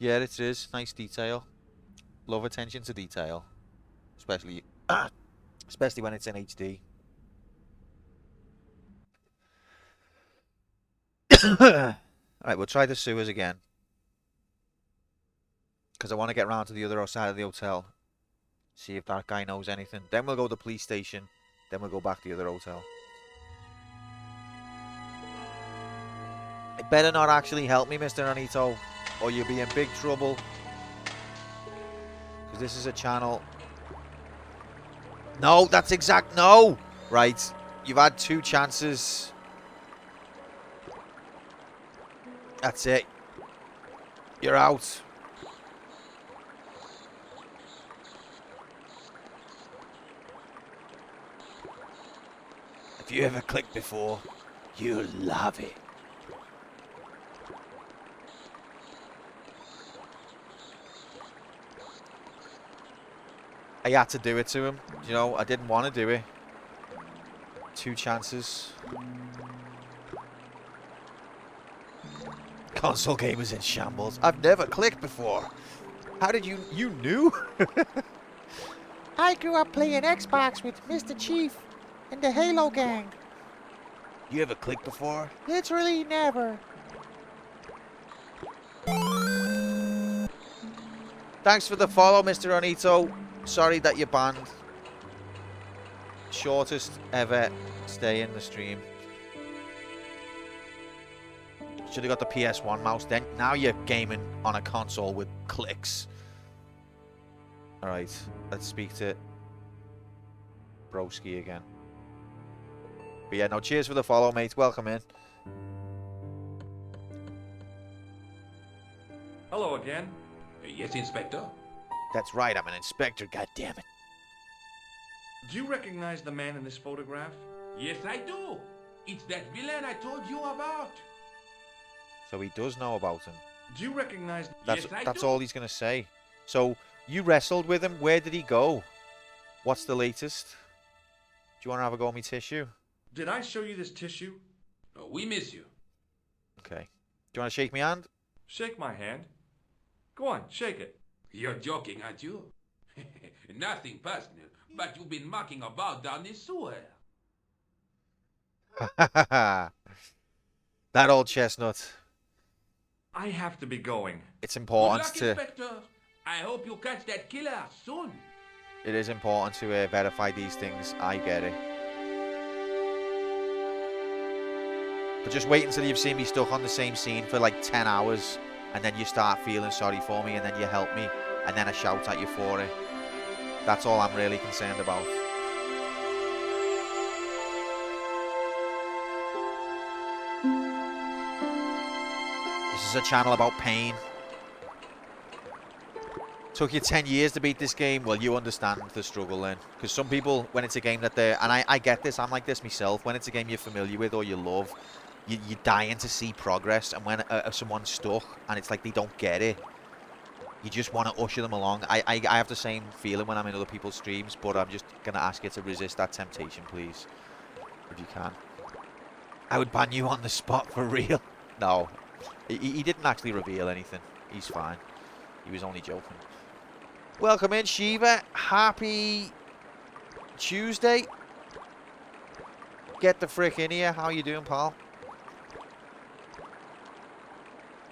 Yeah, it is. Nice detail. Love attention to detail. Especially especially when it's in HD. Alright, we'll try the sewers again. Because I want to get round to the other side of the hotel. See if that guy knows anything. Then we'll go to the police station. Then we'll go back to the other hotel. It better not actually help me, Mr. Anito, or you'll be in big trouble. Because this is a channel. No, that's exact. No! Right. You've had 2 chances. That's it. You're out. If you ever clicked before, you'll love it. I had to do it to him. You know, I didn't want to do it. 2 chances. Console gamers in shambles. I've never clicked before. How did you knew? I grew up playing Xbox with Mr. Chief and the Halo gang. You ever clicked before? Literally never. Thanks for the follow, Mr. Anito. Sorry that you're banned. Shortest ever stay in the stream. Should have got the PS1 mouse then. Now you're gaming on a console with clicks. Alright, let's speak to Broski again. But yeah, no, cheers for the follow, mate. Welcome in. Hello again. Yes, Inspector. That's right, I'm an inspector, goddammit. Do you recognize the man in this photograph? Yes, I do. It's that villain I told you about. So he does know about him. Do you recognize... That's all he's going to say. So, you wrestled with him. Where did he go? What's the latest? Do you want to have a go at me tissue? Did I show you this tissue? Oh, we miss you. Okay. Do you want to shake my hand? Shake my hand. Go on, shake it. You're joking, aren't you? Nothing personal, but you've been mucking about down the sewer. That old chestnut. I have to be going. It's Good important luck, to... Inspector. I hope you catch that killer soon. It is important to verify these things. I get it. But just wait until you've seen me stuck on the same scene for like 10 hours. And then you start feeling sorry for me. And then you help me. And then I shout at you for it. That's all I'm really concerned about. This is a channel about pain. Took you 10 years to beat this game. Well, you understand the struggle then. Because some people, when it's a game that they're... And I get this. I'm like this myself. When it's a game you're familiar with or you love, you're dying to see progress. And when someone's stuck and it's like they don't get it, you just want to usher them along. I have the same feeling when I'm in other people's streams, but I'm just going to ask you to resist that temptation, please. If you can. I would ban you on the spot for real. No. He didn't actually reveal anything. He's fine. He was only joking. Welcome in, Shiva. Happy Tuesday. Get the frick in here. How you doing, pal?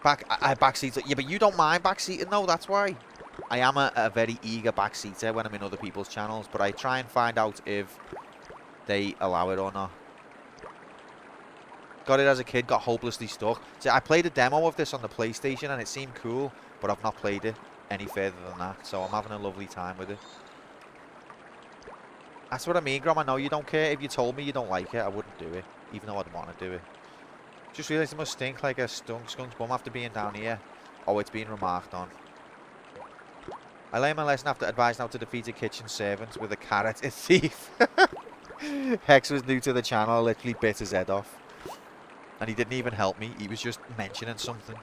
Backseater. Yeah, but you don't mind backseating, though. That's why. I am a very eager backseater when I'm in other people's channels, but I try and find out if they allow it or not. Got it as a kid, got hopelessly stuck. See, I played a demo of this on the PlayStation, and it seemed cool, but I've not played it any further than that, so I'm having a lovely time with it. That's what I mean, Grom. I know you don't care. If you told me you don't like it, I wouldn't do it, even though I'd want to do it. Just realised it must stink like a skunk's bum after being down here. Oh, it's being remarked on. I learned my lesson after advising how to defeat a kitchen servant with a carrot, a thief. Hex was new to the channel, literally bit his head off. And he didn't even help me. He was just mentioning something.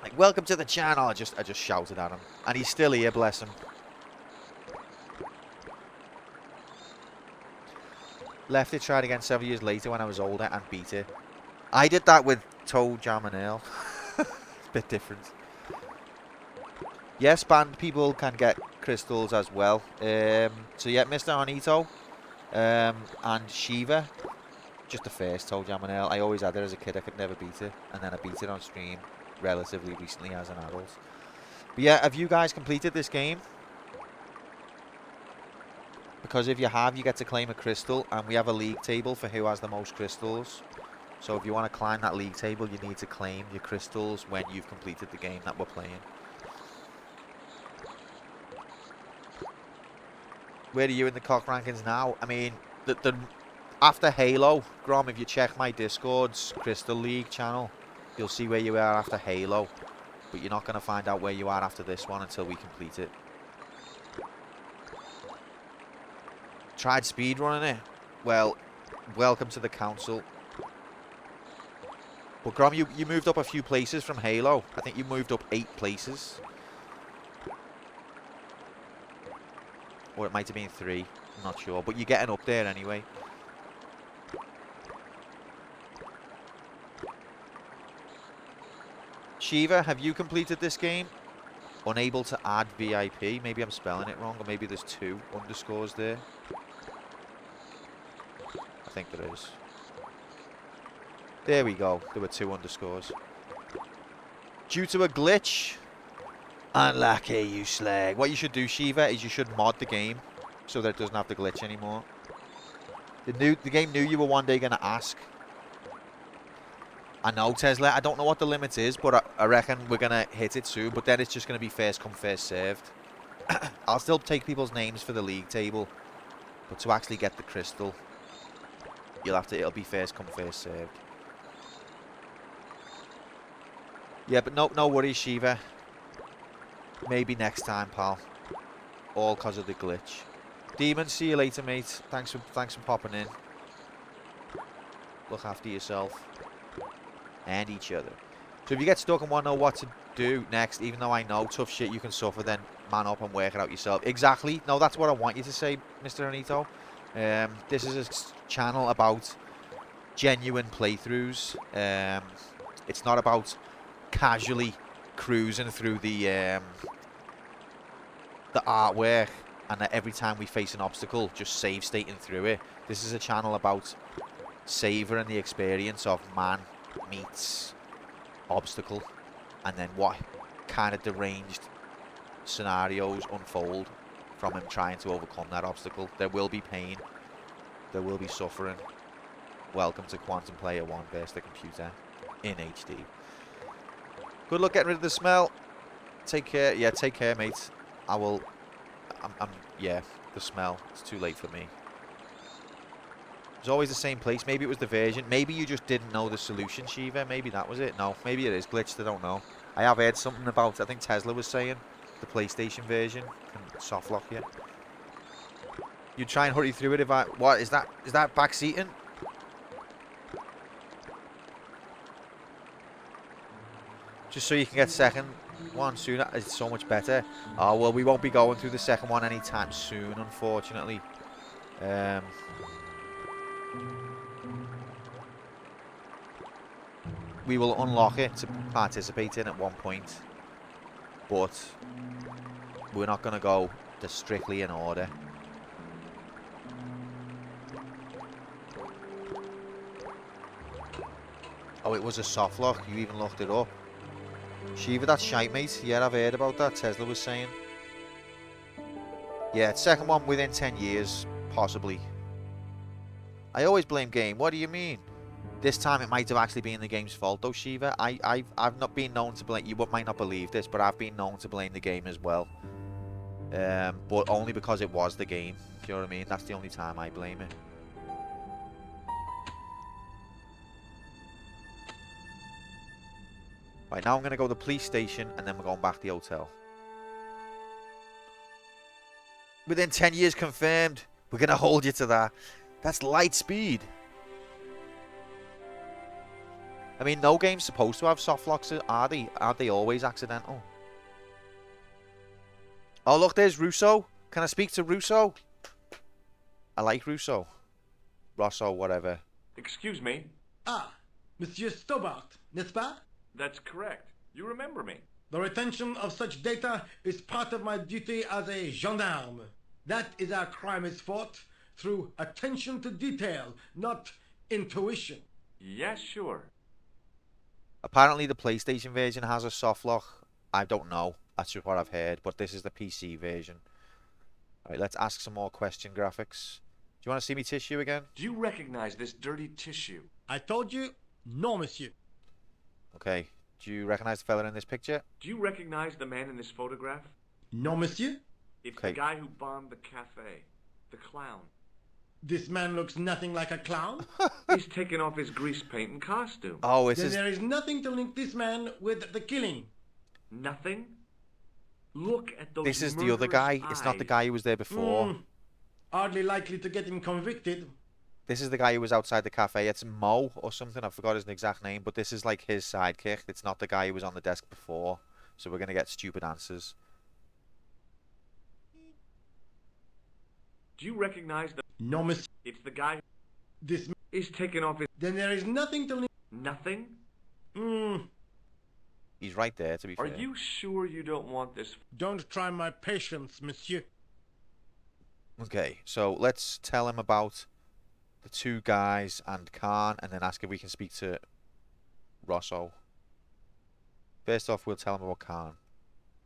Like, welcome to the channel. I just shouted at him. And he's still here, bless him. Left it, tried again several years later when I was older and beat it. I did that with Toe Jam and Ale. It's a bit different. Yes, banned people can get crystals as well. So yeah, Mr. Honito and Shiva. Just the first Toe Jam and Ale. I always had it as a kid. I could never beat it. And then I beat it on stream relatively recently as an adult. But yeah, have you guys completed this game? Because if you have, you get to claim a crystal. And we have a league table for who has the most crystals. So if you want to climb that league table, you need to claim your crystals when you've completed the game that we're playing. Where are you in the cock rankings now? I mean, after Halo, Grom, if you check my Discord's Crystal League channel, you'll see where you are after Halo. But you're not going to find out where you are after this one until we complete it. Tried speedrunning it? Well, welcome to the council. But Grom, you moved up a few places from Halo. I think you moved up 8 places. Or it might have been 3. I'm not sure. But you're getting up there anyway. Shiva, have you completed this game? Unable to add VIP. Maybe I'm spelling it wrong. Or maybe there's 2 underscores there. I think there is. There we go. There were 2 underscores. Due to a glitch. Unlucky, you slag. What you should do, Shiva, is you should mod the game so that it doesn't have the glitch anymore. The game knew you were one day going to ask. I know, Tesla. I don't know what the limit is, but I reckon we're going to hit it soon. But then it's just going to be first come, first served. I'll still take people's names for the league table. But to actually get the crystal, it'll be first come, first served. Yeah, but no worries, Shiva. Maybe next time, pal. All because of the glitch. Demon, see you later, mate. Thanks for popping in. Look after yourself. And each other. So if you get stuck and want to know what to do next, even though I know tough shit you can suffer, then man up and work it out yourself. Exactly. No, that's what I want you to say, Mr. Anito. This is a channel about genuine playthroughs. It's not about casually cruising through the artwork, and that every time we face an obstacle, just save stating through it. This is a channel about savouring the experience of man meets obstacle, and then what kind of deranged scenarios unfold from him trying to overcome that obstacle. There will be pain. There will be suffering. Welcome to Quantum Player 1 vs. the computer in HD. Good luck getting rid of the smell. Take care. Yeah, take care, mate. I will... yeah, the smell. It's too late for me. It's always the same place. Maybe it was the version. Maybe you just didn't know the solution, Shiva. Maybe that was it. No, maybe it is glitched. I don't know. I have heard something about, I think Tesla was saying, the PlayStation version can softlock you. You try and hurry through it if I... What, is that back seating? Just so you can get second one sooner. It's so much better. Oh, well, we won't be going through the second one anytime soon, unfortunately. We will unlock it to participate in at one point, but we're not going to go strictly in order. Oh, it was a soft lock. You even looked it up. Shiva, that's shite, mate. Yeah, I've heard about that. Tesla was saying. Yeah, it's second one within 10 years, possibly. I always blame game. What do you mean? This time it might have actually been the game's fault, though, Shiva. I've not been known to blame... You might not believe this, but I've been known to blame the game as well. But only because it was the game. Do you know what I mean? That's the only time I blame it. Right, now I'm going to go to the police station, and then we're going back to the hotel. Within 10 years confirmed. We're going to hold you to that. That's light speed. I mean, no game's supposed to have soft locks, are they? Aren't they always accidental? Oh, look, there's Russo. Can I speak to Russo? I like Russo. Rosso, whatever. Excuse me? Ah, Monsieur Stobart, n'est-ce pas? That's correct. You remember me. The retention of such data is part of my duty as a gendarme. That is how crime is fought, through attention to detail, not intuition. Yes, sure. Apparently the PlayStation version has a soft lock. I don't know. That's just what I've heard. But this is the PC version. Alright, let's ask some more question graphics. Do you want to see me tissue again? Do you recognize this dirty tissue? I told you, no, monsieur. Okay. Do you recognize the fella in this picture? Do you recognize the man in this photograph? No, monsieur. It's the guy who bombed the cafe. The clown. This man looks nothing like a clown. He's taken off his grease paint and costume. Oh, it's then there is nothing to link this man with the killing. Nothing? Look at those. This is the other guy. Eyes. It's not the guy who was there before. Hardly likely to get him convicted. This is the guy who was outside the cafe. It's Mo or something. I forgot his exact name. But this is like his sidekick. It's not the guy who was on the desk before. So we're going to get stupid answers. Do you recognize the... No, miss. It's the guy... This... is taken off his... Then there is nothing to... Nothing? He's right there, to be fair. Are you sure you don't want this? Don't try my patience, monsieur. Okay, so let's tell him about the two guys and Khan, and then ask if we can speak to Rosso. First off, we'll tell him about Khan.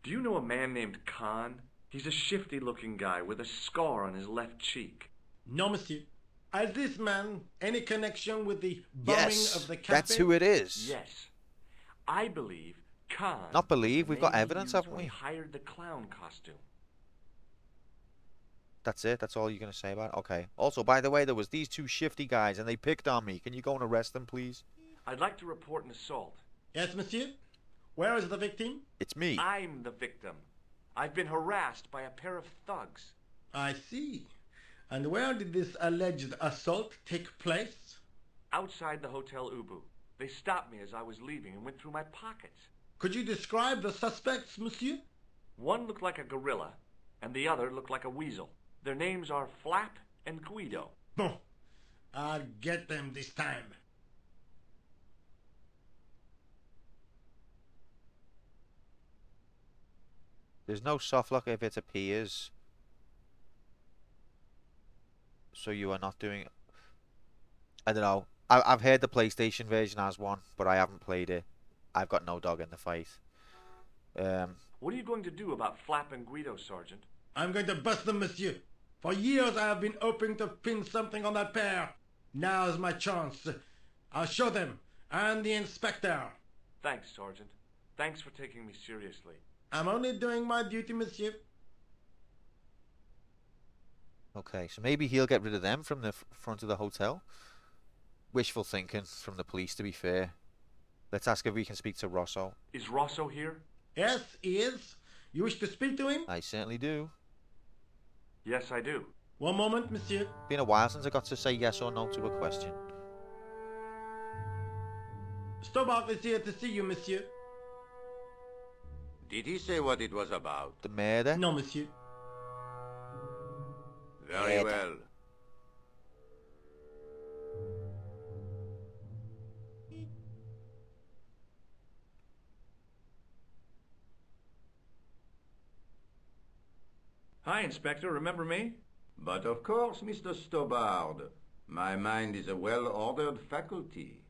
Do you know a man named Khan? He's a shifty-looking guy with a scar on his left cheek. No, monsieur. Has this man any connection with the bombing of the cafe? That's who it is. Yes. I believe Khan... Not believe, we've got evidence, haven't we? He hired the clown costume. That's it? That's all you're going to say about it? Okay. Also, by the way, there was these two shifty guys, and they picked on me. Can you go and arrest them, please? I'd like to report an assault. Yes, monsieur? Where is the victim? It's me. I'm the victim. I've been harassed by a pair of thugs. I see. And where did this alleged assault take place? Outside the Hotel Ubu. They stopped me as I was leaving and went through my pockets. Could you describe the suspects, monsieur? One looked like a gorilla, and the other looked like a weasel. Their names are Flap and Guido. Bon. I'll get them this time. There's no soft lock if it appears. So you are not doing... I don't know. I've heard the PlayStation version has one, but I haven't played it. I've got no dog in the fight. What are you going to do about Flap and Guido, Sergeant? I'm going to bust them, monsieur. For years I have been hoping to pin something on that pair. Now's my chance. I'll show them. And the inspector. Thanks, Sergeant. Thanks for taking me seriously. I'm only doing my duty, monsieur. Okay, so maybe he'll get rid of them from the front of the hotel. Wishful thinking from the police, to be fair. Let's ask if we can speak to Rosso. Is Rosso here? Yes, he is. You wish to speak to him? I certainly do. Yes, I do. One moment, monsieur. Been a while since I got to say yes or no to a question. Stobart is here to see you, monsieur. Did he say what it was about? The murder? No, monsieur. Very well. Hi, Inspector. Remember me? But of course, Mr. Stobart. My mind is a well-ordered faculty.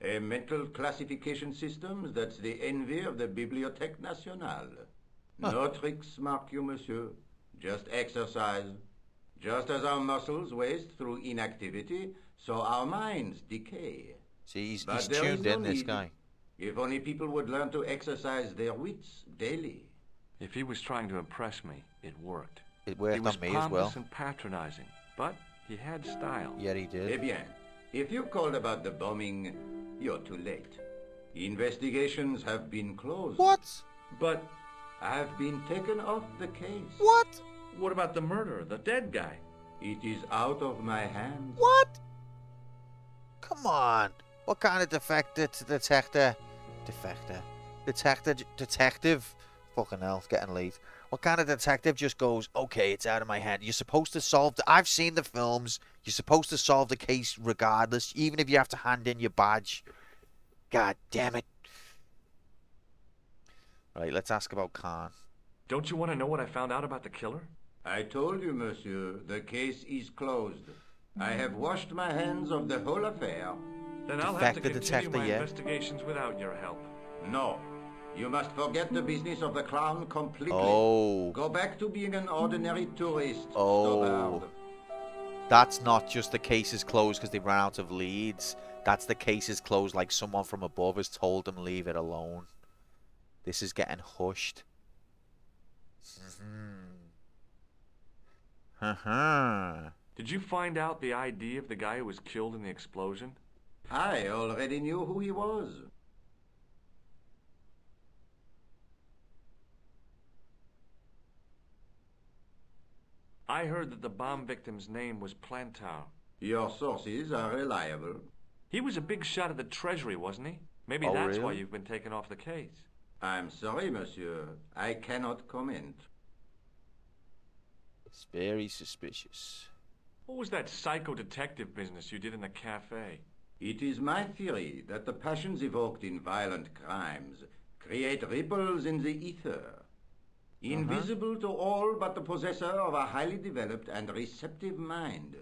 A mental classification system that's the envy of the Bibliothèque Nationale. No tricks, mark you, monsieur. Just exercise. Just as our muscles waste through inactivity, so our minds decay. See, he's But there is tuned no in, this need. guy. If only people would learn to exercise their wits daily. If he was trying to impress me, it worked. It worked He was on me as pompous well. and patronizing, but he had style. Yeah, he Eh did. bien, if you called about the bombing, you're too late. Investigations have been closed. What? But have been taken off the case. What? What about the murderer, the dead guy? It is out of my hands. What? Come on. What kind of detective? Fucking hell, it's getting late. What kind of detective just goes, okay, it's out of my hand. You're supposed to solve I've seen the films. You're supposed to solve the case regardless, even if you have to hand in your badge. God damn it. Right, let's ask about Khan. Don't you want to know what I found out about the killer? I told you, monsieur, the case is closed. I have washed my hands of the whole affair. Then I'll have to Defect the continue detector, my yeah? investigations without your help. No. You must forget the business of the clown completely. Oh. Go back to being an ordinary tourist. Oh. Stobart. That's not just the case is closed because they ran out of leads. That's the case is closed like someone from above has told them leave it alone. This is getting hushed. Did you find out the ID of the guy who was killed in the explosion? I already knew who he was. I heard that the bomb victim's name was Plantar. Your sources are reliable. He was a big shot at the Treasury, wasn't he? Maybe Oh, that's why really? you've been taken off the case. I'm sorry, monsieur. I cannot comment. It's very suspicious. What was that psycho detective business you did in the cafe? It is my theory that the passions evoked in violent crimes create ripples in the ether, invisible to all but the possessor of a highly developed and receptive mind.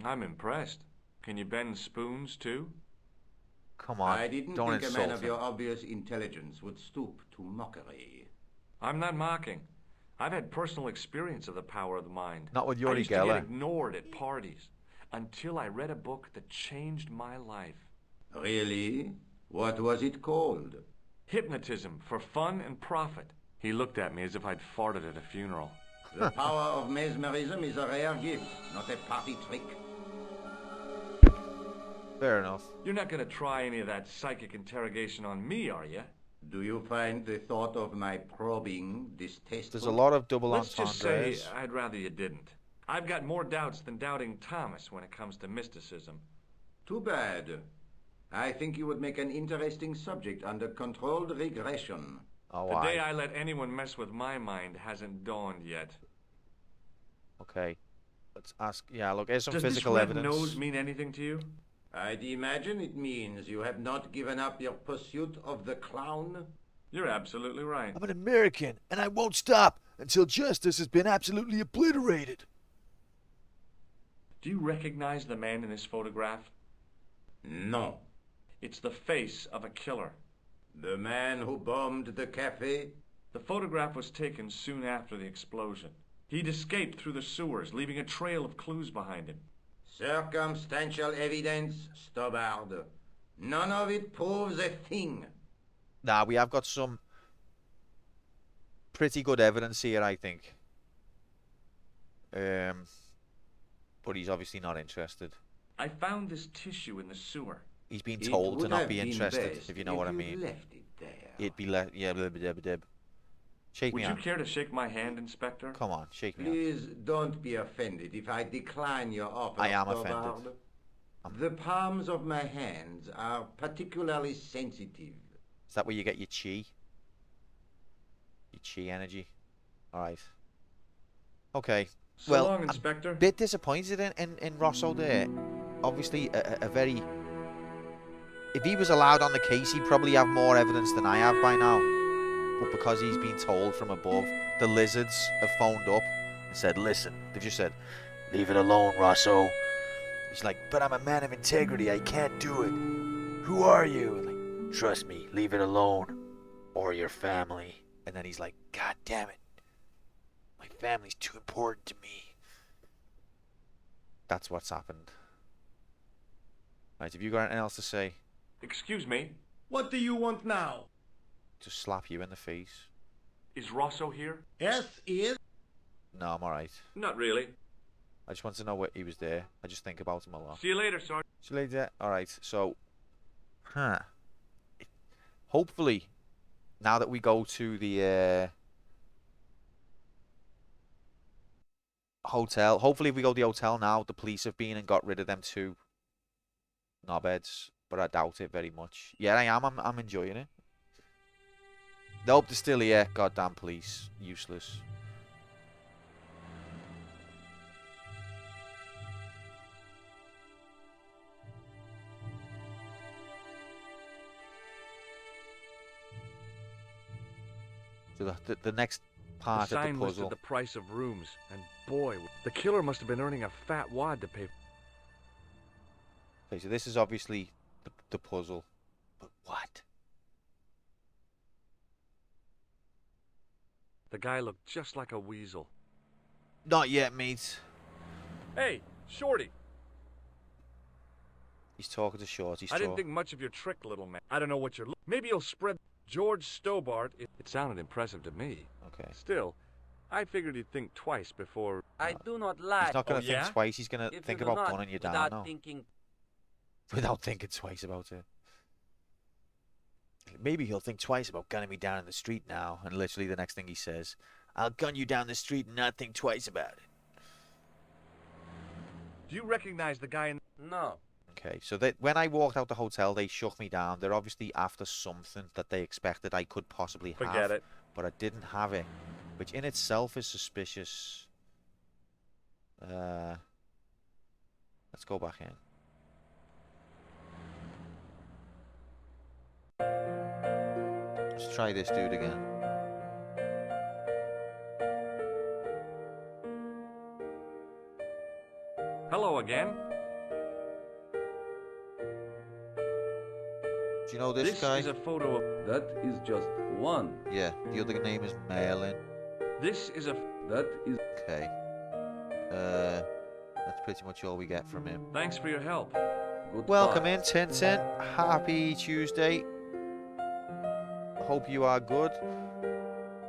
I'm impressed. Can you bend spoons, too? Come on, I didn't don't think a man insult of him. your obvious intelligence would stoop to mockery. I'm not mocking. I've had personal experience of the power of the mind. Not with I Yuri used to get Geller. ignored at parties until I read a book that changed my life. Really? What was it called? Hypnotism for Fun and Profit. He looked at me as if I'd farted at a funeral. The power of mesmerism is a rare gift, not a party trick. Fair enough. You're not going to try any of that psychic interrogation on me, are you? Do you find the thought of my probing distasteful? There's a lot of double Let's just say entendres. I'd rather you didn't. I've got more doubts than doubting Thomas when it comes to mysticism. Too bad. I think you would make an interesting subject under controlled regression. Oh, The day I let anyone mess with my mind hasn't dawned yet. Okay. Let's ask. Yeah, look, here's some Does physical this red evidence. nose mean anything to you? I'd imagine it means you have not given up your pursuit of the clown. You're absolutely right. I'm an American, and I won't stop until justice has been absolutely obliterated. Do you recognize the man in this photograph? No. It's the face of a killer. The man who bombed the cafe? The photograph was taken soon after the explosion. He'd escaped through the sewers, leaving a trail of clues behind him. Circumstantial evidence, Stobbard. None of it proves a thing. Nah, we have got some pretty good evidence here, I think. But he's obviously not interested. I found this tissue in the sewer. He's been told to not be interested, if you know what I mean. Left it there. It'd be left, yeah, blib. Shake me Would you hand. care to shake my hand, Inspector? Come on, shake me hand. Please don't be offended if I decline your offer. I am Stobbard. offended. The palms of my hands are particularly sensitive. Is that where you get your chi? Your chi energy? Alright. Okay. So well, long, Inspector. I'm a bit disappointed in Rosso there. Obviously, a very... If he was allowed on the case, he'd probably have more evidence than I have by now. But because he's been told from above, the lizards have phoned up and said, listen, they've just said, leave it alone, Rosso. He's like, but I'm a man of integrity, I can't do it. Who are you? And like, trust me, leave it alone. Or your family. And then he's like, God damn it. My family's too important to me. That's what's happened. Right, have you got anything else to say? Excuse me. What do you want now? To slap you in the face. Is Rosso here? Yes, he is. No, I'm alright. Not really. I just want to know what he was there. I just think about him a lot. See you later, Sergeant. See you later. Alright, so... Hopefully, now that we go to the hotel, hopefully if we go to the hotel now, the police have been and got rid of them two knobheads. But I doubt it very much. Yeah, I am. I'm enjoying it. Nope, they're still here. Goddamn police. Useless. So the next part the of sign the puzzle. listed the price of rooms, and boy, the killer must have been earning a fat wad to pay. Okay, so this is obviously the puzzle. But what? The guy looked just like a weasel. Not yet, mate. Hey, Shorty. He's talking to Shorty. I didn't think much of your trick, little man. I don't know what you're... Maybe you'll spread... George Stobbart... It sounded impressive to me. Okay. Still, I figured he'd think twice before... I do not lie. He's not going to think twice. He's going to If think you do about not, gunning you down without now. thinking... Without thinking twice about it. Maybe he'll think twice about gunning me down in the street now. And literally the next thing he says, I'll gun you down the street and not think twice about it. Do you recognize the guy in... No. Okay, so when I walked out the hotel, they shook me down. They're obviously after something that they expected I could possibly have. Forget it. But I didn't have it, which in itself is suspicious. Let's go back in. Let's try this dude again. Hello again. Do you know this guy? This is a photo of... That is just one. Yeah, the other name is Merlin. This is a... That is... Okay. That's pretty much all we get from him. Thanks for your help. Goodbye. Welcome in, Tintin. Happy Tuesday. Hope you are good.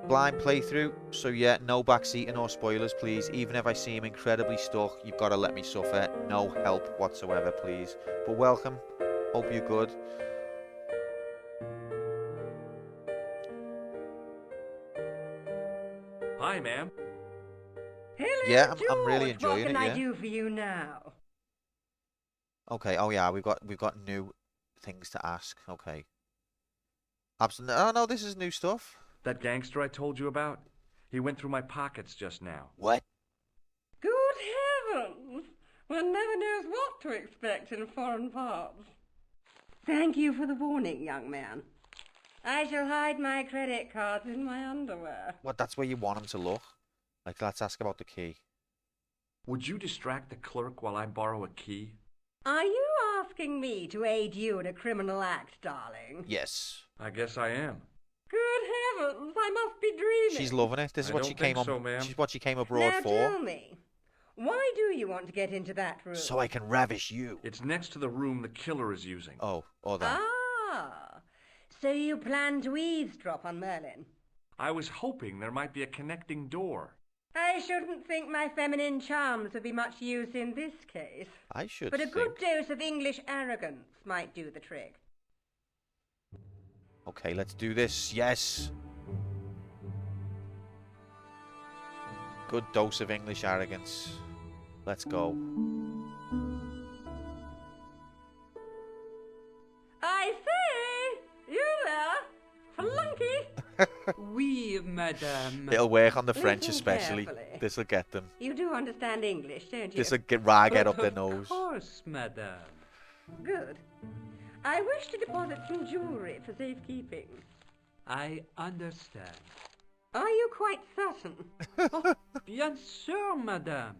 Blind playthrough, so yeah, no backseating or spoilers, please. Even if I seem incredibly stuck, you've got to let me suffer. No help whatsoever, please. But welcome. Hope you're good. Hi, ma'am. Hello, Yeah, I'm George. really enjoying What can it, I yeah. do for you now? Okay, oh yeah, we've got new things to ask. Okay. Absolutely. Oh no, this is new stuff. That gangster I told you about? He went through my pockets just now. What? Good heavens! One never knows what to expect in foreign parts. Thank you for the warning, young man. I shall hide my credit cards in my underwear. What, that's where you want him to look? Like, let's ask about the key. Would you distract the clerk while I borrow a key? Are you asking me to aid you in a criminal act, darling? Yes. I guess I am. Good heavens, I must be dreaming. She's loving it. This is I what don't she came think on. so, ma'am. She's what she came abroad Now for. tell me, why do you want to get into that room? So I can ravish you. It's next to the room the killer is using. Oh, or that. Ah, so you plan to eavesdrop on Merlin? I was hoping there might be a connecting door. I shouldn't think my feminine charms would be much use in this case. I should But a think. good dose of English arrogance might do the trick. Okay, let's do this. Yes. Good dose of English arrogance. Let's go. I say, you there, flunky. Oui, madame. It'll work on the French Listen especially. carefully. This'll get them. You do understand English, don't you? This'll get get up their nose. Of course, madame. Good. I wish to deposit some jewellery for safekeeping. I understand. Are you quite certain? Bien sûr, madame.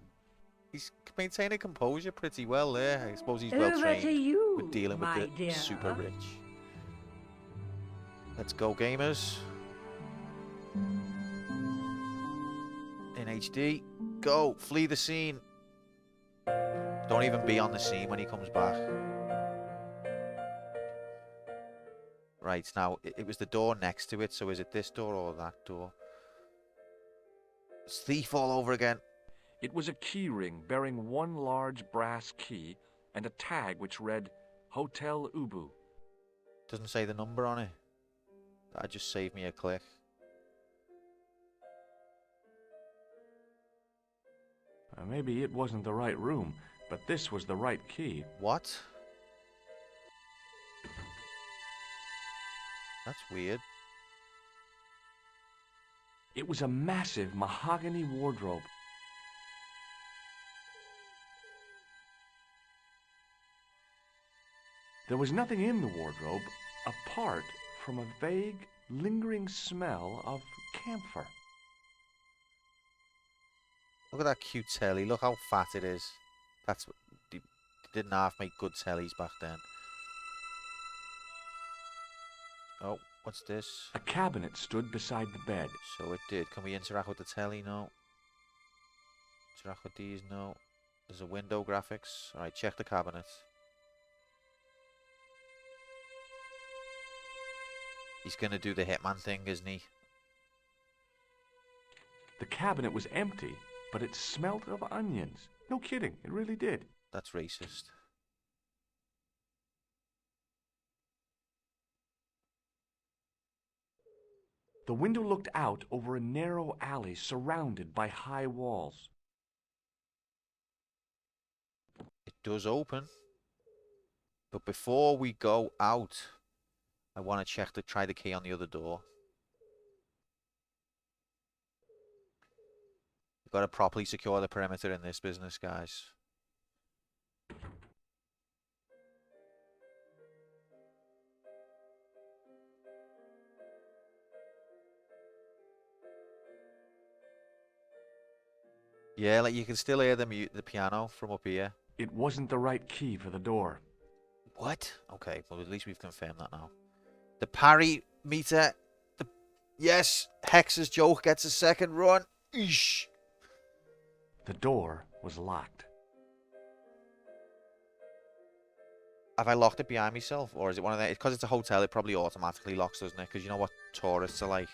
He's maintaining composure pretty well there. I suppose he's Over well trained to you, with dealing my with the dear. super rich. Let's go, gamers. In HD. Go. Flee the scene. Don't even be on the scene when he comes back. Right, now, it was the door next to it, so is it this door or that door? It's thief all over again. It was a key ring bearing one large brass key and a tag which read Hotel Ubu. Doesn't say the number on it. That just saved me a click. Maybe it wasn't the right room, but this was the right key. What? That's weird. It was a massive mahogany wardrobe. There was nothing in the wardrobe apart from a vague, lingering smell of camphor. Look at that cute telly. Look how fat it is. That's what they didn't half make good tellies back then. Oh, what's this? A cabinet stood beside the bed. So it did. Can we interact with the telly? No. Interact with these? No. There's a window graphics. Alright, check the cabinet. He's gonna do the Hitman thing, isn't he? The cabinet was empty, but it smelt of onions. No kidding, it really did. That's racist. The window looked out over a narrow alley surrounded by high walls. It does open. But before we go out, I want to try the key on the other door. We've got to properly secure the perimeter in this business, guys. Yeah, like you can still hear the piano from up here. It wasn't the right key for the door. What? Okay, well at least we've confirmed that now. The parry meter. Yes, Hex's joke gets a second run. Eesh. The door was locked. Have I locked it behind myself, or is it one of the? Because it's a hotel, it probably automatically locks, doesn't it? Because you know what tourists are like.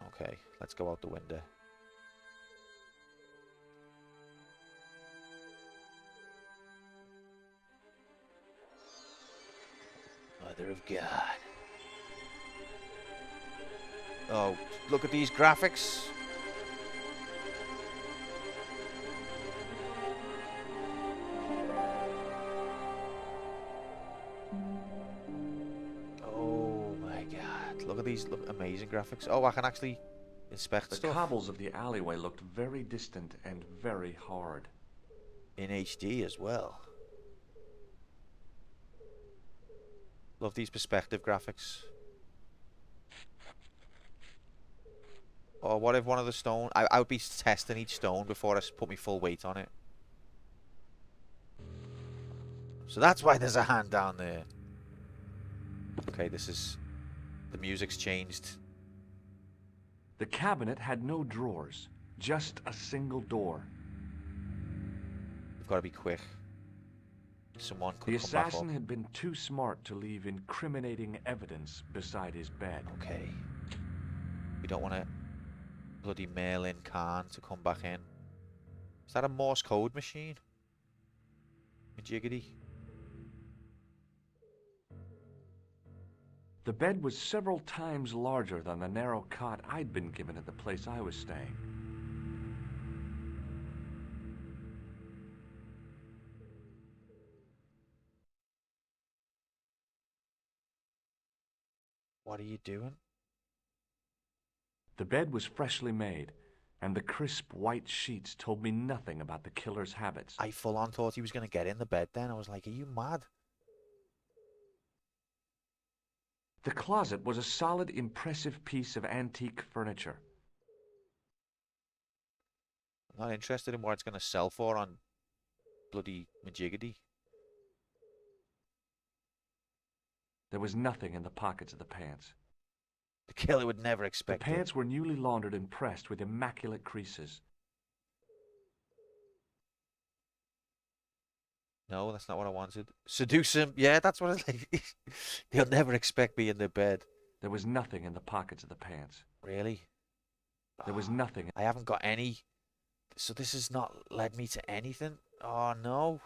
Okay, let's go out the window. Mother of God. Oh, look at these graphics. Oh my God. Look at these amazing graphics. Oh, I can actually inspect The stuff. cobbles of the alleyway looked very distant and very hard. In HD as well. Love these perspective graphics. Or what if one of the stone... I would be testing each stone before I put my full weight on it. So that's why there's a hand down there. Okay, this is... The music's changed. The cabinet had no drawers, just a single door. We've got to be quick. Someone could The come back assassin up. had been too smart to leave incriminating evidence beside his bed. Okay. We don't want to bloody mail in Khan to come back in. Is that a Morse code machine? Majiggity. The bed was several times larger than the narrow cot I'd been given at the place I was staying. What are you doing? The bed was freshly made, and the crisp white sheets told me nothing about the killer's habits. I full on thought he was going to get in the bed then. I was like, are you mad? The closet was a solid, impressive piece of antique furniture. I'm not interested in what it's going to sell for on bloody Majiggity. There was nothing in the pockets of the pants. The killer would never The expect pants it. were newly laundered and pressed with immaculate creases. No, that's not what I wanted. Seduce him. Yeah, that's what it's like. He'll never expect me in the bed. There was nothing in the pockets of the pants. Really? There was nothing. I haven't got any. So this has not led me to anything. Oh, no.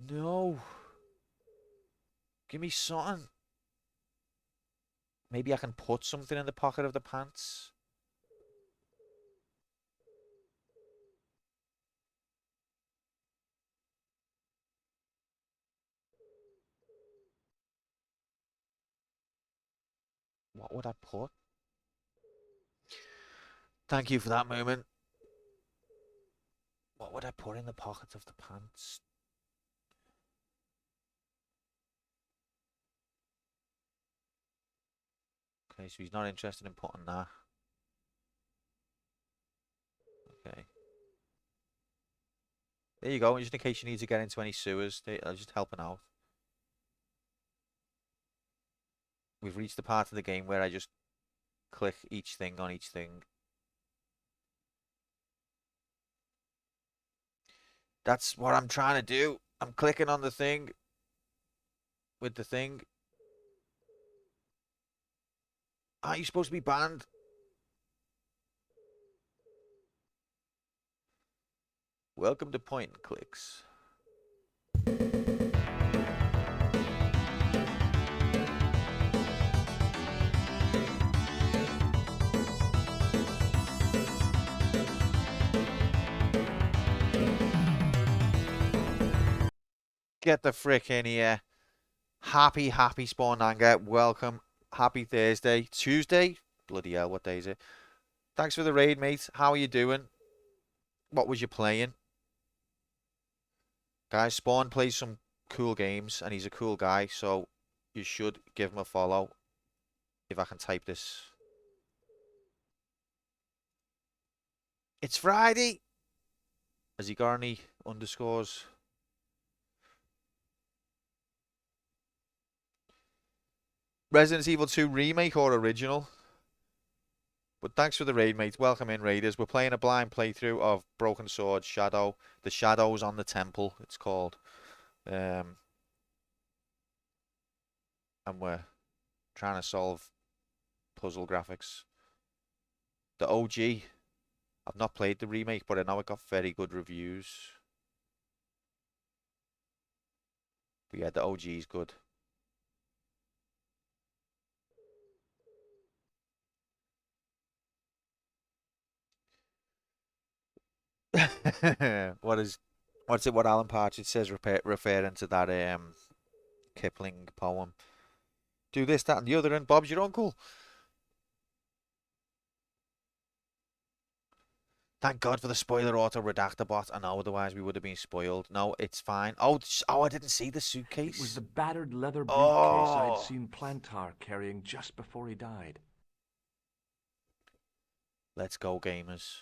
No. Give me something. Maybe I can put something in the pocket of the pants. What would I put? Thank you for that moment. What would I put in the pockets of the pants? Okay, so he's not interested in putting that. Okay. There you go, just in case you need to get into any sewers. I'm just helping out. We've reached the part of the game where I just click each thing on each thing. That's what I'm trying to do. I'm clicking on the thing with the thing. Aren't you supposed to be banned? Welcome to point and clicks. Get the frick in here. Happy Spawn Anger. Welcome. Happy Thursday. Tuesday? Bloody hell, what day is it? Thanks for the raid, mate. How are you doing? What was you playing? Guys, Spawn plays some cool games, and he's a cool guy, so you should give him a follow. If I can type this. It's Friday! Has he got any underscores? Resident Evil 2 remake or original? But thanks for the raid, mate. Welcome in, raiders. We're playing a blind playthrough of Broken Sword Shadow. The Shadows on the Temple, it's called. And we're trying to solve puzzle graphics. The OG. I've not played the remake, but I know it got very good reviews. But yeah, the OG is good. What Alan Partridge says referring to that Kipling poem. Do this, that, and the other, and Bob's your uncle. Thank God for the spoiler auto redactor bot. I know, otherwise we would have been spoiled. No, it's fine. Oh, I didn't see the suitcase. It was the battered leather briefcase I'd Oh. seen Plantar carrying just before he died. Let's go, gamers.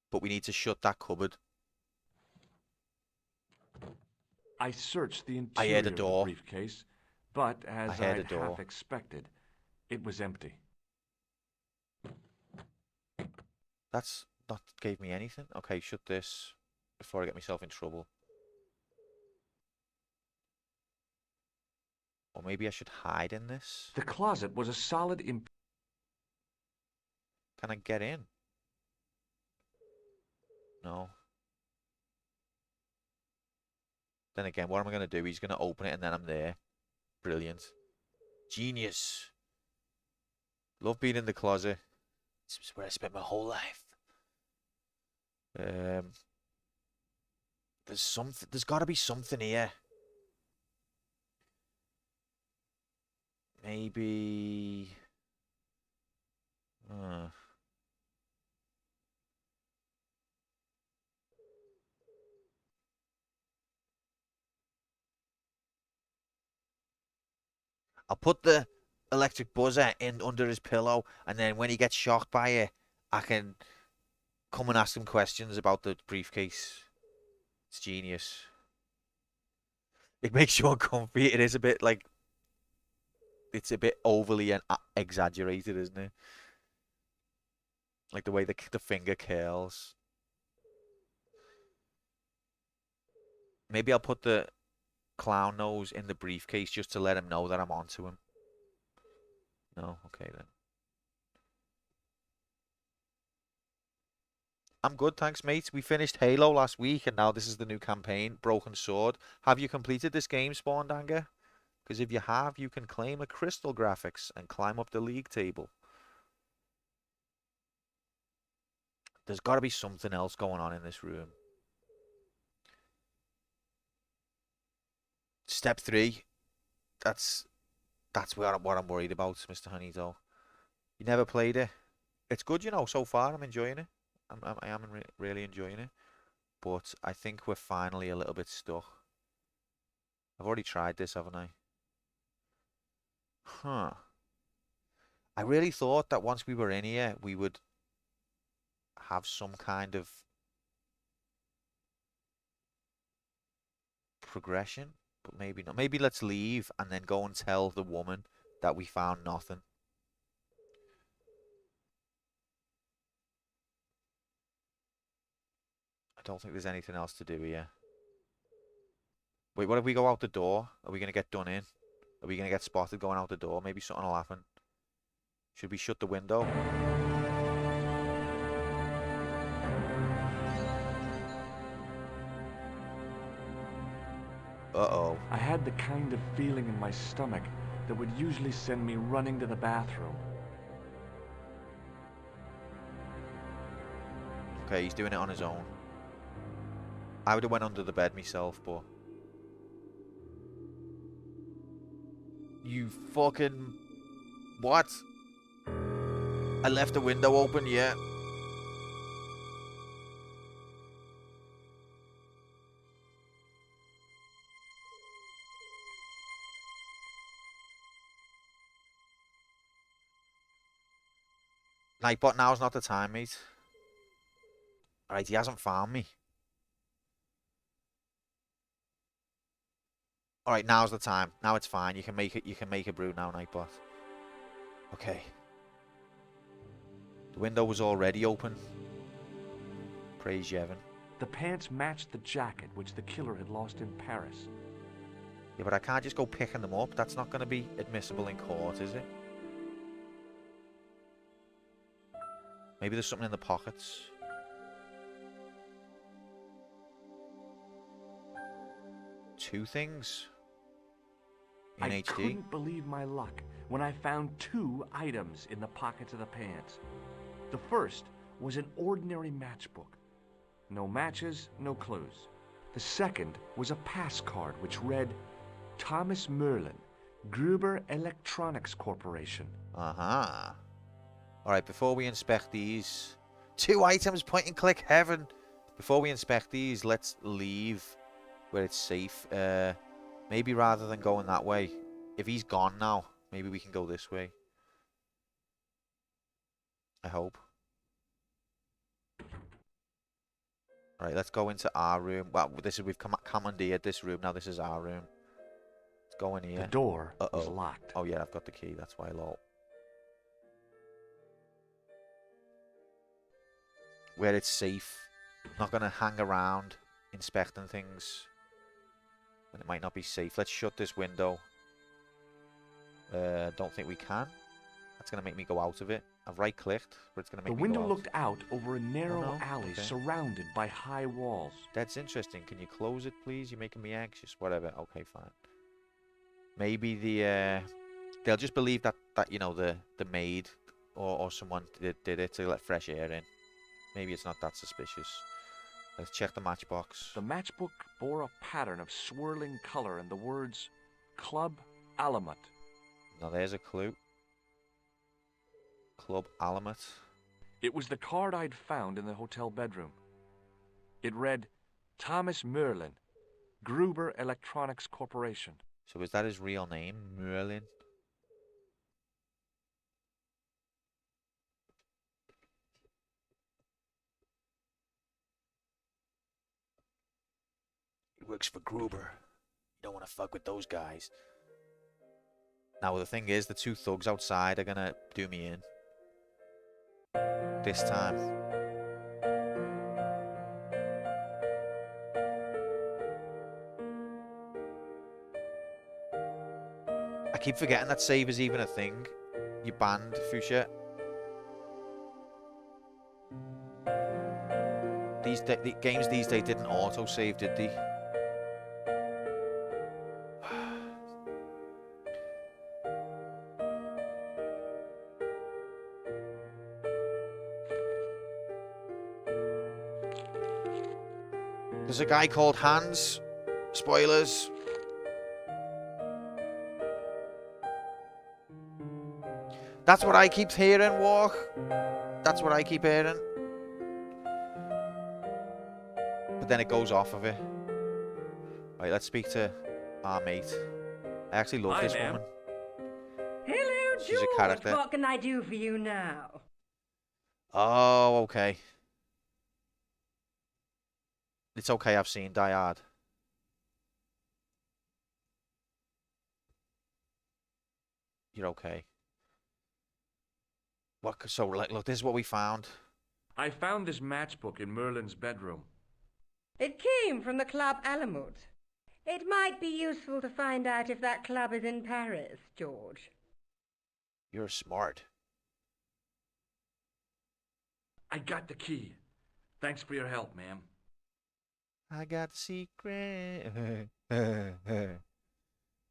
But we need to shut that cupboard. I searched the I interior heard a of the door. briefcase, but as heard a I'd door. half expected, it was empty. That's not gave me anything. Okay, shut this before I get myself in trouble. Or maybe I should hide in this. The closet was a solid Can I get in? No. Then again, what am I going to do? He's going to open it and then I'm there. Brilliant. Genius. Love being in the closet. It's where I spent my whole life. There's got to be something here. Maybe. I'll put the electric buzzer in under his pillow, and then when he gets shocked by it, I can come and ask him questions about the briefcase. It's genius. It makes you uncomfy. It is a bit like, it's a bit overly and exaggerated, isn't it? Like the way the finger curls. Maybe I'll put the clown nose in the briefcase just to let him know that I'm onto him. No? Okay then. I'm good, thanks, mate. We finished Halo last week, and now this is the new campaign, Broken Sword. Have you completed this game, Spawndanger? Because if you have, you can claim a crystal graphics and climb up the league table. There's got to be something else going on in this room. Step 3. That's what I'm worried about, Mr. Honeydo. You never played it. It's good, you know, so far. I'm enjoying it. I am really enjoying it. But I think we're finally a little bit stuck. I've already tried this, haven't I? Huh. I really thought that once we were in here, we would have some kind of progression. But maybe not. Maybe let's leave and then go and tell the woman that we found nothing. I don't think there's anything else to do here. Wait, what if we go out the door? Are we going to get done in? Are we going to get spotted going out the door? Maybe something will happen. Should we shut the window? Uh-oh. I had the kind of feeling in my stomach that would usually send me running to the bathroom. Okay, he's doing it on his own. I would have went under the bed myself, but... You fucking... What? I left the window open, yeah. Nightbot, now's not the time, mate. Alright, he hasn't found me. Alright, now's the time. Now it's fine. You can make a brew now, Nightbot. Okay. The window was already open. Praise Yevon. The pants matched the jacket which the killer had lost in Paris. Yeah, but I can't just go picking them up. That's not going to be admissible in court, is it? Maybe there's something in the pockets. Two things in I HD. couldn't believe my luck when I found 2 items in the pockets of the pants. The first was an ordinary matchbook. No matches, no clues. The second was a pass card which read, Thomas Merlin, Gruber Electronics Corporation. Uh-huh. Alright, before we inspect these... 2 items, point and click, heaven! Before we inspect these, let's leave where it's safe. Maybe rather than going that way. If he's gone now, maybe we can go this way. I hope. Alright, let's go into our room. Well, we've commandeered this room. Now this is our room. Let's go in here. The door is locked. Oh yeah, I've got the key. That's why, lol. Where it's safe. Not going to hang around inspecting things when it might not be safe. Let's shut this window. Don't think we can. That's going to make me go out of it. I've right-clicked, but it's going to make The me window go out. looked out over a narrow no? alley Okay. surrounded by high walls. That's interesting. Can you close it, please? You're making me anxious. Whatever. Okay, fine. Maybe they'll just believe that you know the maid or someone did it to let fresh air in. Maybe it's not that suspicious. Let's check the matchbox. The matchbook bore a pattern of swirling color and the words Club Alamut. Now there's a clue. Club Alamut. It was the card I'd found in the hotel bedroom. It read, Thomas Merlin, Gruber Electronics Corporation. So is that his real name, Merlin? He works for Gruber. You don't want to fuck with those guys. Now the thing is, the 2 thugs outside are gonna do me in. This time. I keep forgetting that save is even a thing. You banned Fuchsia. The games these days didn't auto-save, did they? There's a guy called Hans. Spoilers. That's what I keep hearing, Walk. That's what I keep hearing. But then it goes off of it. Right, let's speak to our mate. I actually love Hi, this ma'am. woman. Hello, She's a George. character. What can I do for you now? Oh, okay. It's okay, I've seen Die Hard. You're okay. What? So, like, look, this is what we found. I found this matchbook in Merlin's bedroom. It came from the Club Alamut. It might be useful to find out if that club is in Paris, George. You're smart. I got the key. Thanks for your help, ma'am. I got the secret.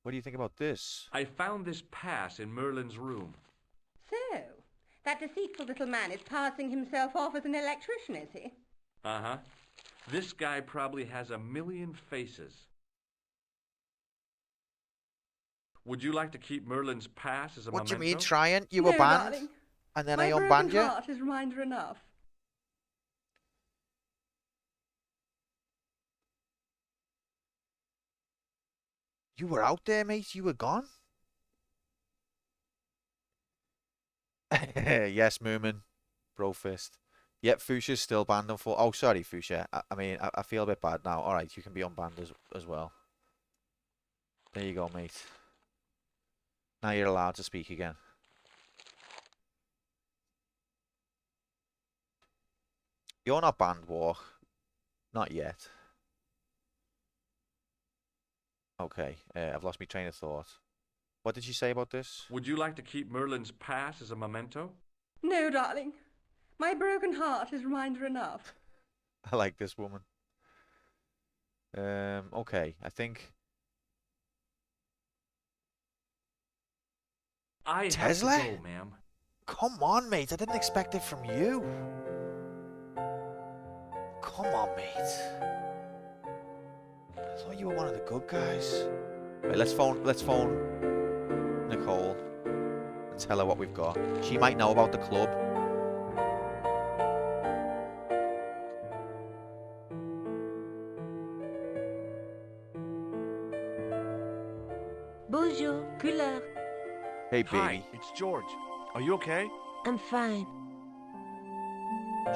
What do you think about this? I found this pass in Merlin's room. So, that deceitful little man is passing himself off as an electrician, is he? Uh-huh. This guy probably has 1,000,000 faces. Would you like to keep Merlin's pass as a What do memento? you mean, trying? You were No, banned, darling. and then My I broken unbanned you? heart is reminder enough. You were out there, mate. You were gone. Yes, Moomin. Bro fist. Yep, Fuchsia's still banned for. Oh, sorry, Fuchsia. I mean, I feel a bit bad now. All right, you can be unbanned as well. There you go, mate. Now you're allowed to speak again. You're not banned, War. Not yet. Okay, I've lost my train of thought. What did you say about this? Would you like to keep Merlin's pass as a memento? No, darling. My broken heart is reminder enough. I like this woman. Okay, I think... I Tesla? have to go, ma'am. Come on, mate. I didn't expect it from you. Come on, mate. I thought you were one of the good guys. Right, let's phone Nicole and tell her what we've got. She might know about the club. Bonjour, couleur. Hey, baby. Hi, it's George. Are you okay? I'm fine.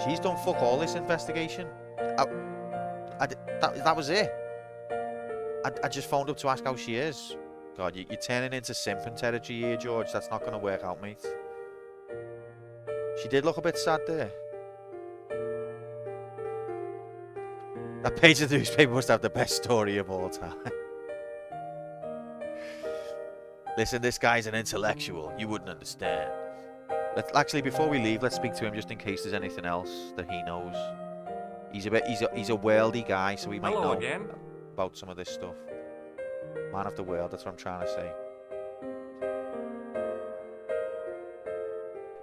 She's done fuck all this investigation. That was it. I just phoned up to ask how she is. God, you're turning into simping territory here, George. That's not going to work out, mate. She did look a bit sad there. That page of the newspaper must have the best story of all time. Listen, this guy's an intellectual. You wouldn't understand. Actually, before we leave, let's speak to him just in case there's anything else that he knows. He's a worldy guy, so he might know about some of this stuff. Man of the world, that's what I'm trying to say.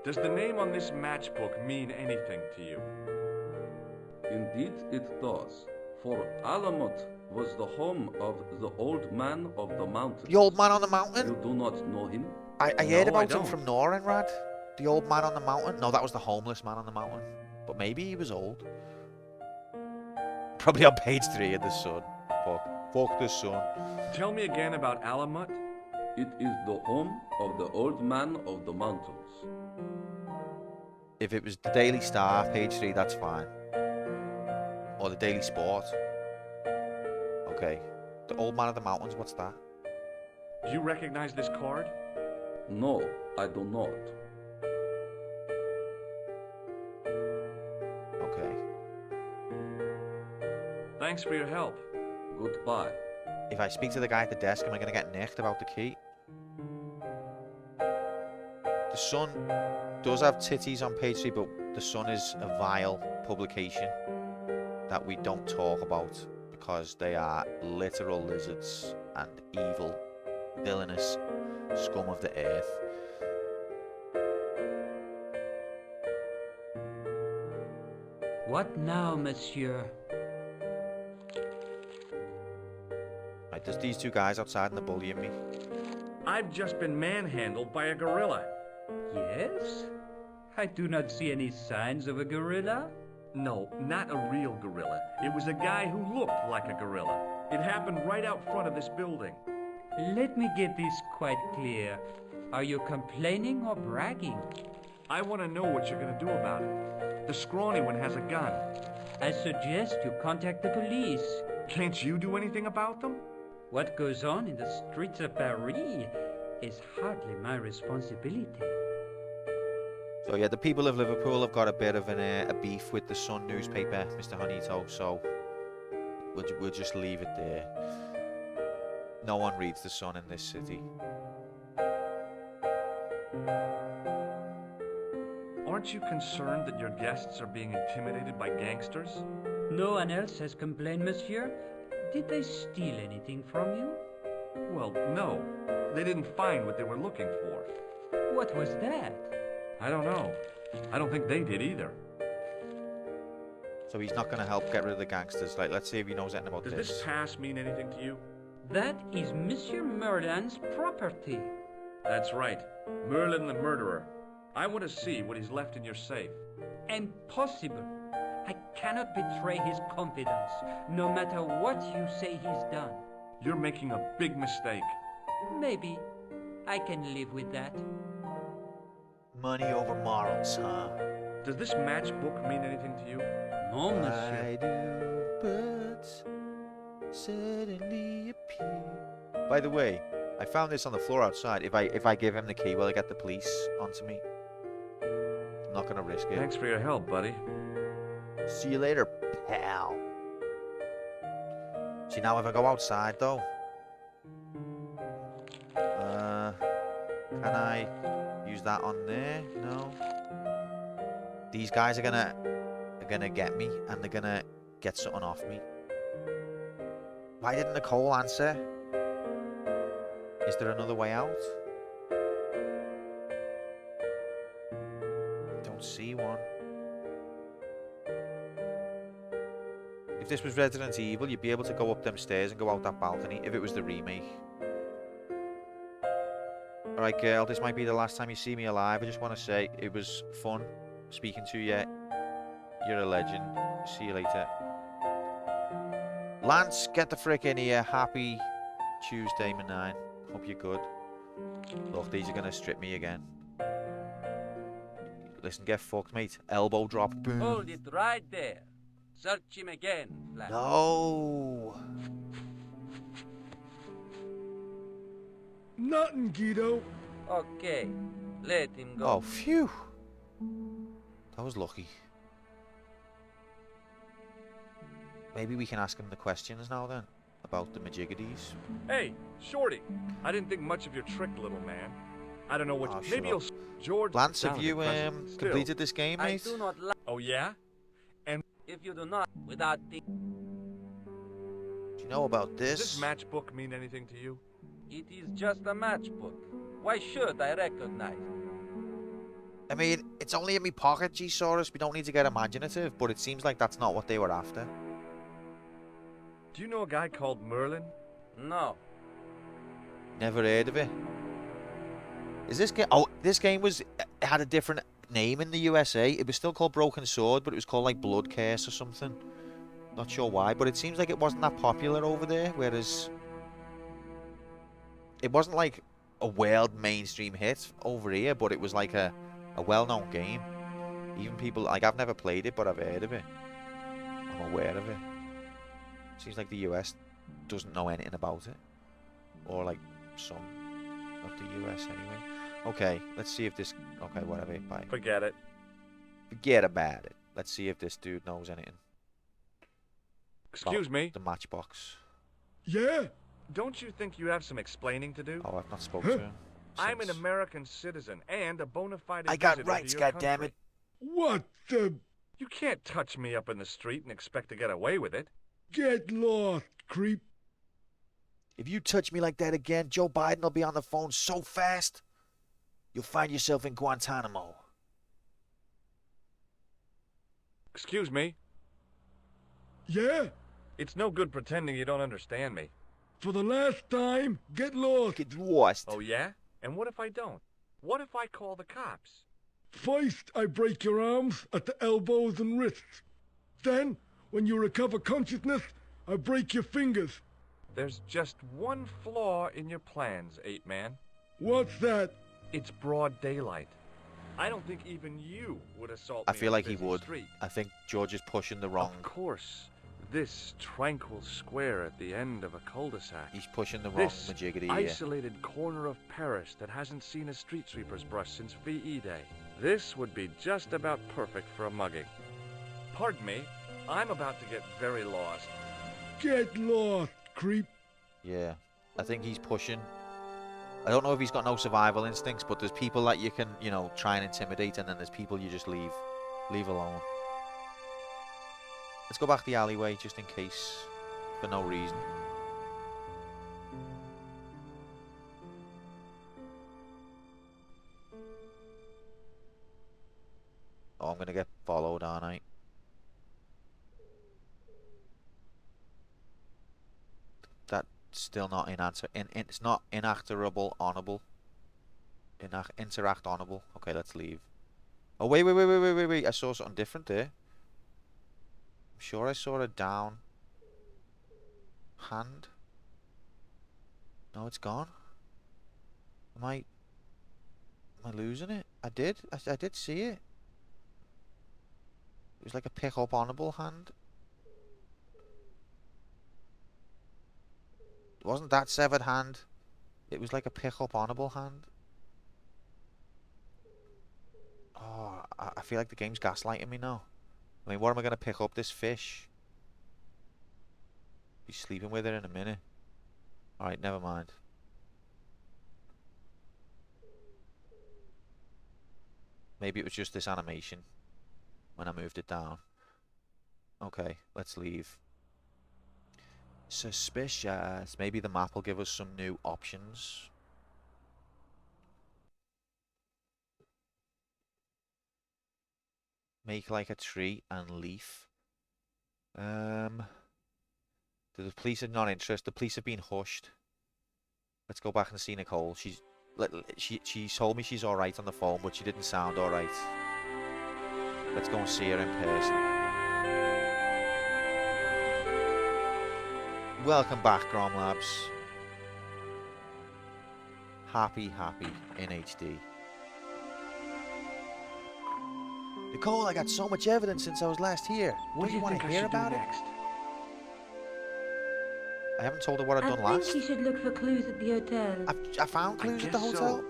Does the name on this matchbook mean anything to you? Indeed it does, for Alamut was the home of the old man of the mountain. The old man on the mountain? You do not know him? I heard about him from Norenrad. The old man on the mountain? No, that was the homeless man on the mountain. But maybe he was old. Probably on page 3 of the Sun. Fuck the Sun. Tell me again about Alamut. It is the home of the old man of the mountains. If it was the Daily Star, page 3, that's fine. Or the Daily Sport. Okay. The old man of the mountains, what's that? Do you recognize this card? No, I do not. Okay. Thanks for your help. Goodbye. If I speak to the guy at the desk, am I going to get nicked about the key? The Sun does have titties on page 3, but the Sun is a vile publication that we don't talk about because they are literal lizards and evil, villainous scum of the earth. What now, monsieur? Right, there's these two guys outside and they're bullying me. I've just been manhandled by a gorilla. Yes? I do not see any signs of a gorilla. No, not a real gorilla. It was a guy who looked like a gorilla. It happened right out front of this building. Let me get this quite clear. Are you complaining or bragging? I want to know what you're going to do about it. The scrawny one has a gun. I suggest you contact the police. Can't you do anything about them? What goes on in the streets of Paris is hardly my responsibility. So yeah, the people of Liverpool have got a bit of a beef with the Sun newspaper, Mr. Honito, so we'll just leave it there. No one reads the Sun in this city. Aren't you concerned that your guests are being intimidated by gangsters? No one else has complained, monsieur? Did they steal anything from you? Well, no. They didn't find what they were looking for. What was that? I don't know. I don't think they did either. So he's not going to help get rid of the gangsters. Like, let's see if he knows anything about this. Does this pass mean anything to you? That is Monsieur Merlin's property. That's right. Merlin the murderer. I want to see what he's left in your safe. Impossible. I cannot betray his confidence, no matter what you say he's done. You're making a big mistake. Maybe. I can live with that. Money over morals, huh? Does this matchbook mean anything to you? No, monsieur. I do, but suddenly appear. By the way, I found this on the floor outside. If I give him the key, will I get the police onto me? I'm not gonna risk it. Thanks for your help, buddy. See you later, pal. See, now if I go outside though, can I use that on there? No. These guys are gonna get me, and they're gonna get something off me. Why didn't Nicole answer? Is there another way out? Don't see one. If this was Resident Evil, you'd be able to go up them stairs and go out that balcony if it was the remake. Alright, girl, this might be the last time you see me alive. I just want to say it was fun speaking to you. You're a legend. See you later. Lance, get the frick in here. Happy Tuesday, man. Hope you're good. Look, these are going to strip me again. Listen, get fucked, mate. Elbow drop. Boom. Hold it right there. Search him again, Flash. No. Nothing, Guido. Okay, let him go. Oh, phew. That was lucky. Maybe we can ask him the questions now then, about the majiggities. Hey, Shorty. I didn't think much of your trick, little man. I don't know what. Oh, Maybe you'll. George. Lance, have down you at the present. Still, completed this game, I mate? do not like. Oh yeah. And If you do not, without the. Do you know about does this? this matchbook mean anything to you? It is just a matchbook. Why should I recognize it? I mean, it's only in my pocket, G-Saurus. We don't need to get imaginative, but it seems like that's not what they were after. Do you know a guy called Merlin? No. Never heard of it. Is this game? Oh, this game had a different name in the USA. It was still called Broken Sword, but it was called like Blood Curse or something. Not sure why, but it seems like it wasn't that popular over there. Whereas it wasn't like a world mainstream hit over here, but it was like a well-known game. Even people like I've never played it, but I've heard of it. I'm aware of it. Seems like the US doesn't know anything about it, or like some, not the US anyway. Okay, let's see if this. Okay, whatever. Bye. Forget it. Forget about it. Let's see if this dude knows anything. Excuse me. The matchbox. Yeah? Don't you think you have some explaining to do? Oh, I've not spoken to him. I'm an American citizen and a bona fide I got visitor rights, to your goddammit. country. What the... You can't touch me up in the street and expect to get away with it. Get lost, creep. If you touch me like that again, Joe Biden will be on the phone so fast, you'll find yourself in Guantanamo. Excuse me. Yeah? It's no good pretending you don't understand me. For the last time, get lost. Get lost. Oh, yeah? And what if I don't? What if I call the cops? First, I break your arms at the elbows and wrists. Then, when you recover consciousness, I break your fingers. There's just one flaw in your plans, Ape Man. What's that? It's broad daylight. I don't think even you would assault I me feel on a like he busy would. street. I think George is pushing the wrong. Of course. This tranquil square at the end of a cul-de-sac. He's pushing the wrong This majiggity here. isolated corner of Paris that hasn't seen a street sweeper's brush since VE Day. This would be just about perfect for a mugging. Pardon me, I'm about to get very lost. Get lost, creep. Yeah, I think he's pushing. I don't know if he's got no survival instincts, but there's people that you can, you know, try and intimidate, and then there's people you just leave alone. Let's go back the alleyway just in case, for no reason. Oh, I'm gonna get followed, aren't I? That's still not in answer. It's not inactorable, honorable. Interact honorable. Okay, let's leave. Oh wait! I saw something different there. I'm sure I saw a down hand. No, it's gone. Am I losing it? I did see it. It was like a pick up honorable hand. It wasn't that severed hand. It was like a pick up honorable hand. Oh, I feel like the game's gaslighting me now. I mean, what am I going to pick up? This fish? Be sleeping with it in a minute. Alright, never mind. Maybe it was just this animation when I moved it down. Okay, let's leave. Suspicious. Maybe the map will give us some new options. Make like a tree and leaf. The police are not interested. The police have been hushed. Let's go back and see Nicole. She told me she's all right on the phone, but she didn't sound all right. Let's go and see her in person. Welcome back, Grom Labs. Happy in HD. Nicole, I got so much evidence since I was last here. What do you want think to I hear should do about it? next? I haven't told her what I've done I last. think you should look for clues at the hotel. I found clues at the guess hotel. so.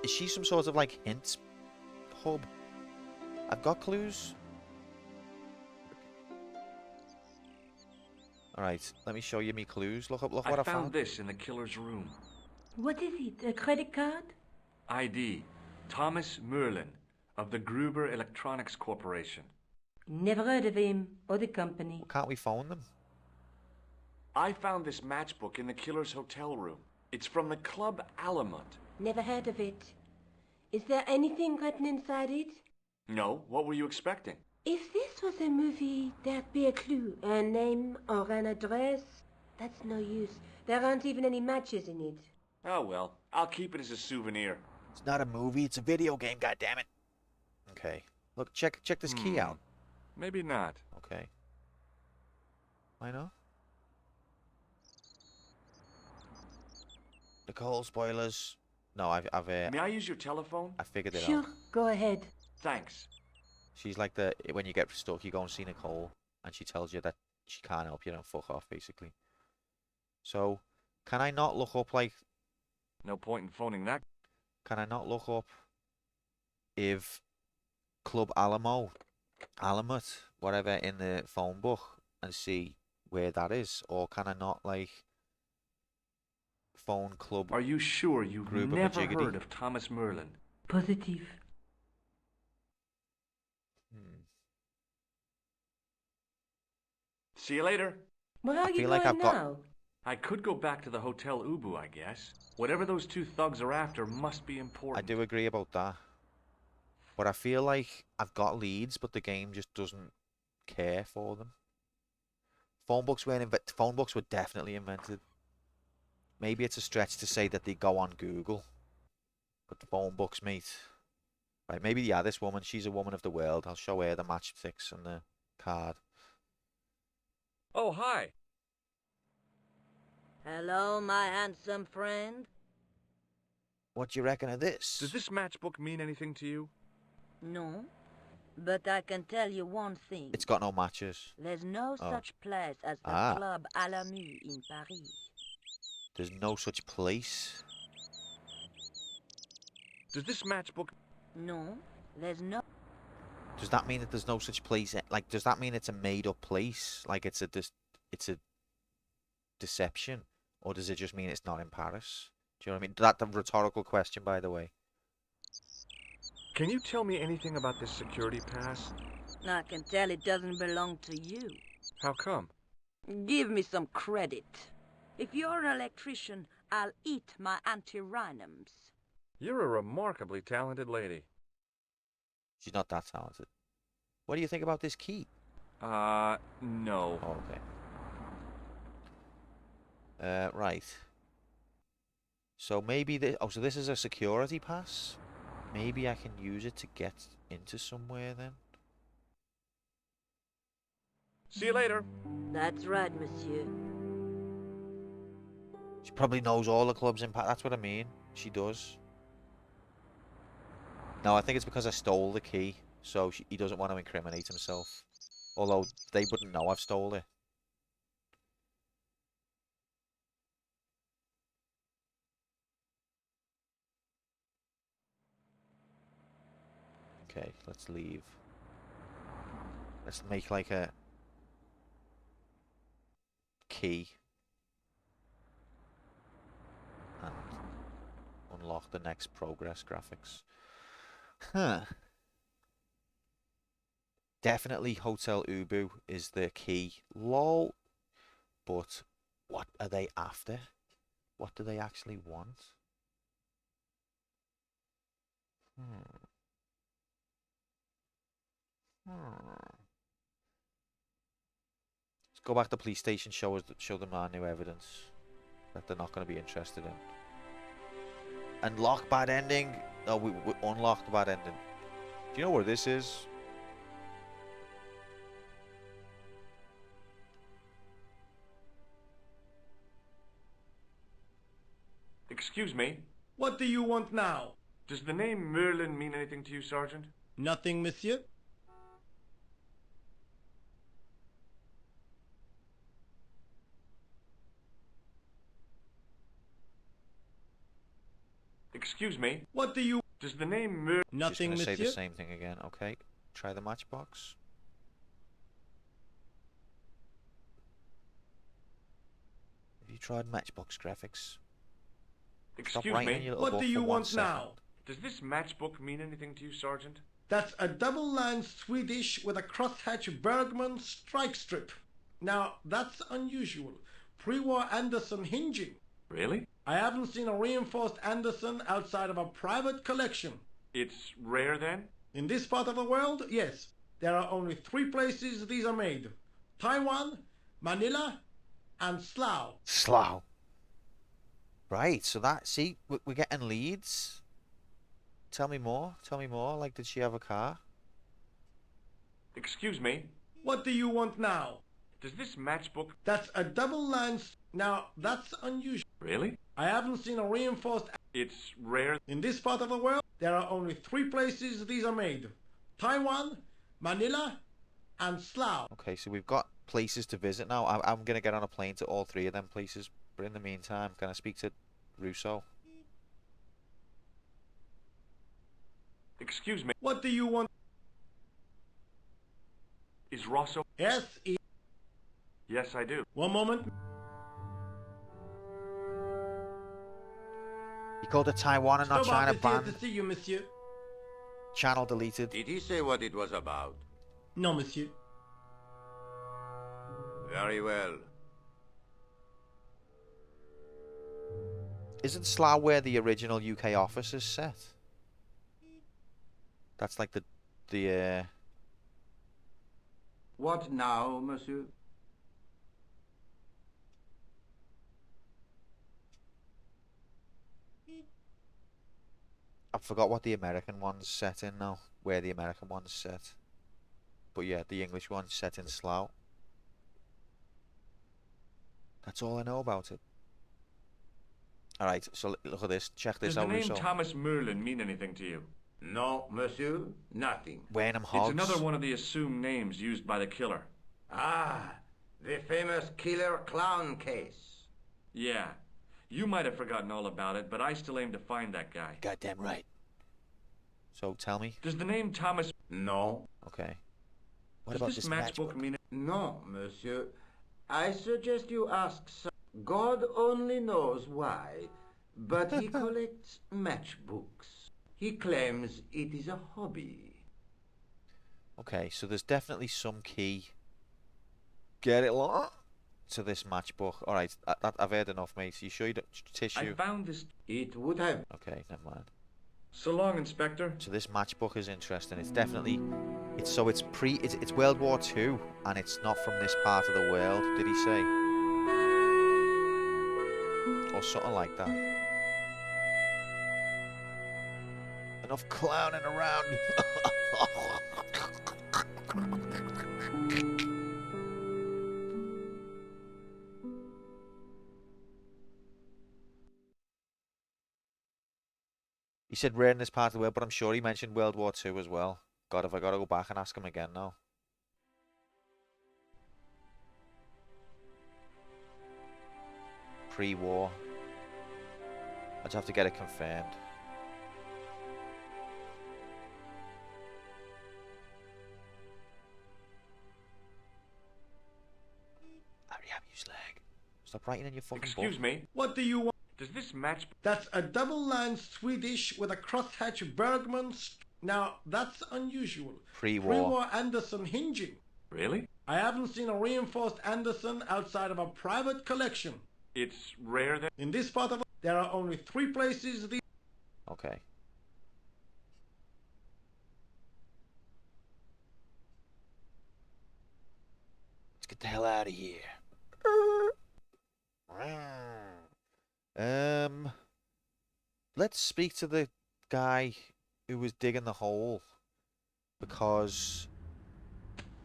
Is she some sort of like hints hub? I've got clues. Alright, let me show you me clues. Look what I I found. found this in the killer's room. What is it? A credit card? ID. Thomas Merlin of the Gruber Electronics Corporation. Never heard of him or the company. Well, can't we phone them? I found this matchbook in the killer's hotel room. It's from the Club Alamut. Never heard of it. Is there anything written inside it? No, what were you expecting? If this was a movie, there'd be a clue, a name or an address. That's no use. There aren't even any matches in it. Oh well, I'll keep it as a souvenir. It's not a movie, it's a video game, goddammit. Okay. Look, check this key out. Maybe not. Okay. Why not? Nicole, spoilers. No, I've May I use your telephone? I figured it Sure, out. go ahead. Thanks. She's like when you get stuck, you go and see Nicole, and she tells you that she can't help you and fuck off, basically. So, can I not look up like? No point in phoning that. Can I not look up if Club Alamut, whatever, in the phone book and see where that is, or can I not like phone Club? Are you sure you've Gruber never Majiggity? heard of Thomas Merlin? Positive. See you later. Where are you feel going like I've got- now? I could go back to the Hotel Ubu, I guess. Whatever those two thugs are after must be I important. do agree about that, but I feel like I've got leads, but the game just doesn't care for them. Phone books were definitely invented. Maybe it's a stretch to say that they go on Google, but the phone books, mate. Right, maybe this woman, she's a woman of the world. I'll show her the matchsticks and the card. Oh, hi. Hello, my handsome friend. What do you reckon of this? Does this matchbook mean anything to you? No, but I can tell you one thing. It's got no matches. There's no Oh. such place as the Ah. Club Alamu in Paris. There's no such place. Does this matchbook... No, there's no... Does that mean that there's no such place? Like, does that mean it's a made-up place? Like, it's a deception, or does it just mean it's not in Paris? Do you know what I mean? That's a rhetorical question, by the way. Can you tell me anything about this security pass? I can tell it doesn't belong to you. How come? Give me some credit. If you're an electrician, I'll eat my antirrhinums. You're a remarkably talented lady. She's not that talented. What do you think about this key? No. Oh, okay. Right. So maybe so this is a security pass? Maybe I can use it to get into somewhere then? See you later. That's right, monsieur. She probably knows all the clubs in Paris. That's what I mean. She does. No, I think it's because I stole the key, so he doesn't want to incriminate himself. Although they wouldn't know I've stole it. Okay, let's leave. Let's make like a key and unlock the next progress graphics. Huh. Definitely Hotel Ubu is the key. Lol. But what are they after? What do they actually want? Let's go back to the police station, show them our new evidence that they're not going to be interested in. Unlock bad ending. No, we unlocked the bad ending. Do you know where this is? Excuse me. What do you want now? Does the name Merlin mean anything to you, Sergeant? Nothing, monsieur. Excuse me. What do you... Does the name Merlin... Nothing, Just gonna monsieur. say the same thing again. Okay. Try the matchbox. Have you tried matchbox graphics? Stop Excuse writing in me. your little What book do for you 1 want second. now? Does this matchbook mean anything to you, Sergeant? That's a double-line Swedish with a crosshatch Bergman strike strip. Now, that's unusual. Pre-war Anderson hinging. Really? I haven't seen a reinforced Anderson outside of a private collection. It's rare then? In this part of the world, yes. There are only 3 places these are made. Taiwan, Manila, and Slough. Slough. Right, so that, see, we're getting leads. Tell me more, like, did she have a car? Excuse me. What do you want now? Does this matchbook... That's a double-line... Now, that's unusual. Really? I haven't seen a reinforced... It's rare... In this part of the world, there are only 3 places these are made. Taiwan, Manila, and Slough. Okay, so we've got places to visit now. I'm going to get on a plane to all 3 of them places. But in the meantime, can I speak to Russo? Excuse me. What do you want? Is Rosso... Yes, Yes, I do. One moment. You called it Taiwan and not China banned. to see you, monsieur. Channel deleted. Did he say what it was about? No, monsieur. Very well. Isn't Slough where the original UK office is set? That's like the What now, monsieur? I forgot what the American one's set in now. Where the American one's set. But yeah, the English one's set in Slough. That's all I know about it. Alright, so look at this. Check this Does out, the name Russo. Thomas Merlin mean anything to you? No, monsieur, nothing. Wenham Hogs. It's another one of the assumed names used by the killer. Ah, the famous killer clown case. Yeah. You might have forgotten all about it, but I still aim to find that guy. Goddamn right. So tell me. Does the name Thomas... No. Okay. What Does about this this matchbook mean... No, monsieur. I suggest you ask some... God only knows why, but he collects matchbooks. He claims it is a hobby. Okay, so there's definitely some key. Get it, lot? To this matchbook. Alright, I've heard enough, mate. You sure you don't... Tissue? I found this... It would have... Okay, never mind. So long, Inspector. So this matchbook is interesting. It's definitely... It's World War II, and it's not from this part of the world, did he say? Or something like that. Enough clowning around. He said rare in this part of the world, but I'm sure he mentioned World War II as well. God, have I got to go back and ask him again now? Pre-war. I'd have to get it confirmed. Hurry up, you slag. Stop writing in your fucking Excuse book. me. What do you want? Does this match... That's a double-line Swedish with a crosshatch Bergman... Now, that's unusual. Pre-war. Pre-war Anderson hinging. Really? I haven't seen a reinforced Anderson outside of a private collection. It's rare that... In this part of... There are only 3 places these... Okay. Let's get the hell out of here. let's speak to the guy who was digging the hole, because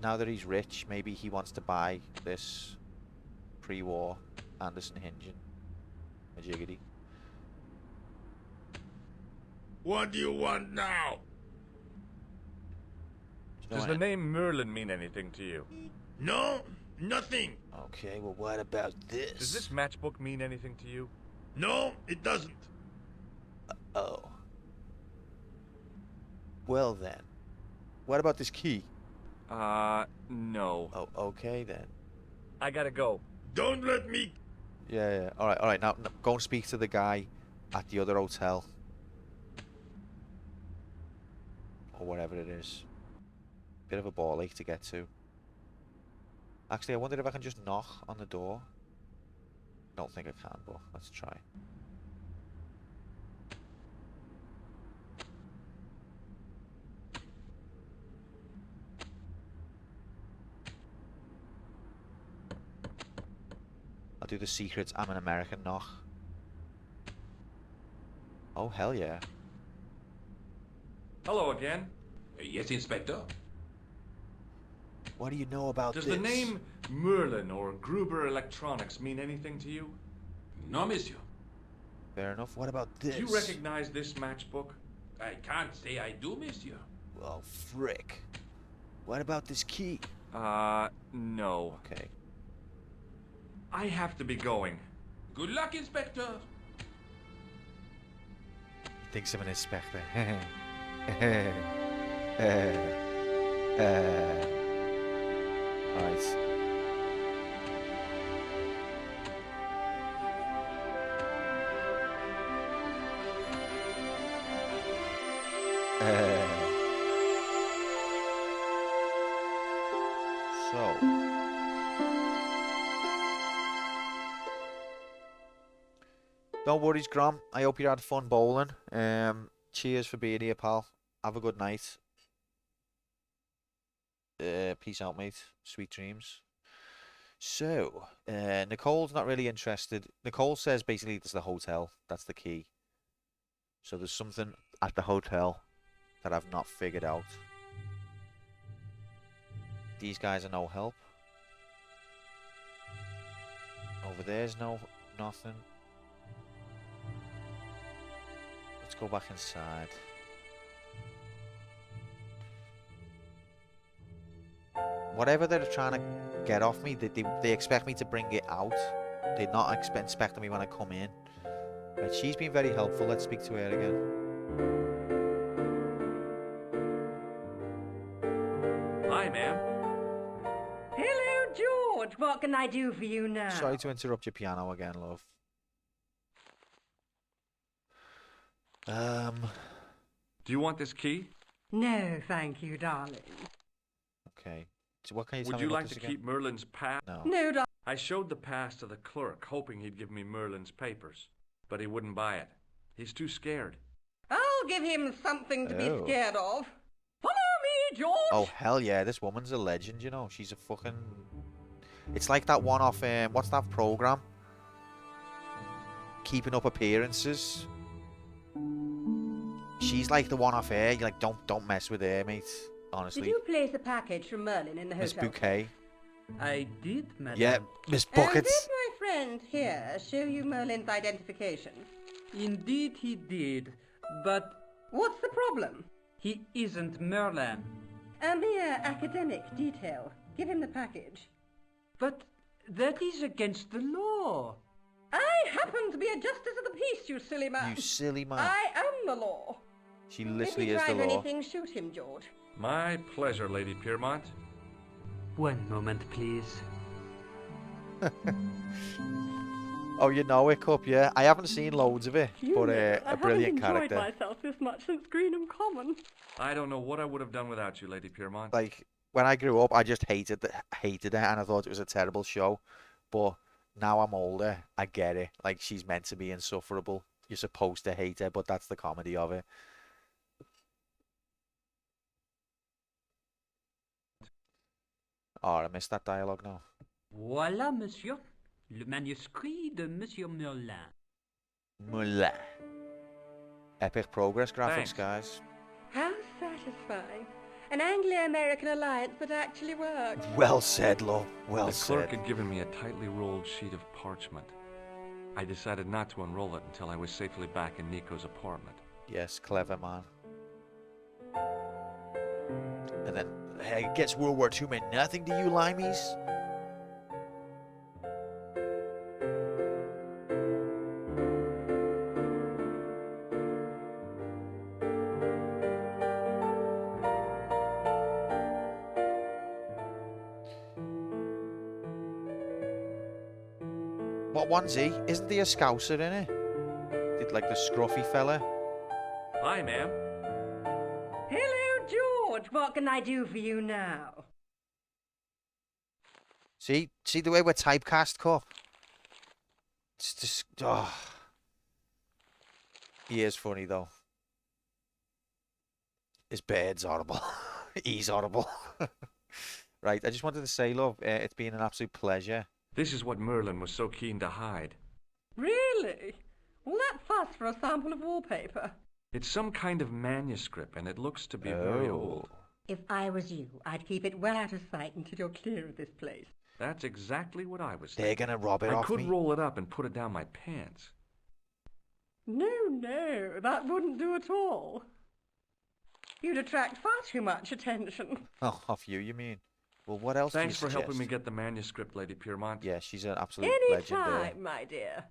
now that he's rich, maybe he wants to buy this pre-war Anderson Hingin majiggity. What do you want now? Does the name Merlin mean anything to you? No, nothing. Okay, well, what about this? Does this matchbook mean anything to you? No, it doesn't. Oh. Well then, what about this key? No. Oh, okay then. I gotta go. Don't let me... Yeah. All right. Now go and speak to the guy at the other hotel. Or whatever it is. Bit of a ball ache to get to. Actually, I wonder if I can just knock on the door. Don't think I can, but let's try. I'll do the secret I'm an American knock. Oh, hell yeah. Hello again. Yes, Inspector. What do you know about Does this? the name Merlin or Gruber Electronics mean anything to you? No, monsieur. Fair enough. What about this? Do you recognize this matchbook? I can't say I do, monsieur. Well, frick. What about this key? No. Okay. I have to be going. Good luck, Inspector. He thinks I'm an inspector. Right. So. Don't worry, Grom. I hope you had fun bowling. Cheers for being here, pal. Have a good night. Peace out, mate. Sweet dreams. So, Nicole's not really interested. Nicole says basically there's the hotel. That's the key. So there's something at the hotel that I've not figured out. These guys are no help. Over there's nothing. Let's go back inside. Whatever they're trying to get off me, they expect me to bring it out. They're not expecting me when I come in. Right, she's been very helpful. Let's speak to her again. Hi, ma'am. Hello, George. What can I do for you now? Sorry to interrupt your piano again, love. Do you want this key? No, thank you, darling. Okay. So what can you tell Would me you about like this to again? keep Merlin's pass? No. No, darling. I showed the pass to the clerk, hoping he'd give me Merlin's papers, but he wouldn't buy it. He's too scared. I'll give him something to be Oh. scared of. Follow me, George. Oh, hell yeah. This woman's a legend, you know. She's a fucking... It's like that one off, what's that program? Keeping Up Appearances. She's like the one off air. You're like, don't mess with her, mate. Honestly. Did you place a package from Merlin in the Miss hotel? Bouquet. I did, madam. Yeah, Miss Did Buckets. my friend here show you Merlin's identification? Indeed he did, but What's the problem? he isn't Merlin. A mere academic detail. Give him the package. But that is against the law. I happen to be a justice of the peace, you silly man. You silly man. I am the law. She If literally he is the tries law. anything, shoot him, George. My pleasure, Lady Piermont. One moment, please. Oh, you know it, Cup, yeah. I haven't seen loads of it, but a brilliant I haven't character. enjoyed myself this much since Greenham Common. I don't know what I would have done without you, Lady Piermont. Like, when I grew up, I just hated it, and I thought it was a terrible show. But now I'm older, I get it. Like, she's meant to be insufferable. You're supposed to hate her, but that's the comedy of it. Oh, I missed that dialogue now. Voilà, monsieur. Le manuscrit de Monsieur Merlin. Mullah. Epic progress graphics, Thanks. guys. How satisfying. An Anglo-American alliance that actually worked. Well said, love. Well The clerk said. had given me a tightly rolled sheet of parchment. I decided not to unroll it until I was safely back in Nico's apartment. Yes, clever man. And then, hey, I guess World War II meant nothing to you, limeys? What one's he? Isn't he a Scouser in it? Did like the scruffy fella? Hi, ma'am. Hello, George. What can I do for you now? See the way we're typecast, Cup? It's just, oh. He is funny though. His bed's horrible. He's horrible. Right, I just wanted to say, love, it's been an absolute pleasure. This is what Merlin was so keen to hide. Really? All that fuss for a sample of wallpaper? It's some kind of manuscript, and it looks to be very old. If I was you, I'd keep it well out of sight until you're clear of this place. That's exactly what I was They're thinking. gonna rob it I off could me. roll it up and put it down my pants. No, that wouldn't do at all. You'd attract far too much attention. Oh, off you mean? Well, what else Thanks do you for helping me suggest? get the manuscript, Lady Piermont. Yeah, she's an absolute legend there. Anytime, my dear.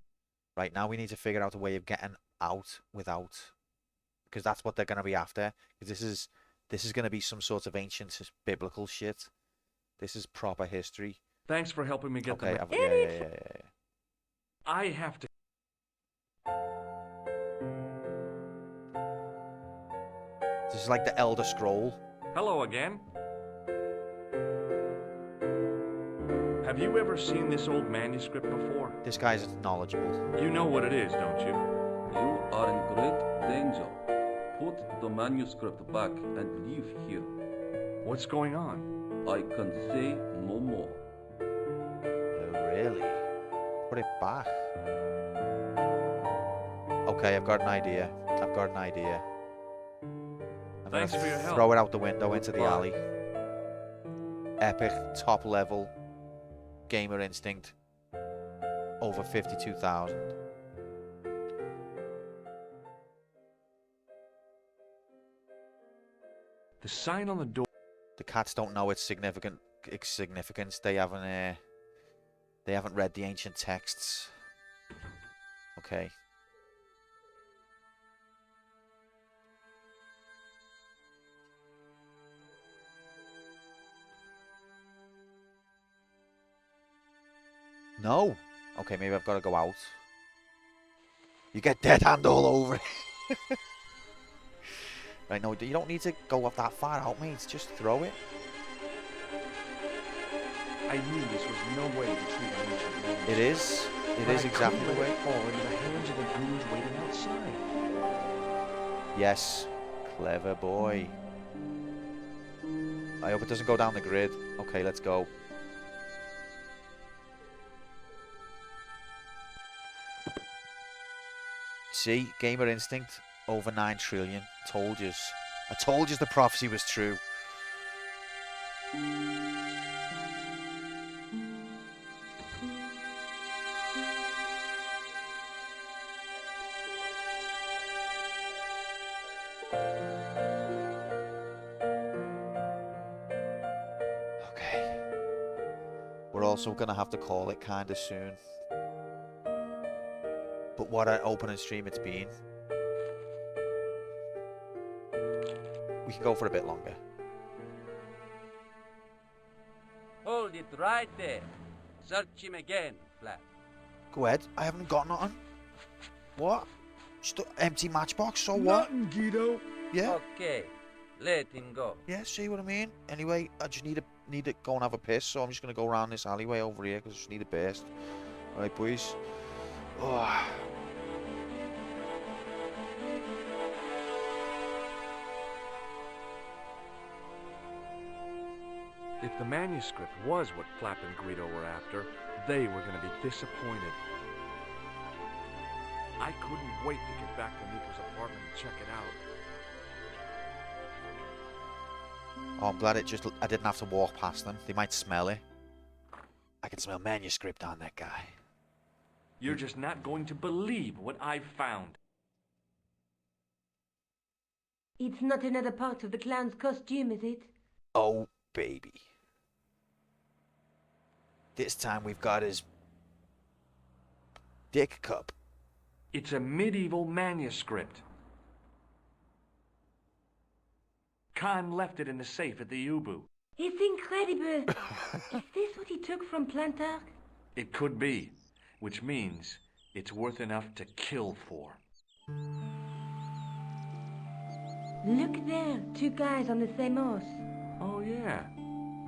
Right, now we need to figure out a way of getting out without... Because that's what they're going to be after. Because this is going to be some sort of ancient biblical shit. This is proper history. Thanks for helping me get Okay, the... yeah. I have to... This is like the Elder Scroll. Hello again. Have you ever seen this old manuscript before? This guy's knowledgeable. You know what it is, don't you? You are in great danger. Put the manuscript back and leave here. What's going on? I can say no more. Oh, really? Put it back. Okay, I've got an idea. I'm Thanks gonna for your help. throw it out the window into the Bye. alley. Epic, top level, gamer instinct. Over 52,000. The sign on the door... The cats don't know its significance. They haven't read the ancient texts. Okay. No. Okay, maybe I've got to go out. You get dead hand all over it. Right, no, you don't need to go up that far out, mate. Just throw it. I knew this was no way to treat an ancient man. It is. It is exactly the way. fall into the hands of the goons waiting outside. Yes. Clever boy. I hope it doesn't go down the grid. Okay, let's go. See, gamer instinct over 9 trillion. Told yous. I told yous the prophecy was true. Okay. We're also gonna have to call it kinda soon. But what an opening stream it's been. We can go for a bit longer. Hold it right there. Search him again, Flap. Go ahead. I haven't got nothing. What? Just an empty matchbox, so what? Nothing, Guido. Yeah? Okay, let him go. Yeah, see what I mean? Anyway, I just need to go and have a piss, so I'm just going to go around this alleyway over here because I just need a burst. Alright, boys. Oh. If the manuscript was what Flap and Guido were after, they were going to be disappointed. I couldn't wait to get back to Nico's apartment and check it out. Oh, I'm glad I didn't have to walk past them. They might smell it. I can smell manuscript on that guy. You're just not going to believe what I've found. It's not another part of the clown's costume, is it? Oh, baby. This time we've got his dick cup. It's a medieval manuscript. Khan left it in the safe at the Ubu. It's incredible. Is this what he took from Plantar? It could be, which means it's worth enough to kill for. Look there, two guys on the same horse. Oh, yeah.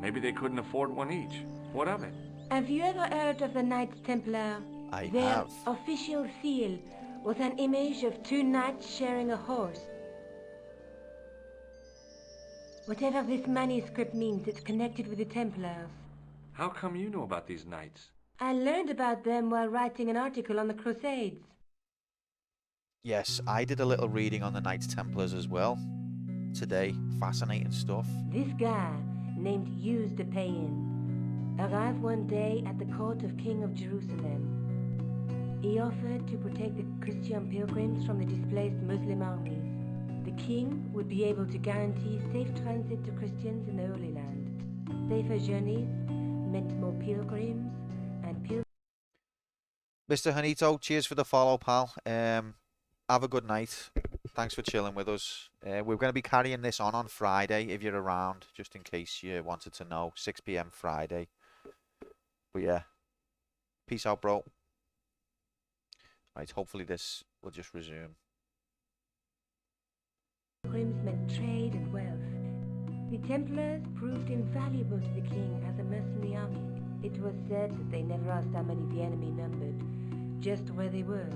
Maybe they couldn't afford one each. What of it? Have you ever heard of the Knights Templar? I Their have. official seal was an image of two knights sharing a horse. Whatever this manuscript means, it's connected with the Templars. How come you know about these knights? I learned about them while writing an article on the Crusades. Yes, I did a little reading on the Knights Templars as well today. Fascinating stuff. This guy, named Hughes de Payen, arrived one day at the court of King of Jerusalem. He offered to protect the Christian pilgrims from the displaced Muslim armies. The king would be able to guarantee safe transit to Christians in the Holy Land. Safer journeys meant more pilgrims and pilgrims. Mr. Hanito, cheers for the follow, pal. Have a good night. Thanks for chilling with us. We're going to be carrying this on Friday, if you're around, just in case you wanted to know. 6 p.m. Friday. But yeah, peace out, bro. Right, hopefully this will just resume. Pilgrims meant trade and wealth. The Templars proved invaluable to the king as a mercenary army. It was said that they never asked how many the enemy numbered, just where they were.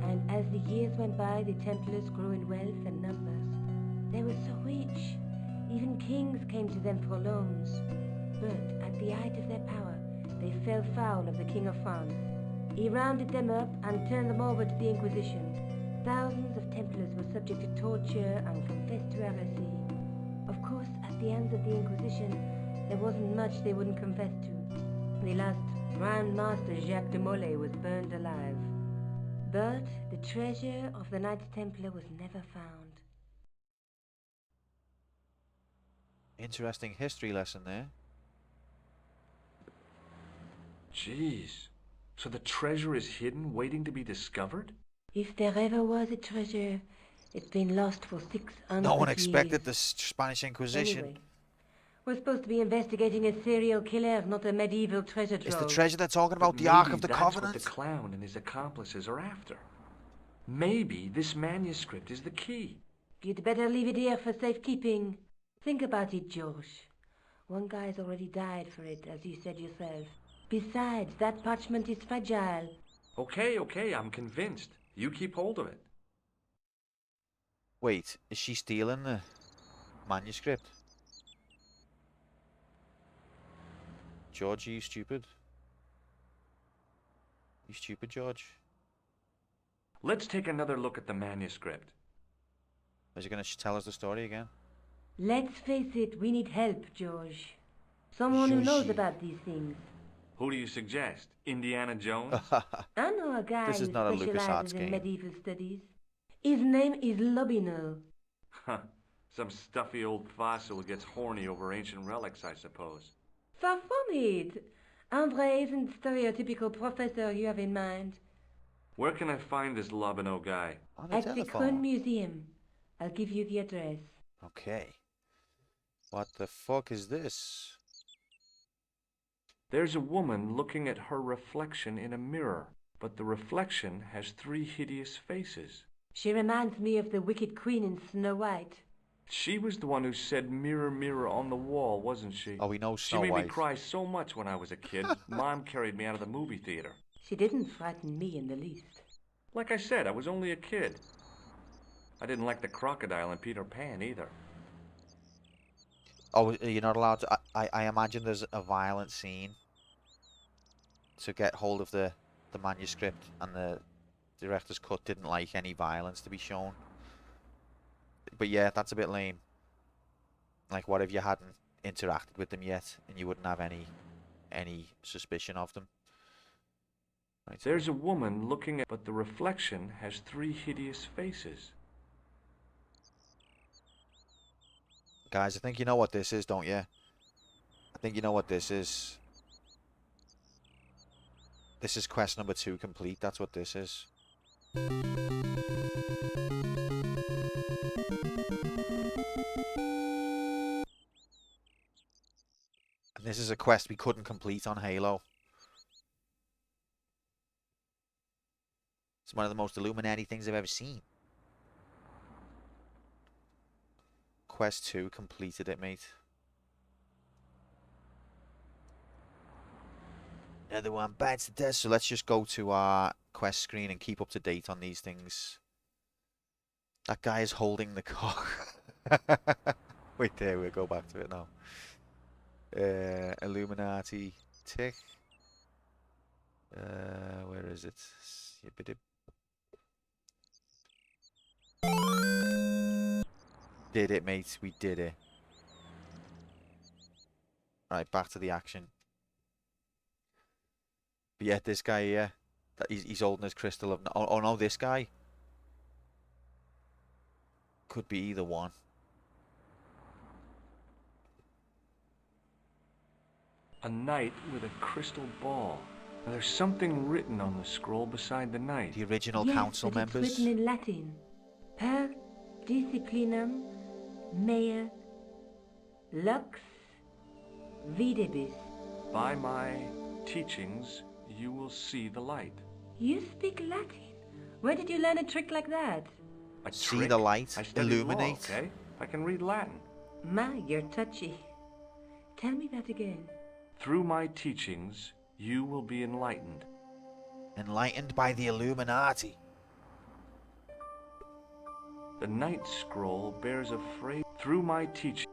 And as the years went by, the Templars grew in wealth and numbers. They were so rich, even kings came to them for loans. But at the height of their power, they fell foul of the King of France. He rounded them up and turned them over to the Inquisition. Thousands of Templars were subject to torture and confessed to heresy. Of course, at the hands of the Inquisition, there wasn't much they wouldn't confess to. The last Grand Master Jacques de Molay was burned alive. But the treasure of the Knights Templar was never found. Interesting history lesson there. Jeez. So the treasure is hidden, waiting to be discovered? If there ever was a treasure, it's been lost for 600 years. No one expected the Spanish Inquisition. Anyway, we're supposed to be investigating a serial killer, not a medieval treasure trove. Is the treasure they're talking about the Maybe Ark of the that's Covenant? what the clown and his accomplices are after. Maybe this manuscript is the key. You'd better leave it here for safekeeping. Think about it, Josh. One guy's already died for it, as you said yourself. Besides, that parchment is fragile. Okay, I'm convinced. You keep hold of it. Wait, is she stealing the manuscript? George, are you stupid? You stupid, George? Let's take another look at the manuscript. Is he going to tell us the story again? Let's face it, we need help, George. Someone who knows about these things. Who do you suggest? Indiana Jones? I know a guy This is who not a specializes LucasArts in game. medieval studies. His name is Lobino. Huh. Some stuffy old fossil who gets horny over ancient relics, I suppose. Far from it. Andre isn't the stereotypical professor you have in mind. Where can I find this Lobino guy? On the At the telephone. Krone Museum. I'll give you the address. Okay. What the fuck is this? There's a woman looking at her reflection in a mirror, but the reflection has 3 hideous faces. She reminds me of the wicked queen in Snow White. She was the one who said mirror, mirror on the wall, wasn't she? Oh, we know She Snow made White. me cry so much when I was a kid. Mom carried me out of the movie theater. She didn't frighten me in the least. Like I said, I was only a kid. I didn't like the crocodile in Peter Pan either. Oh, you're not allowed to... I imagine there's a violent scene to get hold of the manuscript and the director's cut didn't like any violence to be shown. But yeah, that's a bit lame. Like, what if you hadn't interacted with them yet, and you wouldn't have any suspicion of them? Right. There's a woman looking at, but the reflection has 3 hideous faces. Guys, I think you know what this is, don't you? I think you know what this is. This is quest number 2 complete. That's what this is. And this is a quest we couldn't complete on Halo. It's one of the most Illuminati things I've ever seen. Quest 2 completed it, mate. Another one bites the dust. So let's just go to our quest screen and keep up to date on these things. That guy is holding the car. Wait there, we'll go back to it now. Illuminati tick. Where is it? Did it, mate. We did it. Alright, back to the action. But yeah, this guy here, he's holding his crystal of... Oh no, this guy. Could be either one. A knight with a crystal ball. Now, there's something written on the scroll beside the knight. The original Yes, council but it's members. written in Latin. Per disciplinam mea lux videbis. By my teachings, you will see the light. You speak Latin? Where did you learn a trick like that? A See trick? the light, I studied law, illuminate. okay? I can read Latin. My, you're touchy. Tell me that again. Through my teachings, you will be enlightened. Enlightened by the Illuminati. The night scroll bears a phrase. Through my teaching.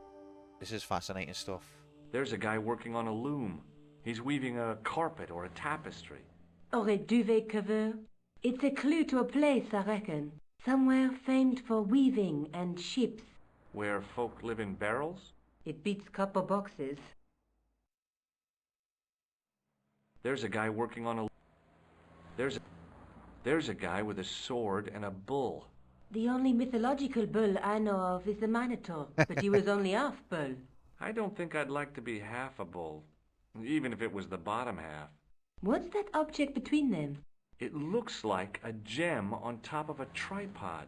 This is fascinating stuff. There's a guy working on a loom. He's weaving a carpet or a tapestry. Or a duvet cover. It's a clue to a place, I reckon. Somewhere famed for weaving and ships. Where folk live in barrels? It beats copper boxes. There's a guy working on a... There's a guy with a sword and a bull. The only mythological bull I know of is the Minotaur, but he was only half bull. I don't think I'd like to be half a bull, even if it was the bottom half. What's that object between them? It looks like a gem on top of a tripod.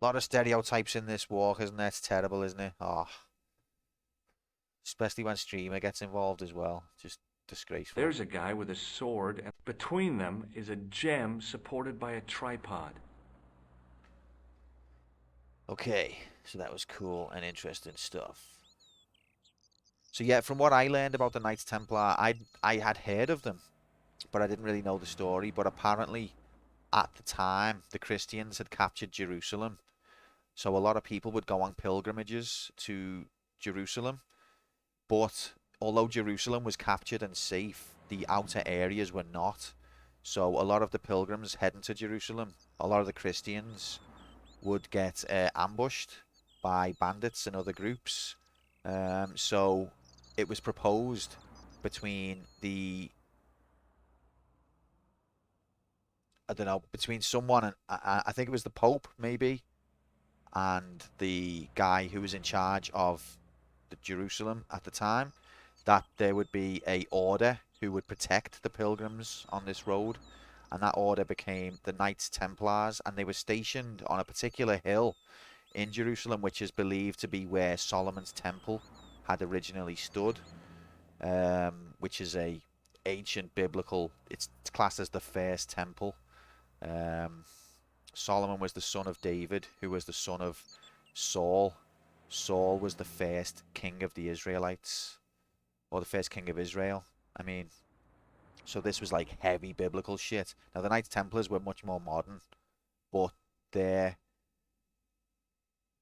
A lot of stereotypes in this walk, isn't there? It's terrible, isn't it? Oh. Especially when streamer gets involved as well. Just disgraceful. There's a guy with a sword, and between them is a gem supported by a tripod. Okay, so that was cool and interesting stuff. So yeah, from what I learned about the Knights Templar, I had heard of them, but I didn't really know the story. But apparently, at the time, the Christians had captured Jerusalem. So a lot of people would go on pilgrimages to Jerusalem. But although Jerusalem was captured and safe, the outer areas were not. So a lot of the pilgrims heading to Jerusalem, a lot of the Christians would get ambushed by bandits and other groups. So it was proposed between between someone and I think it was the Pope maybe, and the guy who was in charge of the Jerusalem at the time, that there would be a order who would protect the pilgrims on this road. And that order became the Knights Templars, and they were stationed on a particular hill in Jerusalem, which is believed to be where Solomon's temple had originally stood, which is a ancient biblical, it's classed as the first temple. Solomon was the son of David, who was the son of Saul. Saul was the first king of the Israelites, or the first king of Israel, I mean. So this was like heavy biblical shit. Now the Knights Templars were much more modern, but their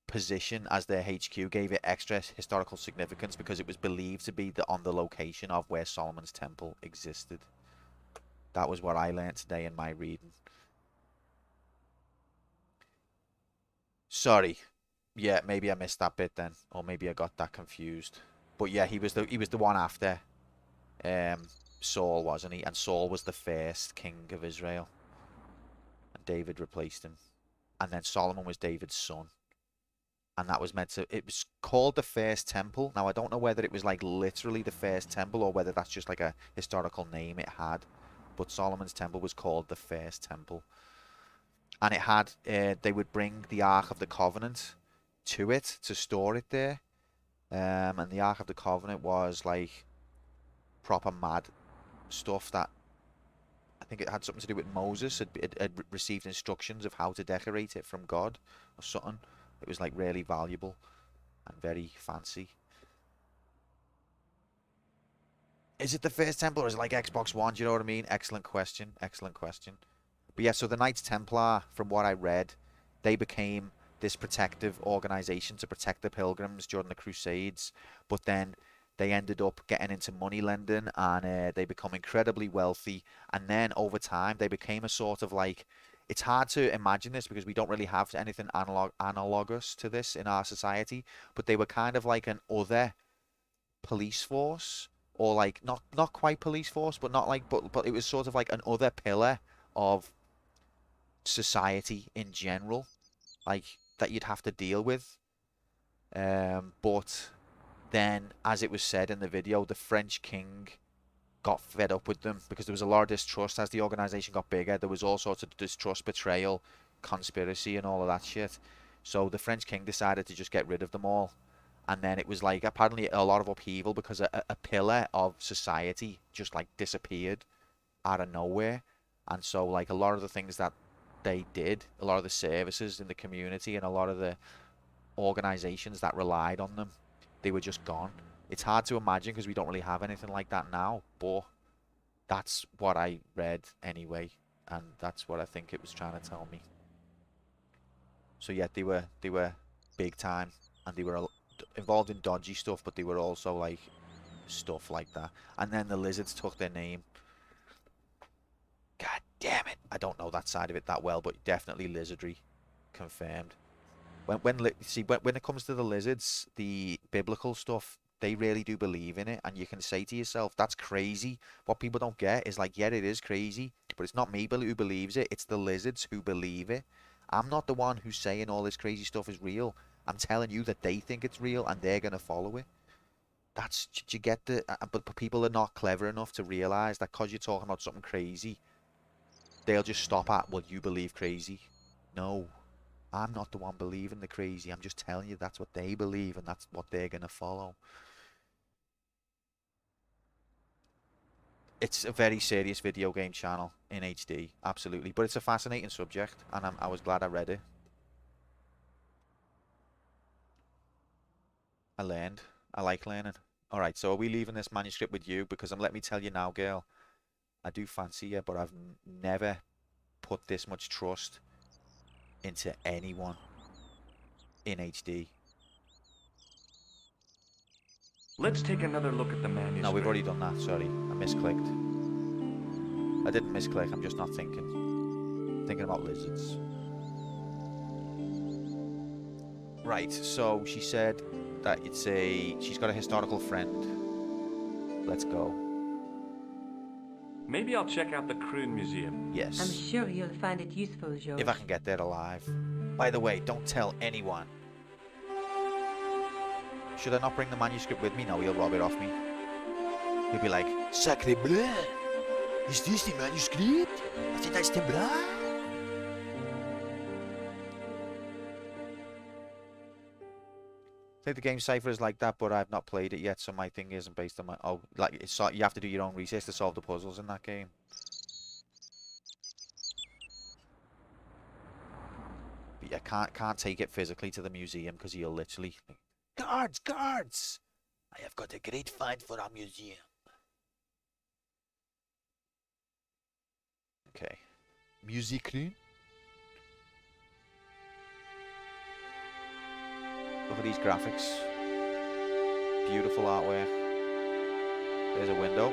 position as their HQ gave it extra historical significance because it was believed to be on the location of where Solomon's temple existed. That was what I learned today in my reading. Sorry. Yeah, maybe I missed that bit then, or maybe I got that confused. But yeah, he was the one after Saul, wasn't he? And Saul was the first king of Israel, and David replaced him. And then Solomon was David's son, and that was meant to. It was called the first temple. Now I don't know whether it was like literally the first temple or whether that's just like a historical name it had. But Solomon's temple was called the first temple, and it had. They would bring the Ark of the Covenant to it to store it there. And the Ark of the Covenant was like proper mad stuff that I think it had something to do with Moses. Had received instructions of how to decorate it from God or something. It was like really valuable and very fancy. Is it the first temple or is it like Xbox One? Do you know what I mean? Excellent question. Excellent question. But yeah, so the Knights Templar, from what I read, they became this protective organization to protect the pilgrims during the Crusades. But then they ended up getting into money lending and they become incredibly wealthy. And then over time, they became a sort of like, it's hard to imagine this because we don't really have anything analogous to this in our society. But they were kind of like an other police force, or like not quite police force, but not like but it was sort of like an other pillar of society in general, like that you'd have to deal with. But then, as it was said in the video, the French king got fed up with them because there was a lot of distrust as the organization got bigger. There was all sorts of distrust, betrayal, conspiracy, and all of that shit. So the French king decided to just get rid of them all. And then it was like apparently a lot of upheaval because a pillar of society just like disappeared out of nowhere. And so like a lot of the things that they did, a lot of the services in the community and a lot of the organizations that relied on them, they were just gone. It's hard to imagine because we don't really have anything like that now, but that's what I read anyway, and that's what I think it was trying to tell me. So yeah, they were big time, and they were involved in dodgy stuff, but they were also like stuff like that. And then the lizards took their name. God damn it! I don't know that side of it that well, but definitely lizardry, confirmed. When it comes to the lizards, the biblical stuff, they really do believe in it, and you can say to yourself, that's crazy. What people don't get is like, yeah, it is crazy, but it's not me who believes it, it's the lizards who believe it. I'm not the one who's saying all this crazy stuff is real. I'm telling you that they think it's real and they're going to follow it. That's, you get the, but people are not clever enough to realize that because you're talking about something crazy, they'll just stop at, well, you believe crazy. No, I'm not the one believing the crazy. I'm just telling you that's what they believe and that's what they're going to follow. It's a very serious video game channel in HD, absolutely. But it's a fascinating subject, and I was glad I read it. I learned. I like learning. Alright, so are we leaving this manuscript with you? Because let me tell you now, girl, I do fancy you, but I've never put this much trust into anyone in HD. Let's take another look at the manuscript. No, we've already done that, sorry. I misclicked. I didn't misclick, I'm just not thinking. Thinking about lizards. Right, so she said that she's got a historical friend. Let's go. Maybe I'll check out the Kroon Museum. Yes. I'm sure you'll find it useful, George. If I can get there alive. By the way, don't tell anyone. Should I not bring the manuscript with me? No, he'll rob it off me. He'll be like, Sacre bleu! Is this the manuscript? Is it nice Templars? I think the game cipher is like that, but I've not played it yet, so my thing isn't based on my... Oh, like, you have to do your own research to solve the puzzles in that game. But yeah, can't take it physically to the museum, because he'll literally... Guards! Guards! I have got a great find for our museum. Okay. Music room. Look at these graphics. Beautiful artwork. There's a window.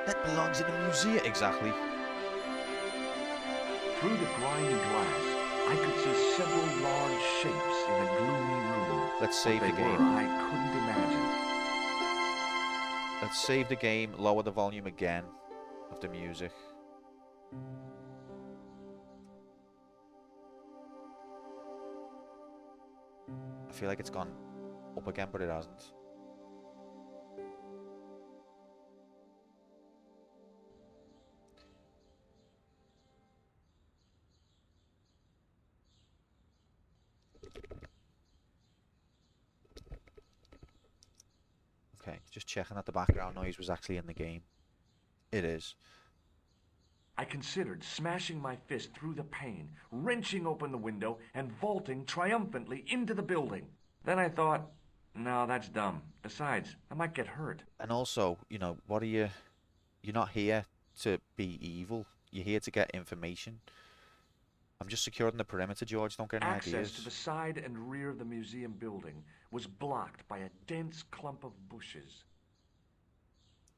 That belongs in a museum. Exactly. Through the grimy glass, I could see several large shapes in a gloomy room. Let's save the What they game. were, I couldn't imagine. Let's save the game, lower the volume again of the music. I feel like it's gone up again, but it hasn't. Okay, just checking that the background noise was actually in the game. It is. I considered smashing my fist through the pane, wrenching open the window, and vaulting triumphantly into the building. Then I thought, no, that's dumb. Besides, I might get hurt. And also, you know, what are you... You're not here to be evil. You're here to get information. I'm just securing the perimeter, George. Don't get any Access ideas. to the side and rear of the museum building was blocked by a dense clump of bushes.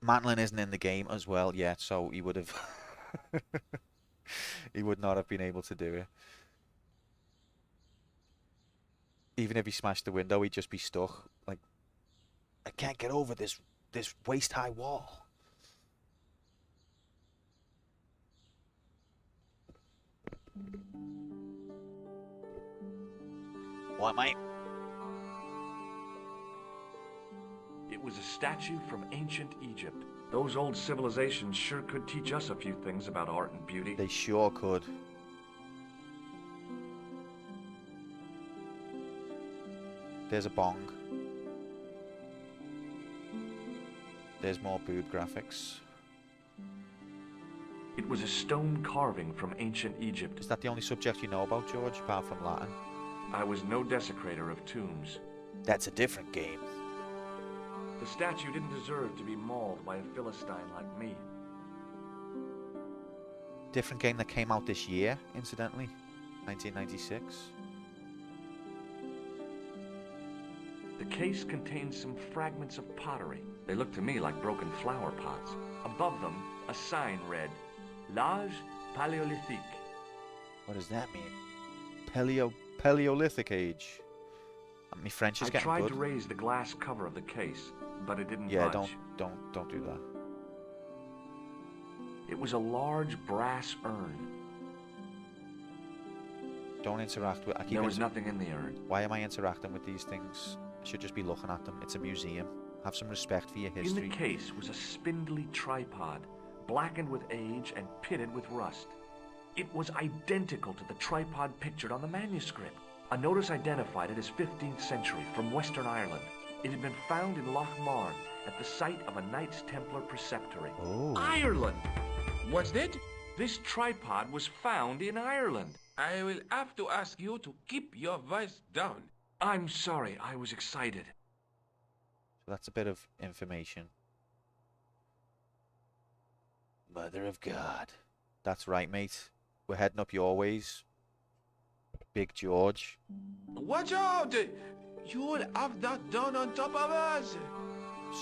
Matlin isn't in the game as well yet, so he would have... he would not have been able to do it. Even if he smashed the window, he'd just be stuck. Like, I can't get over this waist-high wall. What, mate? It was a statue from ancient Egypt. Those old civilizations sure could teach us a few things about art and beauty. They sure could. There's a bong. There's more boob graphics. It was a stone carving from ancient Egypt. Is that the only subject you know about, George, apart from Latin? I was no desecrator of tombs. That's a different game. The statue didn't deserve to be mauled by a Philistine like me. Different game that came out this year, incidentally. 1996. The case contained some fragments of pottery. They looked to me like broken flower pots. Above them, a sign read, L'Age Paléolithique. What does that mean? Paleolithic age. My French is I getting tried good. to raise the glass cover of the case, but it didn't Yeah, budge. don't do that. It was a large brass urn. Don't interact with... There was nothing in the urn. Why am I interacting with these things? I should just be looking at them. It's a museum. Have some respect for your history. In the case was a spindly tripod, blackened with age and pitted with rust. It was identical to the tripod pictured on the manuscript. A notice identified it as 15th century from Western Ireland. It had been found in Loch Marn at the site of a Knights Templar preceptory. Oh. Ireland! What's that? This tripod was found in Ireland. I will have to ask you to keep your voice down. I'm sorry, I was excited. So that's a bit of information. Mother of God. That's right, mate. We're heading up your ways. Big George. Watch out! You'll have that done on top of us!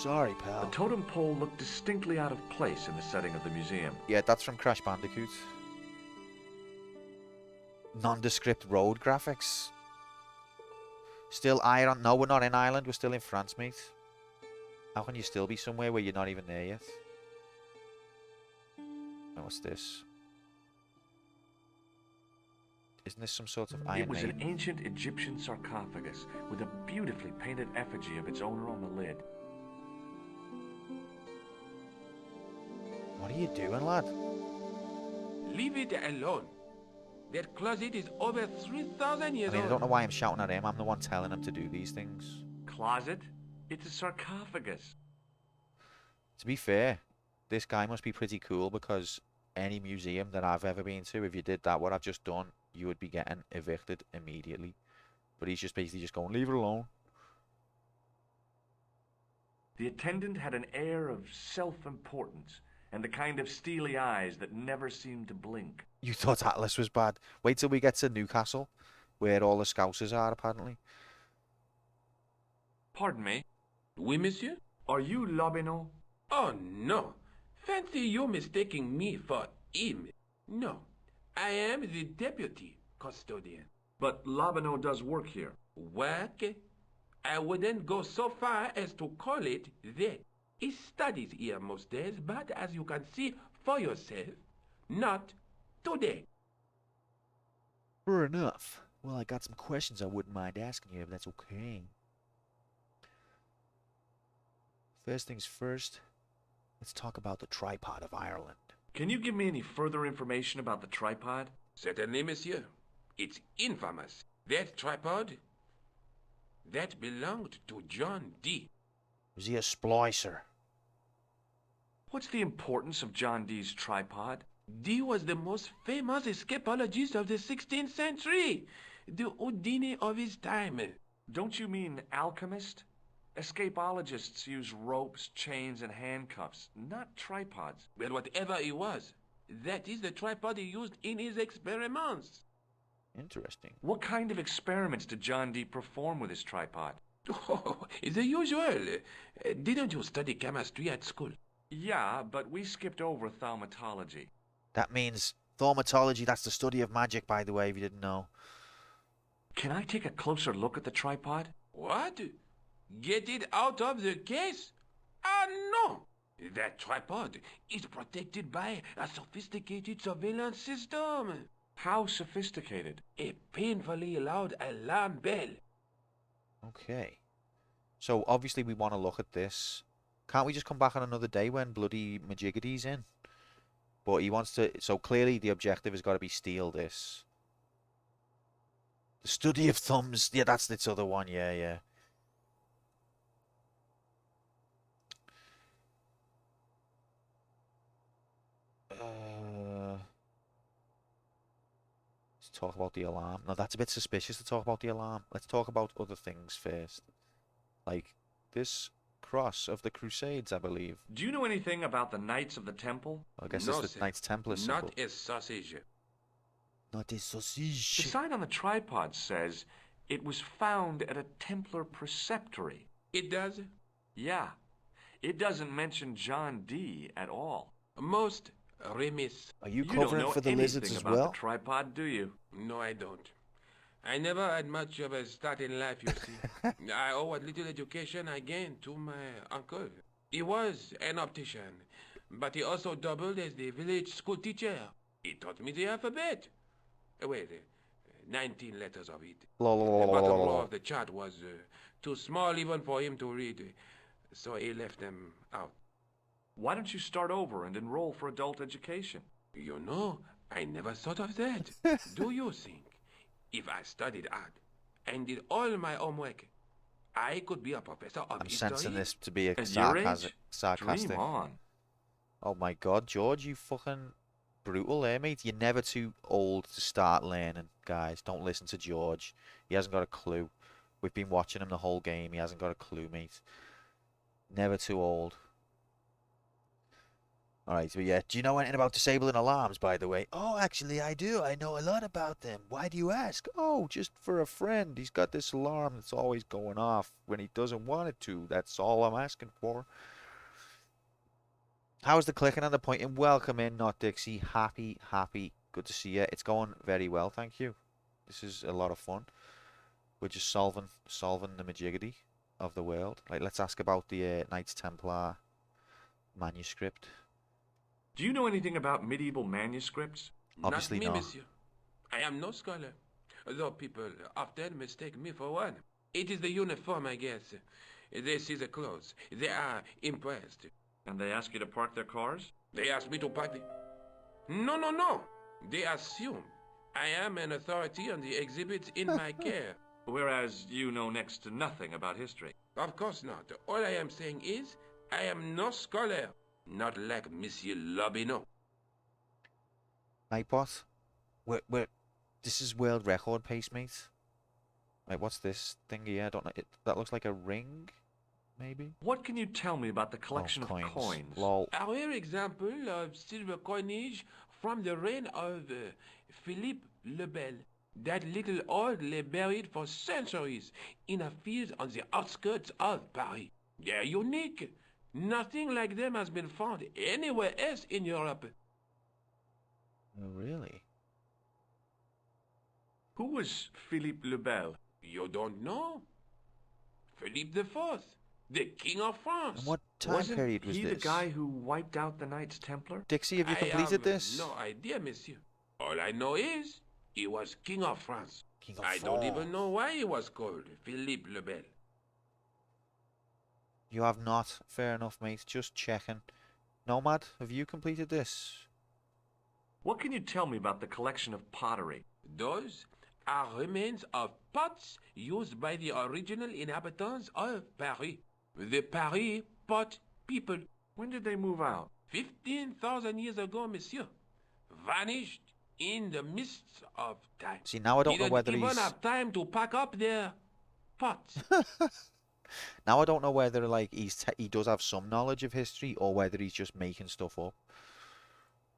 Sorry, pal. The totem pole looked distinctly out of place in the setting of the museum. Yeah, that's from Crash Bandicoot. Nondescript road graphics. Still Ireland. No, we're not in Ireland. We're still in France, mate. How can you still be somewhere where you're not even there yet? Oh, what's this? Isn't this some sort of Iron It was Maiden? an ancient Egyptian sarcophagus with a beautifully painted effigy of its owner on the lid. What are you doing, lad? Leave it alone. That closet is over 3,000 years I old. don't know why I'm shouting at him. I'm the one telling him to do these things. Closet? It's a sarcophagus. To be fair, this guy must be pretty cool because any museum that I've ever been to, if you did that, what I've just done, you would be getting evicted immediately. But he's just basically just going, leave it alone. The attendant had an air of self-importance and the kind of steely eyes that never seemed to blink. You thought Atlas was bad. Wait till we get to Newcastle, where all the Scousers are, apparently. Pardon me? Oui, monsieur? Are you Lobineau? Oh, no. Fancy you mistaking me for him. No. I am the deputy custodian. But Labano does work here. Work? I wouldn't go so far as to call it that. He studies here most days, but as you can see for yourself, not today. Fair enough. Well, I got some questions I wouldn't mind asking you if that's okay. First things first, let's talk about the tripod of Ireland. Can you give me any further information about the tripod? Certainly, monsieur. It's infamous. That tripod, that belonged to John Dee. Was he a splicer? What's the importance of John Dee's tripod? Dee was the most famous escapologist of the 16th century. The Houdini of his time. Don't you mean alchemist? Escapologists use ropes, chains, and handcuffs, not tripods. Well, whatever he was, that is the tripod he used in his experiments. Interesting. What kind of experiments did John Dee perform with his tripod? Oh, the usual. Didn't you study chemistry at school? Yeah, but we skipped over thaumatology. That means thaumatology, that's the study of magic, by the way, if you didn't know. Can I take a closer look at the tripod? What? Get it out of the case? Ah, no! That tripod is protected by a sophisticated surveillance system. How sophisticated? A painfully loud alarm bell. Okay. So, obviously we want to look at this. Can't we just come back on another day when bloody Majiggity's in? But he wants to... So, clearly the objective has got to be steal this. The study of thumbs. Yeah, that's its other one. Yeah, yeah. Let's talk about the alarm. No, that's a bit suspicious to talk about the alarm. Let's talk about other things first. Like this cross of the Crusades, I believe. Do you know anything about the Knights of the Temple? I guess No, it's sir. the Knights Templar symbol. Not a sausage. Not a sausage. The sign on the tripod says it was found at a Templar preceptory. It does? Yeah. It doesn't mention John Dee at all. Most remiss. Are you don't covering know for the lizards anything as about well? the tripod, do you? No, I don't. I never had much of a start in life, you see. I owe what little education I gained to my uncle. He was an optician, but he also doubled as the village school teacher. He taught me the alphabet. Wait, 19 letters of it. The bottom row of the chart was too small even for him to read, so he left them out. Why don't you start over and enroll for adult education? You know, I never thought of that. Do you think if I studied art and did all my homework, I could be a professor of I'm history? sensing this to be a At your age? sarcastic. Dream on. Oh my god, George, you fucking brutal there, mate. You're never too old to start learning, guys. Don't listen to George. He hasn't got a clue. We've been watching him the whole game. He hasn't got a clue, mate. Never too old. Alright, so yeah. Do you know anything about disabling alarms, by the way? Oh, actually, I do. I know a lot about them. Why do you ask? Oh, just for a friend. He's got this alarm that's always going off when he doesn't want it to. That's all I'm asking for. How's the clicking and the pointing? Welcome in, Not Dixie. Happy, happy. Good to see you. It's going very well, thank you. This is a lot of fun. We're just solving the majiggity of the world. Right, let's ask about the Knights Templar manuscript. Do you know anything about medieval manuscripts? Obviously not. Me, not. monsieur. I am no scholar, though people often mistake me for one. It is the uniform, I guess. They see the clothes. They are impressed. And they ask you to park their cars? They ask me to park the... No, no, no. They assume I am an authority on the exhibits in my care. Whereas you know next to nothing about history. Of course not. All I am saying is, I am no scholar. Not like Monsieur Lobineau. Nightbot? This is world record pace, mate. Wait, what's this thing here? I don't know. That looks like a ring, maybe? What can you tell me about the collection of coins? Lol. Our example of silver coinage from the reign of Philippe le Bel. That little old lay buried for centuries in a field on the outskirts of Paris. They're unique. Nothing like them has been found anywhere else in Europe. Oh, really? Who was Philippe le Bel? You don't know? Philippe IV, the King of France. And what time Wasn't period was he this? the guy who wiped out the Knights Templar? Dixie, have you completed this? No idea, monsieur. All I know is he was King of France. King of I don't even know why he was called Philippe le Bel. You have not. Fair enough, mate. Just checking. Nomad, have you completed this? What can you tell me about the collection of pottery? Those are remains of pots used by the original inhabitants of Paris. The Paris pot people. When did they move out? 15,000 years ago, monsieur. Vanished in the mists of time. See, now I don't know whether Didn't even he's... have time to pack up their pots. Now I don't know whether like he does have some knowledge of history or whether he's just making stuff up.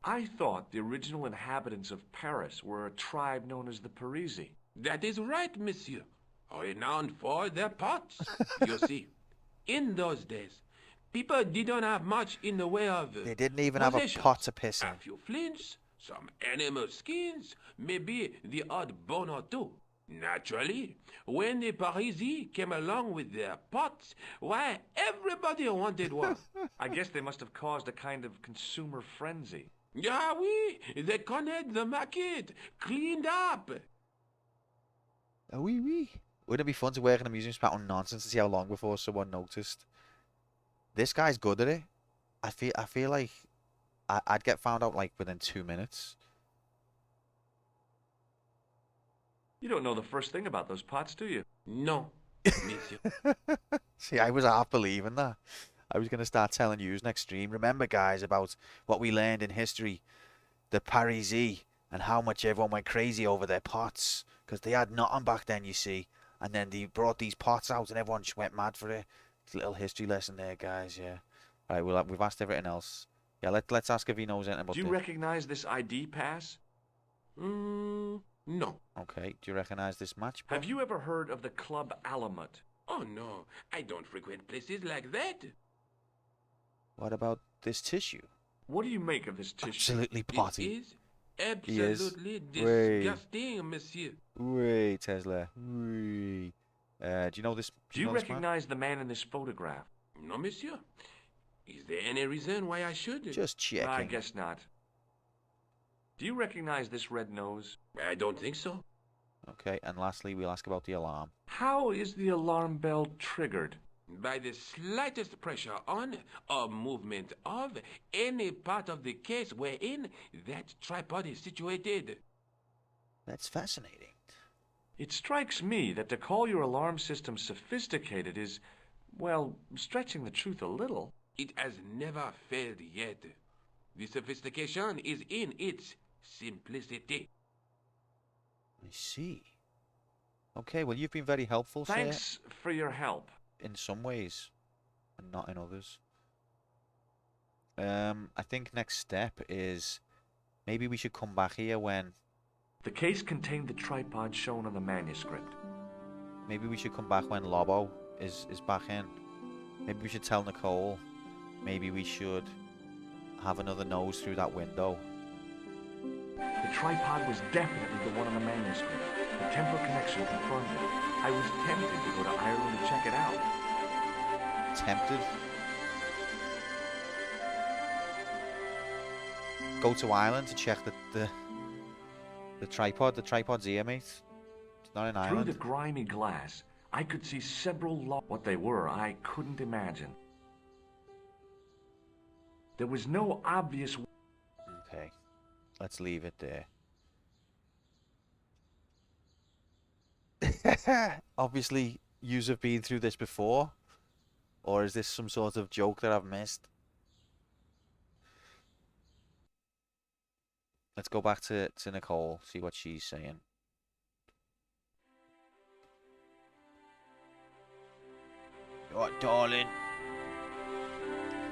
I thought the original inhabitants of Paris were a tribe known as the Parisi. That is right, monsieur. Renowned for their pots. You see, in those days, people didn't have much in the way of They didn't even have a pot to piss in. A few flints, some animal skins, maybe the odd bone or two. Naturally, when the Parisi came along with their pots, why, everybody wanted one. I guess they must have caused a kind of consumer frenzy. Ah oui, they conned the market, cleaned up. Oh, oui, oui. Wouldn't it be fun to work in a museum spot on nonsense to see how long before someone noticed? This guy's good at it. I feel like I'd get found out like within 2 minutes. You don't know the first thing about those pots, do you? No, monsieur. See, I was half believing that. I was going to start telling you next stream. Remember, guys, about what we learned in history. The Parisi and how much everyone went crazy over their pots. Because they had nothing back then, you see. And then they brought these pots out and everyone just went mad for it. It's a little history lesson there, guys, yeah. All right, we've asked everything else. Yeah, let's ask if he knows anything about Do you this. recognize this ID pass? No. Okay, do you recognize this match? Have you ever heard of the Club Alamut? Oh no, I don't frequent places like that. What about this tissue? What do you make of this tissue? Absolutely potty. It is absolutely disgusting, monsieur. Wait, Tesla. Wait. Do you know this? Do you know this man? recognize the man in this photograph? No, monsieur. Is there any reason why I should? Just checking. I guess not. Do you recognize this red nose? I don't think so. Okay, and lastly, we'll ask about the alarm. How is the alarm bell triggered? By the slightest pressure on or movement of any part of the case wherein that tripod is situated. That's fascinating. It strikes me that to call your alarm system sophisticated is, well, stretching the truth a little. It has never failed yet. The sophistication is in its simplicity. I see. Okay, well, you've been very helpful, sir. Thanks for your help. In some ways, and not in others. I think next step is maybe we should come back here when... The case contained the tripod shown on the manuscript. Maybe we should come back when Lobo is back in. Maybe we should tell Nicole. Maybe we should have another nose through that window. The tripod was definitely the one on the manuscript. The Templar connection confirmed it. I was tempted to go to Ireland to check it out. Tempted? Go to Ireland to check the tripod. The tripod's here, mate. It's not in Through Ireland. the grimy glass, I could see several what they were, I couldn't imagine. There was no obvious... Okay, let's leave it there. Obviously, yous have been through this before. Or is this some sort of joke that I've missed? Let's go back to Nicole, see what she's saying. What, darling?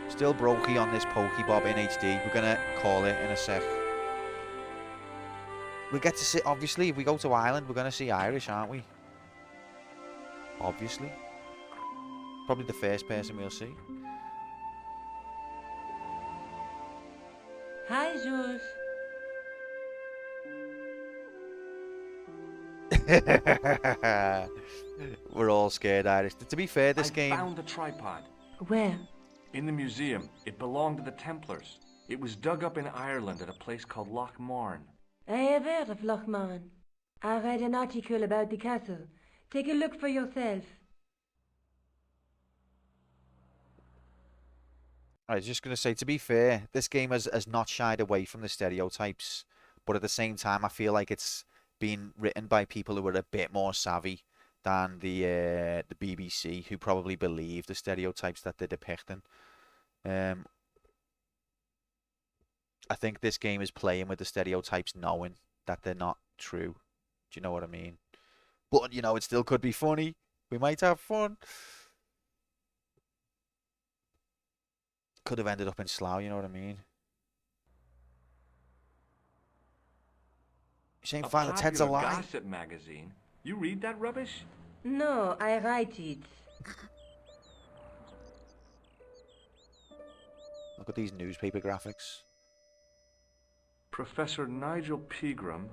Still brokey on this Pokebob in HD. We're gonna call it in a sec. We get to see, obviously, if we go to Ireland, we're gonna see Irish, aren't we? Obviously. Probably the first person we'll see. Hi, Jules. We're all scared, Irish. To be fair, this game... I found the tripod. Where? In the museum. It belonged to the Templars. It was dug up in Ireland at a place called Loch Marn. I have heard of Loch Marn. I read an article about the castle. Take a look for yourself. I was just going to say, to be fair, this game has not shied away from the stereotypes, but at the same time, I feel like it's been written by people who are a bit more savvy than the BBC, who probably believe the stereotypes that they're depicting. I think this game is playing with the stereotypes, knowing that they're not true. Do you know what I mean? But, you know, it still could be funny. We might have fun. Could have ended up in Slough, you know what I mean? You saying Violet Ted's a lie? Gossip magazine. You read that rubbish? No, I write it. Look at these newspaper graphics. Professor Nigel Pegram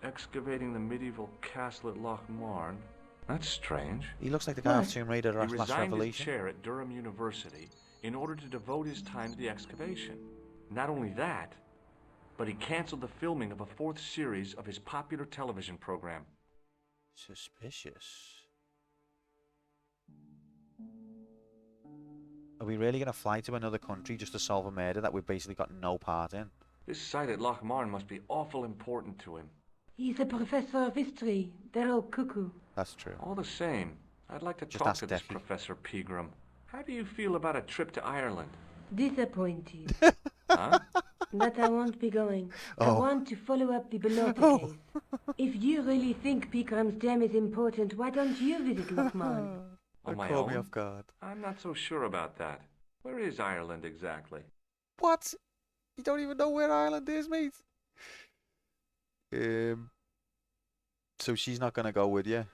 excavating the medieval castle at Loch Marn. That's strange. He looks like the guy off Tomb Raider He Last resigned his Revelation. chair at Durham University in order to devote his time to the excavation. Not only that, but he canceled the filming of a 4th series of his popular television program. Suspicious. Are we really going to fly to another country just to solve a murder that we've basically got no part in? This site at Loch Marn must be awful important to him. He's a professor of history. They're all cuckoo. That's true. All the same, I'd like to Just talk ask to this Decky. Professor Pegram. How do you feel about a trip to Ireland? Disappointed. Huh? That I won't be going. I Oh. want to follow up the Bellota case. If you really think Picram's dam is important, why don't you visit Loch Marn? On my caught me own? off guard. I'm not so sure about that. Where is Ireland exactly? What? You don't even know where Ireland is, mate? So she's not going to go with you?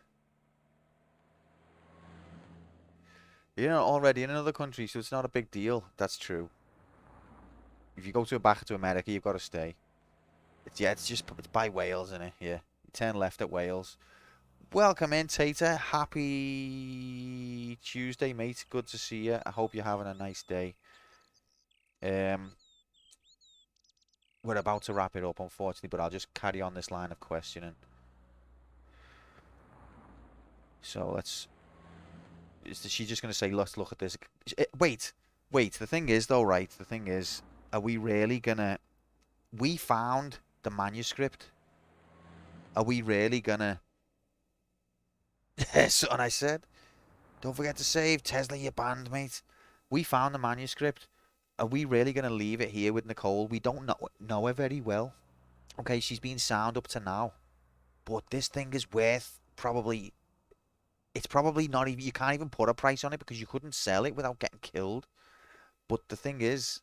You're already in another country, so it's not a big deal. That's true. If you go back to America, you've got to stay. It's by Wales, isn't it? Yeah. You turn left at Wales. Welcome in, Tater. Happy Tuesday, mate. Good to see you. I hope you're having a nice day. We're about to wrap it up, unfortunately, but I'll just carry on this line of questioning. So let's... Is she just going to say, let's look at this? Wait. The thing is, though, right? The thing is, are we really going to... We found the manuscript. Are we really going to... Something I said. Don't forget to save. Tesla, your band, mate. We found the manuscript. Are we really going to leave it here with Nicole? We don't know her very well. Okay, she's been sound up to now. But this thing is worth probably... It's probably not even... You can't even put a price on it because you couldn't sell it without getting killed. But the thing is,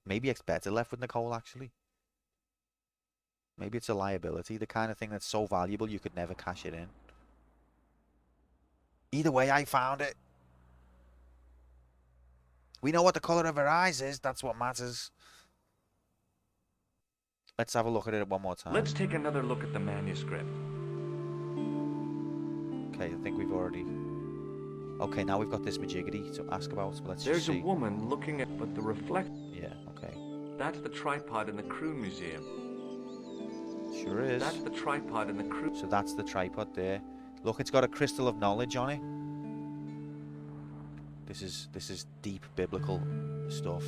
maybe it's better left with Nicole, actually. Maybe it's a liability. The kind of thing that's so valuable you could never cash it in. Either way, I found it. We know what the colour of her eyes is. That's what matters. Let's have a look at it one more time. Let's take another look at the manuscript. Okay, I think we've already... Okay, now we've got this majiggity to ask about. So let's There's just see. a woman looking at but the reflect. Yeah, okay. That's the tripod in the Croon Museum. Sure is. That's the tripod in the Croon. So that's the tripod there. Look, it's got a crystal of knowledge on it. This is deep biblical stuff.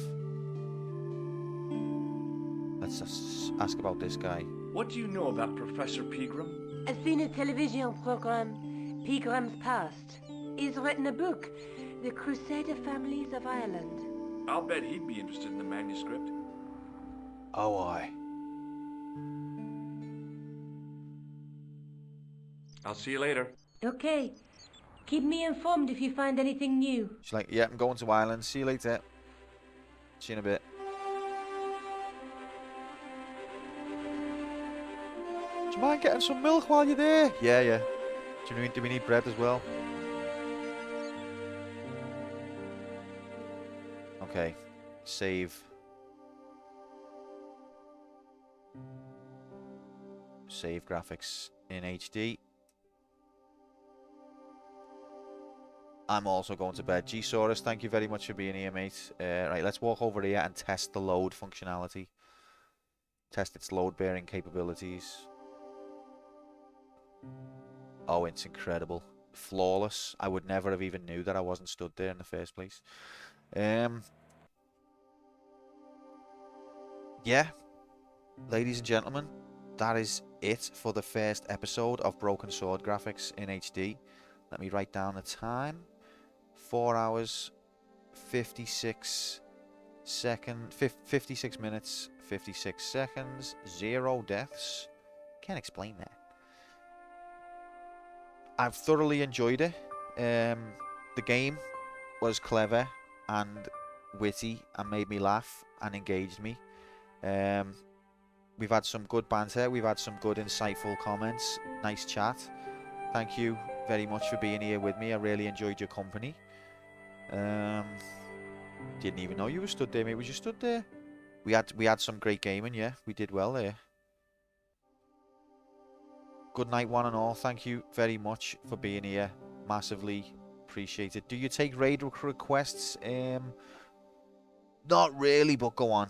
Let's just ask about this guy. What do you know about Professor Pegram? I've seen a television program, Picram's Past. He's written a book, The Crusader Families of Ireland. I'll bet he'd be interested in the manuscript. Oh, I. I'll see you later. Okay. Keep me informed if you find anything new. She's like, yeah, I'm going to Ireland. See you later. See you in a bit. Do you mind getting some milk while you're there? Yeah. Do we need bread as well? Okay. Save. Save graphics. in HD. I'm also going to bed. G-Saurus, thank you very much for being here, mate. Right, let's walk over here and test the load functionality. Test its load-bearing capabilities. Oh, it's incredible. Flawless. I would never have even knew that I wasn't stood there in the first place. Yeah, ladies and gentlemen, that is it for the first episode of Broken Sword Graphics in HD. Let me write down the time. 4 hours, 56 minutes, 56 seconds, 0 deaths. Can't explain that. I've thoroughly enjoyed it. The game was clever and witty and made me laugh and engaged me. We've had some good banter. We've had some good insightful comments. Nice chat. Thank you very much for being here with me. I really enjoyed your company. Didn't even know you were stood there, mate. Was you stood there? We had some great gaming, yeah. We did well there. Good night, one and all. Thank you very much for being here. Massively appreciated. Do you take raid requests? Not really, but go on.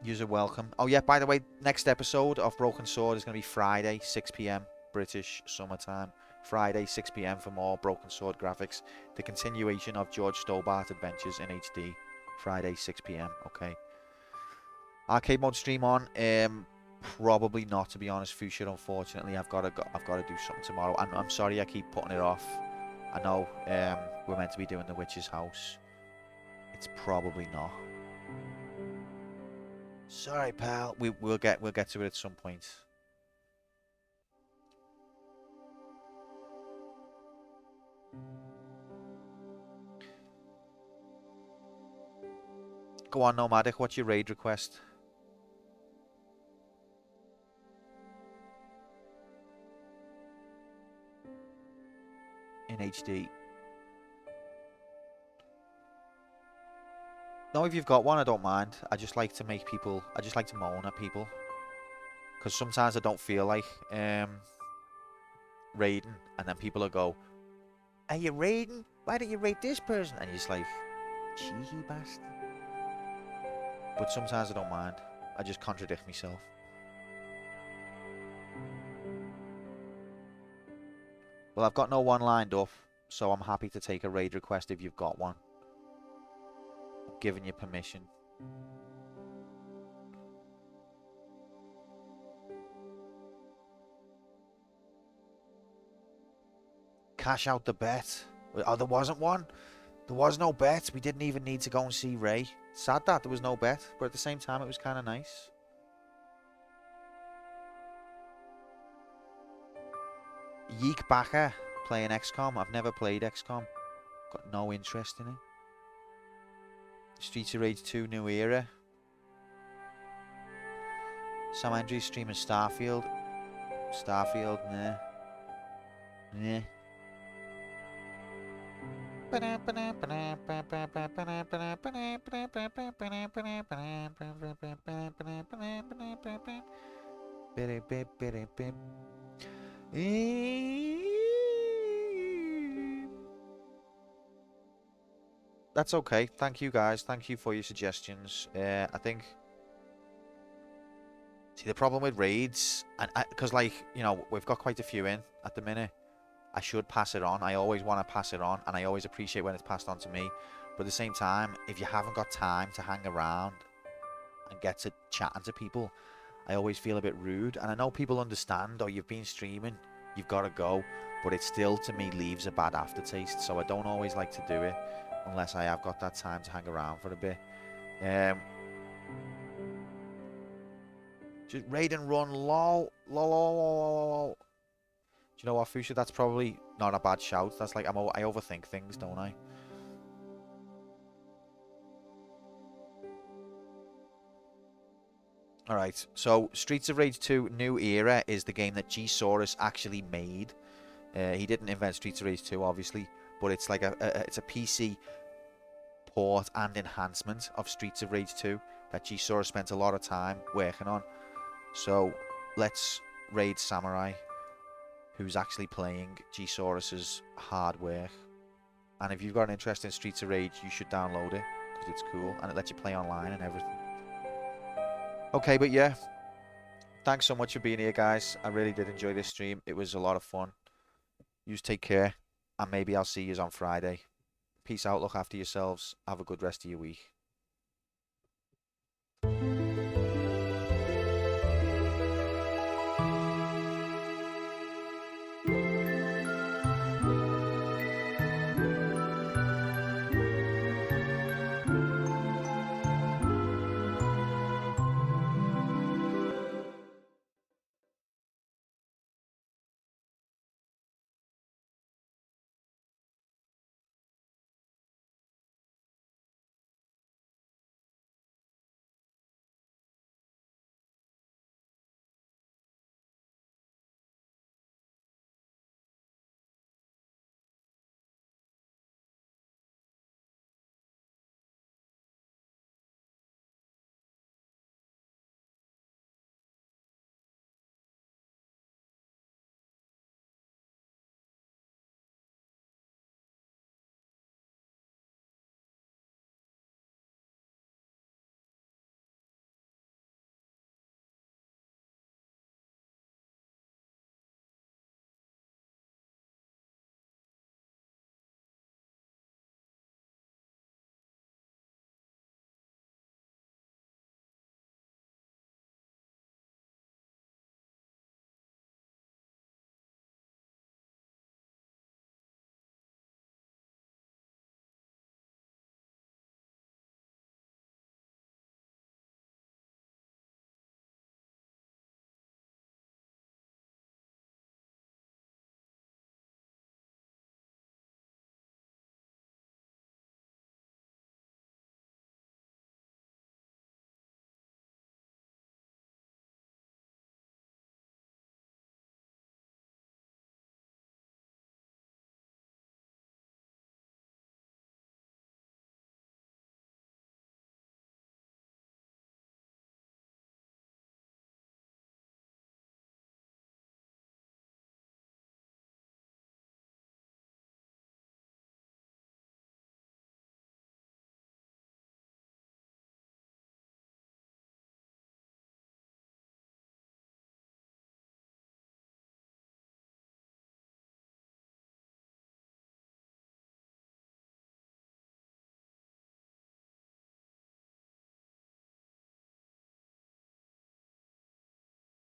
You're welcome. Oh yeah, by the way, next episode of Broken Sword is going to be Friday, 6 PM British summertime. Friday, 6 PM for more Broken Sword graphics. The continuation of George Stobart Adventures in HD. Friday, 6 PM. Okay. Arcade mode stream on. Probably not, to be honest, Fuchsia. Unfortunately, I've got to do something tomorrow. I'm sorry, I keep putting it off. I know we're meant to be doing the Witch's House. It's probably not. Sorry, pal. We'll get to it at some point. Go on, Nomadic. What's your raid request? In HD. No, if you've got one, I don't mind. I just like to make people... I just like to moan at people. Because sometimes I don't feel like raiding. And then people will go, are you raiding? Why don't you raid this person? And you're just like, cheeky bastard. But sometimes I don't mind. I just contradict myself. Well, I've got no one lined up. So I'm happy to take a raid request if you've got one. Giving you permission. Cash out the bet. Oh, there wasn't one. There was no bet. We didn't even need to go and see Ray. Sad that there was no bet, but at the same time it was kind of nice. Yeek Backer playing XCOM. I've never played XCOM. Got no interest in it. Streets of Rage 2 New Era. Sam Andrews streaming Starfield. Starfield, nah. Nah. That's okay. Thank you guys. Thank you for your suggestions. I think... See, the problem with raids... Because, like, you know, we've got quite a few in at the minute. I should pass it on. I always want to pass it on. And I always appreciate when it's passed on to me. But at the same time, if you haven't got time to hang around and get to chatting to people, I always feel a bit rude. And I know people understand, oh, you've been streaming, you've got to go. But it still, to me, leaves a bad aftertaste. So I don't always like to do it unless I have got that time to hang around for a bit. Just raid and run, lol. Lol. Do you know what, Fuchsia? That's probably not a bad shout. That's like, I overthink things, don't I? Alright, so Streets of Rage 2 New Era is the game that G-Saurus actually made. He didn't invent Streets of Rage 2, obviously, but it's like it's a PC port and enhancement of Streets of Rage 2, that G-Saurus spent a lot of time working on. So let's raid Samurai, who's actually playing G-Saurus's hard work. And if you've got an interest in Streets of Rage, you should download it, because it's cool, and it lets you play online and everything. Okay, but yeah, thanks so much for being here, guys. I really did enjoy this stream. It was a lot of fun. You take care, and maybe I'll see you on Friday. Peace out, look after yourselves, have a good rest of your week.